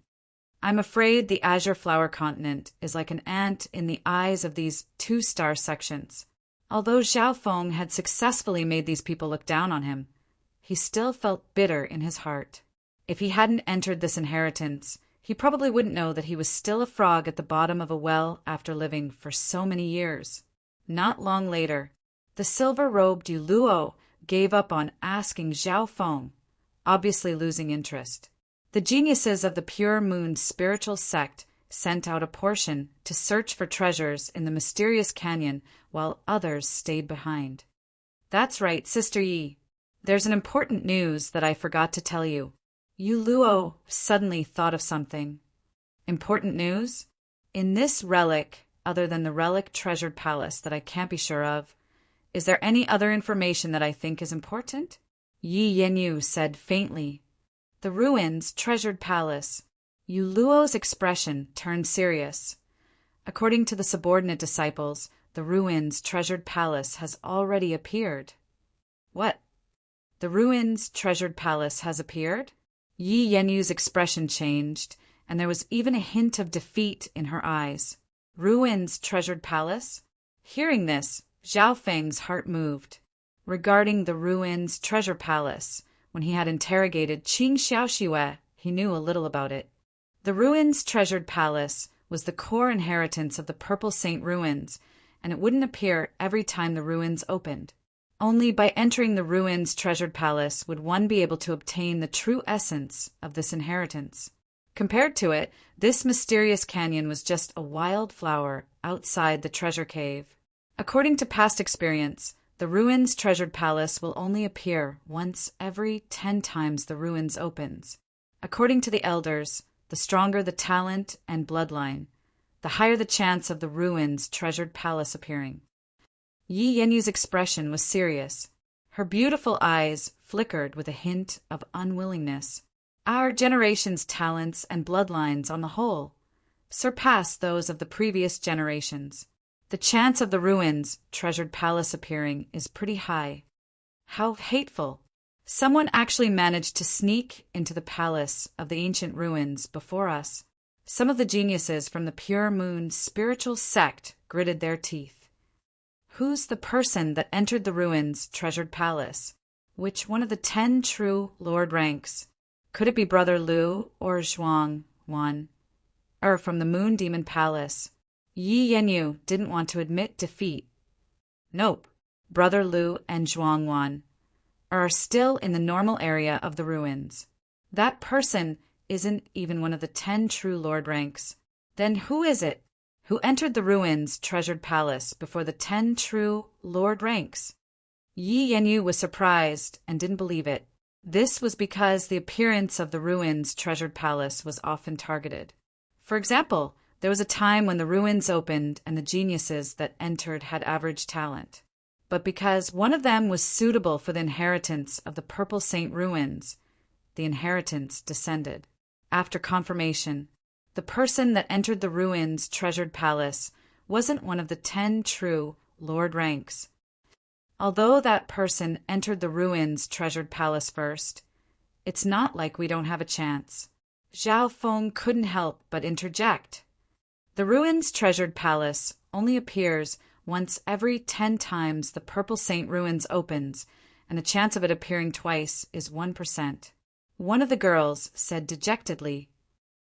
I'm afraid the Azure Flower Continent is like an ant in the eyes of these 2-star sections. Although Zhao Feng had successfully made these people look down on him, he still felt bitter in his heart. If he hadn't entered this inheritance, he probably wouldn't know that he was still a frog at the bottom of a well after living for so many years. Not long later, the silver-robed Yu Luo gave up on asking Zhao Feng, obviously losing interest. The geniuses of the Pure Moon spiritual sect sent out a portion to search for treasures in the mysterious canyon while others stayed behind. That's right, Sister Yi. There's an important news that I forgot to tell you. Yu Luo suddenly thought of something. Important news? In this relic, other than the relic treasured palace that I can't be sure of, is there any other information that I think is important? Yi Yanyu said faintly. The ruins, treasured palace. Yu Luo's expression turned serious. According to the subordinate disciples, the ruins, treasured palace has already appeared. What? The ruins, treasured palace has appeared? Yi Yenyu's expression changed, and there was even a hint of defeat in her eyes. Ruins, treasured palace? Hearing this, Zhao Feng's heart moved. Regarding the ruins, treasure palace, when he had interrogated Qing Xiaoxue, he knew a little about it. The ruins treasured palace was the core inheritance of the Purple Saint ruins, and it wouldn't appear every time the ruins opened. Only by entering the ruins treasured palace would one be able to obtain the true essence of this inheritance. Compared to it, this mysterious canyon was just a wild flower outside the treasure cave. According to past experience, the ruins treasured palace will only appear once every 10 times the ruins opens. According to the elders, the stronger the talent and bloodline, the higher the chance of the ruins treasured palace appearing. Yi Yenyu's expression was serious. Her beautiful eyes flickered with a hint of unwillingness. Our generation's talents and bloodlines on the whole surpass those of the previous generations. The chance of the ruins treasured palace appearing is pretty high. How hateful. Someone actually managed to sneak into the palace of the ancient ruins before us. Some of the geniuses from the Pure Moon spiritual sect gritted their teeth. Who's the person that entered the ruins treasured palace? Which one of the 10 true lord ranks? Could it be Brother Lu or Zhuang Wan? Or from the Moon Demon Palace? Yi Yenyu didn't want to admit defeat. Nope, Brother Lu and Zhuang Wan are still in the normal area of the ruins. That person isn't even one of the 10 true lord ranks. Then who is it who entered the ruins treasured palace before the 10 true lord ranks? Yi Yenyu was surprised and didn't believe it. This was because the appearance of the ruins treasured palace was often targeted. For example, there was a time when the ruins opened and the geniuses that entered had average talent. But because one of them was suitable for the inheritance of the Purple Saint ruins, the inheritance descended. After confirmation, the person that entered the ruins' treasured palace wasn't one of the 10 true Lord ranks. Although that person entered the ruins' treasured palace first, it's not like we don't have a chance. Zhao Feng couldn't help but interject. The ruins' treasured palace only appears once every 10 times the Purple Saint ruins opens, and the chance of it appearing twice is 1%. One of the girls said dejectedly,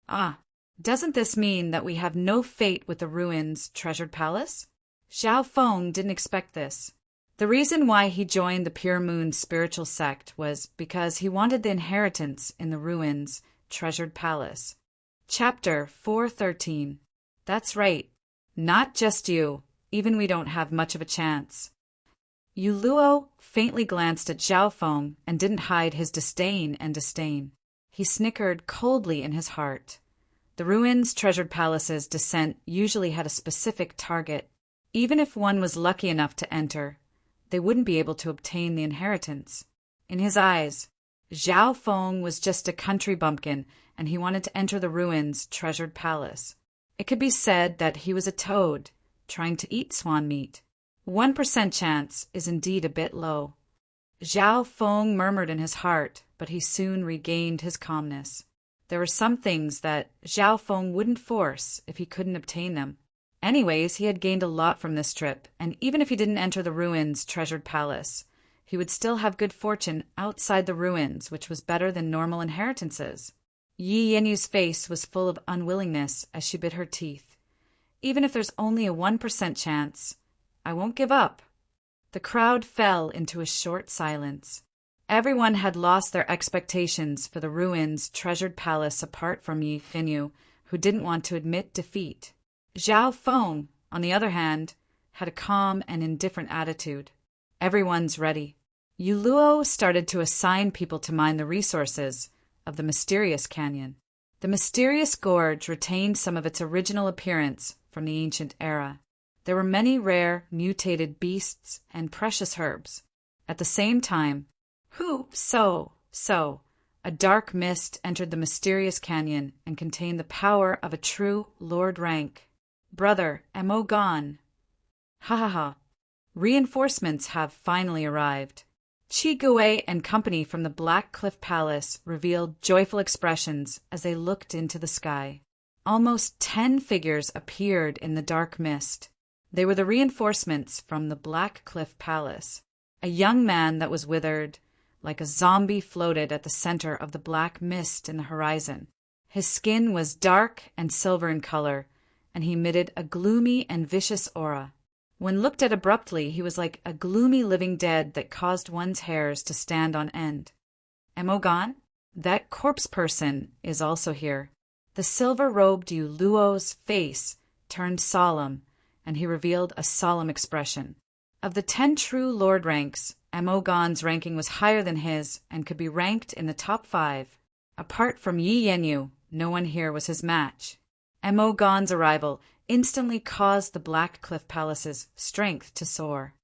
"Ah, doesn't this mean that we have no fate with the ruins' treasured palace?" Zhao Feng didn't expect this. The reason why he joined the Pure Moon spiritual sect was because he wanted the inheritance in the ruins' treasured palace. Chapter 413. That's right. Not just you. Even we don't have much of a chance. Yu Luo faintly glanced at Zhao Feng and didn't hide his disdain. He snickered coldly in his heart. The ruins' treasured palace's descent usually had a specific target. Even if one was lucky enough to enter, they wouldn't be able to obtain the inheritance. In his eyes, Zhao Feng was just a country bumpkin, and he wanted to enter the ruins' treasured palace. It could be said that he was a toad, trying to eat swan meat. 1% chance is indeed a bit low. Zhao Feng murmured in his heart, but he soon regained his calmness. There were some things that Zhao Feng wouldn't force if he couldn't obtain them. Anyways, he had gained a lot from this trip, and even if he didn't enter the ruins' treasured palace, he would still have good fortune outside the ruins, which was better than normal inheritances. Yi Yenyu's face was full of unwillingness as she bit her teeth. Even if there's only a 1% chance, I won't give up. The crowd fell into a short silence. Everyone had lost their expectations for the ruins' treasured palace apart from Yi Yenyu, who didn't want to admit defeat. Zhao Feng, on the other hand, had a calm and indifferent attitude. Everyone's ready. Yu Luo started to assign people to mine the resources of the mysterious canyon. The mysterious gorge retained some of its original appearance from the ancient era. There were many rare, mutated beasts and precious herbs. At the same time, a dark mist entered the mysterious canyon and contained the power of a true Lord rank. Brother, Mo gone. Ha. Reinforcements have finally arrived. Qi Gui and company from the Black Cliff Palace revealed joyful expressions as they looked into the sky. Almost 10 figures appeared in the dark mist. They were the reinforcements from the Black Cliff Palace. A young man that was withered, like a zombie, floated at the center of the black mist in the horizon. His skin was dark and silver in color, and he emitted a gloomy and vicious aura. When looked at abruptly, he was like a gloomy living dead that caused one's hairs to stand on end. Mo gone? That corpse person is also here. The silver-robed Yu Luo's face turned solemn, and he revealed a solemn expression. Of the 10 true Lord ranks, Mo Gan's ranking was higher than his and could be ranked in the top 5. Apart from Yi Yenyu, no one here was his match. Mo Gan's arrival instantly caused the Black Cliff Palace's strength to soar.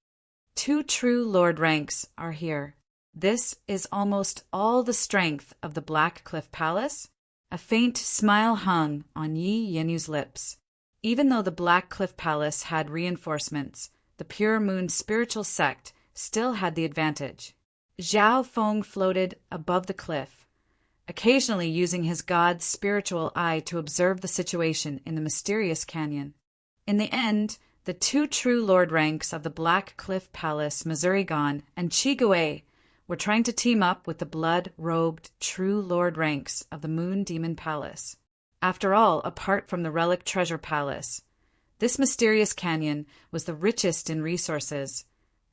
2 true Lord ranks are here. This is almost all the strength of the Black Cliff Palace. A faint smile hung on Yi Yenyu's lips. Even though the Black Cliff Palace had reinforcements, the Pure Moon spiritual sect still had the advantage. Zhao Feng floated above the cliff, occasionally using his god's spiritual eye to observe the situation in the mysterious canyon. In the end, the 2 true Lord ranks of the Black Cliff Palace, Missourigon and Qi Gui, were trying to team up with the blood-robed true Lord ranks of the Moon Demon Palace. After all, apart from the Relic Treasure Palace, this mysterious canyon was the richest in resources,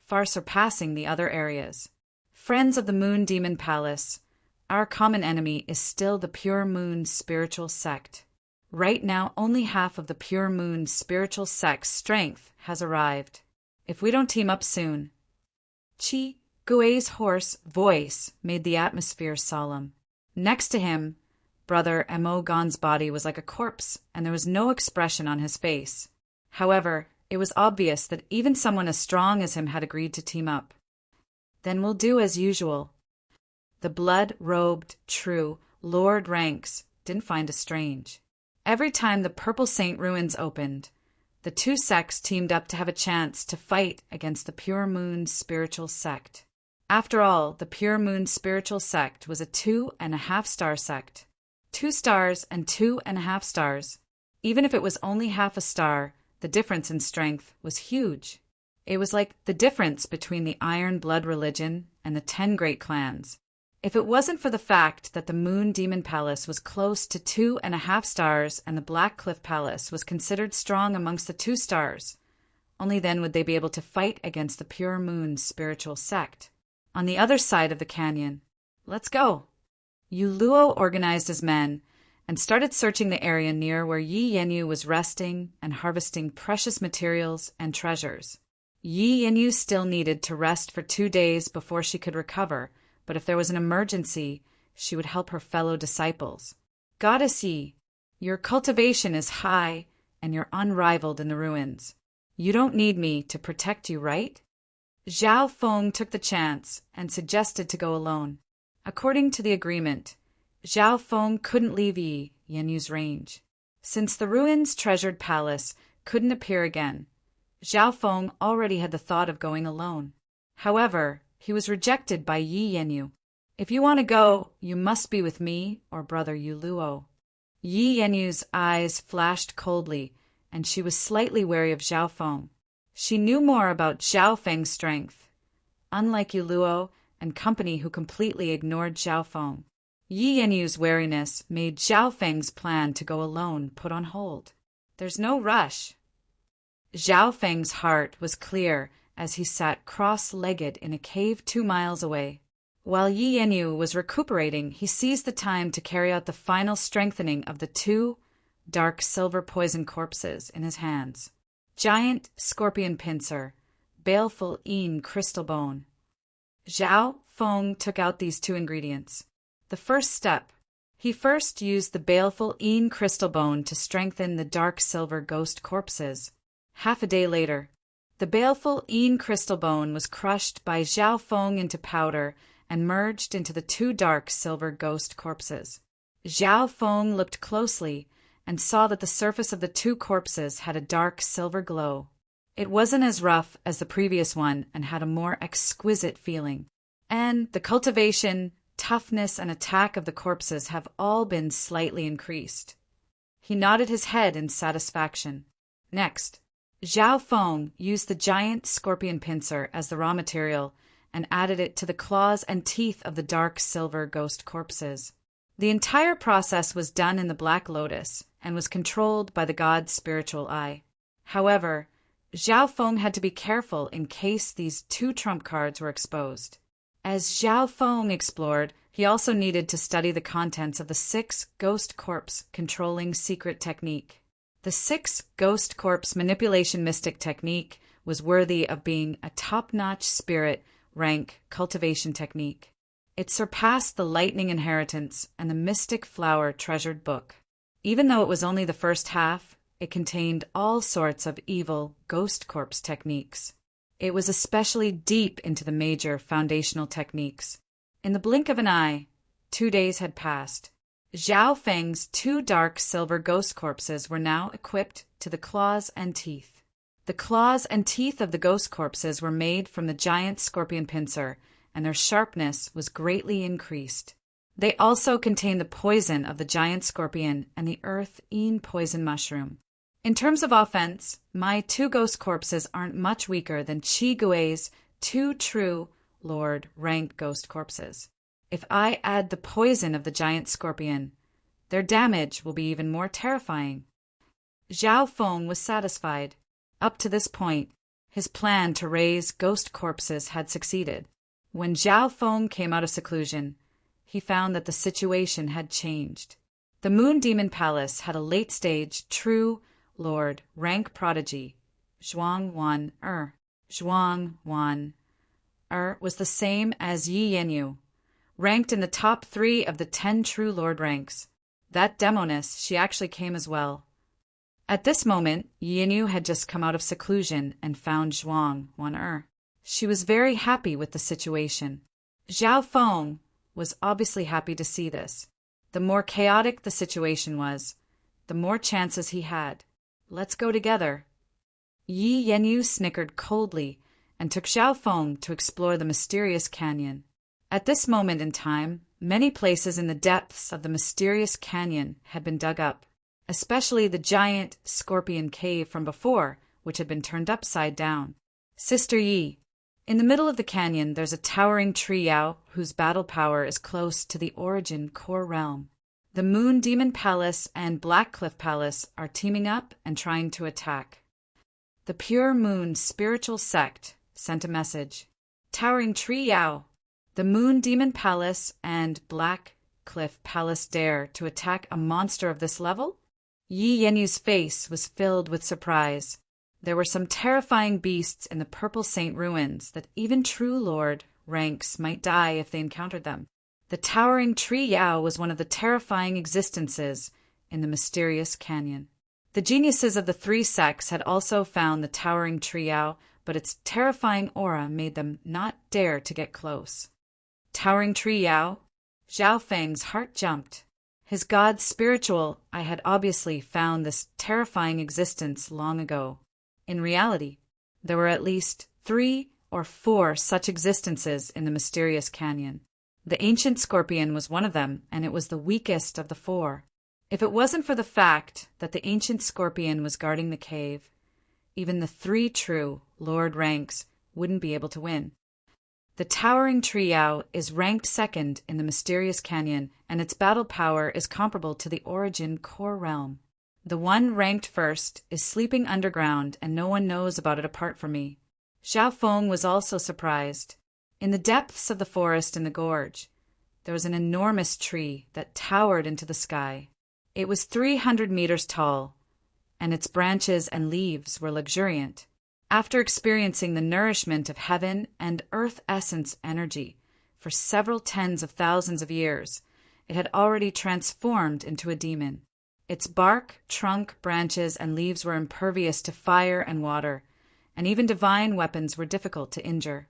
far surpassing the other areas. Friends of the Moon Demon Palace, our common enemy is still the Pure Moon spiritual sect. Right now, only half of the Pure Moon spiritual sect's strength has arrived. If we don't team up soon... Qi Gui's hoarse voice made the atmosphere solemn. Next to him, Brother Mo Gan's body was like a corpse, and there was no expression on his face. However, it was obvious that even someone as strong as him had agreed to team up. Then we'll do as usual. The blood-robed, true Lord ranks didn't find it strange. Every time the Purple Saint ruins opened, the two sects teamed up to have a chance to fight against the Pure Moon spiritual sect. After all, the Pure Moon spiritual sect was a 2.5-star sect. 2 stars and 2.5 stars. Even if it was only half a star, the difference in strength was huge. It was like the difference between the Iron Blood religion and the 10 great clans. If it wasn't for the fact that the Moon Demon Palace was close to 2.5 stars and the Black Cliff Palace was considered strong amongst the 2 stars, only then would they be able to fight against the Pure Moon spiritual sect. On the other side of the canyon, let's go. Yuluo organized his men and started searching the area near where Yi Yanyu was resting and harvesting precious materials and treasures. Yi Yanyu still needed to rest for 2 days before she could recover, but if there was an emergency, she would help her fellow disciples. Goddess Yi, your cultivation is high and you're unrivaled in the ruins. You don't need me to protect you, right? Zhao Feng took the chance and suggested to go alone. According to the agreement, Zhao Feng couldn't leave Yi Yanyu's range. Since the ruins' treasured palace couldn't appear again, Zhao Feng already had the thought of going alone. However, he was rejected by Yi Yanyu. If you want to go, you must be with me or brother Yuluo. Yi Yanyu's eyes flashed coldly, and she was slightly wary of Zhao Feng. She knew more about Zhao Feng's strength. Unlike Yuluo and company who completely ignored Zhao Feng, Yi Yanyu's wariness made Zhao Feng's plan to go alone put on hold. There's no rush. Zhao Feng's heart was clear as he sat cross-legged in a cave 2 miles away. While Yi Yanyu was recuperating, he seized the time to carry out the final strengthening of the 2 dark silver poison corpses in his hands. Giant scorpion pincer, baleful crystal bone. Zhao Feng took out these 2 ingredients. The first step, he first used the baleful crystal bone to strengthen the dark silver ghost corpses. Half a day later, the baleful crystal bone was crushed by Zhao Feng into powder and merged into the 2 dark silver ghost corpses. Zhao Feng looked closely and saw that the surface of the 2 corpses had a dark silver glow. It wasn't as rough as the previous one and had a more exquisite feeling. And the cultivation, toughness, and attack of the corpses have all been slightly increased. He nodded his head in satisfaction. Next, Zhao Feng used the giant scorpion pincer as the raw material and added it to the claws and teeth of the dark silver ghost corpses. The entire process was done in the Black Lotus and was controlled by the god's spiritual eye. However, Zhao Feng had to be careful in case these 2 trump cards were exposed. As Zhao Feng explored, he also needed to study the contents of the 6 ghost corpse controlling secret technique. The 6 ghost corpse manipulation mystic technique was worthy of being a top-notch spirit rank cultivation technique. It surpassed the lightning inheritance and the mystic flower treasured book. Even though it was only the first half, it contained all sorts of evil ghost corpse techniques. It was especially deep into the major foundational techniques. In the blink of an eye, 2 days had passed. Zhao Feng's 2 dark silver ghost corpses were now equipped to the claws and teeth. The claws and teeth of the ghost corpses were made from the giant scorpion pincer, and their sharpness was greatly increased. They also contained the poison of the giant scorpion and the earth poison mushroom. In terms of offense, my 2 ghost corpses aren't much weaker than Qi Gui's 2 true Lord rank ghost corpses. If I add the poison of the giant scorpion, their damage will be even more terrifying. Zhao Feng was satisfied. Up to this point, his plan to raise ghost corpses had succeeded. When Zhao Feng came out of seclusion, he found that the situation had changed. The Moon Demon Palace had a late-stage true Lord rank prodigy, Zhuang Wan Er. Zhuang Wan Er was the same as Yi Yanyu, ranked in the top 3 of the 10 true Lord ranks. That demoness, she actually came as well. At this moment, Yi Yanyu had just come out of seclusion and found Zhuang Wan Er. She was very happy with the situation. Zhao Feng was obviously happy to see this. The more chaotic the situation was, the more chances he had. Let's go together. Yi Yanyu snickered coldly and took Xiao Feng to explore the mysterious canyon. At this moment in time, many places in the depths of the mysterious canyon had been dug up, especially the giant scorpion cave from before, which had been turned upside down. Sister Yi, in the middle of the canyon there's a towering tree Yao whose battle power is close to the origin core realm. The Moon Demon Palace and Black Cliff Palace are teaming up and trying to attack. The Pure Moon Spiritual Sect sent a message. Towering Tree Yao, the Moon Demon Palace and Black Cliff Palace dare to attack a monster of this level? Yi Yenyu's face was filled with surprise. There were some terrifying beasts in the Purple Saint ruins that even true Lord ranks might die if they encountered them. The towering Tree Yao was one of the terrifying existences in the mysterious canyon. The geniuses of the three sects had also found the towering Tree Yao, but its terrifying aura made them not dare to get close. Towering Tree Yao? Xiao Feng's heart jumped. His god spiritual, I had obviously found this terrifying existence long ago. In reality, there were at least 3 or 4 such existences in the mysterious canyon. The ancient scorpion was one of them, and it was the weakest of the 4. If it wasn't for the fact that the ancient scorpion was guarding the cave, even the 3 true Lord ranks wouldn't be able to win. The towering Tree Yao is ranked 2nd in the mysterious canyon, and its battle power is comparable to the origin core realm. The one ranked 1st is sleeping underground, and no one knows about it apart from me. Xiao Feng was also surprised. In the depths of the forest in the gorge, there was an enormous tree that towered into the sky. It was 300 meters tall, and its branches and leaves were luxuriant. After experiencing the nourishment of heaven and earth essence energy for several tens of thousands of years, it had already transformed into a demon. Its bark, trunk, branches, and leaves were impervious to fire and water, and even divine weapons were difficult to injure.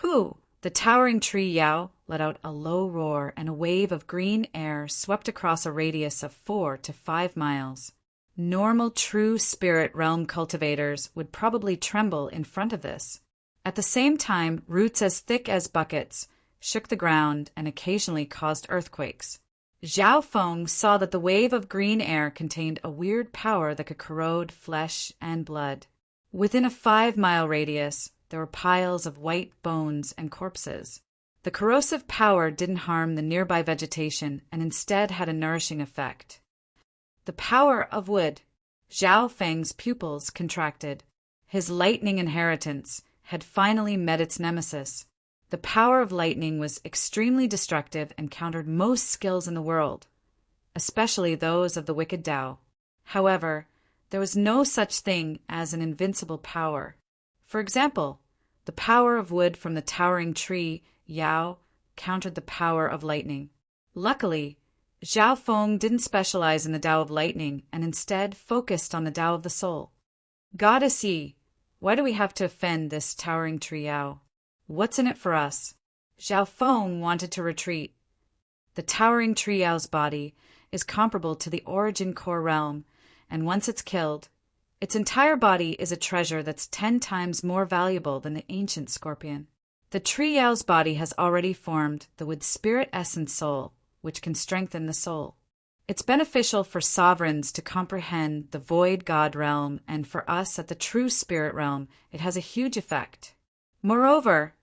Whew! The towering Tree Yao let out a low roar, and a wave of green air swept across a radius of 4 to 5 miles. Normal true spirit realm cultivators would probably tremble in front of this. At the same time, roots as thick as buckets shook the ground and occasionally caused earthquakes. Xiao Feng saw that the wave of green air contained a weird power that could corrode flesh and blood. Within a 5-mile radius, there were piles of white bones and corpses. The corrosive power didn't harm the nearby vegetation and instead had a nourishing effect. The power of wood. Xiao Feng's pupils contracted. His lightning inheritance had finally met its nemesis. The power of lightning was extremely destructive and countered most skills in the world, especially those of the wicked Tao. However, there was no such thing as an invincible power. For example, the power of wood from the towering tree Yao countered the power of lightning. Luckily, Xiao Feng didn't specialize in the Tao of lightning and instead focused on the Tao of the soul. Goddess Yi, why do we have to offend this towering tree Yao? What's in it for us? Xiao Feng wanted to retreat. The towering tree Yao's body is comparable to the origin core realm, and once it's killed, its entire body is a treasure that's 10 times more valuable than the ancient scorpion. The tree Yao's body has already formed the wood spirit essence soul, which can strengthen the soul. It's beneficial for sovereigns to comprehend the void god realm, and for us at the true spirit realm, it has a huge effect. Moreover,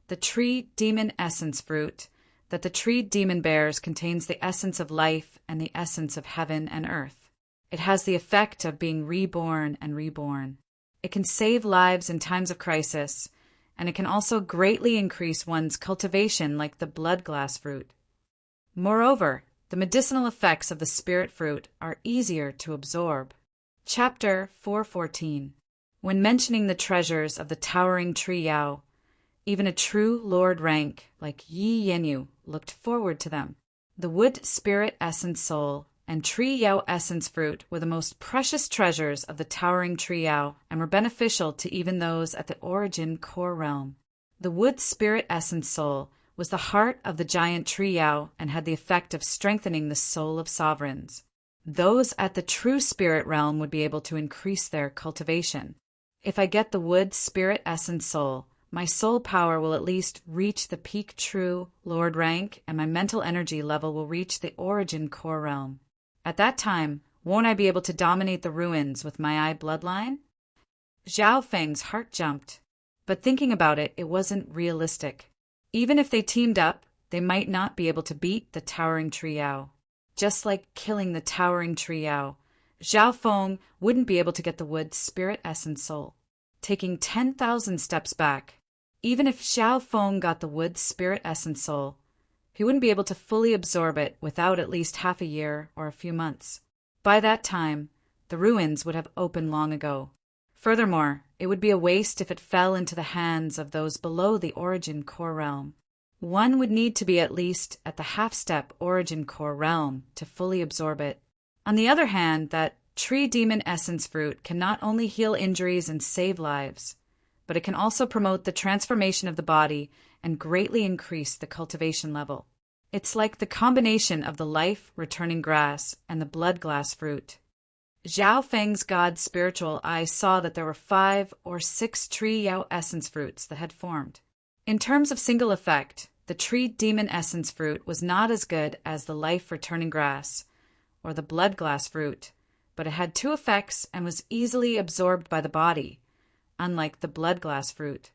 the tree demon essence fruit that the tree demon bears contains the essence of life and the essence of heaven and earth. It has the effect of being reborn and reborn. It can save lives in times of crisis, and it can also greatly increase one's cultivation like the blood glass fruit. Moreover, the medicinal effects of the spirit fruit are easier to absorb. Chapter 414. When mentioning the treasures of the towering tree Yao, even a true lord rank like Yi Yanyu looked forward to them. The wood spirit essence soul and tree Yao essence fruit were the most precious treasures of the towering tree Yao and were beneficial to even those at the origin core realm. The wood spirit essence soul was the heart of the giant tree Yao and had the effect of strengthening the soul of sovereigns. Those at the true spirit realm would be able to increase their cultivation. If I get the wood spirit essence soul, my soul power will at least reach the peak true Lord rank, and my mental energy level will reach the origin core realm. At that time, won't I be able to dominate the ruins with my eye bloodline? Zhao Feng's heart jumped. But thinking about it, it wasn't realistic. Even if they teamed up, they might not be able to beat the towering tree Yao. Just like killing the towering tree Yao, Zhao Feng wouldn't be able to get the wood spirit essence soul. Taking 10,000 steps back, even if Zhao Feng got the wood spirit essence soul, he wouldn't be able to fully absorb it without at least half a year or a few months. By that time, the ruins would have opened long ago. Furthermore, it would be a waste if it fell into the hands of those below the origin core realm. One would need to be at least at the half-step origin core realm to fully absorb it. On the other hand, that tree demon essence fruit can not only heal injuries and save lives, but it can also promote the transformation of the body and greatly increase the cultivation level. It's like the combination of the life-returning grass and the blood glass fruit. Zhao Feng's god's spiritual eye saw that there were 5 or 6 tree Yao essence fruits that had formed. In terms of single effect, the tree demon essence fruit was not as good as the life-returning grass or the blood glass fruit, but it had 2 effects and was easily absorbed by the body, unlike the blood glass fruit.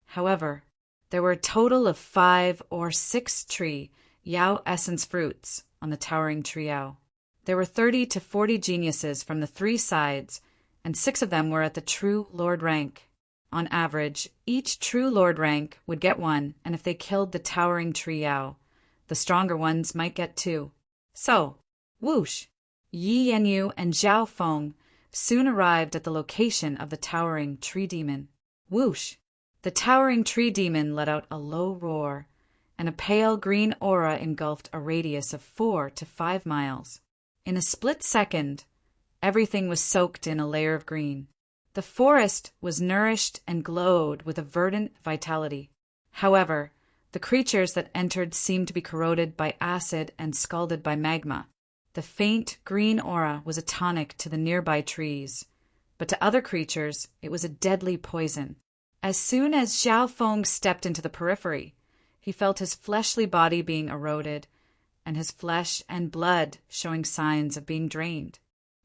However, there were a total of 5 or 6 tree Yao essence fruits on the towering tree Yao. There were 30 to 40 geniuses from the 3 sides, and 6 of them were at the true Lord rank. On average, each true Lord rank would get 1, and if they killed the towering tree Yao, the stronger ones might get 2. So, whoosh! Yi Yanyu and Zhao Feng soon arrived at the location of the towering tree demon. Whoosh! The towering tree demon let out a low roar, and a pale green aura engulfed a radius of 4 to 5 miles. In a split second, everything was soaked in a layer of green. The forest was nourished and glowed with a verdant vitality. However, the creatures that entered seemed to be corroded by acid and scalded by magma. The faint green aura was a tonic to the nearby trees, but to other creatures it was a deadly poison. As soon as Zhao Feng stepped into the periphery, he felt his fleshly body being eroded, and his flesh and blood showing signs of being drained.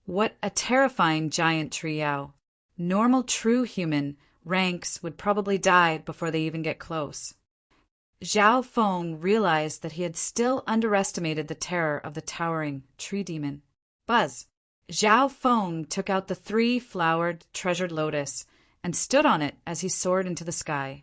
What a terrifying giant tree Yao! Normal true human ranks would probably die before they even get close. Zhao Feng realized that he had still underestimated the terror of the towering tree demon. Buzz! Zhao Feng took out the 3-flowered treasured lotus and stood on it as he soared into the sky.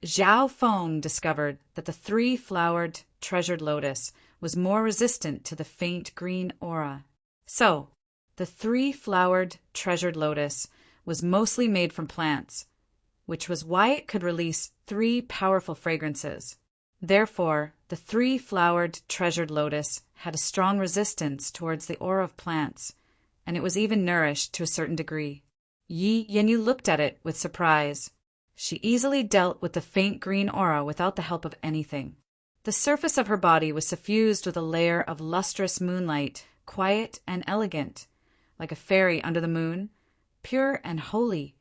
Zhao Feng discovered that the 3-flowered treasured lotus was more resistant to the faint green aura. So, the 3-flowered treasured lotus was mostly made from plants, which was why it could release 3 powerful fragrances. Therefore, the 3-flowered treasured lotus had a strong resistance towards the aura of plants, and it was even nourished to a certain degree. Yi Yanyu looked at it with surprise. She easily dealt with the faint green aura without the help of anything. The surface of her body was suffused with a layer of lustrous moonlight, quiet and elegant, like a fairy under the moon, pure and holy,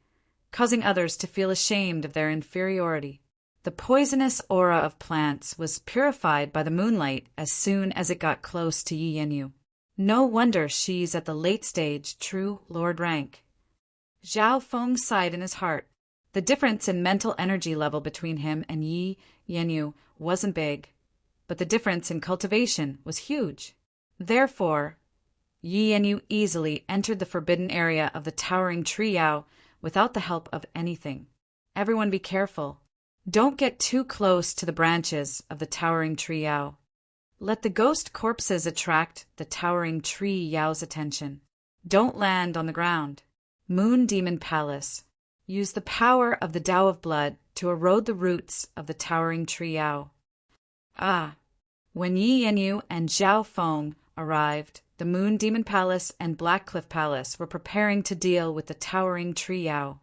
causing others to feel ashamed of their inferiority. The poisonous aura of plants was purified by the moonlight as soon as it got close to Yi Yanyu. No wonder she's at the late stage true Lord rank. Zhao Feng sighed in his heart. The difference in mental energy level between him and Yi Yanyu wasn't big, but the difference in cultivation was huge. Therefore, Yi Yanyu easily entered the forbidden area of the towering tree Yao without the help of anything. Everyone be careful. Don't get too close to the branches of the towering tree Yao. Let the ghost corpses attract the towering tree Yao's attention. Don't land on the ground. Moon Demon Palace. Use the power of the Tao of Blood to erode the roots of the towering tree Yao. When Yi Yanyu and Zhao Feng arrived, the Moon Demon Palace and Black Cliff Palace were preparing to deal with the towering tree Yao.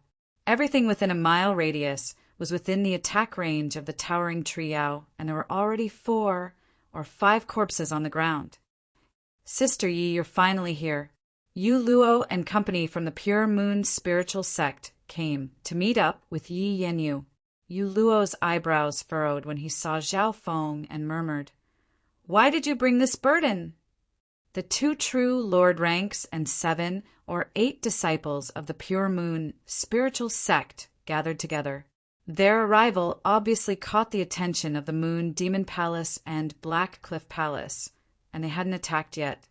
Everything within a mile radius was within the attack range of the towering trio, and there were already 4 or 5 corpses on the ground. Sister Yi, you're finally here. Yu Luo and company from the Pure Moon spiritual sect came to meet up with Yi Yanyu. Yu Luo's eyebrows furrowed when he saw Zhao Feng and murmured, "Why did you bring this burden?" The 2 true Lord ranks and 7 or 8 disciples of the Pure Moon spiritual sect gathered together. Their arrival obviously caught the attention of the Moon Demon Palace and Black Cliff Palace, and they hadn't attacked yet.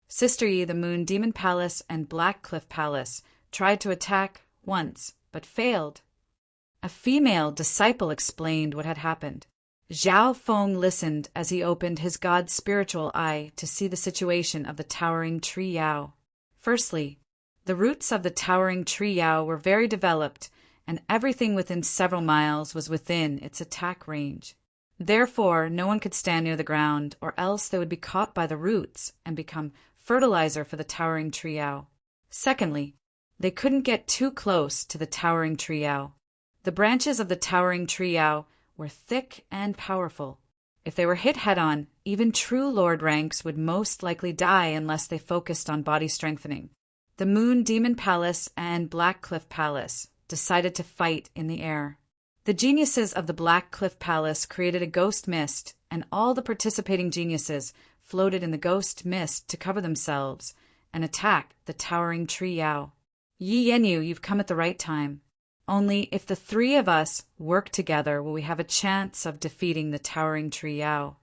Sister Yi, the Moon Demon Palace and Black Cliff Palace tried to attack once, but failed. A female disciple explained what had happened. Zhao Feng listened as he opened his god's spiritual eye to see the situation of the towering tree Yao. Firstly, the roots of the towering tree Yao were very developed, and everything within several miles was within its attack range. Therefore, no one could stand near the ground, or else they would be caught by the roots and become fertilizer for the towering tree Yao. Secondly, they couldn't get too close to the towering tree Yao. The branches of the towering tree Yao were thick and powerful. If they were hit head-on, even true Lord ranks would most likely die unless they focused on body strengthening. The Moon Demon Palace and Black Cliff Palace decided to fight in the air. The geniuses of the Black Cliff Palace created a ghost mist, and all the participating geniuses floated in the ghost mist to cover themselves and attack the towering tree Yao. Yi Yanyu, you've come at the right time. Only if the 3 of us work together will we have a chance of defeating the towering tree Yao.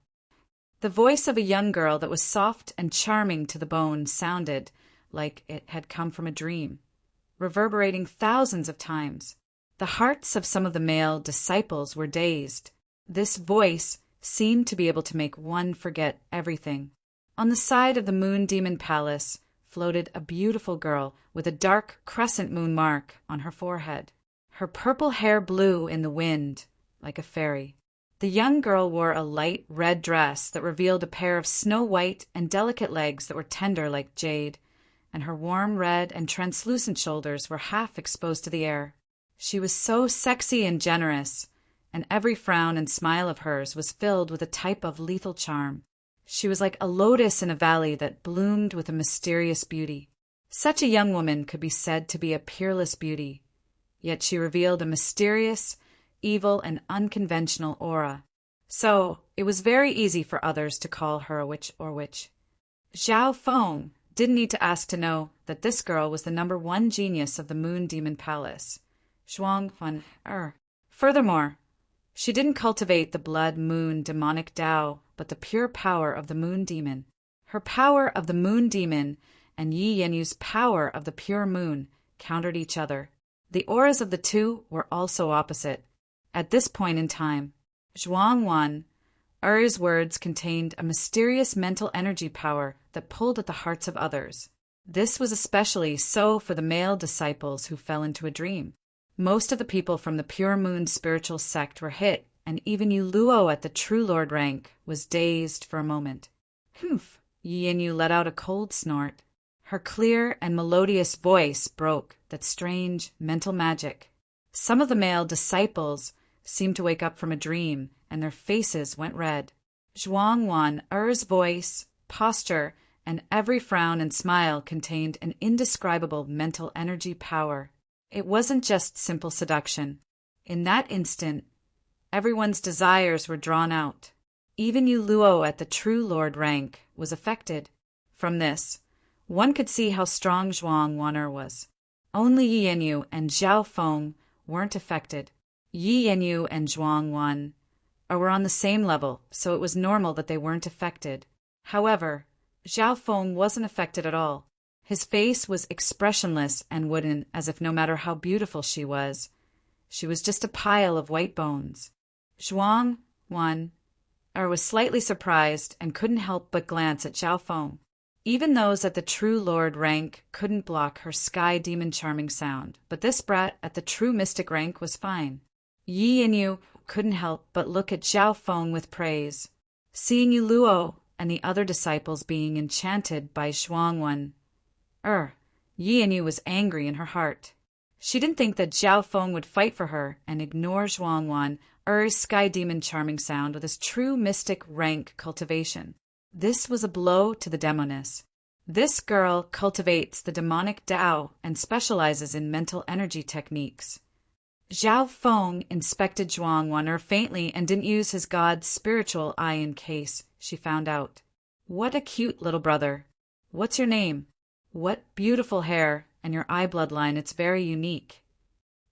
The voice of a young girl that was soft and charming to the bone sounded like it had come from a dream, reverberating thousands of times. The hearts of some of the male disciples were dazed. This voice seemed to be able to make one forget everything. On the side of the Moon Demon Palace floated a beautiful girl with a dark crescent moon mark on her forehead. Her purple hair blew in the wind like a fairy. The young girl wore a light red dress that revealed a pair of snow-white and delicate legs that were tender like jade, and her warm red and translucent shoulders were half exposed to the air. She was so sexy and generous, and every frown and smile of hers was filled with a type of lethal charm. She was like a lotus in a valley that bloomed with a mysterious beauty. Such a young woman could be said to be a peerless beauty, yet she revealed a mysterious, evil, and unconventional aura. So it was very easy for others to call her a witch or witch. Zhao Feng didn't need to ask to know that this girl was the #1 genius of the Moon Demon Palace, Zhuang Fan Er. Furthermore, she didn't cultivate the blood moon demonic Tao, but the pure power of the Moon Demon. Her power of the Moon Demon and Yi Yanyu's power of the pure moon countered each other. The auras of the 2 were also opposite. At this point in time, Zhuang Wan Er's words contained a mysterious mental energy power that pulled at the hearts of others. This was especially so for the male disciples who fell into a dream. Most of the people from the Pure Moon spiritual sect were hit, and even Yu Luo at the True Lord rank was dazed for a moment. Humph! Yi Yanyu let out a cold snort. Her clear and melodious voice broke that strange mental magic. Some of the male disciples seemed to wake up from a dream, and their faces went red. Zhuang Wan Er's voice, posture, and every frown and smile contained an indescribable mental energy power. It wasn't just simple seduction. In that instant, everyone's desires were drawn out. Even Yu Luo at the True Lord rank was affected. From this, one could see how strong Zhuang Wan'er was. Only Yi Yanyu and Zhao Feng weren't affected. Yi Yanyu and Zhuang Wan were on the same level, so it was normal that they weren't affected. However, Zhao Feng wasn't affected at all. His face was expressionless and wooden, as if no matter how beautiful she was just a pile of white bones. Zhuang Wan was slightly surprised and couldn't help but glance at Zhao Feng. Even those at the True Lord rank couldn't block her sky demon charming sound, but this brat at the True Mystic rank was fine. Yi Yanyu couldn't help but look at Zhao Feng with praise. Seeing Yu Luo and the other disciples being enchanted by Zhuang Wan Yi Yanyu was angry in her heart. She didn't think that Zhao Feng would fight for her and ignore Zhuangwan, Er's sky demon charming sound with his true mystic rank cultivation. This was a blow to the demoness. This girl cultivates the demonic Tao and specializes in mental energy techniques. Zhao Feng inspected Zhuangwan faintly and didn't use his god's spiritual eye in case she found out. What a cute little brother. What's your name? What beautiful hair, and your eye bloodline, it's very unique.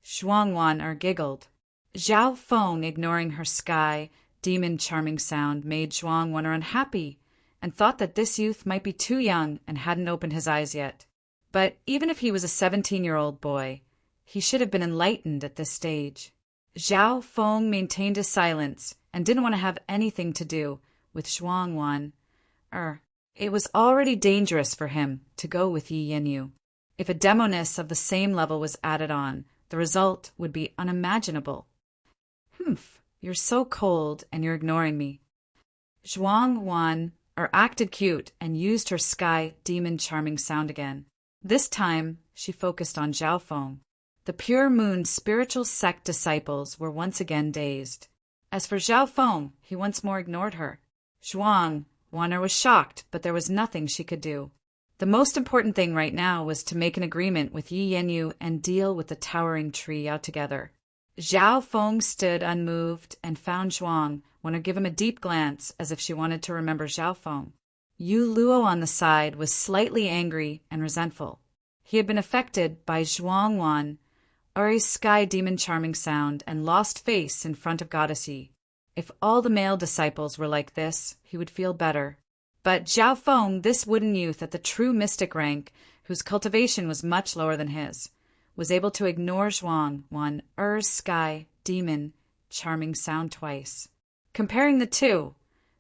Zhuangwan giggled. Zhao Feng, ignoring her sky, demon charming sound, made Zhuangwan unhappy, and thought that this youth might be too young and hadn't opened his eyes yet. But even if he was a 17-year-old boy, he should have been enlightened at this stage. Zhao Feng maintained his silence and didn't want to have anything to do with Zhuangwan. It was already dangerous for him to go with Yi Yanyu. If a demoness of the same level was added on, the result would be unimaginable. Humph, you're so cold and you're ignoring me. Zhuangwan acted cute and used her sky demon charming sound again. This time, she focused on Zhao Feng. The Pure Moon's spiritual sect disciples were once again dazed. As for Zhao Feng, he once more ignored her. Zhuangwan was shocked, but there was nothing she could do. The most important thing right now was to make an agreement with Yi Yanyu and deal with the towering tree out together. Zhao Feng stood unmoved and found Zhuangwan to give him a deep glance as if she wanted to remember Zhao Feng. Yu Luo on the side was slightly angry and resentful. He had been affected by Zhuangwan, Uri's sky demon charming sound, and lost face in front of Goddess Yi. If all the male disciples were like this, he would feel better. But Zhao Feng, this wooden youth at the true mystic rank, whose cultivation was much lower than his, was able to ignore Zhuangwan, Er's sky demon charming sound twice. Comparing the two,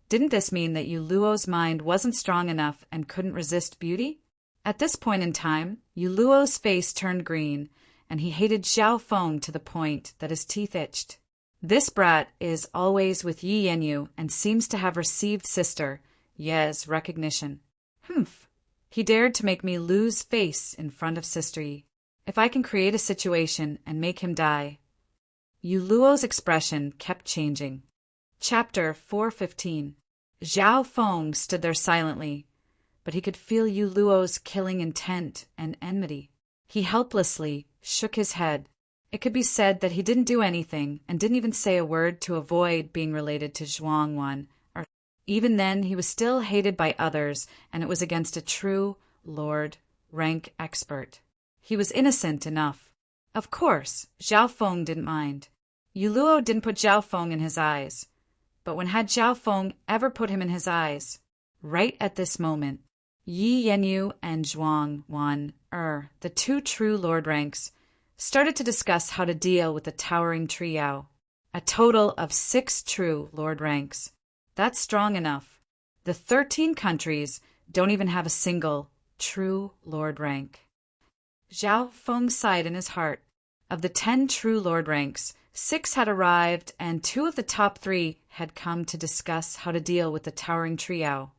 didn't this mean that Yu Luo's mind wasn't strong enough and couldn't resist beauty? At this point in time, Yu Luo's face turned green, and he hated Zhao Feng to the point that his teeth itched. This brat is always with Yi Yanyu and seems to have received Sister Ye's recognition. Humph! He dared to make me lose face in front of Sister Yi. If I can create a situation and make him die. Yu Luo's expression kept changing. Chapter 415. Zhao Feng stood there silently, but he could feel Yu Luo's killing intent and enmity. He helplessly shook his head. It could be said that he didn't do anything and didn't even say a word to avoid being related to Zhuangwan. Even then, he was still hated by others, and it was against a true Lord rank expert. He was innocent enough. Of course, Zhao Feng didn't mind. Yu Luo didn't put Zhao Feng in his eyes. But when had Zhao Feng ever put him in his eyes? Right at this moment, Yi Yanyu and Zhuangwan, the two true Lord ranks, started to discuss how to deal with the towering trio. A total of 6 true Lord ranks. That's strong enough. The 13 countries don't even have a single true Lord rank. Zhao Feng sighed in his heart. Of the 10 true Lord ranks, 6 had arrived, and 2 of the top 3 had come to discuss how to deal with the towering trio.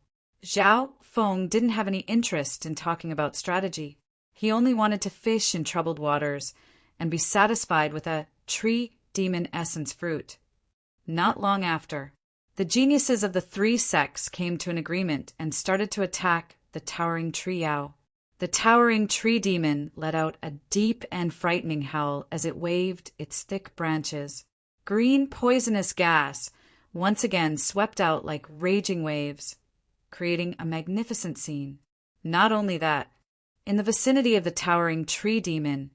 Zhao Feng didn't have any interest in talking about strategy. He only wanted to fish in troubled waters and be satisfied with a tree demon essence fruit. Not long after, the geniuses of the 3 sects came to an agreement and started to attack the towering trio. The towering tree demon let out a deep and frightening howl as it waved its thick branches. Green poisonous gas once again swept out like raging waves, creating a magnificent scene. Not only that, in the vicinity of the towering tree demon,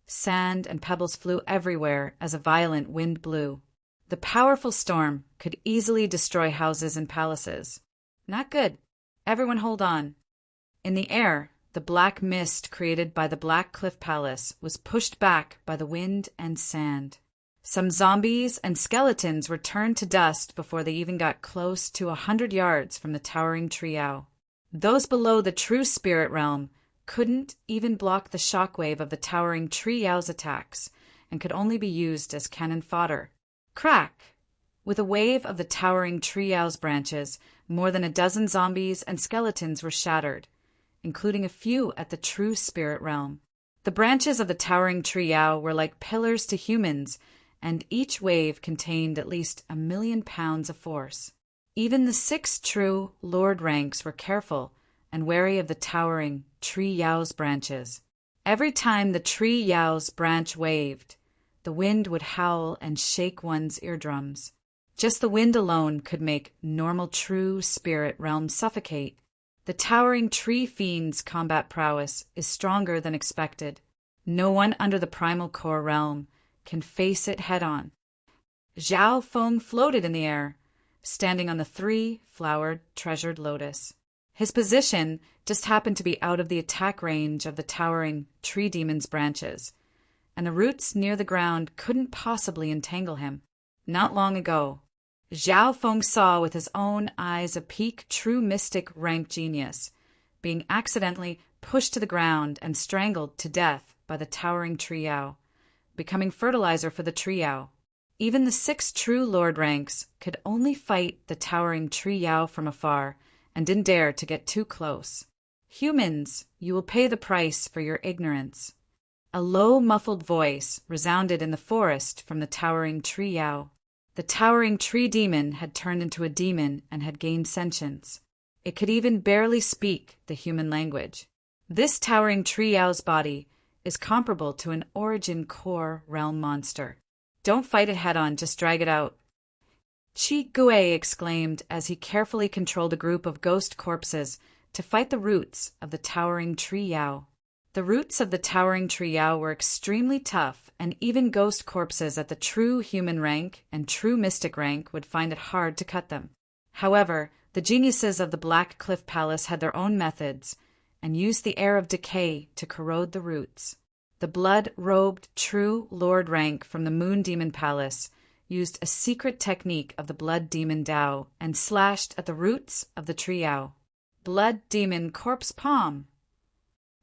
sand and pebbles flew everywhere as a violent wind blew. The powerful storm could easily destroy houses and palaces. Not good. Everyone hold on. In the air, the black mist created by the Black Cliff Palace was pushed back by the wind and sand. Some zombies and skeletons were turned to dust before they even got close to 100 yards from the towering trio. Those below the true spirit realm couldn't even block the shockwave of the towering trio's attacks and could only be used as cannon fodder. Crack! With a wave of the towering trio's branches, more than a dozen zombies and skeletons were shattered, including a few at the true spirit realm. The branches of the towering tree Yao were like pillars to humans, and each wave contained at least 1,000,000 pounds of force. Even the 6 true Lord ranks were careful and wary of the towering tree Yao's branches. Every time the tree Yao's branch waved, the wind would howl and shake one's eardrums. Just the wind alone could make normal true spirit realm suffocate. The towering tree fiend's combat prowess is stronger than expected. No one under the primal core realm can face it head-on. Zhao Feng floated in the air, standing on the 3-flowered treasured lotus. His position just happened to be out of the attack range of the towering tree demon's branches, and the roots near the ground couldn't possibly entangle him. Not long ago, Zhao Feng saw with his own eyes a peak true mystic rank genius being accidentally pushed to the ground and strangled to death by the towering tree Yao, becoming fertilizer for the tree Yao. Even the 6 true Lord ranks could only fight the towering tree Yao from afar and didn't dare to get too close. Humans, you will pay the price for your ignorance. A low, muffled voice resounded in the forest from the towering tree Yao. The towering tree demon had turned into a demon and had gained sentience. It could even barely speak the human language. This towering tree Yao's body is comparable to an origin core realm monster. Don't fight it head-on, just drag it out. Qi Gui exclaimed as he carefully controlled a group of ghost corpses to fight the roots of the towering tree Yao. The roots of the towering tree Yao were extremely tough, and even ghost corpses at the true human rank and true mystic rank would find it hard to cut them. However, the geniuses of the Black Cliff Palace had their own methods and used the air of decay to corrode the roots. The blood-robed true Lord rank from the Moon Demon Palace used a secret technique of the Blood Demon Dao and slashed at the roots of the tree Yao. Blood Demon Corpse Palm.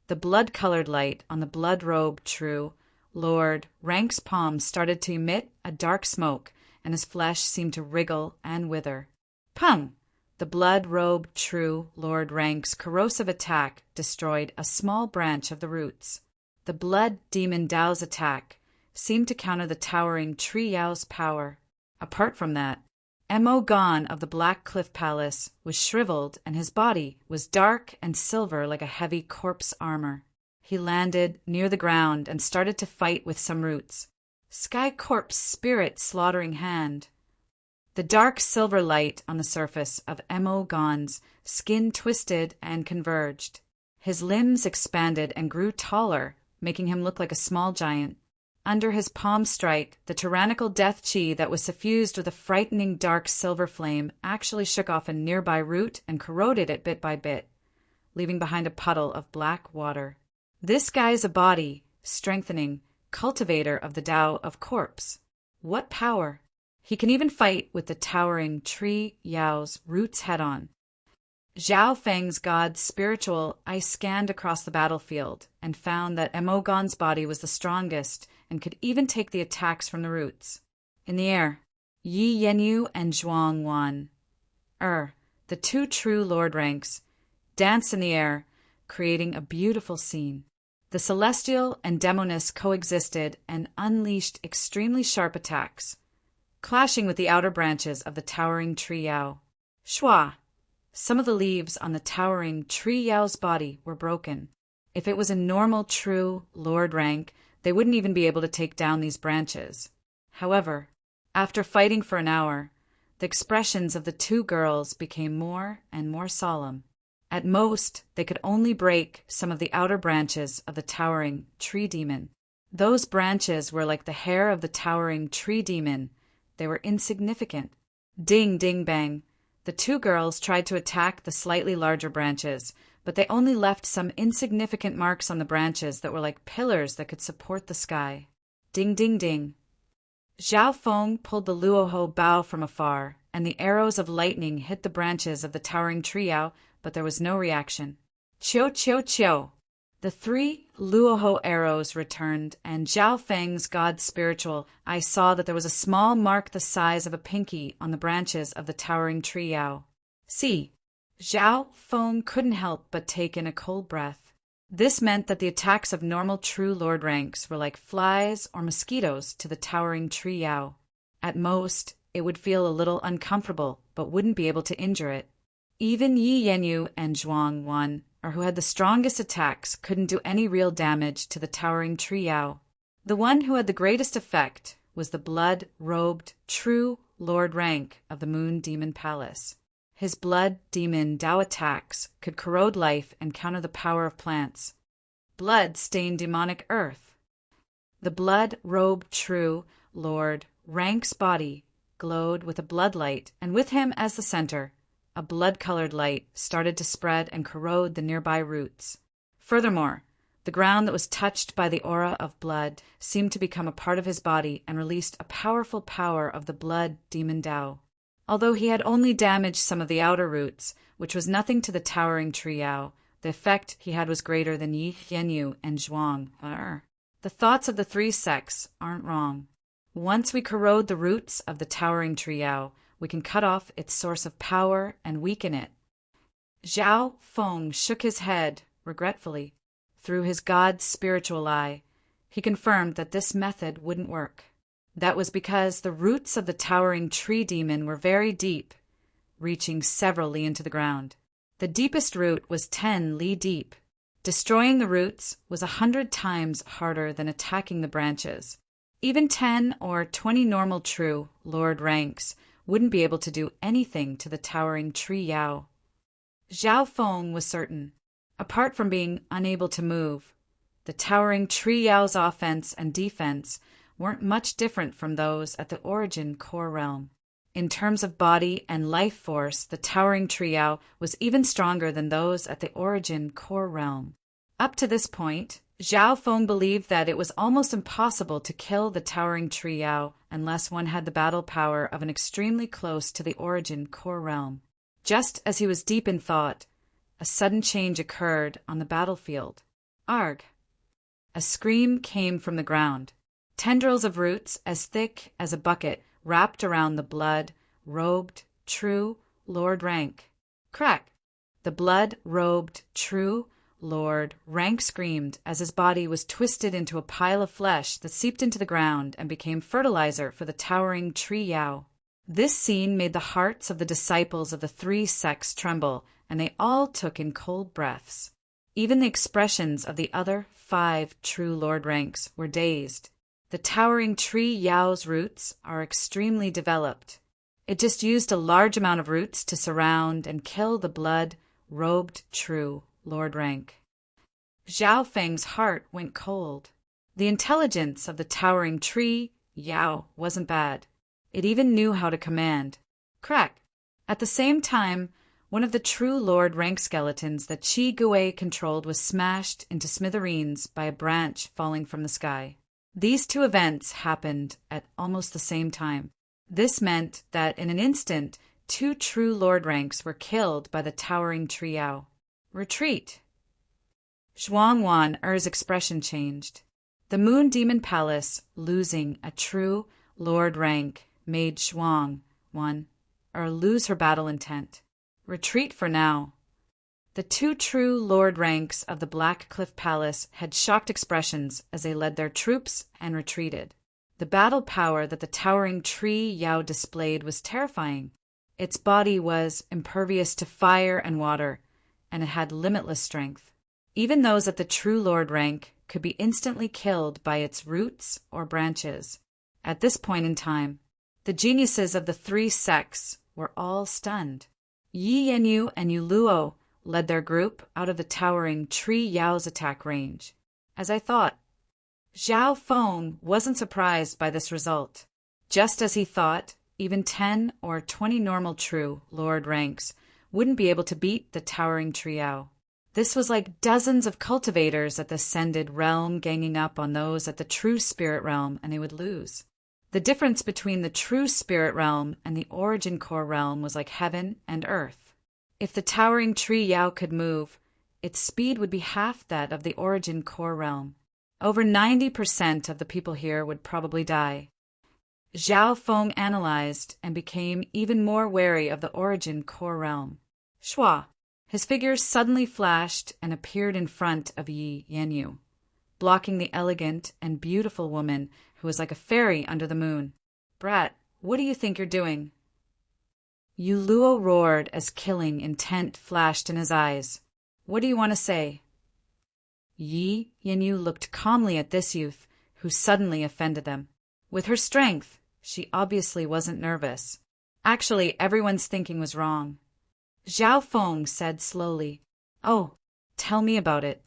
The blood-colored light on the blood-robed true Lord rank's palm started to emit a dark smoke, and his flesh seemed to wriggle and wither. Pung! The blood-robed true Lord rank's corrosive attack destroyed a small branch of the roots. The Blood Demon Dao's attack seemed to counter the towering tree Yao's power. Apart from that, Mo Gon of the Black Cliff Palace was shriveled, and his body was dark and silver like a heavy corpse armor. He landed near the ground and started to fight with some roots. Sky Corpse Spirit Slaughtering Hand. The dark silver light on the surface of Mo Gon's skin twisted and converged. His limbs expanded and grew taller, making him look like a small giant. Under his palm strike, the tyrannical death chi that was suffused with a frightening dark silver flame actually shook off a nearby root and corroded it bit by bit, leaving behind a puddle of black water. This guy is a body, strengthening, cultivator of the Tao of Corpse. What power! He can even fight with the towering tree Yao's roots head-on. Zhao Feng's god's spiritual eye scanned across the battlefield and found that Mo Gon's body was the strongest and could even take the attacks from the roots. In the air, Yi Yenyu and Zhuang Wan, the 2 true Lord ranks, danced in the air, creating a beautiful scene. The celestial and demoness coexisted and unleashed extremely sharp attacks, clashing with the outer branches of the towering tree Yao. Shua! Some of the leaves on the towering tree Yao's body were broken. If it was a normal true Lord rank, they wouldn't even be able to take down these branches. However, after fighting for an hour, the expressions of the 2 girls became more and more solemn. At most, they could only break some of the outer branches of the towering tree demon. Those branches were like the hair of the towering tree demon. They were insignificant. Ding, ding, bang. The 2 girls tried to attack the slightly larger branches, but they only left some insignificant marks on the branches that were like pillars that could support the sky. Ding, ding, ding. Zhao Feng pulled the Luoho bow from afar, and the arrows of lightning hit the branches of the towering tree Yao, but there was no reaction. Chio, chio, chio. The 3 Luoho arrows returned, and Zhao Feng's god spiritual eye saw that there was a small mark the size of a pinky on the branches of the towering tree Yao. See, Zhao Feng couldn't help but take in a cold breath. This meant that the attacks of normal true lord ranks were like flies or mosquitoes to the towering tree Yao. At most, it would feel a little uncomfortable, but wouldn't be able to injure it. Even Yi Yanyu and Zhuang Wan, who had the strongest attacks, couldn't do any real damage to the towering tree Yao. The one who had the greatest effect was the blood-robed, true lord rank of the Moon Demon Palace. His blood demon Dao attacks could corrode life and counter the power of plants. Blood stained demonic earth. The blood-robed true lord rank's body glowed with a blood light, and with him as the center, a blood-colored light started to spread and corrode the nearby roots. Furthermore, the ground that was touched by the aura of blood seemed to become a part of his body and released a powerful power of the blood demon Dao. Although he had only damaged some of the outer roots, which was nothing to the towering tree Yao, the effect he had was greater than Yi Yanyu and Zhuang. The thoughts of the three sects aren't wrong. Once we corrode the roots of the towering tree Yao, we can cut off its source of power and weaken it. Zhao Feng shook his head regretfully. Through his god's spiritual eye, he confirmed that this method wouldn't work. That was because the roots of the towering tree demon were very deep, reaching several li into the ground. The deepest root was 10 li deep. Destroying the roots was 100 times harder than attacking the branches. Even 10 or 20 normal true lord ranks wouldn't be able to do anything to the towering tree Yao. Zhao Feng was certain. Apart from being unable to move, the towering tree Yao's offense and defense weren't much different from those at the origin core realm. In terms of body and life force, the towering tree Yao was even stronger than those at the origin core realm. Up to this point, Zhao Feng believed that it was almost impossible to kill the towering tree Yao unless one had the battle power of an extremely close to the origin core realm. Just as he was deep in thought, a sudden change occurred on the battlefield. Arg! A scream came from the ground. Tendrils of roots as thick as a bucket wrapped around the blood-robed, true lord rank. Crack! The blood-robed, true lord rank screamed as his body was twisted into a pile of flesh that seeped into the ground and became fertilizer for the towering tree Yao. This scene made the hearts of the disciples of the three sects tremble, and they all took in cold breaths. Even the expressions of the other 5 true lord ranks were dazed. The towering tree Yao's roots are extremely developed. It just used a large amount of roots to surround and kill the blood-robed true lord rank. Zhao Feng's heart went cold. The intelligence of the towering tree Yao wasn't bad. It even knew how to command. Crack! At the same time, one of the true lord rank skeletons that Qi Gui controlled was smashed into smithereens by a branch falling from the sky. These two events happened at almost the same time. This meant that in an instant, 2 true lord ranks were killed by the towering tree Yao. Retreat! Zhuang Wan's expression changed. The Moon Demon Palace losing a true lord rank made Zhuang Wan lose her battle intent. Retreat for now. The 2 true lord ranks of the Black Cliff Palace had shocked expressions as they led their troops and retreated. The battle power that the towering tree Yao displayed was terrifying. Its body was impervious to fire and water, and it had limitless strength. Even those at the true lord rank could be instantly killed by its roots or branches. At this point in time, the geniuses of the 3 sects were all stunned. Yi Yanyu and Yu Luo led their group out of the towering tree Yao's attack range. As I thought, Zhao Feng wasn't surprised by this result. Just as he thought, even 10 or 20 normal true lord ranks wouldn't be able to beat the towering tree Yao. This was like dozens of cultivators at the ascended realm ganging up on those at the true spirit realm, and they would lose. The difference between the true spirit realm and the origin core realm was like heaven and earth. If the towering tree Yao could move, its speed would be half that of the origin core realm. Over 90% of the people here would probably die. Zhao Feng analyzed and became even more wary of the origin core realm. Shua. His figure suddenly flashed and appeared in front of Yi Yanyu, blocking the elegant and beautiful woman who was like a fairy under the moon. "Brat, what do you think you're doing?" Yu Luo roared as killing intent flashed in his eyes. "What do you want to say?" Yi Yanyu looked calmly at this youth, who suddenly offended them. With her strength, she obviously wasn't nervous. Actually, everyone's thinking was wrong. Zhao Feng said slowly, "Oh, tell me about it."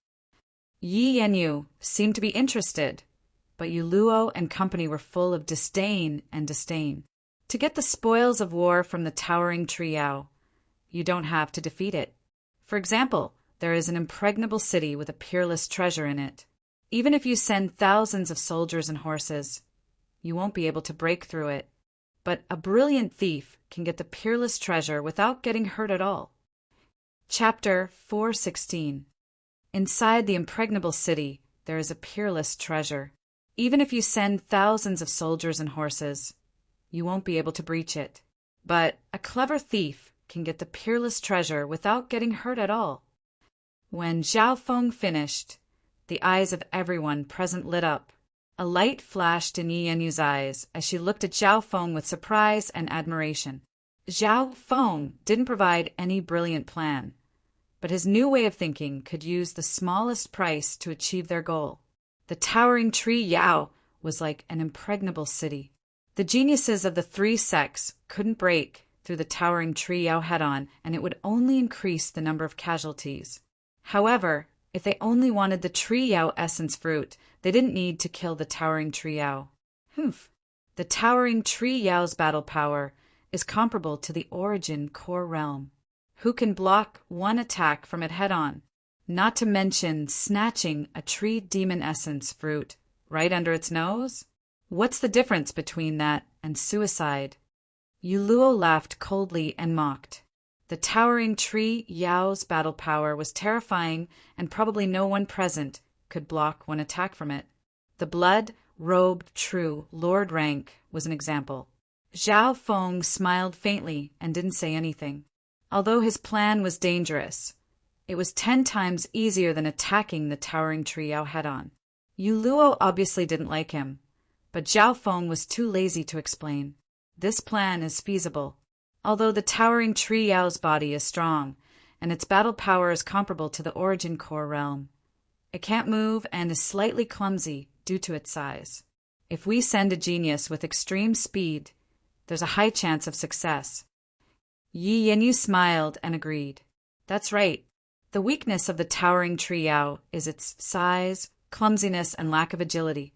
Yi Yanyu seemed to be interested, but Yu Luo and company were full of disdain and disdain. To get the spoils of war from the towering tree Yao, you don't have to defeat it. For example, there is an impregnable city with a peerless treasure in it. Even if you send thousands of soldiers and horses, you won't be able to break through it. But a brilliant thief can get the peerless treasure without getting hurt at all. Chapter 416. Inside the impregnable city, there is a peerless treasure. Even if you send thousands of soldiers and horses, you won't be able to breach it. But a clever thief can get the peerless treasure without getting hurt at all. When Zhao Feng finished, the eyes of everyone present lit up. A light flashed in Yi Yanyu's eyes as she looked at Zhao Feng with surprise and admiration. Zhao Feng didn't provide any brilliant plan, but his new way of thinking could use the smallest price to achieve their goal. The towering tree Yao was like an impregnable city. The geniuses of the three sects couldn't break through the towering tree Yao head-on, and it would only increase the number of casualties. However, if they only wanted the tree Yao essence fruit, they didn't need to kill the towering tree Yao. The towering tree Yao's battle power is comparable to the origin core realm. Who can block one attack from it head-on? Not to mention snatching a tree demon essence fruit right under its nose? What's the difference between that and suicide? Yu Luo laughed coldly and mocked. The towering tree Yao's battle power was terrifying, and probably no one present could block one attack from it. The blood-robed true Lord rank was an example. Zhao Feng smiled faintly and didn't say anything. Although his plan was dangerous, it was 10 times easier than attacking the towering tree Yao head-on. Yu Luo obviously didn't like him, but Zhao Feng was too lazy to explain. This plan is feasible. Although the towering tree Yao's body is strong, and its battle power is comparable to the origin core realm, it can't move and is slightly clumsy due to its size. If we send a genius with extreme speed, there's a high chance of success. Yi Yanyu smiled and agreed. That's right. The weakness of the towering tree Yao is its size, clumsiness, and lack of agility.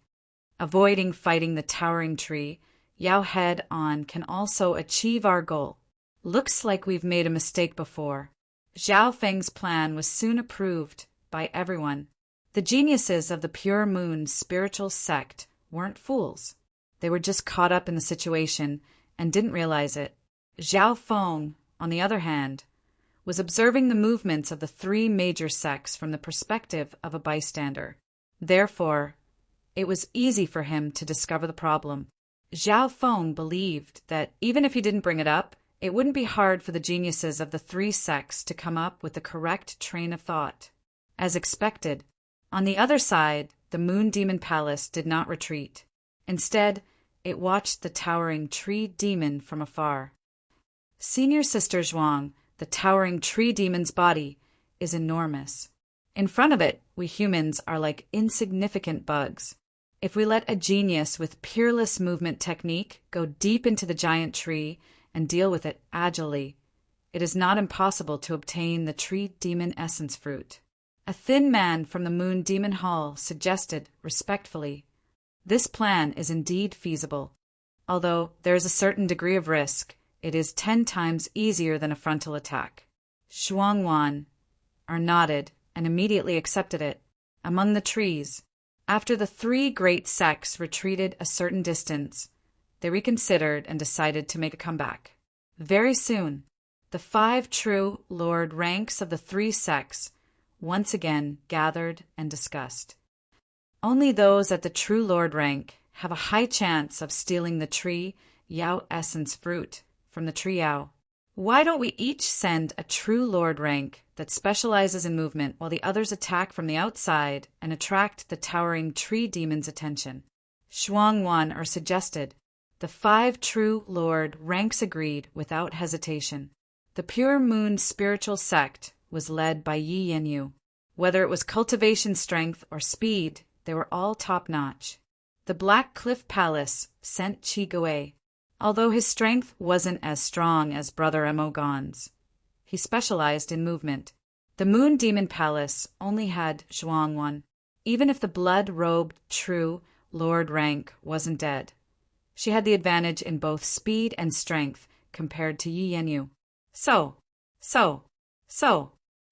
Avoiding fighting the towering tree Yao head-on can also achieve our goal. Looks like we've made a mistake before. Zhao Feng's plan was soon approved by everyone. The geniuses of the Pure Moon spiritual sect weren't fools. They were just caught up in the situation and didn't realize it. Zhao Feng, on the other hand, was observing the movements of the 3 major sects from the perspective of a bystander. Therefore, it was easy for him to discover the problem. Zhao Feng believed that even if he didn't bring it up, it wouldn't be hard for the geniuses of the 3 sects to come up with the correct train of thought. As expected, on the other side, the Moon Demon Palace did not retreat. Instead, it watched the towering tree demon from afar. Senior Sister Zhuang, the towering tree demon's body, is enormous. In front of it, we humans are like insignificant bugs. If we let a genius with peerless movement technique go deep into the giant tree and deal with it agilely, it is not impossible to obtain the tree demon essence fruit. A thin man from the Moon Demon Hall suggested respectfully, "This plan is indeed feasible. Although there is a certain degree of risk, it is 10 times easier than a frontal attack." Shuangwan nodded and immediately accepted it. Among the trees, after the 3 great sects retreated a certain distance, they reconsidered and decided to make a comeback. Very soon, the 5 true Lord ranks of the 3 sects once again gathered and discussed. Only those at the true Lord rank have a high chance of stealing the tree Yao essence fruit from the tree Yao. Why don't we each send a true lord rank that specializes in movement while the others attack from the outside and attract the towering tree demon's attention? Shuangwan suggested. The 5 true lord ranks agreed without hesitation. The Pure Moon spiritual sect was led by Yi Yanyu. Whether it was cultivation strength or speed, they were all top-notch. The Black Cliff Palace sent Chi Gui, although his strength wasn't as strong as Brother Emogon's. He specialized in movement. The Moon Demon Palace only had Zhuangwan, even if the blood-robed true lord rank wasn't dead. She had the advantage in both speed and strength compared to Yi Yanyu. So.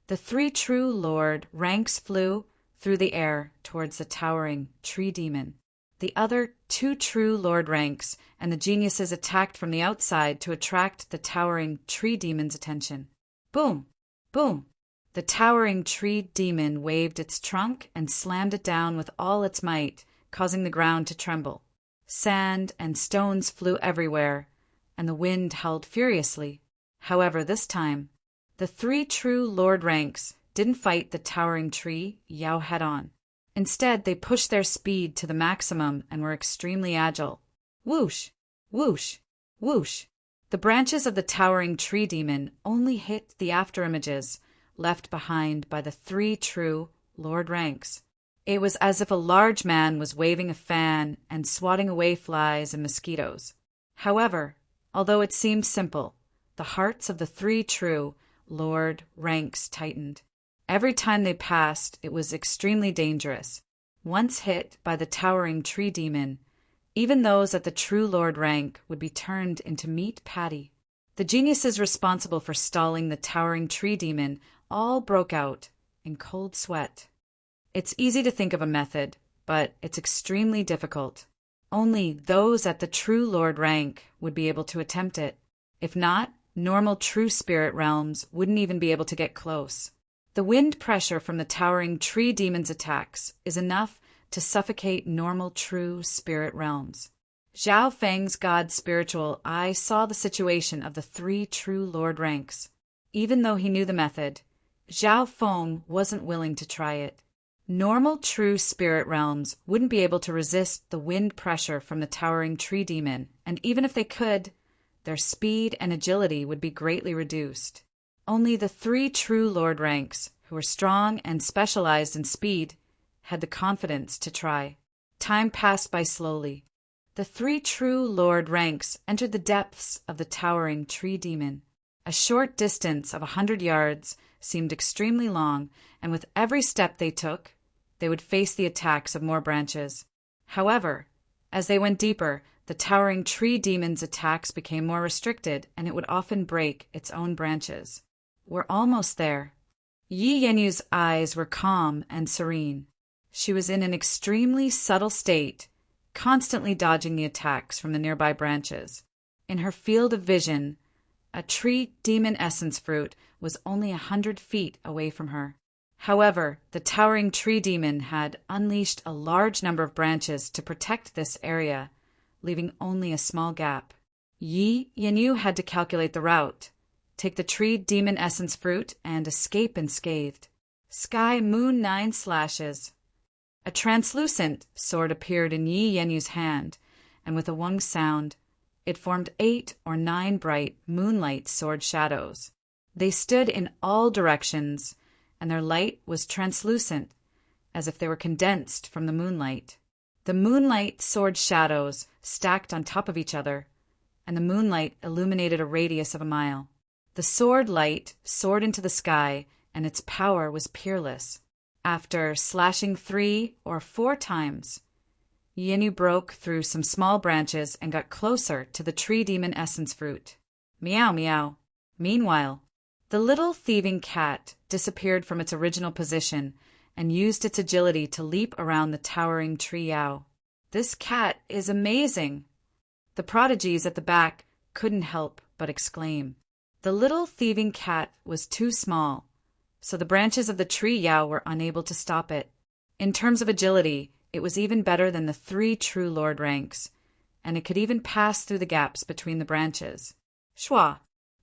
The 3 true lord ranks flew through the air towards the towering tree demon. The other 2 true lord ranks and the geniuses attacked from the outside to attract the towering tree demon's attention. Boom! Boom! The towering tree demon waved its trunk and slammed it down with all its might, causing the ground to tremble. Sand and stones flew everywhere, and the wind howled furiously. However, this time, the 3 true lord ranks didn't fight the towering tree Yao head-on. Instead, they pushed their speed to the maximum and were extremely agile. Whoosh! Whoosh! Whoosh! The branches of the towering tree demon only hit the afterimages left behind by the 3 true lord ranks. It was as if a large man was waving a fan and swatting away flies and mosquitoes. However, although it seemed simple, the hearts of the 3 true lord ranks tightened. Every time they passed, it was extremely dangerous. Once hit by the towering tree demon, even those at the true lord rank would be turned into meat patty. The geniuses responsible for stalling the towering tree demon all broke out in cold sweat. It's easy to think of a method, but it's extremely difficult. Only those at the true lord rank would be able to attempt it. If not, normal true spirit realms wouldn't even be able to get close. The wind pressure from the towering tree demon's attacks is enough to suffocate normal true spirit realms. Zhao Feng's god spiritual eye saw the situation of the 3 true lord ranks. Even though he knew the method, Zhao Feng wasn't willing to try it. Normal true spirit realms wouldn't be able to resist the wind pressure from the towering tree demon, and even if they could, their speed and agility would be greatly reduced. Only the 3 true lord ranks, who were strong and specialized in speed, had the confidence to try. Time passed by slowly. The 3 true lord ranks entered the depths of the towering tree demon. A short distance of 100 yards seemed extremely long, and with every step they took, they would face the attacks of more branches. However, as they went deeper, the towering tree demon's attacks became more restricted, and it would often break its own branches. We're almost there. Yi Yenyu's eyes were calm and serene. She was in an extremely subtle state, constantly dodging the attacks from the nearby branches. In her field of vision, a tree demon essence fruit was only 100 feet away from her. However, the towering tree demon had unleashed a large number of branches to protect this area, leaving only a small gap. Yi Yanyu had to calculate the route, take the tree demon essence fruit, and escape unscathed. Sky Moon 9 slashes. A translucent sword appeared in Yi Yenyu's hand, and with a wung sound, it formed 8 or 9 bright moonlight sword shadows. They stood in all directions, and their light was translucent, as if they were condensed from the moonlight. The moonlight sword shadows stacked on top of each other, and the moonlight illuminated a radius of a mile. The sword light soared into the sky, and its power was peerless. After slashing 3 or 4 times, Yinyu broke through some small branches and got closer to the tree demon essence fruit. Meow meow. Meanwhile, the little thieving cat disappeared from its original position and used its agility to leap around the towering tree Yao. This cat is amazing! The prodigies at the back couldn't help but exclaim. The little thieving cat was too small, so the branches of the tree Yao were unable to stop it. In terms of agility, it was even better than the 3 true lord ranks, and it could even pass through the gaps between the branches. Shwa!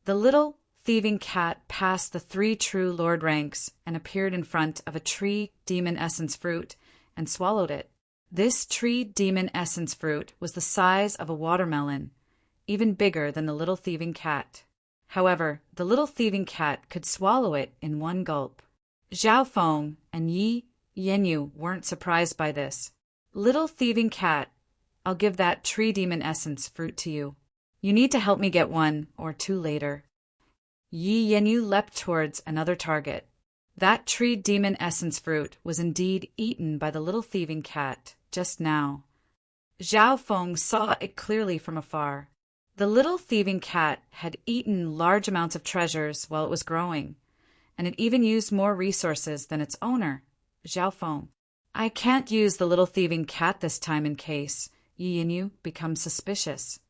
The little thieving cat passed the 3 true lord ranks and appeared in front of a tree demon essence fruit and swallowed it. This tree demon essence fruit was the size of a watermelon, even bigger than the little thieving cat. However, the little thieving cat could swallow it in one gulp. Zhao Feng and Yi Yanyu weren't surprised by this. Little thieving cat, I'll give that tree demon essence fruit to you. You need to help me get 1 or 2 later. Yi Yanyu leapt towards another target. That tree demon essence fruit was indeed eaten by the little thieving cat just now. Zhao Feng saw it clearly from afar. The little thieving cat had eaten large amounts of treasures while it was growing, and it even used more resources than its owner, Zhao Feng. I can't use the little thieving cat this time in case Yi Yanyu becomes suspicious.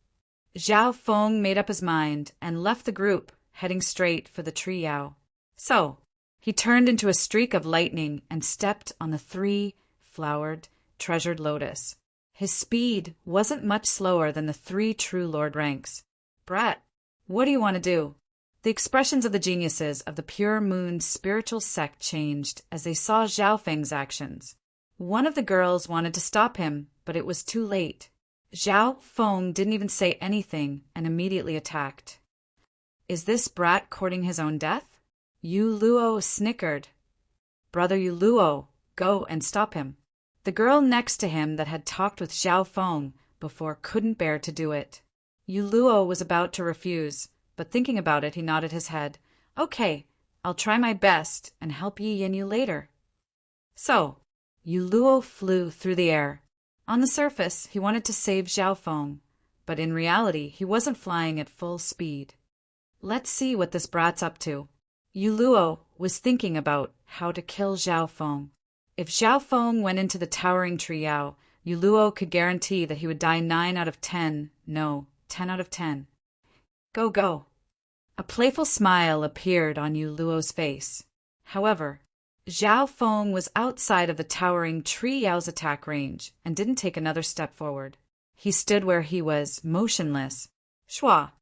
Zhao Feng made up his mind and left the group, heading straight for the tree Yao. So, he turned into a streak of lightning and stepped on the 3-flowered, treasured lotus. His speed wasn't much slower than the 3 true lord ranks. Brat, what do you want to do? The expressions of the geniuses of the Pure Moon spiritual sect changed as they saw Zhao Feng's actions. One of the girls wanted to stop him, but it was too late. Zhao Feng didn't even say anything and immediately attacked. Is this brat courting his own death? Yu Luo snickered. Brother Yu Luo, go and stop him. The girl next to him that had talked with Zhao Feng before couldn't bear to do it. Yu Luo was about to refuse, but thinking about it, he nodded his head. Okay, I'll try my best and help Yi Yanyu later. So, Yu Luo flew through the air. On the surface, he wanted to save Zhao Feng, but in reality, he wasn't flying at full speed. Let's see what this brat's up to. Yu Luo was thinking about how to kill Zhao Feng. If Zhao Feng went into the towering tree Yao, Yu Luo could guarantee that he would die 9 out of 10, no, 10 out of 10. Go, go. A playful smile appeared on Yu Luo's face. However, Zhao Feng was outside of the towering tree Yao's attack range and didn't take another step forward. He stood where he was, motionless. Shua!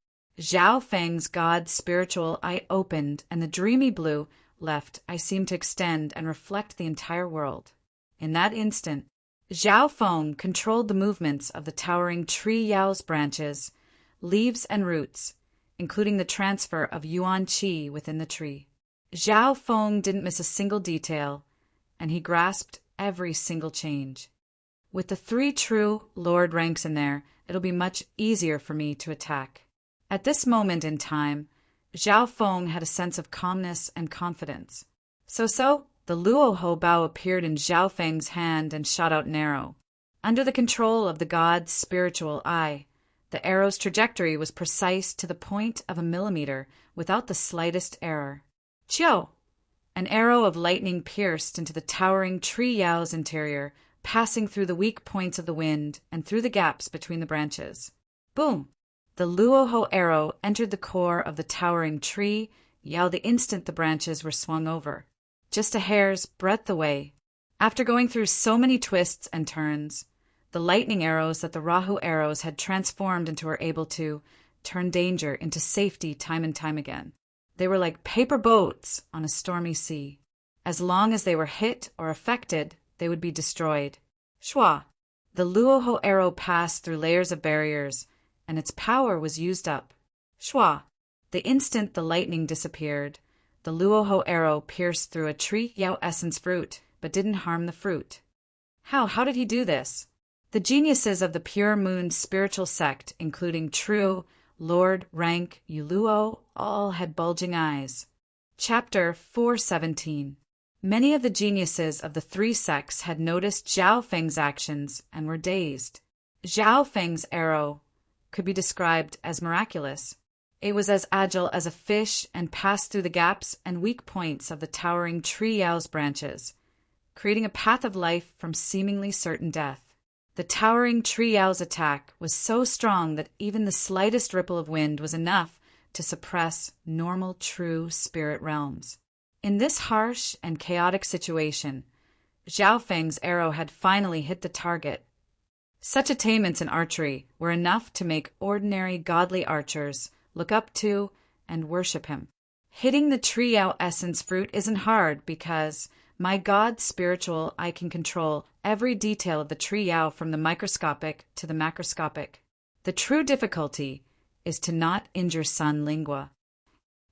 Zhao Feng's god's spiritual eye opened, and the dreamy blue left eye seemed to extend and reflect the entire world. In that instant, Zhao Feng controlled the movements of the towering tree Yao's branches, leaves and roots, including the transfer of Yuan Qi within the tree. Zhao Feng didn't miss a single detail, and he grasped every single change. With the 3 true lord ranks in there, it'll be much easier for me to attack. At this moment in time, Zhao Feng had a sense of calmness and confidence. So, the Luo Ho Bao appeared in Zhao Feng's hand and shot out an arrow. Under the control of the god's spiritual eye, the arrow's trajectory was precise to the point of a millimeter without the slightest error. Chiao! An arrow of lightning pierced into the towering tree Yao's interior, passing through the weak points of the wind and through the gaps between the branches. Boom! The Luoho arrow entered the core of the towering tree Yao the instant the branches were swung over, just a hair's breadth away. After going through so many twists and turns, the lightning arrows that the Rahu arrows had transformed into were able to turn danger into safety time and time again. They were like paper boats on a stormy sea. As long as they were hit or affected, they would be destroyed. Shua! The Luoho arrow passed through layers of barriers, and its power was used up. Shua! The instant the lightning disappeared, the Luoho arrow pierced through a tree Yao essence fruit, but didn't harm the fruit. How did he do this? The geniuses of the Pure Moon spiritual sect, including True, Lord, Rank, Yu Luo, all had bulging eyes. Chapter 417. Many of the geniuses of the 3 sects had noticed Zhao Feng's actions and were dazed. Zhao Feng's arrow could be described as miraculous. It was as agile as a fish and passed through the gaps and weak points of the towering tree Yao's branches, creating a path of life from seemingly certain death. The towering tree Yao's attack was so strong that even the slightest ripple of wind was enough to suppress normal true spirit realms. In this harsh and chaotic situation, Zhao Feng's arrow had finally hit the target. Such attainments in archery were enough to make ordinary godly archers look up to and worship him. Hitting the tree Yao essence fruit isn't hard because my God spiritual eye can control every detail of the tree Yao from the microscopic to the macroscopic. The true difficulty is to not injure Sun Lingua.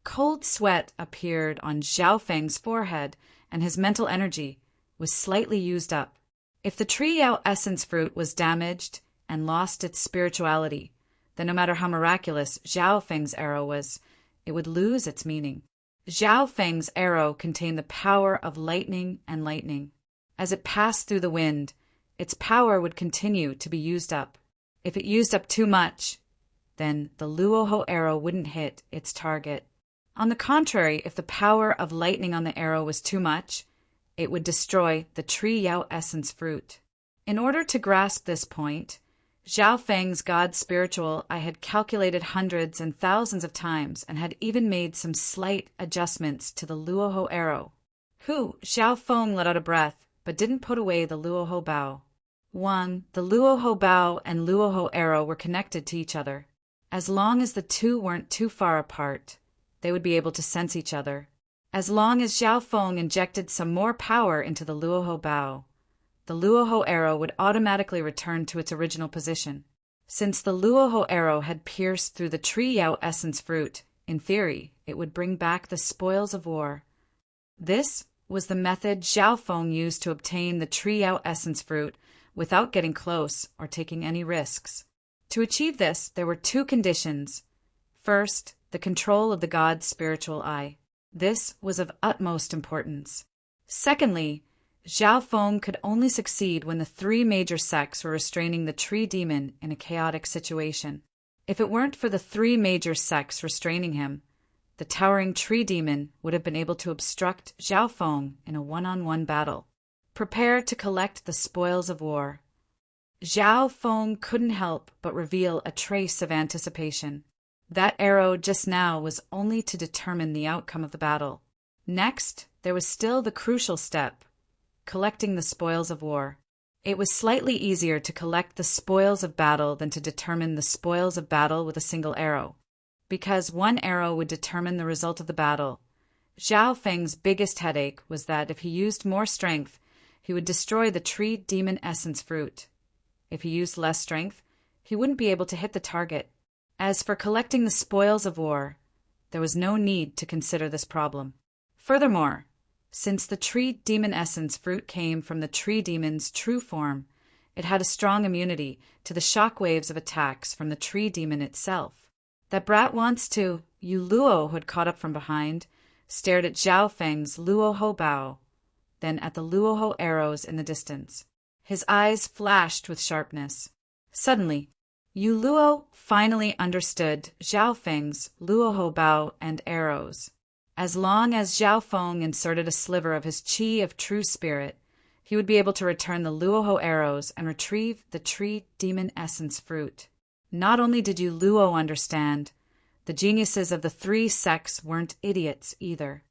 Cold sweat appeared on Zhao Feng's forehead, and his mental energy was slightly used up. If the tree Yao essence fruit was damaged and lost its spirituality, then no matter how miraculous Zhao Feng's arrow was, it would lose its meaning. Zhao Feng's arrow contained the power of lightning and lightning. As it passed through the wind, its power would continue to be used up. If it used up too much, then the Luoho arrow wouldn't hit its target. On the contrary, if the power of lightning on the arrow was too much, it would destroy the tree Yao essence fruit. In order to grasp this point, Zhao Feng's God spiritual I had calculated hundreds and thousands of times and had even made some slight adjustments to the Luoho arrow. Zhao Feng let out a breath, but didn't put away the Luoho bow. The Luoho bow and Luoho arrow were connected to each other. As long as the two weren't too far apart, they would be able to sense each other. As long as Zhao Feng injected some more power into the Luoho bow, the Luoho arrow would automatically return to its original position. Since the Luoho arrow had pierced through the tree Yao essence fruit, in theory, it would bring back the spoils of war. This was the method Zhao Feng used to obtain the tree Yao essence fruit without getting close or taking any risks. To achieve this, there were two conditions. First, the control of the God spiritual eye. This was of utmost importance. Secondly, Zhao Feng could only succeed when the three major sects were restraining the tree demon in a chaotic situation. If it weren't for the three major sects restraining him, the towering tree demon would have been able to obstruct Zhao Feng in a one-on-one battle. Prepare to collect the spoils of war. Zhao Feng couldn't help but reveal a trace of anticipation. That arrow just now was only to determine the outcome of the battle. Next, there was still the crucial step, collecting the spoils of war. It was slightly easier to collect the spoils of battle than to determine the spoils of battle with a single arrow. Because one arrow would determine the result of the battle, Zhao Feng's biggest headache was that if he used more strength, he would destroy the tree demon essence fruit. If he used less strength, he wouldn't be able to hit the target. As for collecting the spoils of war, there was no need to consider this problem. Furthermore, since the tree demon essence fruit came from the tree demon's true form, it had a strong immunity to the shock waves of attacks from the tree demon itself. That brat wants to, Yu Luo, who had caught up from behind, stared at Zhao Feng's Luoho bow, then at the Luoho arrows in the distance. His eyes flashed with sharpness. Suddenly, Yu Luo finally understood Zhao Feng's Luoho bow and arrows. As long as Zhao Feng inserted a sliver of his qi of true spirit, he would be able to return the Luoho arrows and retrieve the tree demon essence fruit. Not only did Yu Luo understand, the geniuses of the three sects weren't idiots either.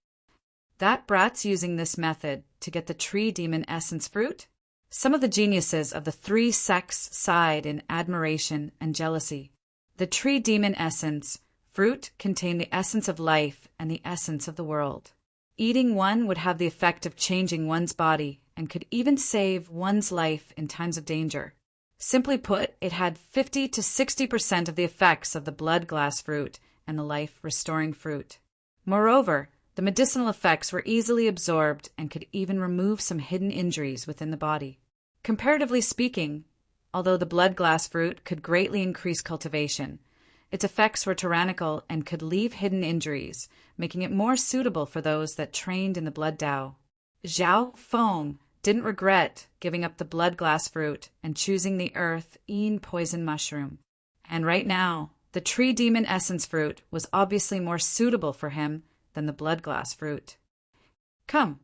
That brat's using this method to get the tree demon essence fruit? Some of the geniuses of the three sects sighed in admiration and jealousy. The tree demon essence fruit contained the essence of life and the essence of the world. Eating one would have the effect of changing one's body and could even save one's life in times of danger. Simply put, it had 50 to 60% of the effects of the blood glass fruit and the life-restoring fruit. Moreover, the medicinal effects were easily absorbed and could even remove some hidden injuries within the body. Comparatively speaking, although the blood glass fruit could greatly increase cultivation, its effects were tyrannical and could leave hidden injuries, making it more suitable for those that trained in the blood Tao. Zhao Feng didn't regret giving up the blood glass fruit and choosing the earth-ean poison mushroom. And right now, the tree demon essence fruit was obviously more suitable for him than the blood glass fruit. Come.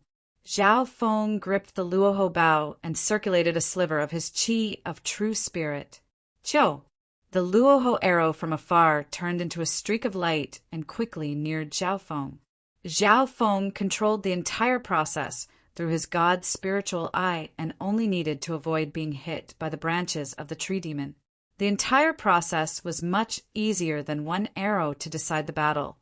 Zhao Feng gripped the Luoho bow and circulated a sliver of his qi of true spirit. Chou! The Luoho arrow from afar turned into a streak of light and quickly neared Zhao Feng. Zhao Feng controlled the entire process through his God spiritual eye and only needed to avoid being hit by the branches of the tree demon. The entire process was much easier than one arrow to decide the battle.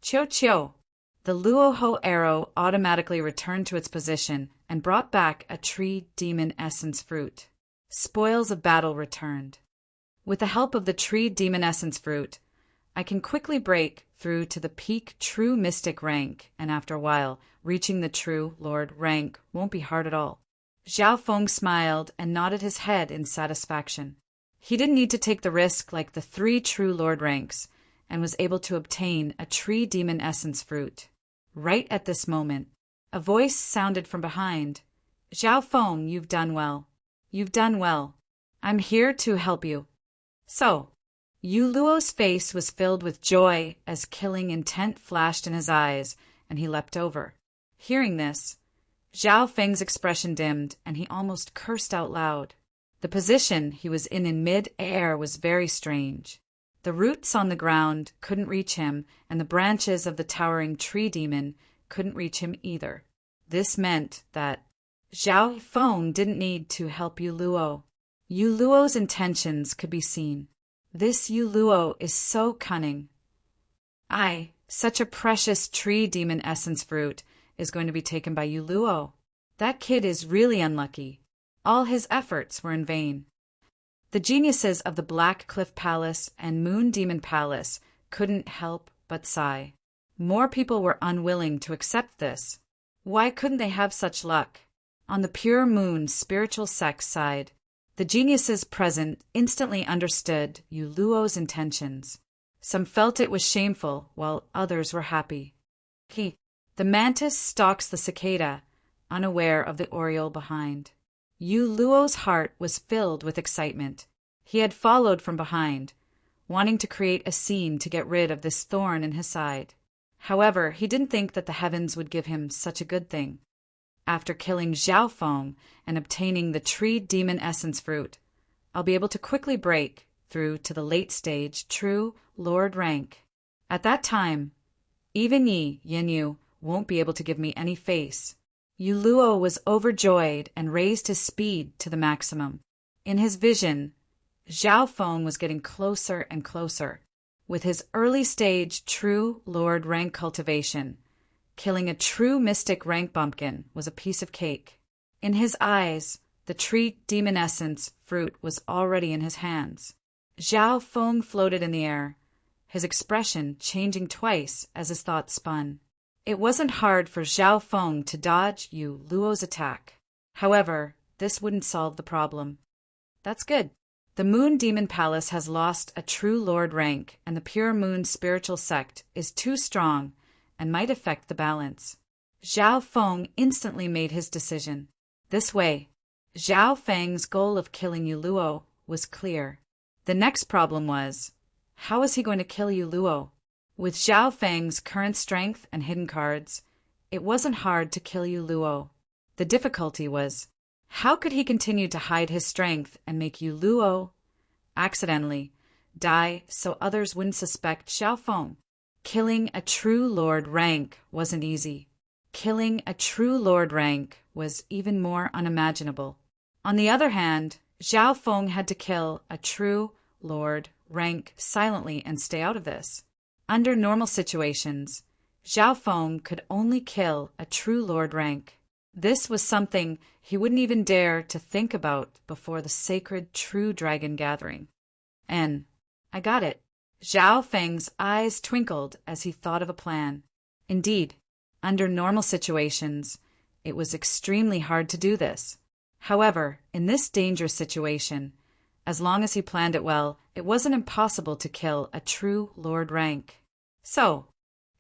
Chio chio! The Luoho arrow automatically returned to its position and brought back a tree demon essence fruit. Spoils of battle returned. With the help of the tree demon essence fruit, I can quickly break through to the peak true mystic rank, and after a while, reaching the true Lord rank won't be hard at all. Zhao Feng smiled and nodded his head in satisfaction. He didn't need to take the risk like the 3 true Lord ranks, and was able to obtain a tree demon essence fruit. Right at this moment, a voice sounded from behind. Zhao Feng, you've done well. You've done well. I'm here to help you. So, Yu Luo's face was filled with joy as killing intent flashed in his eyes, and he leapt over. Hearing this, Zhao Feng's expression dimmed, and he almost cursed out loud. The position he was in mid-air was very strange. The roots on the ground couldn't reach him, and the branches of the towering tree demon couldn't reach him either. This meant that Zhao Feng didn't need to help Yu Luo. Yu Luo's intentions could be seen. This Yu Luo is so cunning. Such a precious tree demon essence fruit is going to be taken by Yu Luo. That kid is really unlucky. All his efforts were in vain. The geniuses of the Black Cliff Palace and Moon Demon Palace couldn't help but sigh. More people were unwilling to accept this. Why couldn't they have such luck? On the Pure Moon spiritual sect side, the geniuses present instantly understood Yu Luo's intentions. Some felt it was shameful, while others were happy. The mantis stalks the cicada, unaware of the oriole behind. Yu Luo's heart was filled with excitement. He had followed from behind, wanting to create a scene to get rid of this thorn in his side. However, he didn't think that the heavens would give him such a good thing. After killing Zhao Feng and obtaining the tree demon essence fruit, I'll be able to quickly break through to the late stage true Lord rank. At that time, even Yin Yu won't be able to give me any face. Yu Luo was overjoyed and raised his speed to the maximum. In his vision, Zhao Feng was getting closer and closer. With his early stage true Lord rank cultivation, killing a true mystic rank bumpkin was a piece of cake. In his eyes, the tree demon essence fruit was already in his hands. Zhao Feng floated in the air, his expression changing twice as his thoughts spun. It wasn't hard for Zhao Feng to dodge Yu Luo's attack. However, this wouldn't solve the problem. That's good. The Moon Demon Palace has lost a true Lord rank, and the Pure Moon spiritual sect is too strong and might affect the balance. Zhao Feng instantly made his decision. This way, Zhao Feng's goal of killing Yu Luo was clear. The next problem was, how was he going to kill Yu Luo? With Zhao Feng's current strength and hidden cards, it wasn't hard to kill Yu Luo. The difficulty was, how could he continue to hide his strength and make Yu Luo accidentally die so others wouldn't suspect Zhao Feng? Killing a true Lord rank wasn't easy. Killing a true Lord rank was even more unimaginable. On the other hand, Zhao Feng had to kill a true Lord rank silently and stay out of this. Under normal situations, Zhao Feng could only kill a true Lord rank. This was something he wouldn't even dare to think about before the sacred True Dragon gathering. And I got it. Zhao Feng's eyes twinkled as he thought of a plan. Indeed, under normal situations, it was extremely hard to do this. However, in this dangerous situation, as long as he planned it well, it wasn't impossible to kill a true Lord rank. So,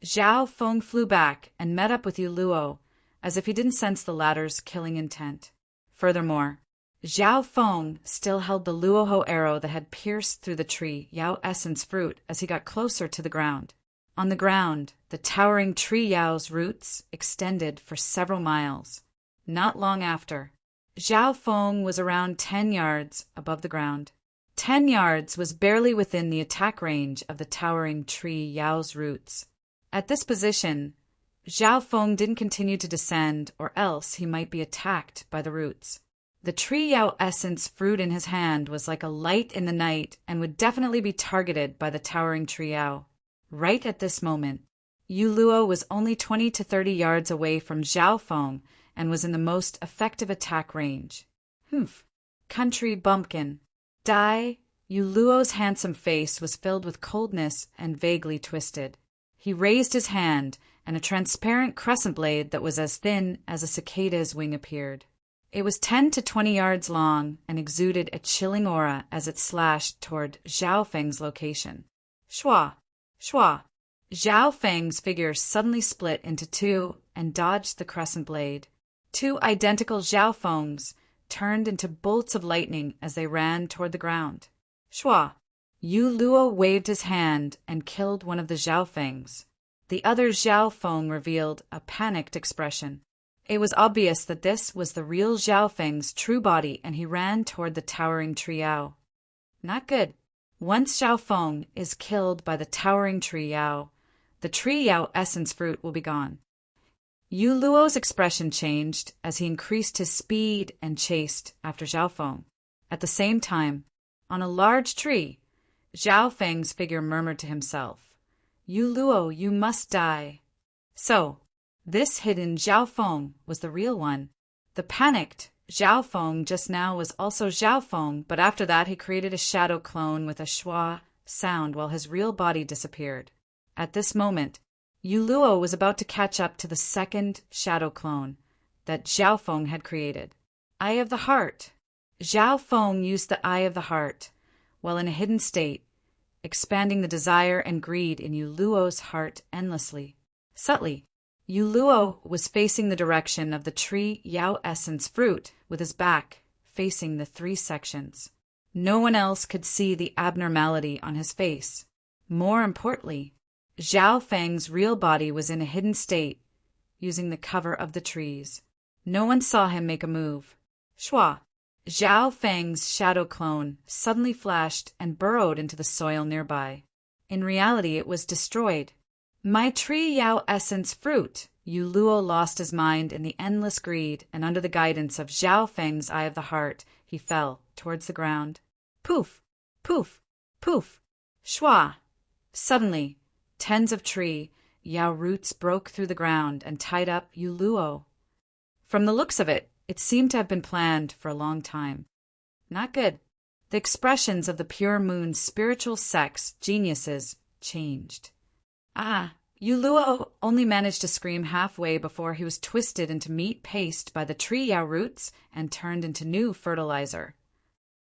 Zhao Feng flew back and met up with Yu Luo, as if he didn't sense the latter's killing intent. Furthermore, Zhao Feng still held the Luoho arrow that had pierced through the tree Yao essence fruit as he got closer to the ground. On the ground, the towering tree Yao's roots extended for several miles. Not long after, Zhao Feng was around 10 yards above the ground. 10 yards was barely within the attack range of the towering tree Yao's roots. At this position, Zhao Feng didn't continue to descend, or else he might be attacked by the roots. The tree Yao essence fruit in his hand was like a light in the night and would definitely be targeted by the towering tree Yao. Right at this moment, Yu Luo was only 20 to 30 yards away from Zhao Feng and was in the most effective attack range. Humph. Country bumpkin. Die. Yu Luo's handsome face was filled with coldness and vaguely twisted. He raised his hand, and a transparent crescent blade that was as thin as a cicada's wing appeared. It was 10 to 20 yards long and exuded a chilling aura as it slashed toward Zhao Feng's location. Shua! Shua! Zhao Feng's figure suddenly split into two and dodged the crescent blade. Two identical Zhao Fengs turned into bolts of lightning as they ran toward the ground. Shua! Yu Luo waved his hand and killed one of the Zhao Fengs. The other Zhao Feng revealed a panicked expression. It was obvious that this was the real Zhao Feng's true body, and he ran toward the towering tree Yao. Not good. Once Zhao Feng is killed by the towering tree Yao, the tree Yao essence fruit will be gone. Yu Luo's expression changed as he increased his speed and chased after Zhao Feng. At the same time, on a large tree, Zhao Feng's figure murmured to himself, "Yu Luo, you must die." So, this hidden Zhao Feng was the real one. The panicked Zhao Feng just now was also Zhao Feng, but after that he created a shadow clone with a schwa sound while his real body disappeared. At this moment, Yu Luo was about to catch up to the second shadow clone that Zhao Feng had created. Eye of the Heart. Zhao Feng used the Eye of the Heart, while in a hidden state, expanding the desire and greed in Yu Luo's heart endlessly. Subtly, Yu Luo was facing the direction of the tree Yao essence fruit with his back facing the three sections. No one else could see the abnormality on his face. More importantly, Zhao Feng's real body was in a hidden state, using the cover of the trees. No one saw him make a move. Shua! Zhao Feng's shadow clone suddenly flashed and burrowed into the soil nearby. In reality, it was destroyed. My tree Yao essence fruit! Yu Luo lost his mind in the endless greed, and under the guidance of Zhao Feng's Eye of the Heart, he fell towards the ground. Poof! Poof! Poof! Shua! Suddenly, tens of tree Yao roots broke through the ground and tied up Yu Luo. From the looks of it, it seemed to have been planned for a long time. Not good. The expressions of the pure moon's spiritual sex geniuses changed. Yu Luo only managed to scream halfway before he was twisted into meat paste by the tree Yao roots and turned into new fertilizer.